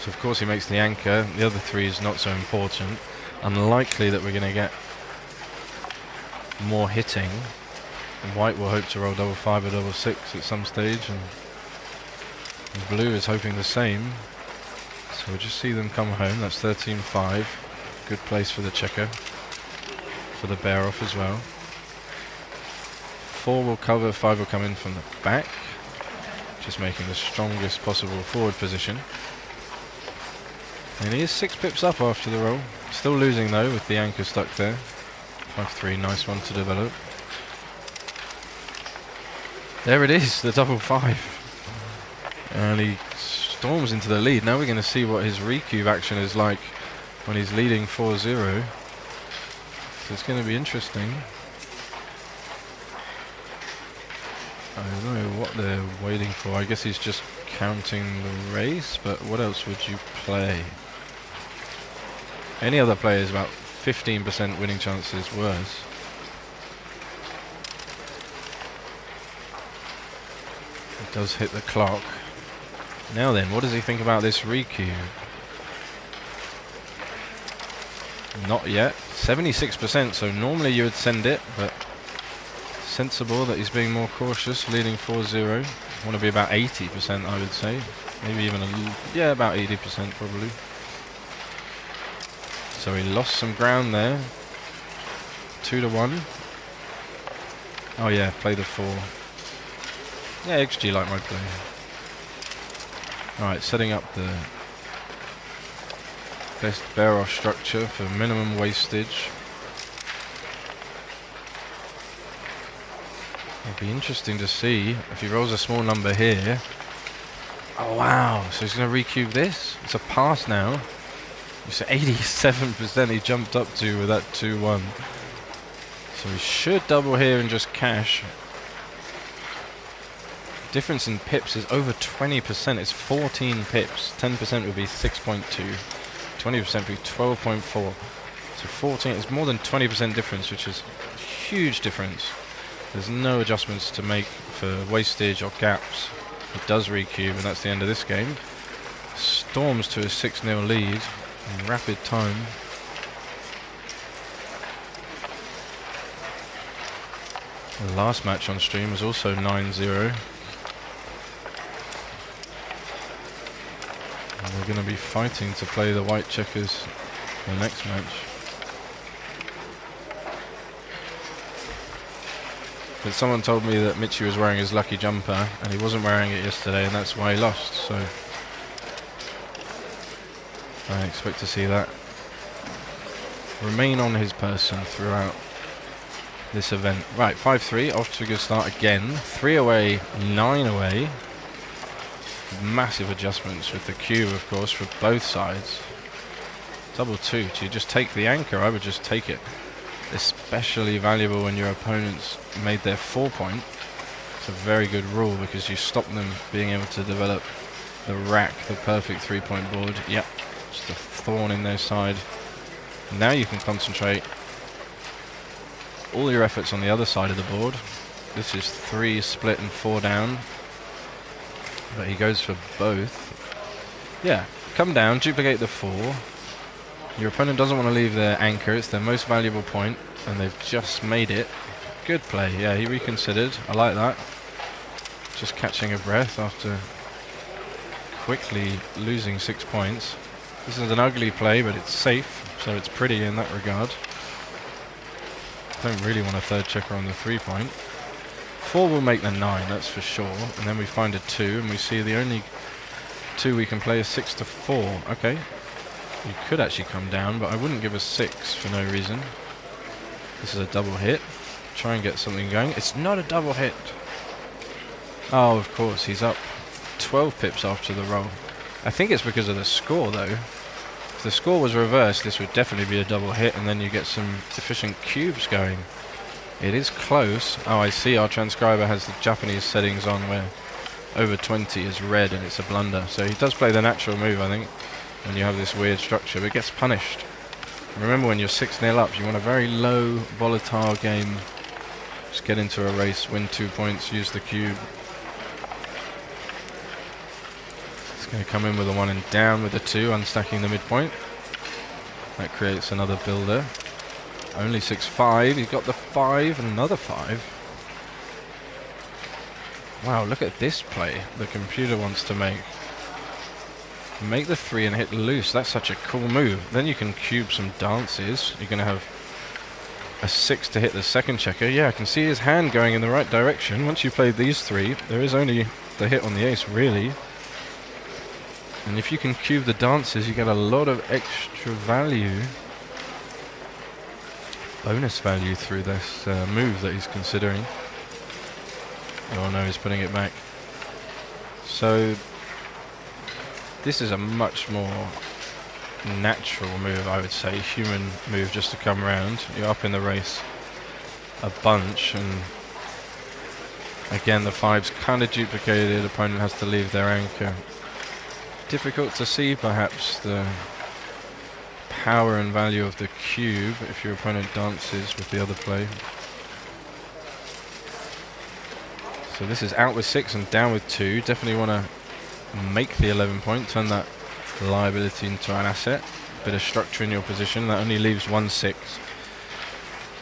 So of course he makes the anchor. The other 3 is not so important. Unlikely that we're going to get more hitting. And White will hope to roll double 5 or double 6 at some stage, and Blue is hoping the same. So we'll just see them come home. That's 13-5. Good place for the checker. For the bear off as well. 4 will cover, 5 will come in from the back. Just making the strongest possible forward position. And he is 6 pips up after the roll. Still losing though with the anchor stuck there. 5-3, nice one to develop. There it is, the double 5. And he storms into the lead. Now we're going to see what his recube action is like when he's leading 4-0. So it's going to be interesting. I don't know what they're waiting for. I guess he's just counting the race, but what else would you play? Any other player is about 15% winning chances worse. It does hit the clock. Now then, what does he think about this recube? Not yet. 76%, so normally you would send it, but sensible that he's being more cautious, leading 4-0. Want to be about 80%, I would say. Maybe even a little, yeah, about 80% probably. So he lost some ground there. 2-1. Oh yeah, play the 4. Yeah, XG like my play. Alright, setting up the best bear-off structure for minimum wastage. It'll be interesting to see if he rolls a small number here. Oh wow, so he's going to recube this? It's a pass now. It's 87% he jumped up to with that 2-1. So he should double here and just cash. Difference in pips is over 20%. It's 14 pips. 10% would be 6.2. 20% would be 12.4. So 14 is more than 20% difference, which is a huge difference. There's no adjustments to make for wastage or gaps. He does recube, and that's the end of this game. Storms to a 6-0 lead in rapid time. The last match on stream was also 9-0. And we're going to be fighting to play the white checkers in the next match. But someone told me that Michi was wearing his lucky jumper and he wasn't wearing it yesterday, and that's why he lost, so I expect to see that remain on his person throughout this event. Right, 5-3, off to a good start again. 3 away, 9 away. Massive adjustments with the cube, of course, for both sides. Double 2, do you just take the anchor? I would just take it. Especially valuable when your opponents made their 4-point. It's a very good rule because you stop them being able to develop the rack, the perfect 3-point board. Yep, just a thorn in their side. Now you can concentrate all your efforts on the other side of the board. This is 3 split and 4 down, but he goes for both. Yeah, come down, duplicate the 4. Your opponent doesn't want to leave their anchor. It's their most valuable point, and they've just made it. Good play. Yeah, he reconsidered. I like that. Just catching a breath after quickly losing 6 points. This is an ugly play, but it's safe, so it's pretty in that regard. Don't really want a third checker on the 3-point. 4 will make the 9, that's for sure. And then we find a 2, and we see the only 2 we can play is 6-4. Okay. You could actually come down, but I wouldn't give a 6 for no reason. This is a double hit. Try and get something going. It's not a double hit. Oh, of course, he's up 12 pips after the roll. I think it's because of the score, though. If the score was reversed, this would definitely be a double hit, and then you get some efficient cubes going. It is close. Oh, I see our transcriber has the Japanese settings on where over 20 is red and it's a blunder. So he does play the natural move, I think, when you have this weird structure, but it gets punished. Remember, when you're 6-0 up, you want a very low, volatile game. Just get into a race, win 2 points, use the cube. It's going to come in with a 1 and down with a 2, unstacking the midpoint. That creates another builder. Only 6-5, he's got the 5 and another 5. Wow, look at this play the computer wants to make. Make the 3 and hit loose. That's such a cool move. Then you can cube some dances. You're going to have a 6 to hit the second checker. Yeah, I can see his hand going in the right direction. Once you played these 3, there is only the hit on the ace, really. And if you can cube the dances, you get a lot of extra value, bonus value through this move that he's considering. Oh no, he's putting it back. So this is a much more natural move, I would say, human move, just to come around. You're up in the race a bunch, and again the 5's kind of duplicated. Opponent has to leave their anchor. Difficult to see perhaps the power and value of the cube if your opponent dances with the other play. So this is out with 6 and down with 2. Definitely want to make the 11 point, turn that liability into an asset. Bit of structure in your position. That only leaves 1 6.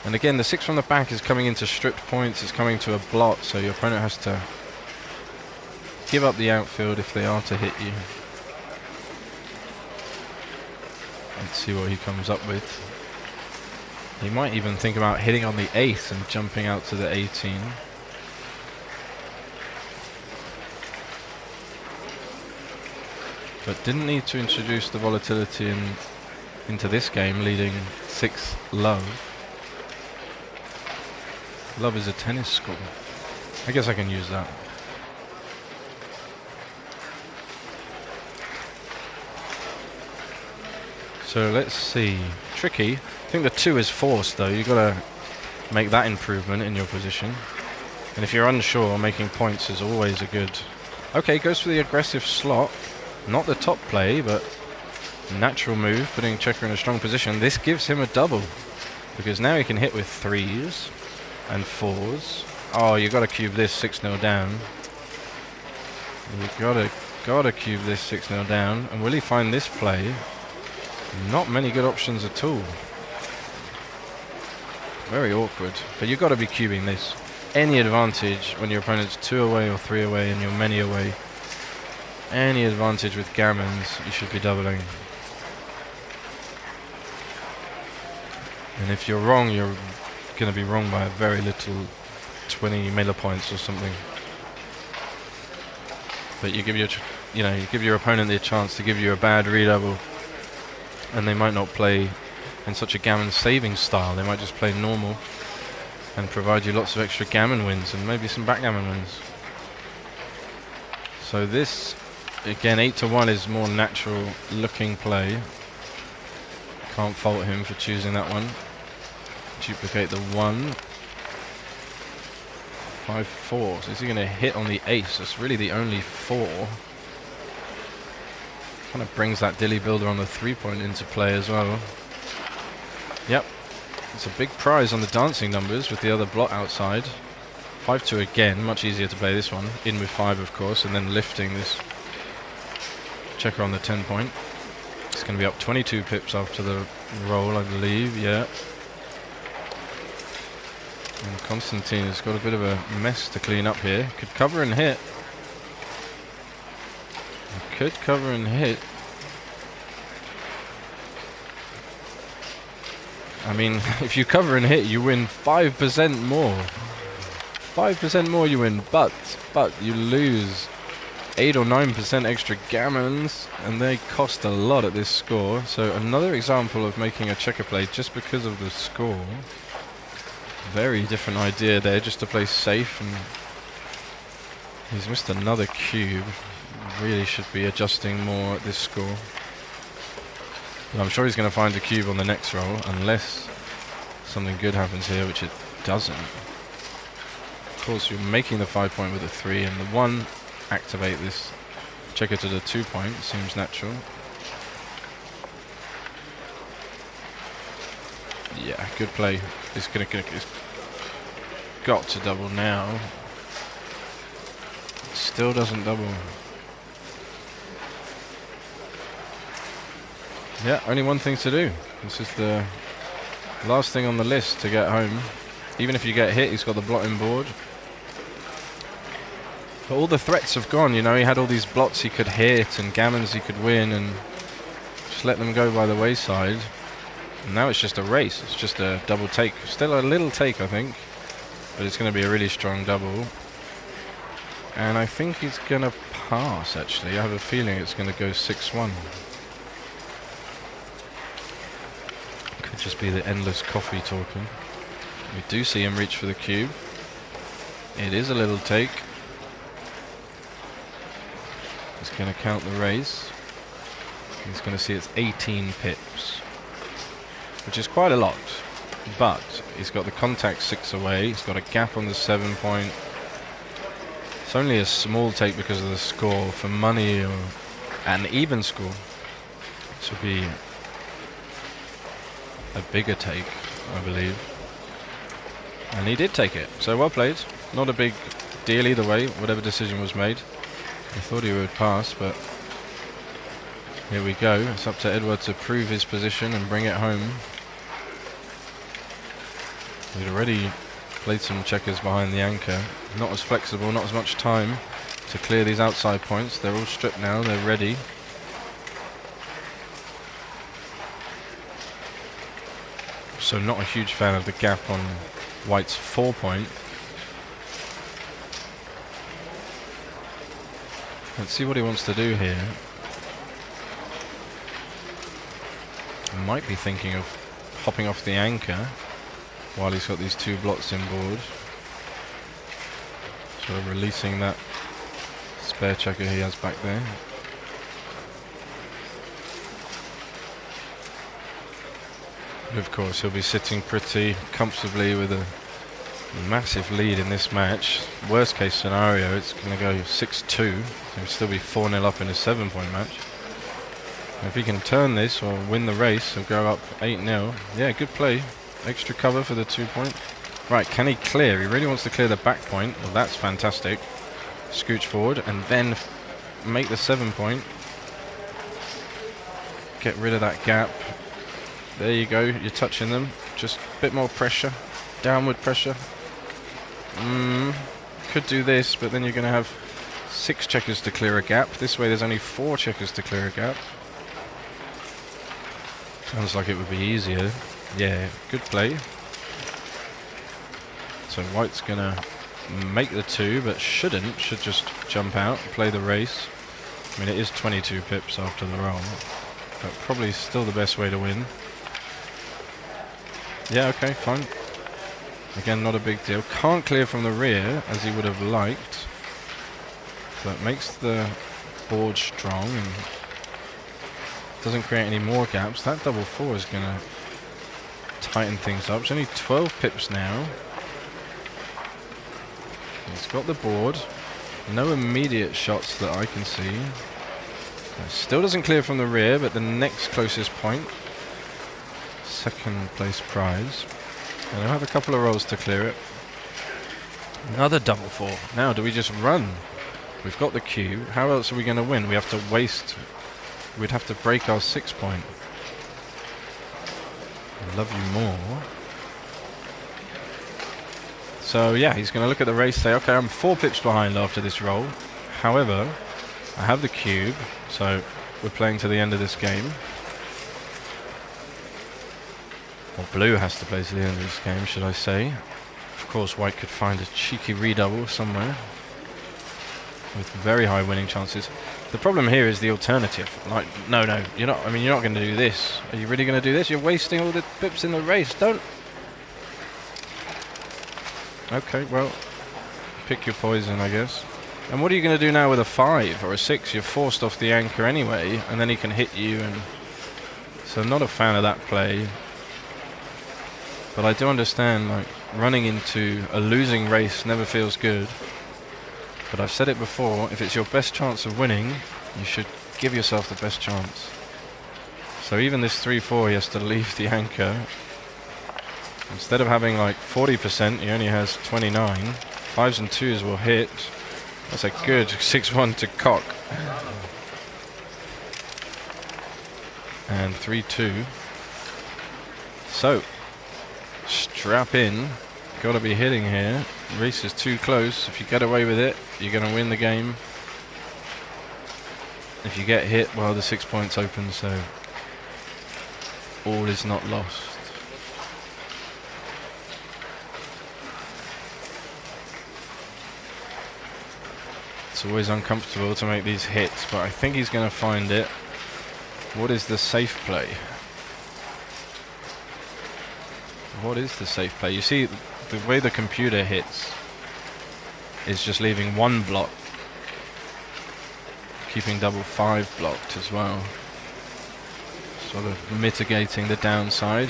And again, the 6 from the back is coming into stripped points. It's coming to a blot, so your opponent has to give up the outfield if they are to hit you. Let's see what he comes up with. He might even think about hitting on the 8 and jumping out to the 18. But didn't need to introduce the volatility into this game, leading 6 love. Love is a tennis score. I guess I can use that. So let's see. Tricky. I think the 2 is forced, though. You've got to make that improvement in your position. And if you're unsure, making points is always a good... Okay, goes for the aggressive slot. Not the top play, but natural move, putting checker in a strong position. This gives him a double, because now he can hit with 3s and 4s. Oh, you've got to cube this 6-0 down. You gotta cube this 6-0 down. And will he find this play? Not many good options at all. Very awkward. But you've got to be cubing this. Any advantage when your opponent's 2 away or 3 away and you're many away. Any advantage with gammons, you should be doubling. And if you're wrong, you're going to be wrong by a very little, 20 miller points or something. But you give your opponent the chance to give you a bad redouble, and they might not play in such a gammon saving style. They might just play normal and provide you lots of extra gammon wins and maybe some backgammon wins. So this, again, 8-1 is more natural looking play. Can't fault him for choosing that one. Duplicate the 1. 5-4. So is he going to hit on the ace? That's really the only 4. Kind of brings that dilly builder on the 3-point into play as well. Yep. It's a big prize on the dancing numbers with the other blot outside. 5-2 again. Much easier to play this one. In with 5, of course, and then lifting this checker on the 10-point. It's going to be up 22 pips after the roll, I believe. Yeah. And Constantine has got a bit of a mess to clean up here. Could cover and hit. Could cover and hit. I mean, if you cover and hit, you win 5% more. 5% more you win, but you lose 8 or 9% extra gammons, and they cost a lot at this score. So another example of making a checker play just because of the score. Very different idea there, just to play safe, and he's missed another cube. Really should be adjusting more at this score. But I'm sure he's going to find a cube on the next roll, unless something good happens here, which it doesn't. Of course, you're making the 5-point with a 3, and the 1 activate this checker to the 2-point. Seems natural. Yeah, good play. It's got to double now. Still doesn't double. Yeah, only one thing to do. This is the last thing on the list to get home. Even if you get hit, he's got the blotting board. But all the threats have gone, you know. He had all these blots he could hit and gammons he could win, and just let them go by the wayside. And now it's just a race. It's just a double take. Still a little take, I think. But it's going to be a really strong double. And I think he's going to pass, actually. I have a feeling it's going to go 6-1. Could just be the endless coffee talking. We do see him reach for the cube. It is a little take. He's going to count the raise. He's going to see it's 18 pips, which is quite a lot, but he's got the contact 6 away. He's got a gap on the 7-point. It's only a small take because of the score. For money or an even score, this would be a bigger take, I believe. And he did take it, so well played. Not a big deal either way, whatever decision was made. I thought he would pass, but here we go. It's up to Edward to prove his position and bring it home. He'd already played some checkers behind the anchor. Not as flexible, not as much time to clear these outside points. They're all stripped now, they're ready. So not a huge fan of the gap on White's 4-point. Let's see what he wants to do here. He might be thinking of hopping off the anchor while he's got these 2 blots inboard. Sort of releasing that spare checker he has back there. But of course he'll be sitting pretty comfortably with a massive lead in this match. Worst case scenario, it's going to go 6-2. So he'll still be 4-0 up in a 7-point match. If he can turn this or win the race, he'll go up 8-0. Yeah, good play. Extra cover for the 2-point. Right, can he clear? He really wants to clear the back point. Well, that's fantastic. scooch forward and then make the 7 point. Get rid of that gap. There you go, you're touching them. Just a bit more pressure, downward pressure. Could do this, but then you're going to have 6 checkers to clear a gap. This way there's only 4 checkers to clear a gap. Sounds like it would be easier. Yeah, good play. So white's going to make the 2, but shouldn't. Should just jump out, play the race. I mean, it is 22 pips after the roll, but probably still the best way to win. Yeah, okay, fine. Again, not a big deal. Can't clear from the rear as he would have liked. But makes the board strong and doesn't create any more gaps. That double 4 is going to tighten things up. It's only 12 pips now. He's got the board. No immediate shots that I can see. Still doesn't clear from the rear, but the next closest point. Second place prize. And I'll have a couple of rolls to clear it. Another double 4. Now, do we just run? We've got the cube. How else are we going to win? We have to waste. We'd have to break our 6 point. I love you more. So yeah, he's going to look at the race, say, okay, I'm 4 pips behind after this roll. However, I have the cube, so we're playing to the end of this game. Or blue has to play to the end of this game, should I say. Of course, white could find a cheeky redouble somewhere with very high winning chances. The problem here is the alternative. Like, no, you're not. I mean, you're not going to do this. Are you really going to do this? You're wasting all the pips in the race. Don't. Okay, well, pick your poison, I guess. And what are you going to do now with a 5 or a 6? You're forced off the anchor anyway, and then he can hit you. And so I'm not a fan of that play. But I do understand, like, running into a losing race never feels good. But I've said it before, if it's your best chance of winning, you should give yourself the best chance. So even this 3-4, he has to leave the anchor. Instead of having like 40%, he only has 29. 5s and 2s will hit. That's a good 6-1 to cock. And 3-2. So, strap in. Got to be hitting here. Race is too close. If you get away with it, you're going to win the game. If you get hit, well, the 6 points open, so all is not lost. It's always uncomfortable to make these hits, but I think he's going to find it. What is the safe play? What is the safe play? You see, the way the computer hits is just leaving 1 block, keeping double 5 blocked as well, sort of mitigating the downside.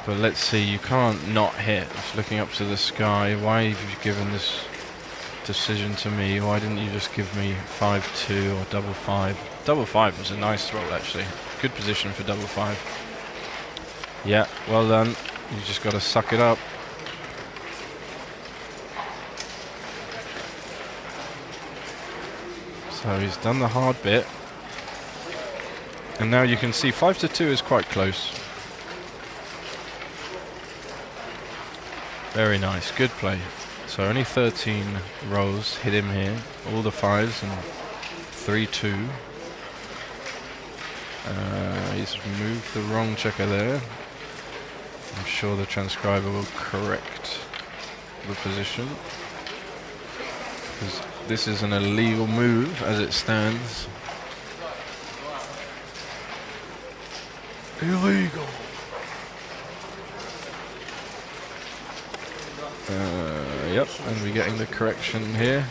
But let's see, you can't not hit. Just looking up to the sky. Why have you given this decision to me? Why didn't you just give me 5-2 or double 5? Double 5 was a nice roll, actually. Good position for double 5. Yeah, well done. You just got to suck it up. So he's done the hard bit. And now you can see 5-2 is quite close. Very nice, good play. So only 13 rolls hit him here. All the 5s and 3-2. He's moved the wrong checker there. I'm sure the transcriber will correct the position, because this is an illegal move as it stands. Illegal. Yep, and we're getting the correction here.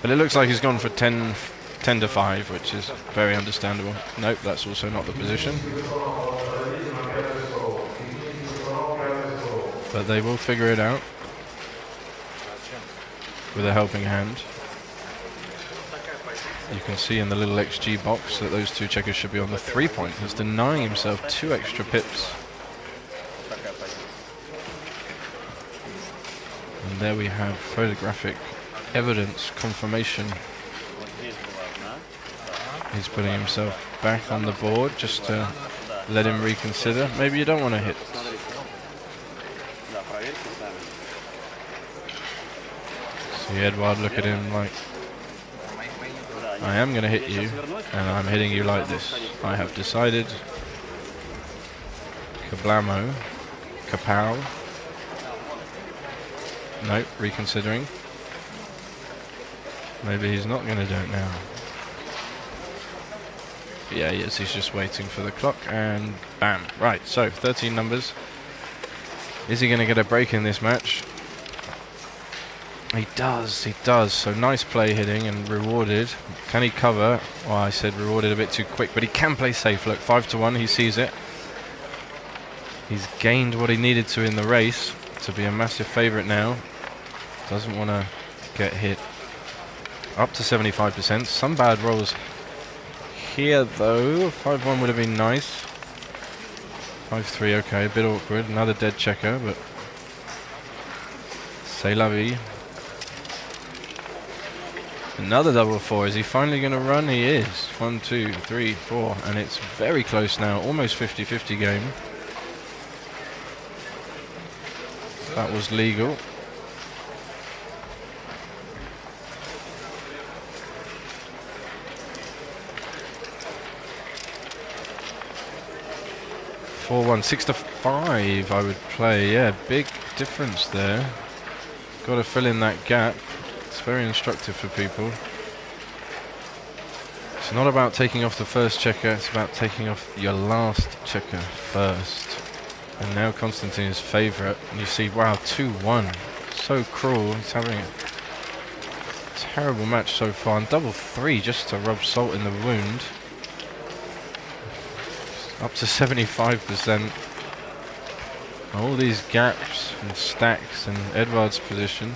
But it looks like he's gone for 10 to 5, which is very understandable. Nope, that's also not the position. But they will figure it out with a helping hand. You can see in the little XG box that those 2 checkers should be on the 3 point. He's denying himself 2 extra pips. And there we have photographic evidence, confirmation. He's putting himself back on the board just to let him reconsider. Maybe you don't want to hit. See Edward look at him like, I am going to hit you, and I'm hitting you like this. I have decided. Kablamo. Kapow. Nope, reconsidering. Maybe he's not going to do it now. But yeah, yes, he's just waiting for the clock, and bam. Right, so 13 numbers. Is he going to get a break in this match? He does, he does. So nice play hitting and rewarded. Can he cover? Well, I said rewarded a bit too quick, but he can play safe. Look, 5-1, he sees it. He's gained what he needed to in the race to be a massive favourite now. Doesn't want to get hit. Up to 75%. Some bad rolls here though. 5-1 would have been nice. 5-3, okay, a bit awkward. Another dead checker, but c'est la vie. Another double 4. Is he finally going to run? He is. 1, 2, 3, 4. And it's very close now. Almost 50-50 game. That was legal. (4-1), 6-5 I would play. Yeah, big difference there. Got to fill in that gap. It's very instructive for people. It's not about taking off the first checker, it's about taking off your last checker first. And now Konstantin is favourite. And you see, wow, 2-1. So cruel. He's having a terrible match so far. And double 3 just to rub salt in the wound. Up to 75%. All these gaps and stacks and Edward's position.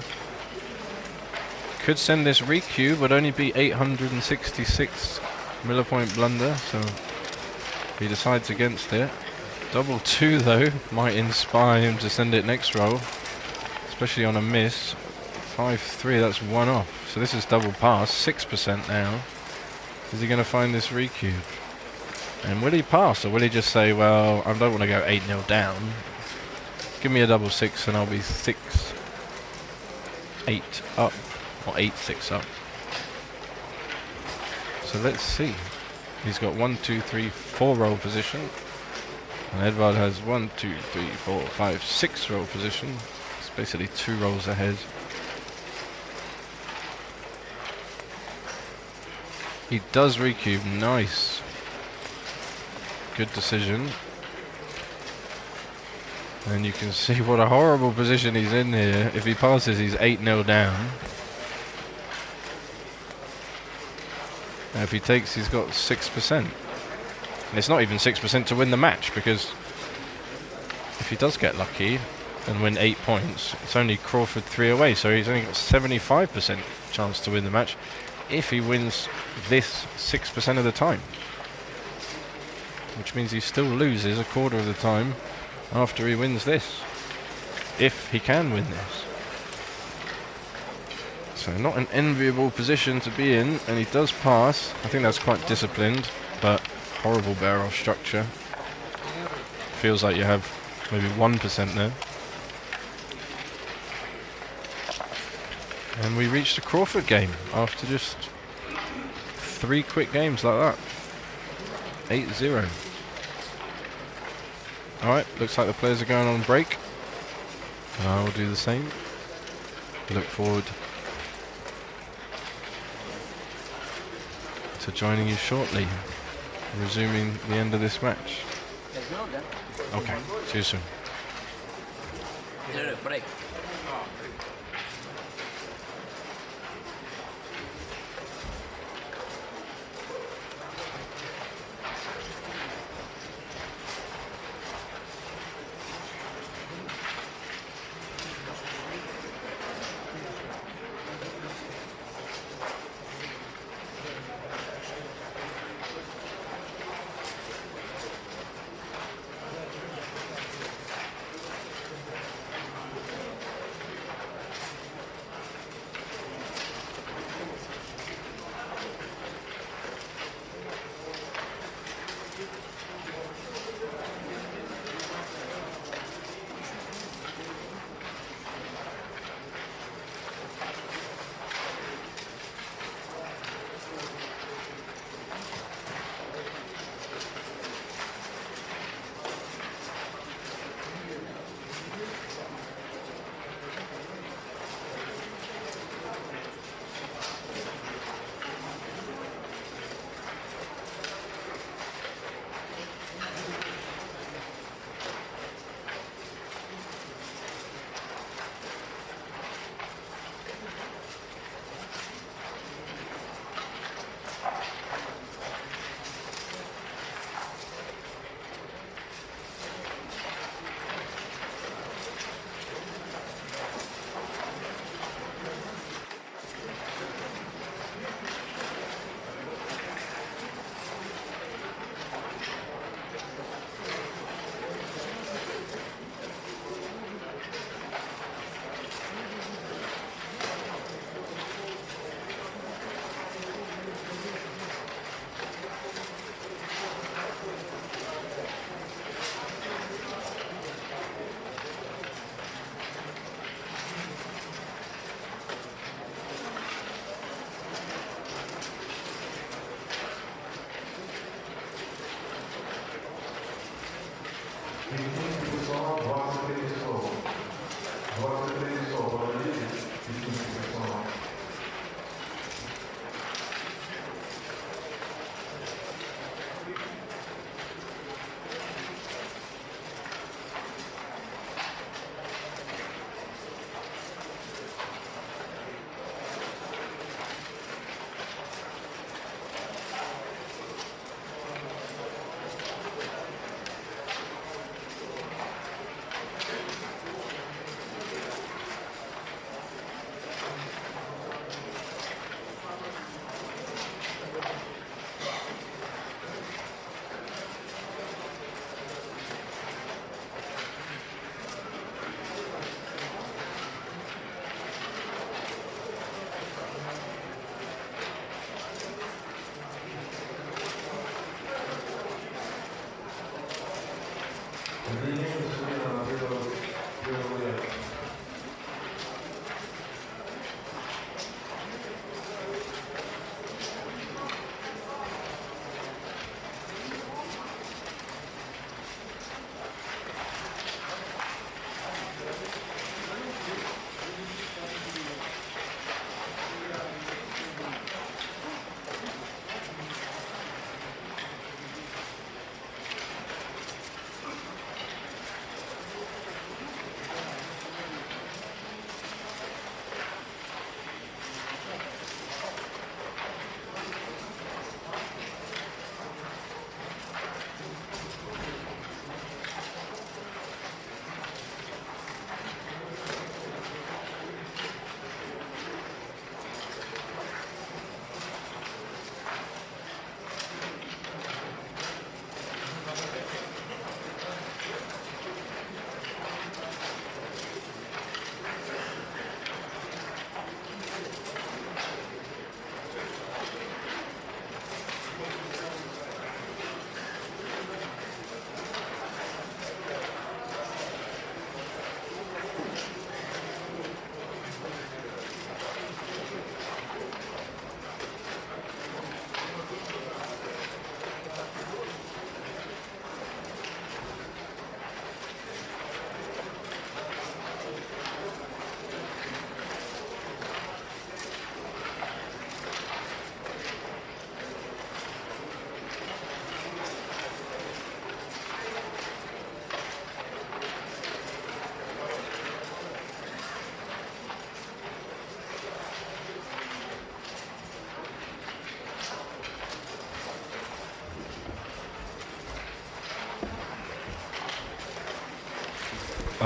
Could send this requeue, but only be 866 millipoint blunder. So he decides against it. Double 2 though might inspire him to send it next roll, especially on a miss. 5-3, that's 1 off. So this is double pass, 6% now. Is he going to find this requeue? And will he pass, or will he just say, well, I don't want to go 8-0 down. Give me a double 6 and I'll be 6-8 up, or 8-6 up. So let's see. He's got 1, 2, 3, 4 roll position. And Edvard has 1, 2, 3, 4, 5, 6 roll position. It's basically 2 rolls ahead. He does recube, nice. Good decision. And you can see what a horrible position he's in here. If he passes, he's 8-0 down. And if he takes, he's got 6%. And it's not even 6% to win the match, because if he does get lucky and win 8 points, it's only Crawford 3 away, so he's only got 75% chance to win the match if he wins this 6% of the time. Which means he still loses a quarter of the time after he wins this, if he can win this. So not an enviable position to be in, and he does pass. I think that's quite disciplined, but horrible barrel structure. Feels like you have maybe 1% there. And we reached a Crawford game after just 3 quick games like that. 8-0. Alright, looks like the players are going on break. And I will do the same. Look forward to joining you shortly. Resuming the end of this match. Okay, see you soon. Break.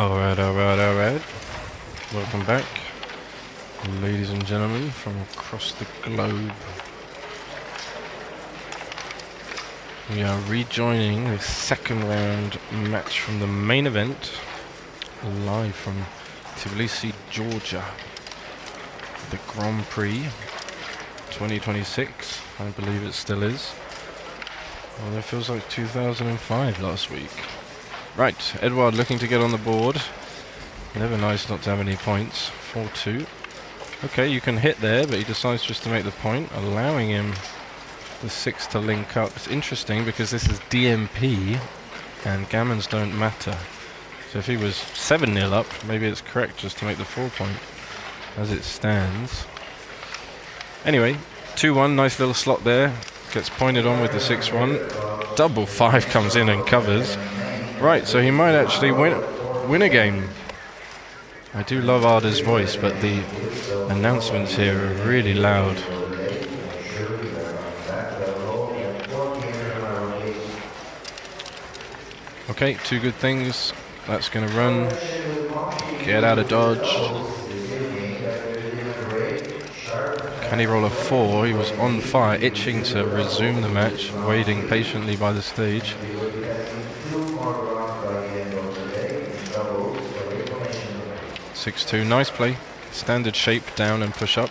Alright. Welcome back, ladies and gentlemen, from across the globe. We are rejoining the second round match from the main event, live from Tbilisi, Georgia. The Grand Prix 2026, I believe it still is. Well, it feels like 2005 last week. Right, Edouard looking to get on the board. Never nice not to have any points. 4-2. Okay, you can hit there, but he decides just to make the point, allowing him the 6 to link up. It's interesting because this is DMP and gammons don't matter. So if he was 7-0 up, maybe it's correct just to make the 4 point as it stands. Anyway, 2-1, nice little slot there. Gets pointed on with the 6-1. Double 5 comes in and covers. Right, so he might actually win a game. I do love Arda's voice, but the announcements here are really loud. Okay, 2 good things. That's going to run. Get out of dodge. Can he roll a 4? He was on fire, itching to resume the match, waiting patiently by the stage. 6-2, nice play. Standard shape, down and push up.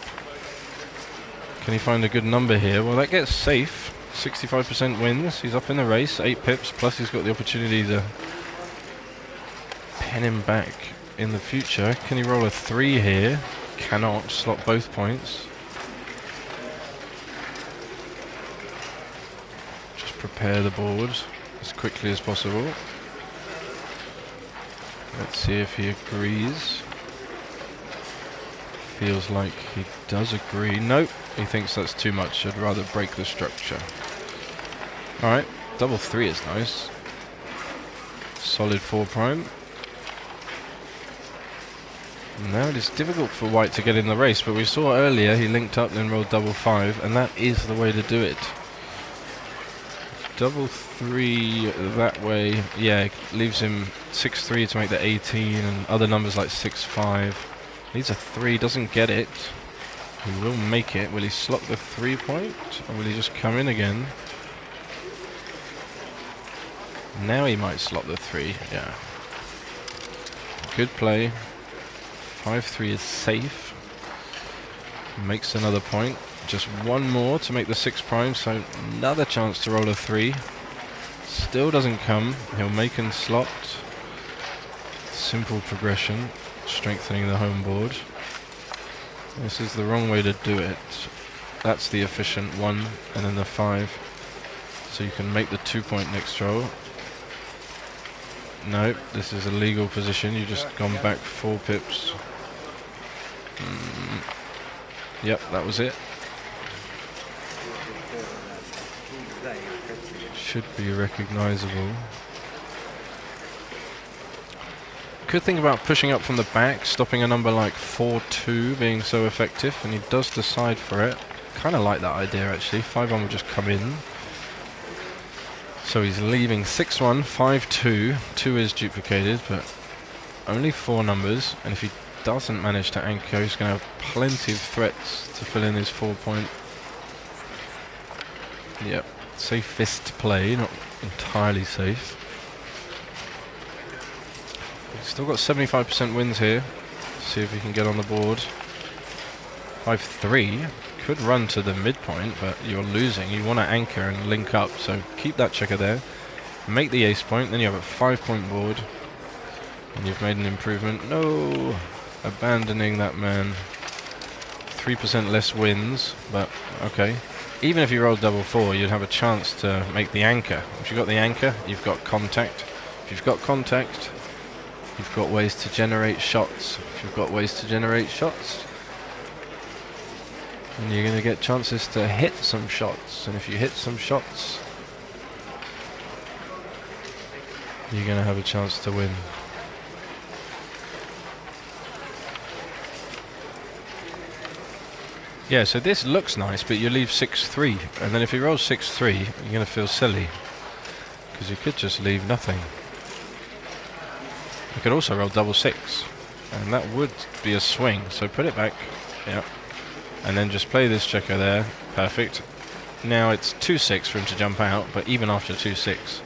Can he find a good number here? Well, that gets safe. 65% wins. He's up in the race, 8 pips, plus he's got the opportunity to pin him back in the future. Can he roll a 3 here? Cannot. Slot both points. Just prepare the board as quickly as possible. Let's see if he agrees. Feels like he does agree. Nope, he thinks that's too much. I'd rather break the structure. Alright, double 3 is nice. Solid 4 prime. Now it is difficult for white to get in the race, but we saw earlier he linked up and rolled double 5, and that is the way to do it. Double 3 that way, yeah, leaves him 6-3 to make the 18, and other numbers like 6-5. Needs a 3, doesn't get it. He will make it. Will he slot the 3 point, or will he just come in again? Now he might slot the 3, yeah. Good play. 5-3 is safe. Makes another point. Just one more to make the 6 prime, so another chance to roll a 3. Still doesn't come. He'll make and slot. Simple progression, strengthening the home board. This is the wrong way to do it. That's the efficient 1, and then the 5. So you can make the 2 point next roll. No, this is a legal position. You've just gone back 4 pips. Yep, that was it. Should be recognizable. Good thing about pushing up from the back, stopping a number like 4-2 being so effective, and he does decide for it. Kind of like that idea actually. 5-1 will just come in. So he's leaving 6-1, 5-2. 2 is duplicated, but only 4 numbers, and if he doesn't manage to anchor, he's going to have plenty of threats to fill in his 4 point. Yep, safest play, not entirely safe. He's still got 75% wins here. See if he can get on the board. 5-3 could run to the midpoint, but you're losing. You want to anchor and link up, so keep that checker there. Make the ace point, then you have a 5 point board, and you've made an improvement. No! Abandoning that man. 3% less wins, but okay. Even if you rolled double 4, you'd have a chance to make the anchor. If you've got the anchor, you've got contact. If you've got contact, you've got ways to generate shots. If you've got ways to generate shots, and you're going to get chances to hit some shots. And if you hit some shots, you're going to have a chance to win. Yeah, so this looks nice, but you leave 6-3, and then if you roll 6-3, you're going to feel silly, because you could just leave nothing. You could also roll double 6, and that would be a swing, so put it back, yeah, and then just play this checker there, perfect. Now it's 2-6 for him to jump out, but even after 2-6,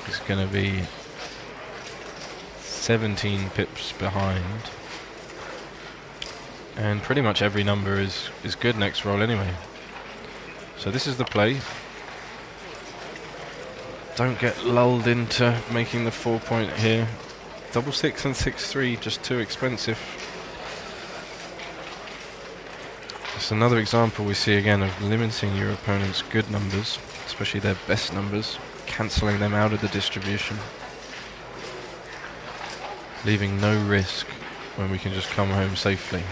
he's going to be 17 pips behind. And pretty much every number is good next roll anyway. So this is the play. Don't get lulled into making the 4 point here. Double 6 and 6-3, just too expensive. It's another example we see again of limiting your opponent's good numbers, especially their best numbers, cancelling them out of the distribution, leaving no risk when we can just come home safely.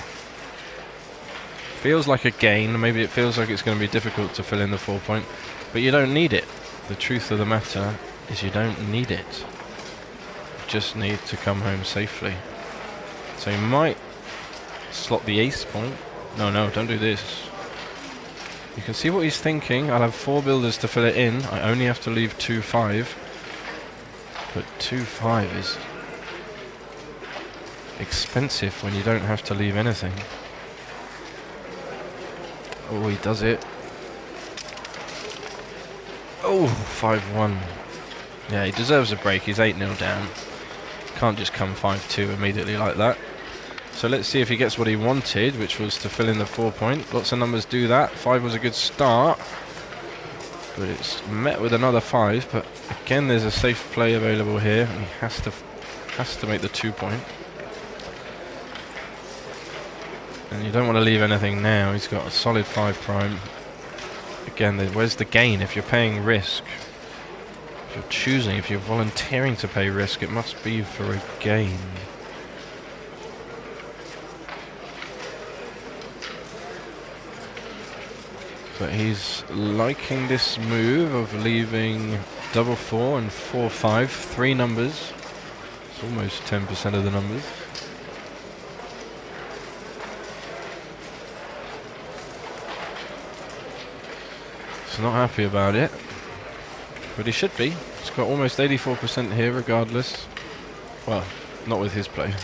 Feels like a gain, maybe it feels like it's going to be difficult to fill in the 4 point, but you don't need it. The truth of the matter is you don't need it. You just need to come home safely. So you might slot the ace point. No, don't do this. You can see what he's thinking. I'll have 4 builders to fill it in. I only have to leave 2-5. But 2-5 is expensive when you don't have to leave anything. Oh, he does it. Oh, 5-1. Yeah, he deserves a break. He's 8-0 down. Can't just come 5-2 immediately like that. So let's see if he gets what he wanted, which was to fill in the 4 point. Lots of numbers do that. 5 was a good start, but it's met with another 5. But again, there's a safe play available here, and he has to make the 2 point. And you don't want to leave anything now. He's got a solid 5 prime. Again, where's the gain? If you're paying risk, if you're choosing, if you're volunteering to pay risk, it must be for a gain. But he's liking this move of leaving double 4 and 4-5, 3 numbers. It's almost 10% of the numbers. He's not happy about it, but he should be. He's got almost 84% here regardless. Well, not with his play.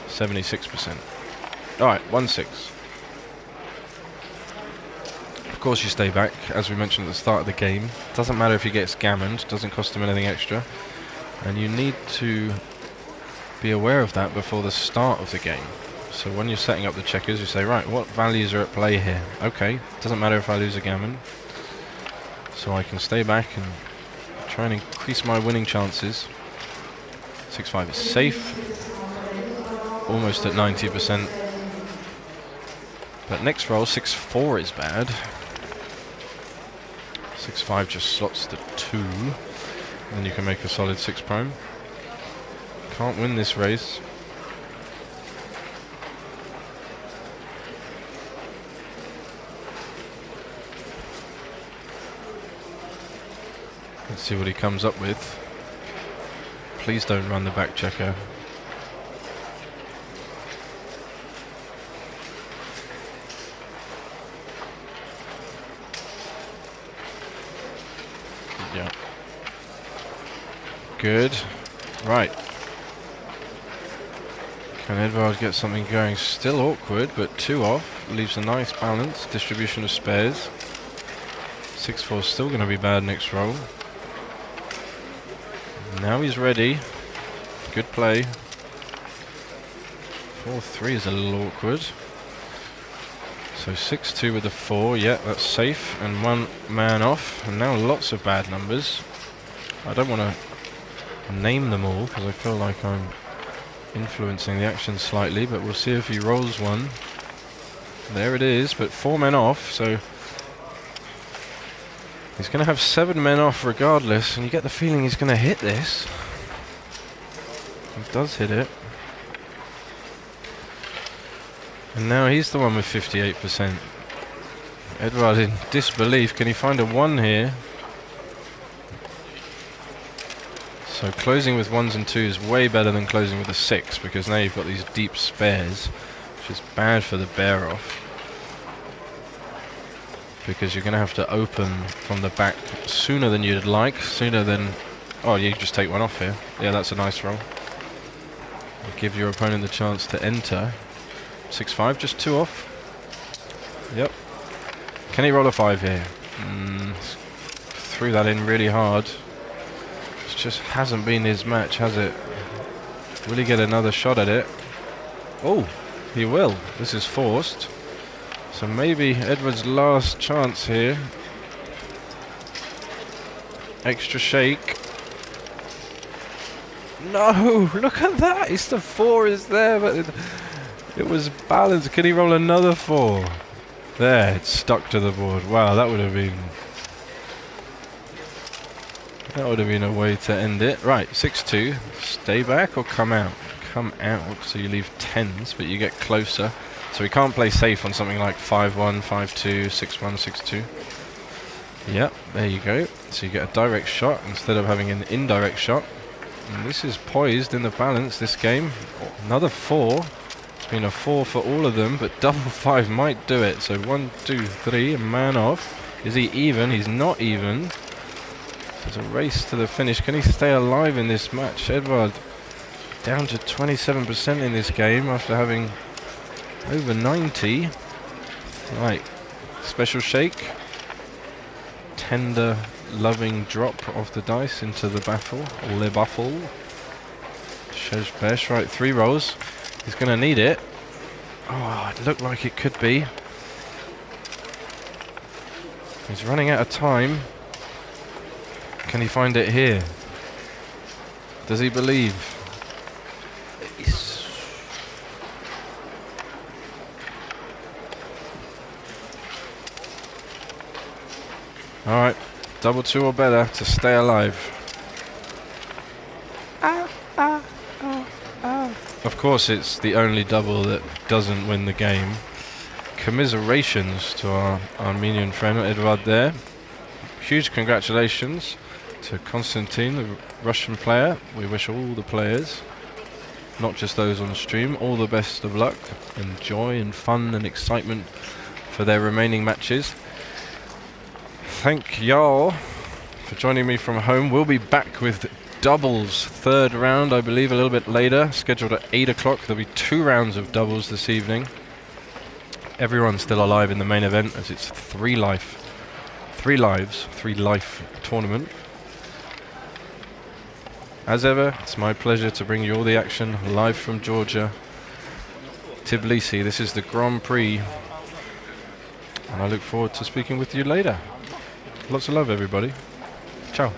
76%. Alright, 1-6. Of course you stay back, as we mentioned at the start of the game. Doesn't matter if he gets gammoned, doesn't cost him anything extra. And you need to be aware of that before the start of the game. So when you're setting up the checkers, you say, right, what values are at play here? Okay, doesn't matter if I lose a gammon. So I can stay back and try and increase my winning chances. 6-5 is safe. Almost at 90%. But next roll, 6-4 is bad. 6-5 just slots to 2. Then you can make a solid 6 prime. Can't win this race. Let's see what he comes up with. Please don't run the back checker. Yeah. Good. Right. Can Edvard get something going? Still awkward, but 2 off. Leaves a nice balance. Distribution of spares. 6-4 still going to be bad next roll. Now he's ready. Good play. 4-3 is a little awkward. So 6-2 with the 4. Yeah, that's safe. And 1 man off. And now lots of bad numbers. I don't want to name them all because I feel like I'm influencing the action slightly, but we'll see if he rolls one. There it is, but 4 men off, so he's going to have 7 men off regardless, and you get the feeling he's going to hit this. He does hit it. And now he's the one with 58%. Edvard in disbelief. Can he find a 1 here? So closing with 1s and 2s is way better than closing with a 6, because now you've got these deep spares, which is bad for the bear off. Because you're going to have to open from the back sooner than you'd like, sooner than... Oh, you just take 1 off here. Yeah, that's a nice roll. Give your opponent the chance to enter. 6-5, just 2 off. Yep. Can he roll a 5 here? Threw that in really hard. It just hasn't been his match, has it? Will he get another shot at it? Oh, he will. This is forced. So maybe Edward's last chance here. Extra shake. No, look at that. It's the 4 is there, but it was balanced. Can he roll another 4? There, it's stuck to the board. Wow, that would have been... That would have been a way to end it. Right, 6-2. Stay back or come out? Come out, so you leave 10s, but you get closer. So we can't play safe on something like 5-1, 5-2, 6-1, 6-2. Yep, there you go. So you get a direct shot instead of having an indirect shot. And this is poised in the balance, this game. Another 4. It's been a 4 for all of them, but double 5 might do it. So 1, 2, 3, a man off. Is he even? He's not even. There's a race to the finish. Can he stay alive in this match? Edvard down to 27% in this game after having over 90. Right, special shake. Tender, loving drop of the dice into the baffle. Le baffle. Shows best. Right, 3 rolls. He's going to need it. Oh, it looked like it could be. He's running out of time. Can he find it here? Does he believe? Alright, double 2 or better to stay alive. Of course it's the only double that doesn't win the game. commiserations to our Armenian friend Edvard there. Huge congratulations to Konstantin, the Russian player. We wish all the players, not just those on stream, all the best of luck and joy and fun and excitement for their remaining matches. Thank y'all for joining me from home. We'll be back with doubles, third round I believe a little bit later, scheduled at 8 o'clock. There'll be 2 rounds of doubles this evening. Everyone's still alive in the main event as it's 3 life tournament. As ever, it's my pleasure to bring you all the action live from Georgia, Tbilisi. This is the Grand Prix, and I look forward to speaking with you later. Lots of love, everybody. Ciao.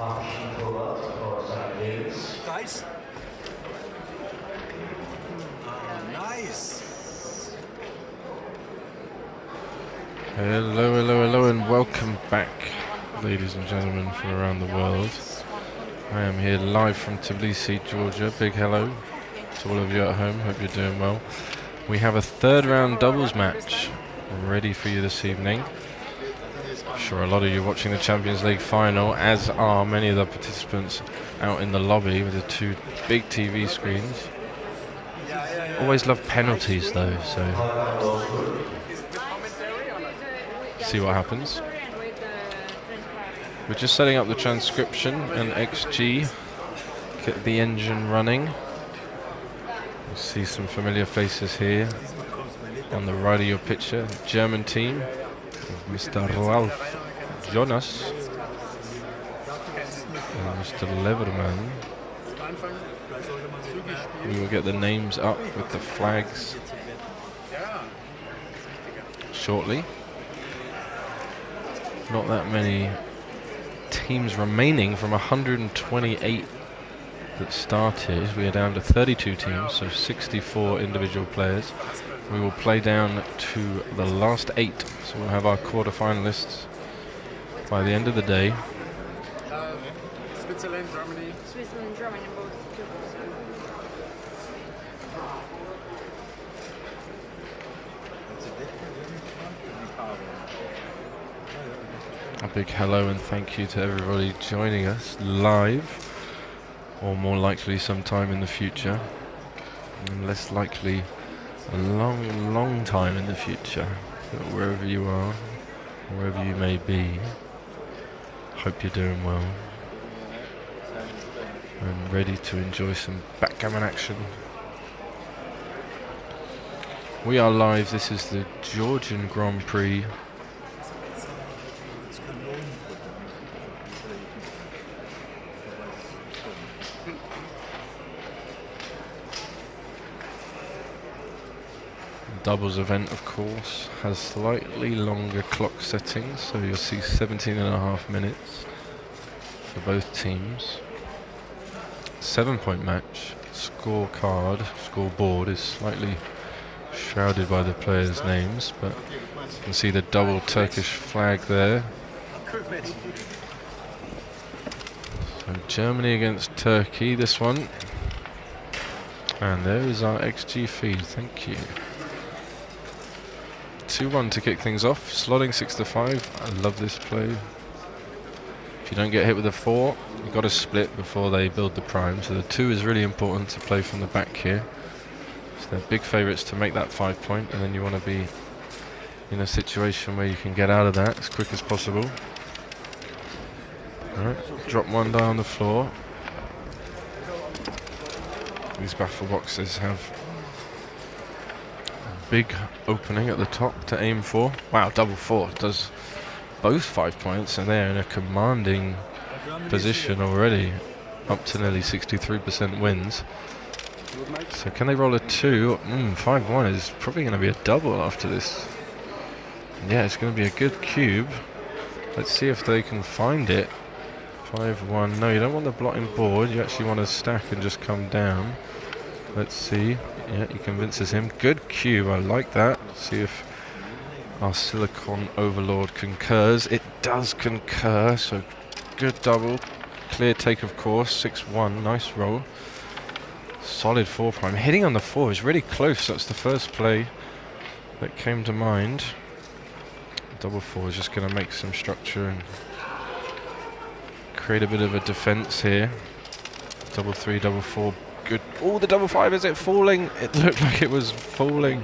Guys? Nice! Hello, hello, hello, and welcome back, ladies and gentlemen from around the world. I am here live from Tbilisi, Georgia. Big hello to all of you at home. Hope you're doing well. We have a third round doubles match ready for you this evening. I'm sure a lot of you watching the Champions League final, as are many of the participants out in the lobby with the two big TV screens. Always love penalties though, so see what happens. We're just setting up the transcription and XG, get the engine running. You see some familiar faces here on the right of your picture. German team, Mr. Ralph Jonas and Mr. Leverman. We will get the names up with the flags shortly. Not that many teams remaining from 128 that started. We are down to 32 teams, so 64 individual players. We will play down to the last 8, so we'll have our quarter-finalists by the end of the day. Switzerland, Germany. Switzerland, Germany, both. A big hello and thank you to everybody joining us live, or more likely sometime in the future, and less likely a long time in the future. But wherever you are, wherever you may be, hope you're doing well and ready to enjoy some backgammon action. We are live. This is the Georgian Grand Prix. Doubles event, of course, has slightly longer clock settings, so you'll see 17.5 minutes for both teams. 7-point match. Scoreboard is slightly shrouded by the players' names, but you can see the double Turkish flag there. So Germany against Turkey, this one. And there is our XG feed, thank you. 2-1 to kick things off, slotting 6-5. I love this play. If you don't get hit with a 4, you've got to split before they build the prime. So the 2 is really important to play from the back here. So they're big favourites to make that 5-point, and then you want to be in a situation where you can get out of that as quick as possible. Alright, drop one die on the floor. These baffle boxes have big opening at the top to aim for. Wow, double 4 does both 5 points, and they're in a commanding position already, up to nearly 63% wins. So can they roll a 2? 5-1 is probably going to be a double after this. Yeah, it's going to be a good cube. Let's see if they can find it. 5-1. No, you don't want the blotting board. You actually want to stack and just come down. Let's see. Yeah, he convinces him. Good cube, I like that. See if our Silicon Overlord concurs. It does concur, so good double. Clear take, of course. 6-1, nice roll. Solid 4 prime. Hitting on the 4 is really close. That's the first play that came to mind. Double 4 is just going to make some structure and create a bit of a defense here. Double 3, double 4. Good. Oh, the double 5, is it falling? It looked like it was falling.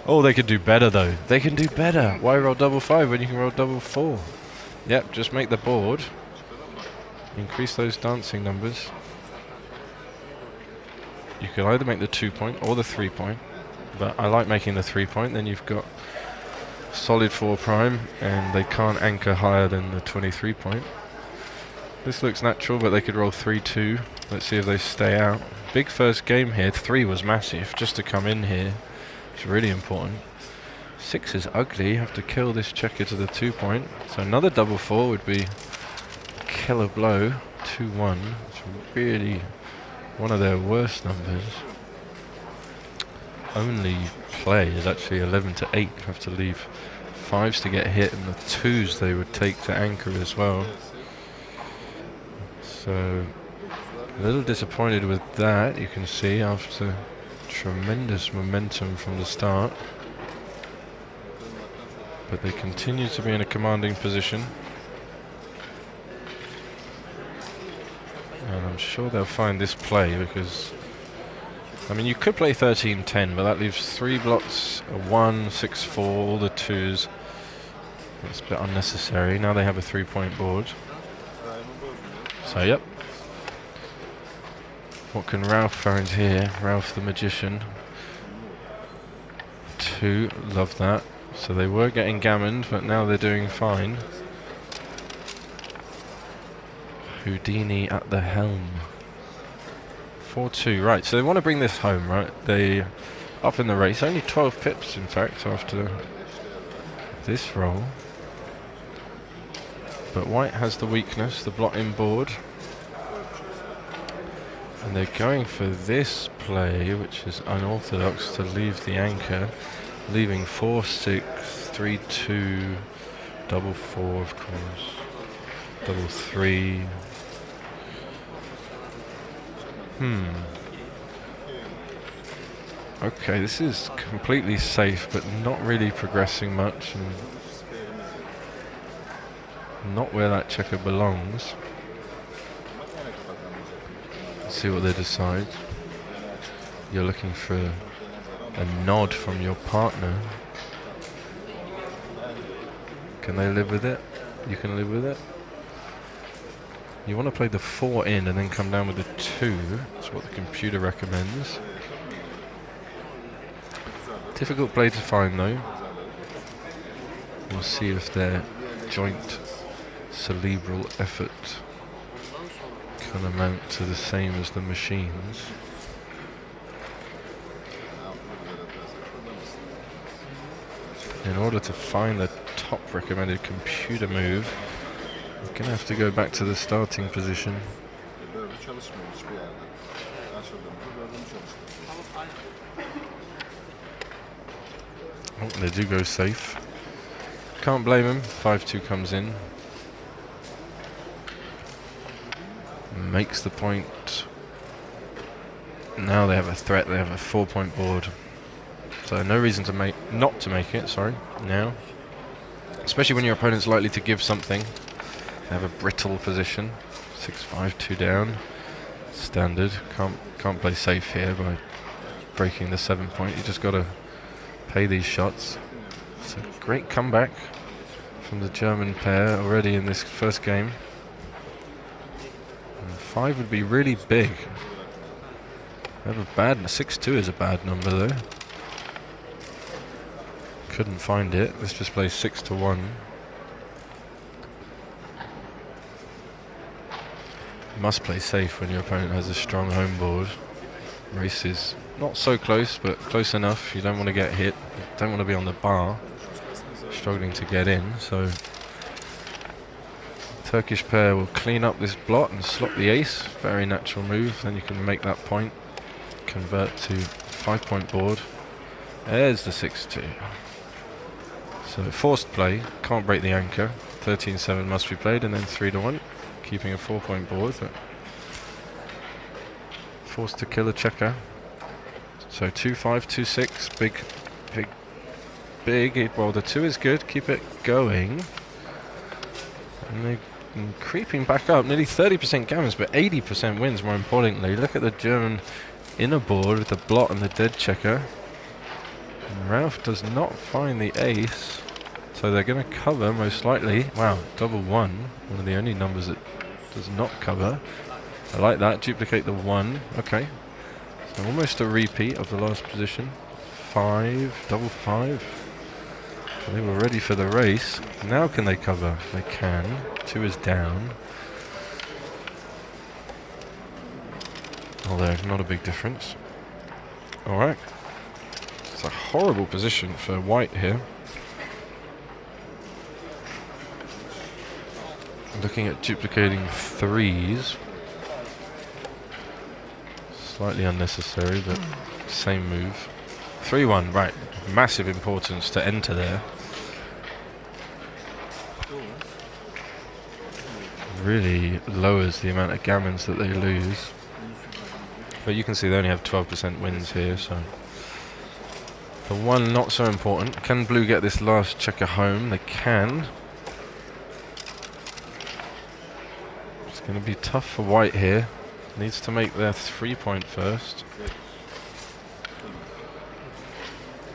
Oh, they could do better though. They can do better. Why roll double 5 when you can roll double 4? Yep, just make the board. Increase those dancing numbers. You could either make the 2-point or the 3-point, but I like making the 3-point. Then you've got solid 4 prime, and they can't anchor higher than the 23-point. This looks natural, but they could roll 3-2. Let's see if they stay out. Big first game here. 3 was massive. Just to come in here, it's really important. 6 is ugly. You have to kill this checker to the 2-point. So another double 4 would be a killer blow. 2-1. It's really one of their worst numbers. Only play is actually 11-8. You have to leave 5s to get hit, and the 2s they would take to anchor as well. So a little disappointed with that, you can see, after tremendous momentum from the start. But they continue to be in a commanding position. And I'm sure they'll find this play, because I mean, you could play 13-10, but that leaves 3 blocks, a 1, 6-4, all the 2s. It's a bit unnecessary. Now they have a 3-point board. So, yep. What can Ralph find here? Ralph the Magician. 2, love that. So they were getting gammoned, but now they're doing fine. Houdini at the helm. 4-2, right, so they want to bring this home, right? They up in the race, only 12 pips in fact after this roll. But white has the weakness, the blot in board. And they're going for this play, which is unorthodox, to leave the anchor, leaving 4-6, 3-2, double 4 of course, double 3. Okay, this is completely safe, but not really progressing much, and not where that checker belongs. Let's see what they decide. You're looking for a nod from your partner. Can they live with it? You can live with it? You want to play the 4 in and then come down with the 2. That's what the computer recommends. Difficult play to find though. We'll see if their joint cerebral effort can amount to the same as the machines. In order to find the top recommended computer move, we're going to have to go back to the starting position. Oh, they do go safe. Can't blame him. 5-2 comes in. Makes the point. Now they have a threat. They have a 4-point board. So no reason to not to make it, sorry, now. Especially when your opponent's likely to give something. They have a brittle position. 6-5, 2 down. Standard. Can't play safe here by breaking the 7-point. You just got to pay these shots. It's a great comeback from the German pair already in this first game. And 5 would be really big. They have a bad 6-2 is a bad number though. Couldn't find it. Let's just play 6-1. Must play safe when your opponent has a strong home board. Race is not so close, but close enough. You don't want to get hit. You don't want to be on the bar, struggling to get in. So Turkish pair will clean up this blot and slot the ace. Very natural move. Then you can make that point, convert to 5-point board. There's the 6-2. So forced play, can't break the anchor. 13-7 must be played, and then 3-1, keeping a 4-point board. But forced to kill a checker. So 2-5, 2-6, big. Well, the 2 is good. Keep it going. And they're creeping back up. Nearly 30% gammons, but 80% wins. More importantly, look at the German inner board with the blot and the dead checker. And Ralph does not find the ace, so they're going to cover most likely. Wow, double 1. One of the only numbers that does not cover. I like that. Duplicate the 1. Okay. So almost a repeat of the last position. 5, double 5. They were ready for the race. Now can they cover? They can. 2 is down. Although not a big difference. Alright. It's a horrible position for white here. Looking at duplicating threes. Slightly unnecessary, but same move. 3-1, right. Massive importance to enter there. Really lowers the amount of gammons that they lose. But you can see they only have 12% wins here, so. The one not so important. Can blue get this last checker home? They can. It's going to be tough for white here. Needs to make their 3-point first.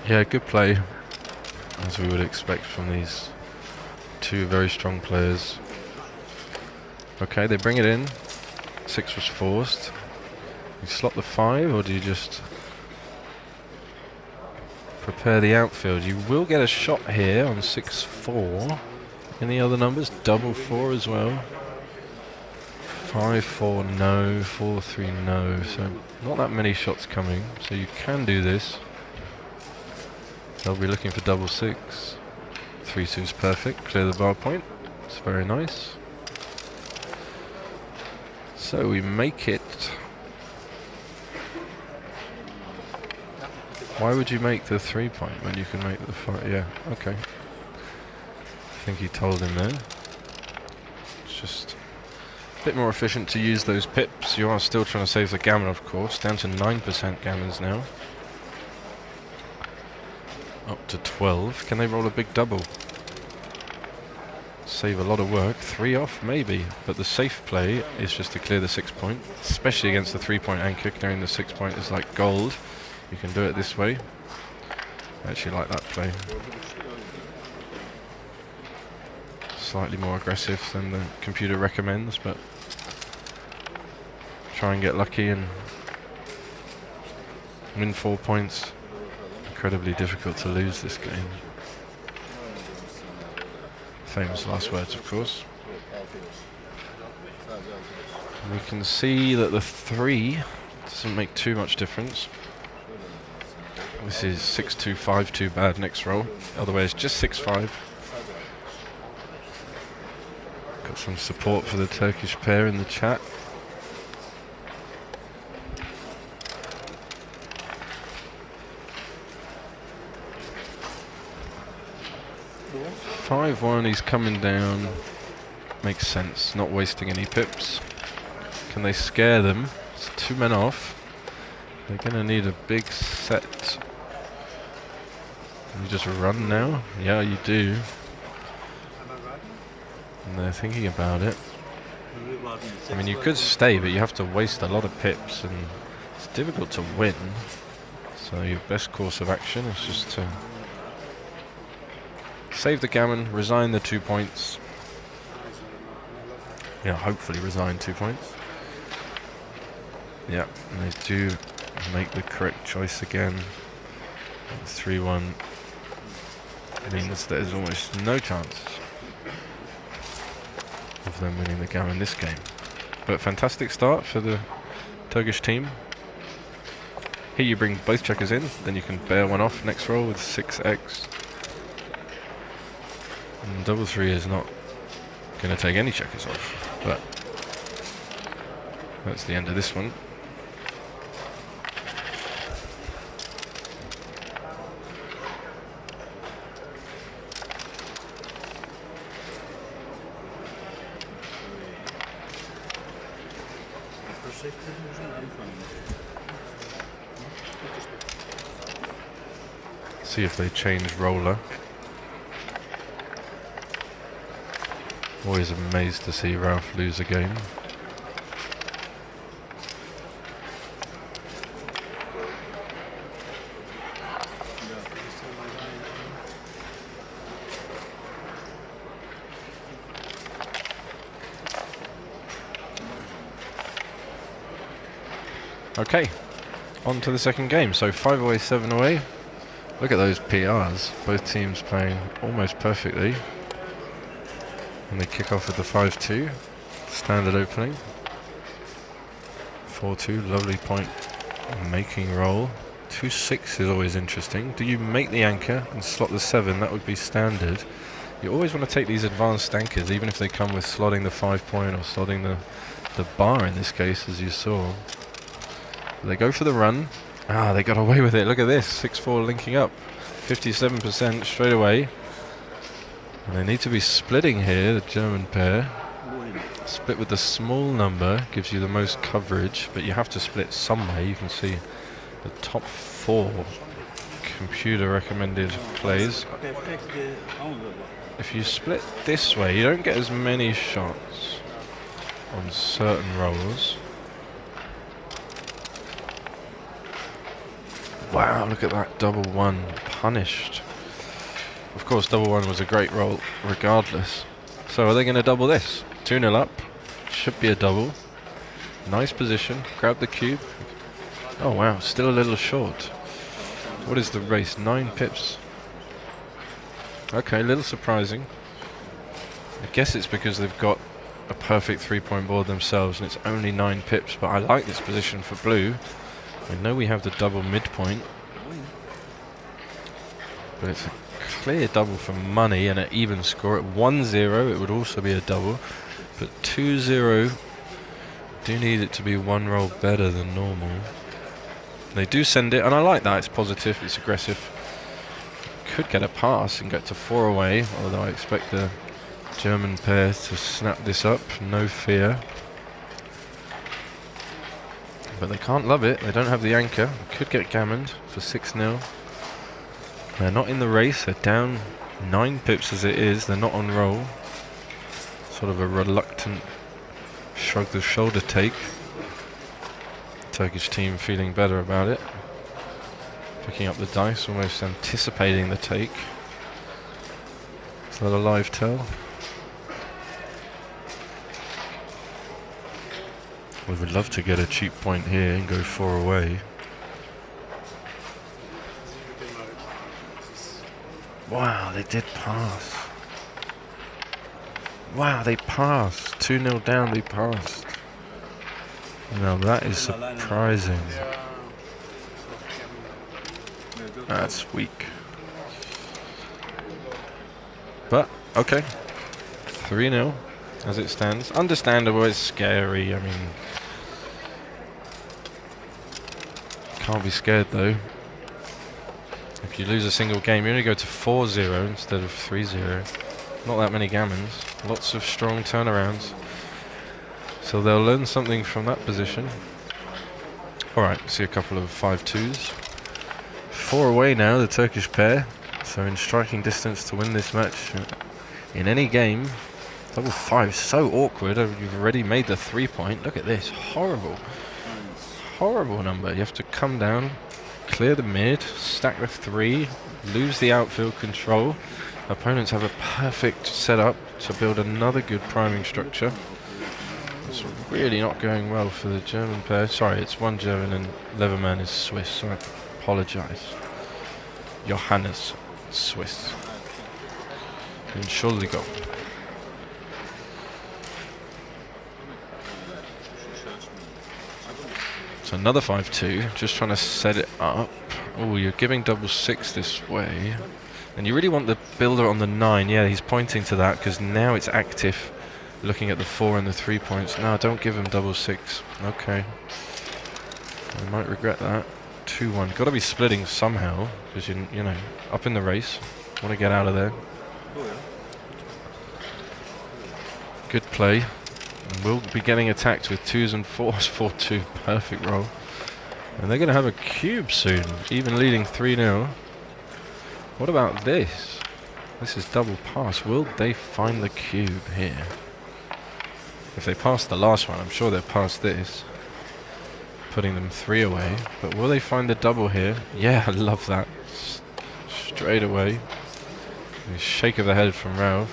Yeah, good play, as we would expect from these two very strong players. Okay, they bring it in. 6 was forced. You slot the 5, or do you just prepare the outfield? You will get a shot here on 6-4. Any other numbers? Double 4 as well. 5-4, no. 4-3, no. So not that many shots coming. So you can do this. They'll be looking for double 6. 3-2 is perfect. Clear the bar point. It's very nice. So we make it. Why would you make the 3-point when you can make the 5? Yeah, okay. I think he told him there. It's just a bit more efficient to use those pips. You are still trying to save the gammon, of course. Down to 9% gammons now. Up to 12. Can they roll a big double? Save a lot of work. 3 off, maybe. But the safe play is just to clear the 6-point, especially against the 3-point anchor. Clearing the 6-point is like gold. You can do it this way. I actually like that play. Slightly more aggressive than the computer recommends, but try and get lucky and win 4 points. Incredibly difficult to lose this game. Famous last words, of course. We can see that the 3 doesn't make too much difference. This is 6-2, 5-2 bad next roll. Otherwise, just 6-5. Got some support for the Turkish pair in the chat. Five-1, he's coming down. Makes sense, not wasting any pips. Can they scare them? It's 2 men off. They're going to need a big set. You just run now? Yeah, you do. And they're thinking about it. I mean, you could stay, but you have to waste a lot of pips, and it's difficult to win. So your best course of action is just to save the gammon, resign the 2 points. Yeah, hopefully resign 2 points. Yeah, and they do make the correct choice again. 3-1 means there's almost no chance of them winning the gammon this game. But fantastic start for the Turkish team. Here you bring both checkers in, then you can bail one off next roll with 6x. And double 3 is not going to take any checkers off, but that's the end of this one. See if they change roller. Always amazed to see Ralph lose a game. Okay, on to the second game. So 5 away, 7 away. Look at those PRs. Both teams playing almost perfectly. And they kick off with the 5-2. Standard opening. 4-2, lovely point making roll. 2-6 is always interesting. Do you make the anchor and slot the 7? That would be standard. You always want to take these advanced anchors, even if they come with slotting the 5-point or slotting the bar in this case, as you saw. They go for the run. Ah, they got away with it. Look at this. 6-4 linking up. 57% straight away. And they need to be splitting here, the German pair. Split with the small number gives you the most coverage, but you have to split some way. You can see the top 4 computer recommended plays. If you split this way, you don't get as many shots on certain rolls. Wow, look at that double 1 punished. Of course, double 1 was a great roll regardless. So are they going to double this? 2-0 up. Should be a double. Nice position. Grab the cube. Oh wow, still a little short. What is the race? 9 pips. Okay, a little surprising. I guess it's because they've got a perfect 3-point board themselves and it's only 9 pips, but I like this position for blue. I know we have the double midpoint, but it's a clear double for money and an even score. At 1-0 it would also be a double, but 2-0 do need it to be 1 roll better than normal. They do send it, and I like that. It's positive, it's aggressive. Could get a pass and get to 4 away, although I expect the German pair to snap this up, no fear. But they can't love it, they don't have the anchor. Could get gammoned for 6-0. They're not in the race, they're down 9 pips as it is, they're not on roll. Sort of a reluctant shrug the shoulder take. Turkish team feeling better about it. Picking up the dice, almost anticipating the take. Is that a live tell? We would love to get a cheap point here and go 4 away. Wow, they did pass. Wow, they passed. 2-0 down, they passed. Now that is surprising. That's weak. But, okay. 3-0 as it stands. Understandable, it's scary. I mean, can't be scared though. If you lose a single game, you only go to 4-0 instead of 3-0. Not that many gammons. Lots of strong turnarounds. So they'll learn something from that position. Alright, see a couple of 5-2s. 4 away now, the Turkish pair. So in striking distance to win this match in any game. Double 5, so awkward. You've already made the 3-point. Look at this, horrible. Horrible number. You have to come down, clear the mid, stack the 3, lose the outfield control. Opponents have a perfect setup to build another good priming structure. It's really not going well for the German pair. Sorry, it's one German and Leverman is Swiss, so I apologise. Johannes, Swiss. Entschuldigung. So another 5-2, just trying to set it up. Oh, you're giving double 6 this way. And you really want the builder on the 9. Yeah, he's pointing to that because now it's active. Looking at the 4 and the 3 points. No, don't give him double 6. Okay. I might regret that. 2-1. Got to be splitting somehow because you know, up in the race. Want to get out of there. Good play. And we'll be getting attacked with 2s and 4s. 4-2. Perfect roll. And they're going to have a cube soon. Even leading 3-0. What about this? This is double pass. Will they find the cube here? If they pass the last one, I'm sure they'll pass this. Putting them 3 away. But will they find the double here? Yeah, I love that. Straight away. A shake of the head from Ralph.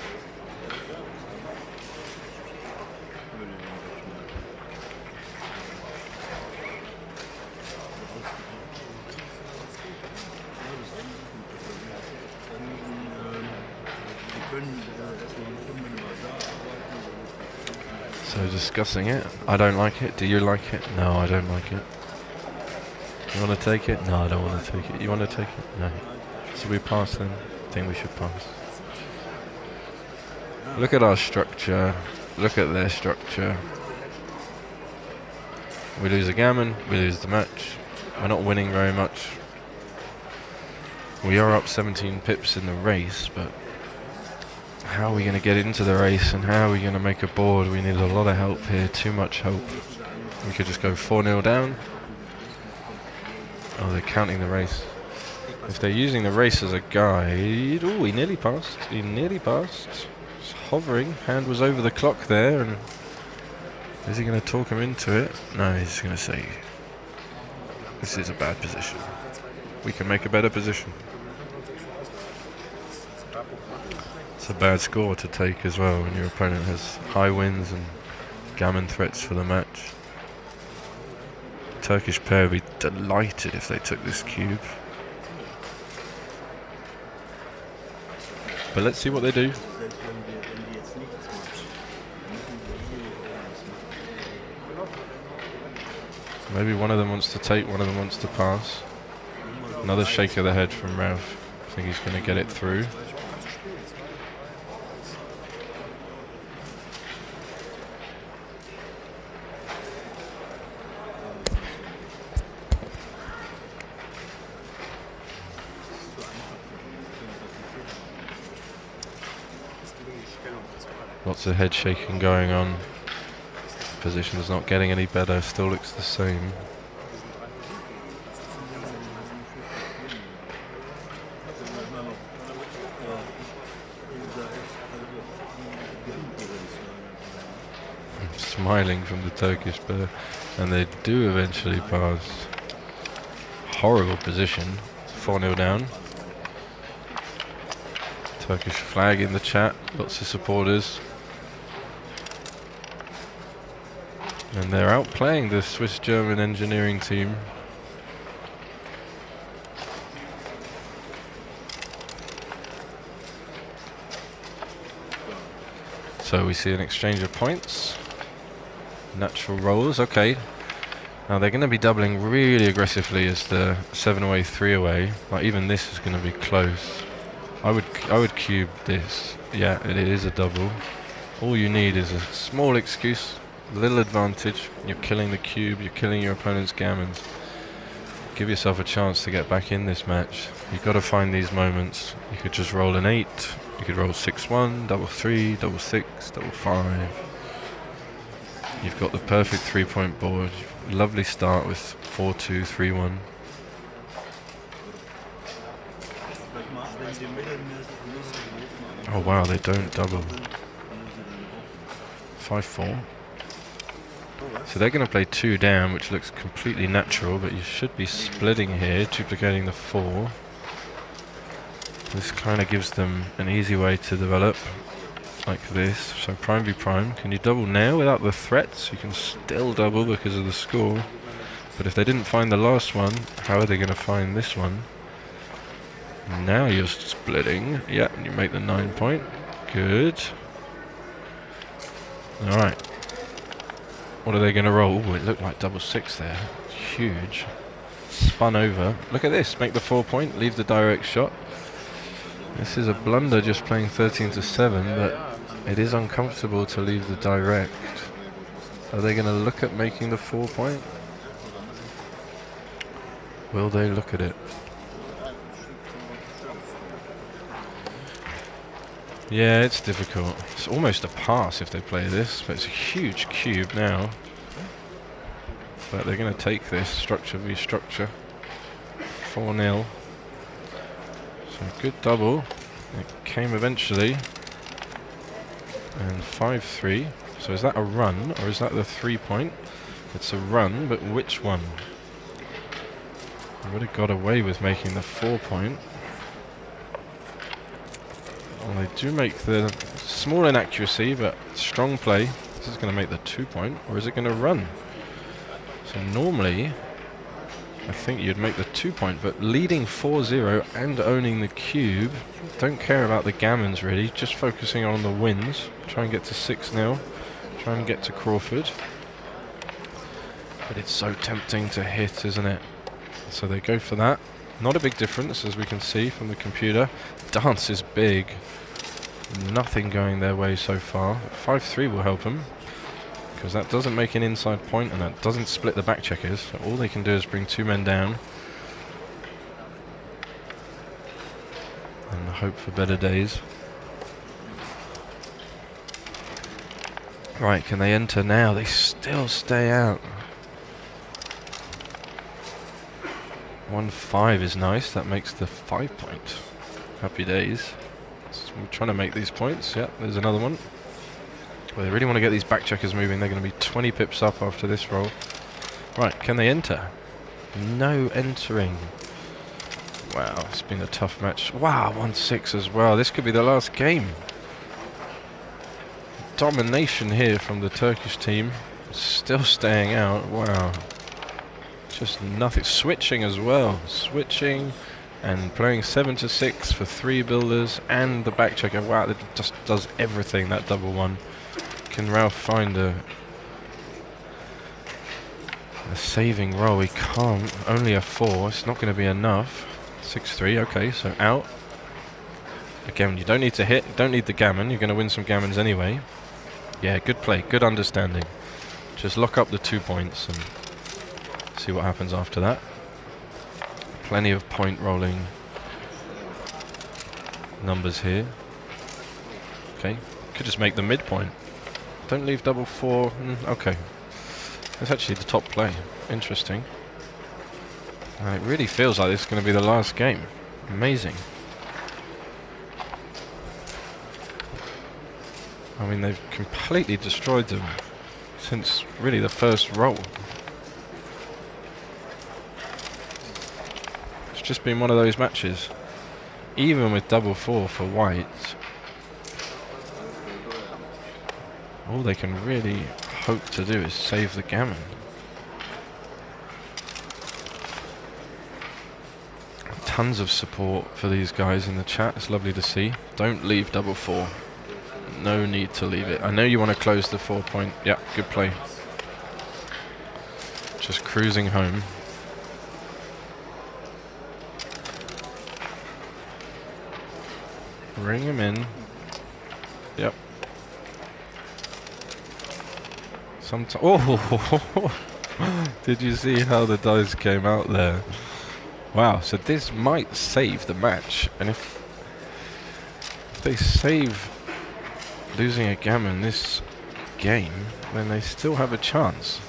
So discussing it. I don't like it. Do you like it? No, I don't like it. You want to take it? No, I don't want to take it. You want to take it? No. So we pass then? I think we should pass. Look at our structure. Look at their structure. We lose a gammon, we lose the match. We're not winning very much. We are up 17 pips in the race, but how are we going to get into the race and how are we going to make a board? We need a lot of help here, too much help. We could just go 4-0 down. Oh, they're counting the race. If they're using the race as a guide... Oh, he nearly passed. He nearly passed. Just hovering. Hand was over the clock there. And is he going to talk him into it? No, he's going to say, this is a bad position. We can make a better position. It's a bad score to take as well when your opponent has high wins and gammon threats for the match. Turkish pair would be delighted if they took this cube. But let's see what they do. Maybe one of them wants to take, one of them wants to pass. Another shake of the head from Rav. I think he's going to get it through. Lots of head shaking going on. Position's not getting any better, still looks the same. Smiling from the Turkish pair, and they do eventually pass. Horrible position. 4-0 down. Turkish flag in the chat, lots of supporters. And they're outplaying the Swiss-German engineering team. So we see an exchange of points. Natural rolls, okay. Now they're going to be doubling really aggressively as the 7 away, 3 away. Like even this is going to be close. I would cube this. Yeah, it is a double. All you need is a small excuse, a little advantage. You're killing the cube, you're killing your opponent's gammons. Give yourself a chance to get back in this match. You've got to find these moments. You could just roll an 8. You could roll 6-1, double 3, double 6, double 5. You've got the perfect 3-point board. Lovely start with 4-2, 3-1. Oh wow, they don't double. 5-4. So they're going to play 2 down, which looks completely natural, but you should be splitting here, duplicating the 4. This kind of gives them an easy way to develop, like this. So prime v prime. Can you double now without the threats? You can still double because of the score. But if they didn't find the last one, how are they going to find this one? Now you're splitting. Yeah, you make the 9-point. Good. Alright. What are they going to roll? Oh, it looked like double 6 there. Huge. Spun over. Look at this. Make the 4-point. Leave the direct shot. This is a blunder just playing 13-7, but it is uncomfortable to leave the direct. Are they going to look at making the 4-point? Will they look at it? Yeah, it's difficult. It's almost a pass if they play this, but it's a huge cube now. But they're going to take this, structure v structure. 4-0. So good double. It came eventually. And 5-3. So is that a run, or is that the 3-point? It's a run, but which one? I would have got away with making the 4-point. Well, they do make the small inaccuracy, but strong play. This is going to make the 2-point, or is it going to run? So normally, I think you'd make the 2-point, but leading 4-0 and owning the cube, don't care about the gammons really, just focusing on the wins. Try and get to 6-0, try and get to Crawford. But it's so tempting to hit, isn't it? So they go for that. Not a big difference, as we can see from the computer. Dance is big. Nothing going their way so far. 5-3 will help them, because that doesn't make an inside point and that doesn't split the back checkers. So all they can do is bring 2 men down and hope for better days. Right, can they enter now? They still stay out. 1-5 is nice. That makes the 5 point. Happy days. So we're trying to make these points. Yep, there's another one. Well, they really want to get these back checkers moving. They're going to be 20 pips up after this roll. Right, can they enter? No entering. Wow, it's been a tough match. Wow, 1-6 as well. This could be the last game. Domination here from the Turkish team. Still staying out. Wow. Just nothing. Switching as well. Switching and playing 7-6 for 3 builders and the back checker. Wow, it just does everything, that double one. Can Ralph find a saving roll? He can't. Only a 4. It's not going to be enough. 6-3. Okay, so out. Again, you don't need to hit. Don't need the gammon. You're going to win some gammons anyway. Yeah, good play. Good understanding. Just lock up the 2 points and see what happens after that. Plenty of point rolling numbers here. Okay, could just make the midpoint. Don't leave double 4. Okay, that's actually the top play. Interesting. It really feels like this is going to be the last game. Amazing. I mean, they've completely destroyed them since really the first roll. It's just been one of those matches. Even with double 4 for white, all they can really hope to do is save the gammon. Tons of support for these guys in the chat. It's lovely to see. Don't leave double 4. No need to leave it. I know you want to close the 4 point. Yeah, good play. Just cruising home. Bring him in. Yep. Oh! Did you see how the dice came out there? Wow, so this might save the match. And if they save losing a gammon this game, then they still have a chance.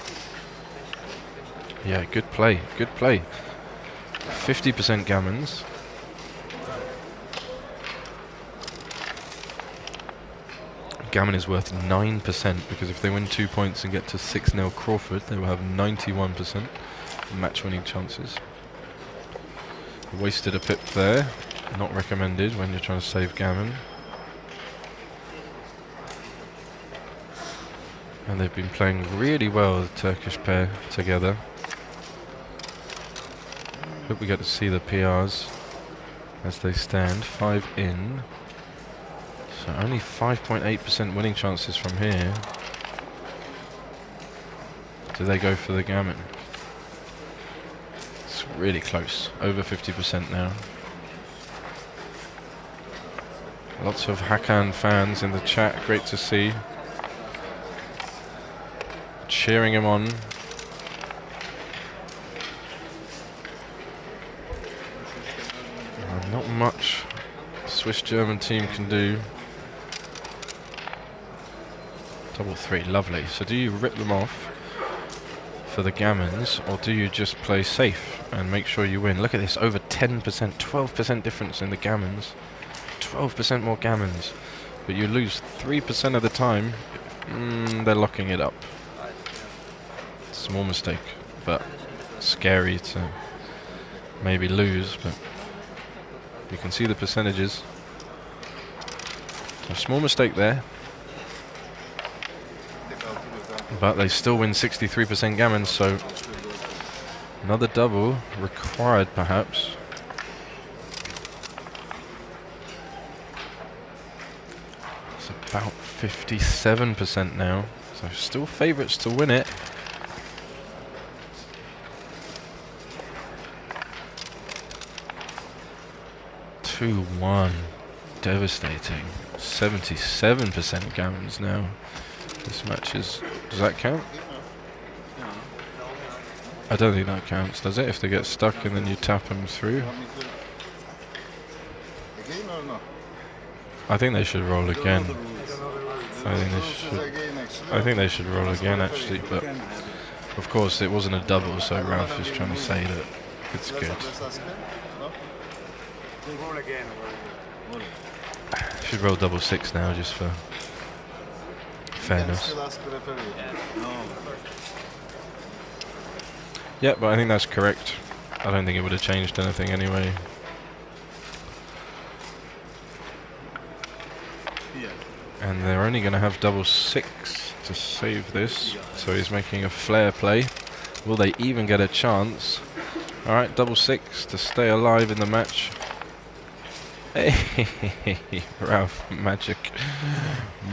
Yeah, good play, good play. 50% gammons. Gammon is worth 9% because if they win 2 points and get to 6-0 Crawford, they will have 91% match-winning chances. Wasted a pip there. Not recommended when you're trying to save gammon. And they've been playing really well, the Turkish pair together. Hope we get to see the PRs as they stand. 5 in. So only 5.8% winning chances from here. Do they go for the gammon? It's really close. Over 50% now. Lots of Hakan fans in the chat. Great to see. Cheering him on. Not much Swiss-German team can do. Double 3, lovely. So do you rip them off for the gammons, or do you just play safe and make sure you win? Look at this, over 10%, 12% difference in the gammons. 12% more gammons. But you lose 3% of the time. They're locking it up. Small mistake, but scary to maybe lose, but you can see the percentages. So small mistake there, but they still win 63% gammon, so another double required perhaps. It's about 57% now, so still favourites to win it. Devastating. 77% gammons now. This match is... Does that count? I don't think that counts, does it? If they get stuck and then you tap them through? I think they should roll again. I think they should roll again, actually, but of course it wasn't a double, so Ralph is trying to say that it's good. Should roll double 6 now, just for fairness. Yeah, but I think that's correct. I don't think it would have changed anything anyway. And they're only going to have double 6 to save this, so he's making a flare play. Will they even get a chance? Alright, double 6 to stay alive in the match. Hey, Ralph, magic.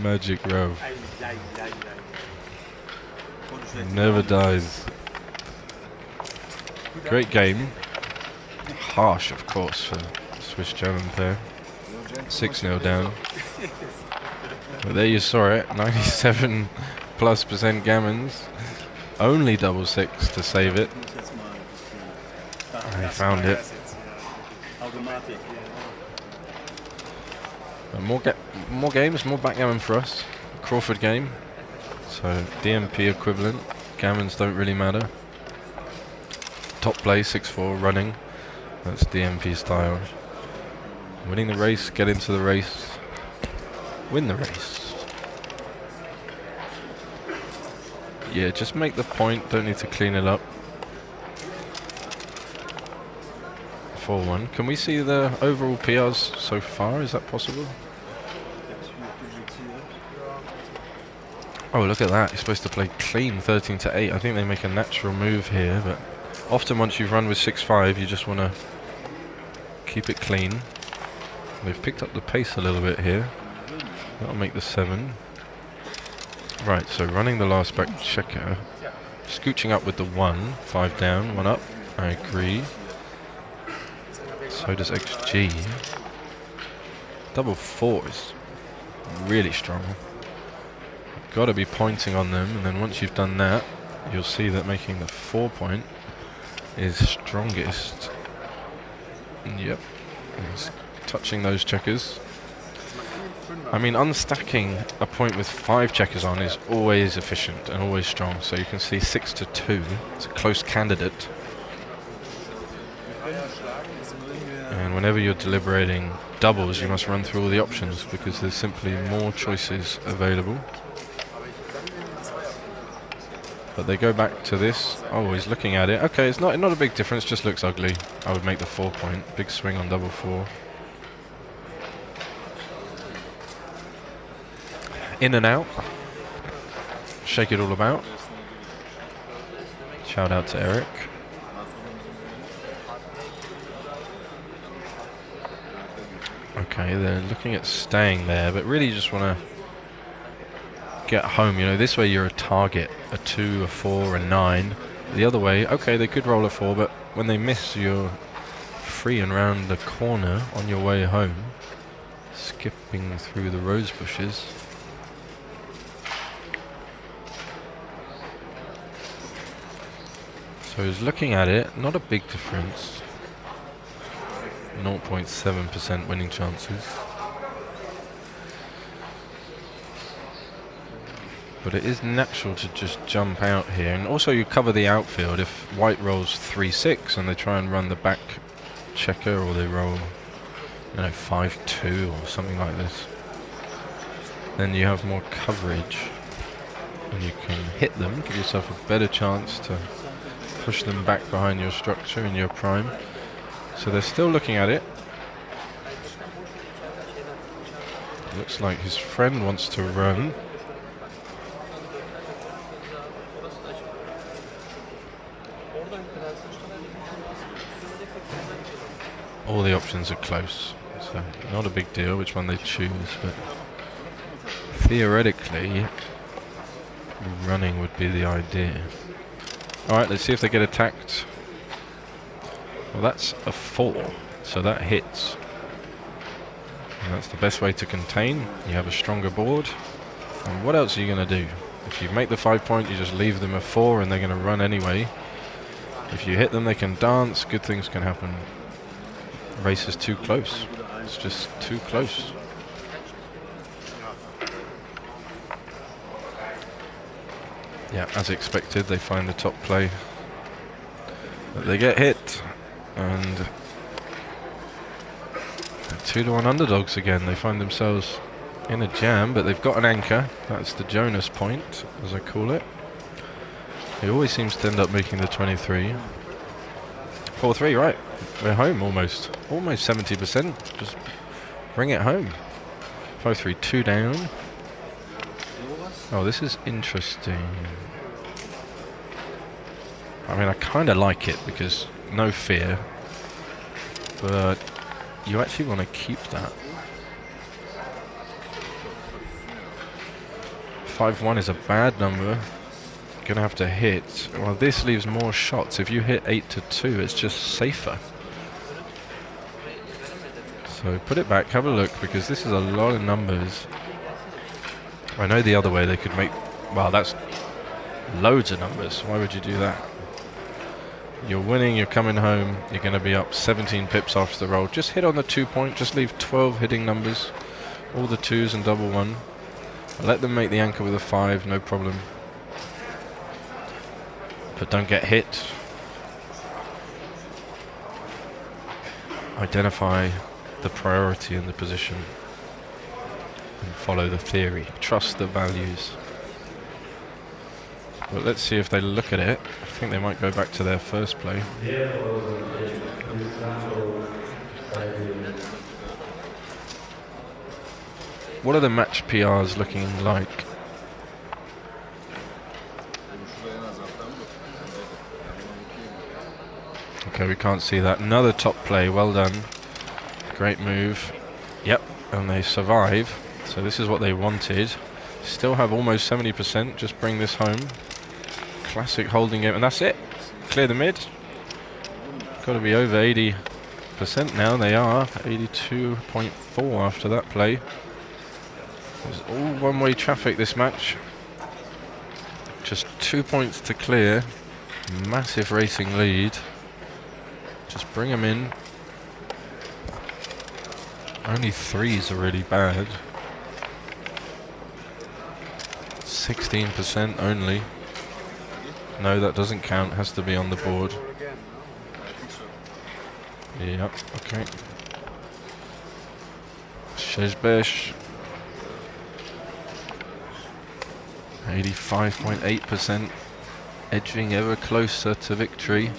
Magic Ralph. Never dies. Great game. Harsh, of course, for the Swiss German player. 6-0 down. But there you saw it, 97+% gammons. Only double 6 to save it. And he found it. But more games, more backgammon for us. Crawford game. So DMP equivalent. Gammons don't really matter. Top play, 6-4, running. That's DMP style. Winning the race, get into the race. Win the race. Yeah, just make the point, don't need to clean it up. 4-1. Can we see the overall PRs so far? Is that possible? Oh, look at that. You're supposed to play clean 13-8. I think they make a natural move here, but often once you've run with 6-5, you just want to keep it clean. They've picked up the pace a little bit here. That'll make the 7. Right, so running the last back checker. Scooching up with the 1. 5 down, 1 up. I agree. So does XG. Double 4 is really strong. Got to be pointing on them, and then once you've done that, you'll see that making the 4 point is strongest. Yep. It's touching those checkers. I mean, unstacking a point with 5 checkers on is always efficient and always strong. So you can see 6-2. It's a close candidate. And whenever you're deliberating doubles, you must run through all the options because there's simply more choices available. But they go back to this. Oh, he's looking at it. Okay, it's not a big difference, just looks ugly. I would make the 4 point. Big swing on double 4. In and out. Shake it all about. Shout out to Eric. Okay, they're looking at staying there, but really just want to get home. You know, this way you're a target. A 2, a 4, a 9. The other way, okay, they could roll a 4, but when they miss, you're free and round the corner on your way home. Skipping through the rose bushes. So he's looking at it, not a big difference. 0.7% winning chances. But it is natural to just jump out here. And also you cover the outfield. If white rolls 3-6 and they try and run the back checker, or they roll, you know, 5-2 or something like this, then you have more coverage. And you can hit them, give yourself a better chance to push them back behind your structure in your prime. So they're still looking at it. Looks like his friend wants to run. All the options are close, so not a big deal which one they choose, but theoretically running would be the idea. Alright, let's see if they get attacked. Well, that's a 4, so that hits. And that's the best way to contain. You have a stronger board. And what else are you going to do? If you make the 5 point, you just leave them a 4 and they're going to run anyway. If you hit them, they can dance. Good things can happen. Race is too close. It's just too close. Yeah, as expected, they find the top play. But they get hit. And 2-1 underdogs again. They find themselves in a jam, but they've got an anchor. That's the Jonas point, as I call it. He always seems to end up making the 23. 4-3, right. We're home almost. Almost 70%. Just bring it home. 5-3, 2 down. Oh, this is interesting. I mean, I kind of like it because no fear. But you actually want to keep that. 5-1 is a bad number. Gonna have to hit. Well, this leaves more shots. If you hit 8-2, it's just safer. So put it back, have a look, because this is a lot of numbers. I know the other way they could make, well, that's loads of numbers. Why would you do that? You're winning, you're coming home, you're going to be up 17 pips after the roll. Just hit on the 2 point, just leave 12 hitting numbers, all the 2s and double 1. Let them make the anchor with a 5, no problem. But don't get hit. Identify the priority in the position and follow the theory. Trust the values. But let's see if they look at it. I think they might go back to their first play. What are the match PRs looking like? Okay, we can't see that. Another top play, well done. Great move. Yep, and they survive. So this is what they wanted. Still have almost 70%, just bring this home. Classic holding game, and that's it. Clear the mid. Got to be over 80% now, they are. 82.4 after that play. It's all one-way traffic this match. Just 2 points to clear. Massive racing lead. Just bring them in. Only 3s are really bad. 16% only. No, that doesn't count. Has to be on the board. Yep, okay. Shezbesh. 85.8%. Edging ever closer to victory.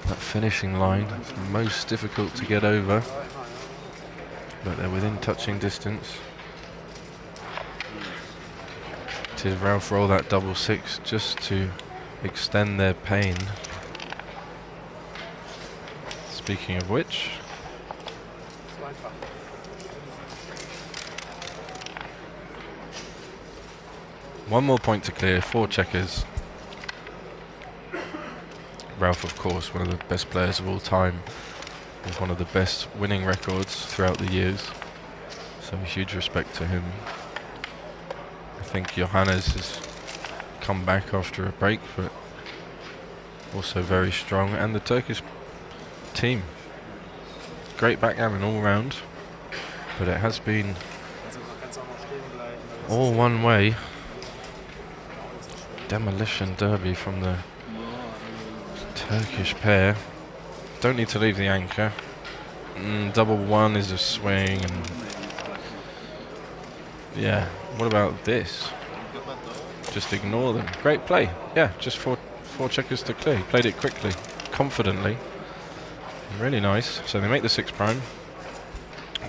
That finishing line is most difficult to get over. But they're within touching distance. Did Ralph roll that double 6 just to extend their pain? Speaking of which, one more point to clear, 4 checkers. Ralph, of course, one of the best players of all time, with one of the best winning records throughout the years. So huge respect to him. I think Johannes has come back after a break, but also very strong. And the Turkish team, great backgammon all round, but it has been all one way. Demolition derby from the Turkish pair. Don't need to leave the anchor. Double 1 is a swing, and yeah, what about this? Just ignore them. Great play. Yeah, just four checkers to clear. He played it quickly, confidently. Really nice. So they make the 6 prime,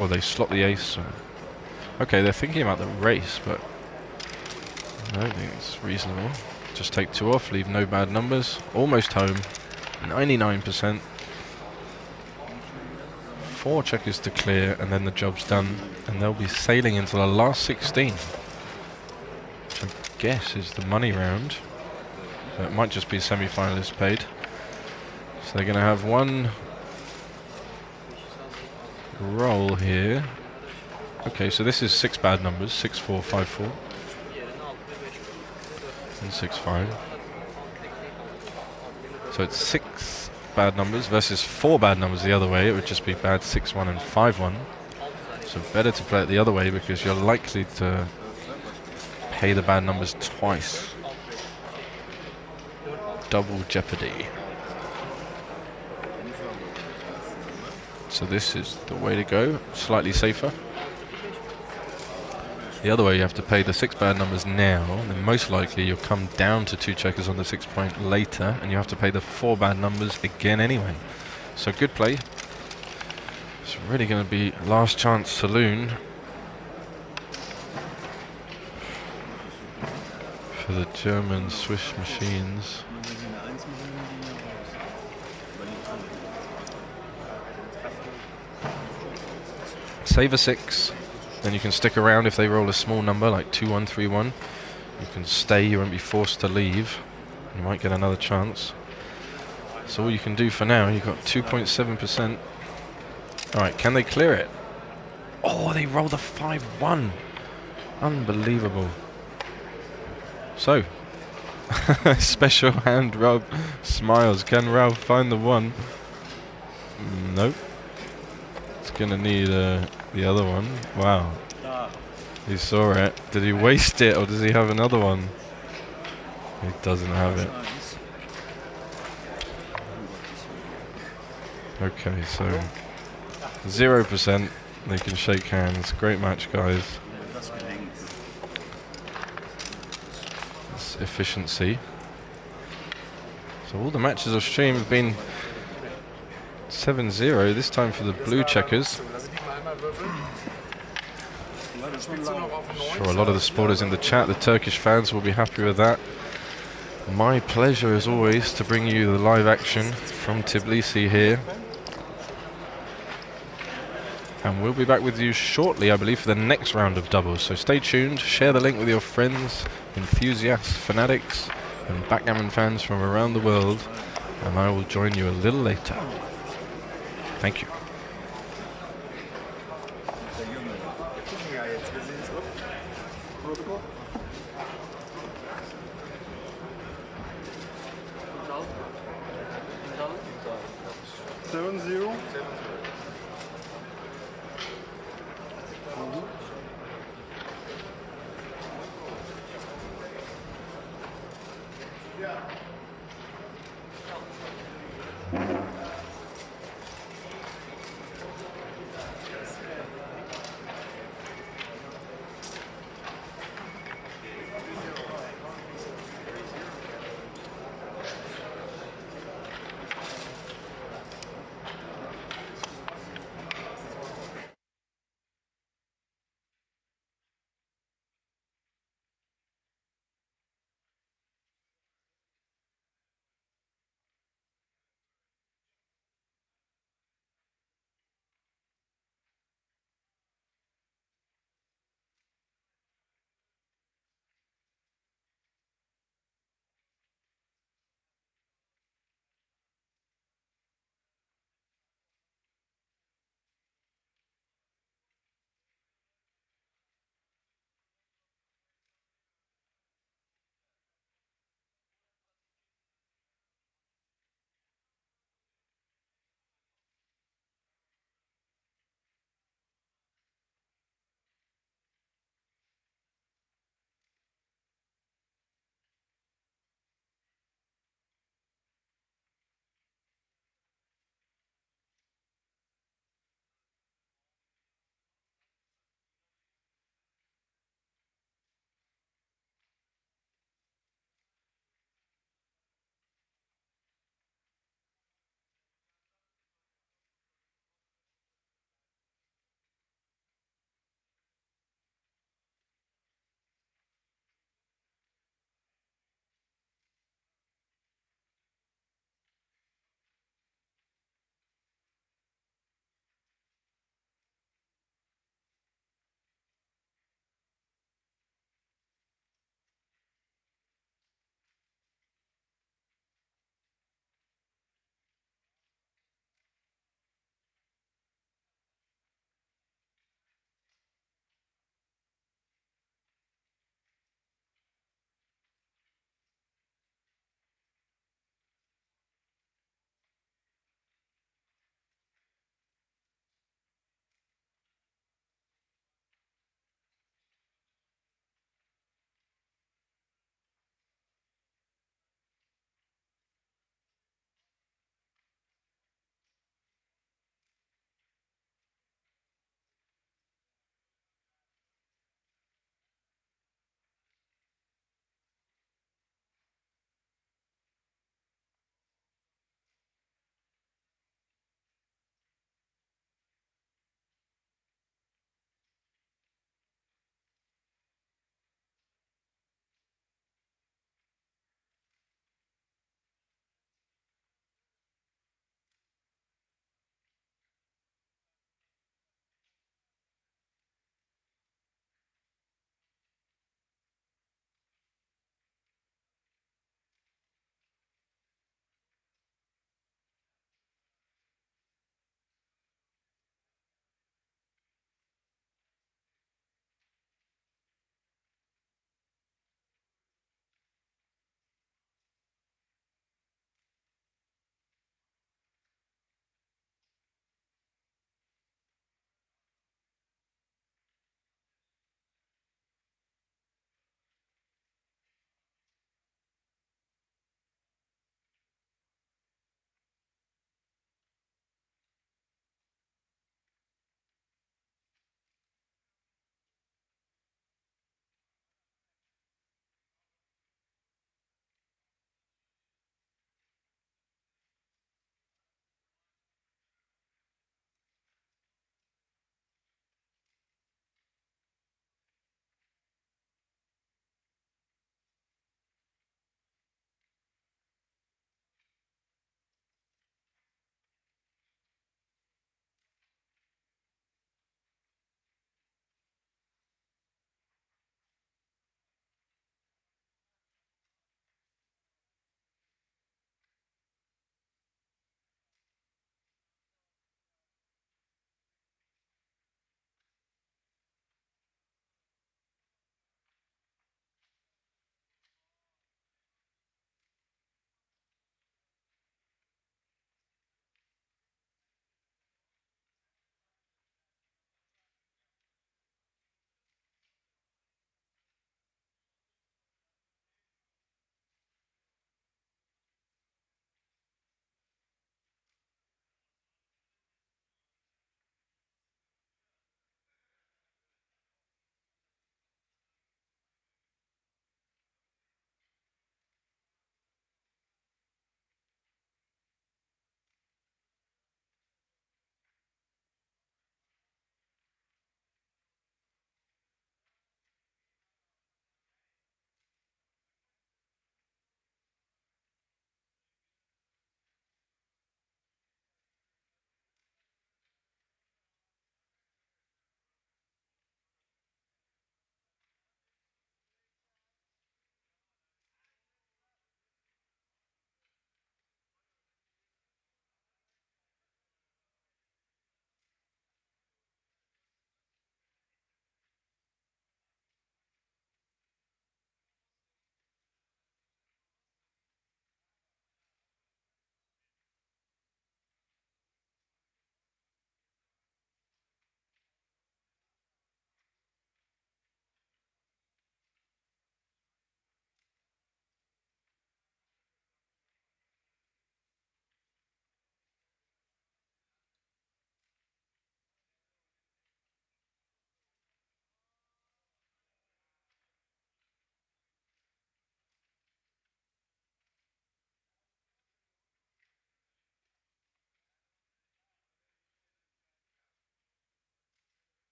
or they slot the ace. Okay, they're thinking about the race, but I don't think it's reasonable. Just take 2 off, leave no bad numbers. Almost home, 99%. 4 checkers to clear, and then the job's done, and they'll be sailing into the last 16, which I guess is the money round. It might just be semi-finalists paid. So they're going to have one roll here. Okay, so this is 6 bad numbers, 6, 4, 5, 4. And 6, 5. So it's 6 bad numbers versus 4 bad numbers the other way. It would just be bad 6, 1 and 5, 1. So better to play it the other way because you're likely to pay the bad numbers twice. Double jeopardy. So this is the way to go, slightly safer. The other way, you have to pay the 6 bad numbers now, then most likely you'll come down to 2 checkers on the 6 point later, and you have to pay the 4 bad numbers again anyway. So good play. It's really going to be last chance saloon for the German Swiss machines. Save a 6, then you can stick around if they roll a small number like 2, 1, 3, 1. You can stay, you won't be forced to leave. You might get another chance. That's all you can do for now. You've got 2.7%. Alright, can they clear it? Oh, they rolled a 5, 1. Unbelievable. So, special hand rub smiles. Can Ralph find the 1? Nope. It's gonna need the other one. Wow. He saw it. Did he waste it or does he have another one? He doesn't have it. Okay, so 0%. They can shake hands. Great match, guys. That's efficiency. So all the matches I've streamed have been 7-0, this time for the blue checkers. Sure, a lot of the supporters in the chat, the Turkish fans, will be happy with that. My pleasure as always to bring you the live action from Tbilisi here. And we'll be back with you shortly, I believe, for the next round of doubles. So stay tuned, share the link with your friends, enthusiasts, fanatics, and backgammon fans from around the world. And I will join you a little later. Thank you. Yeah.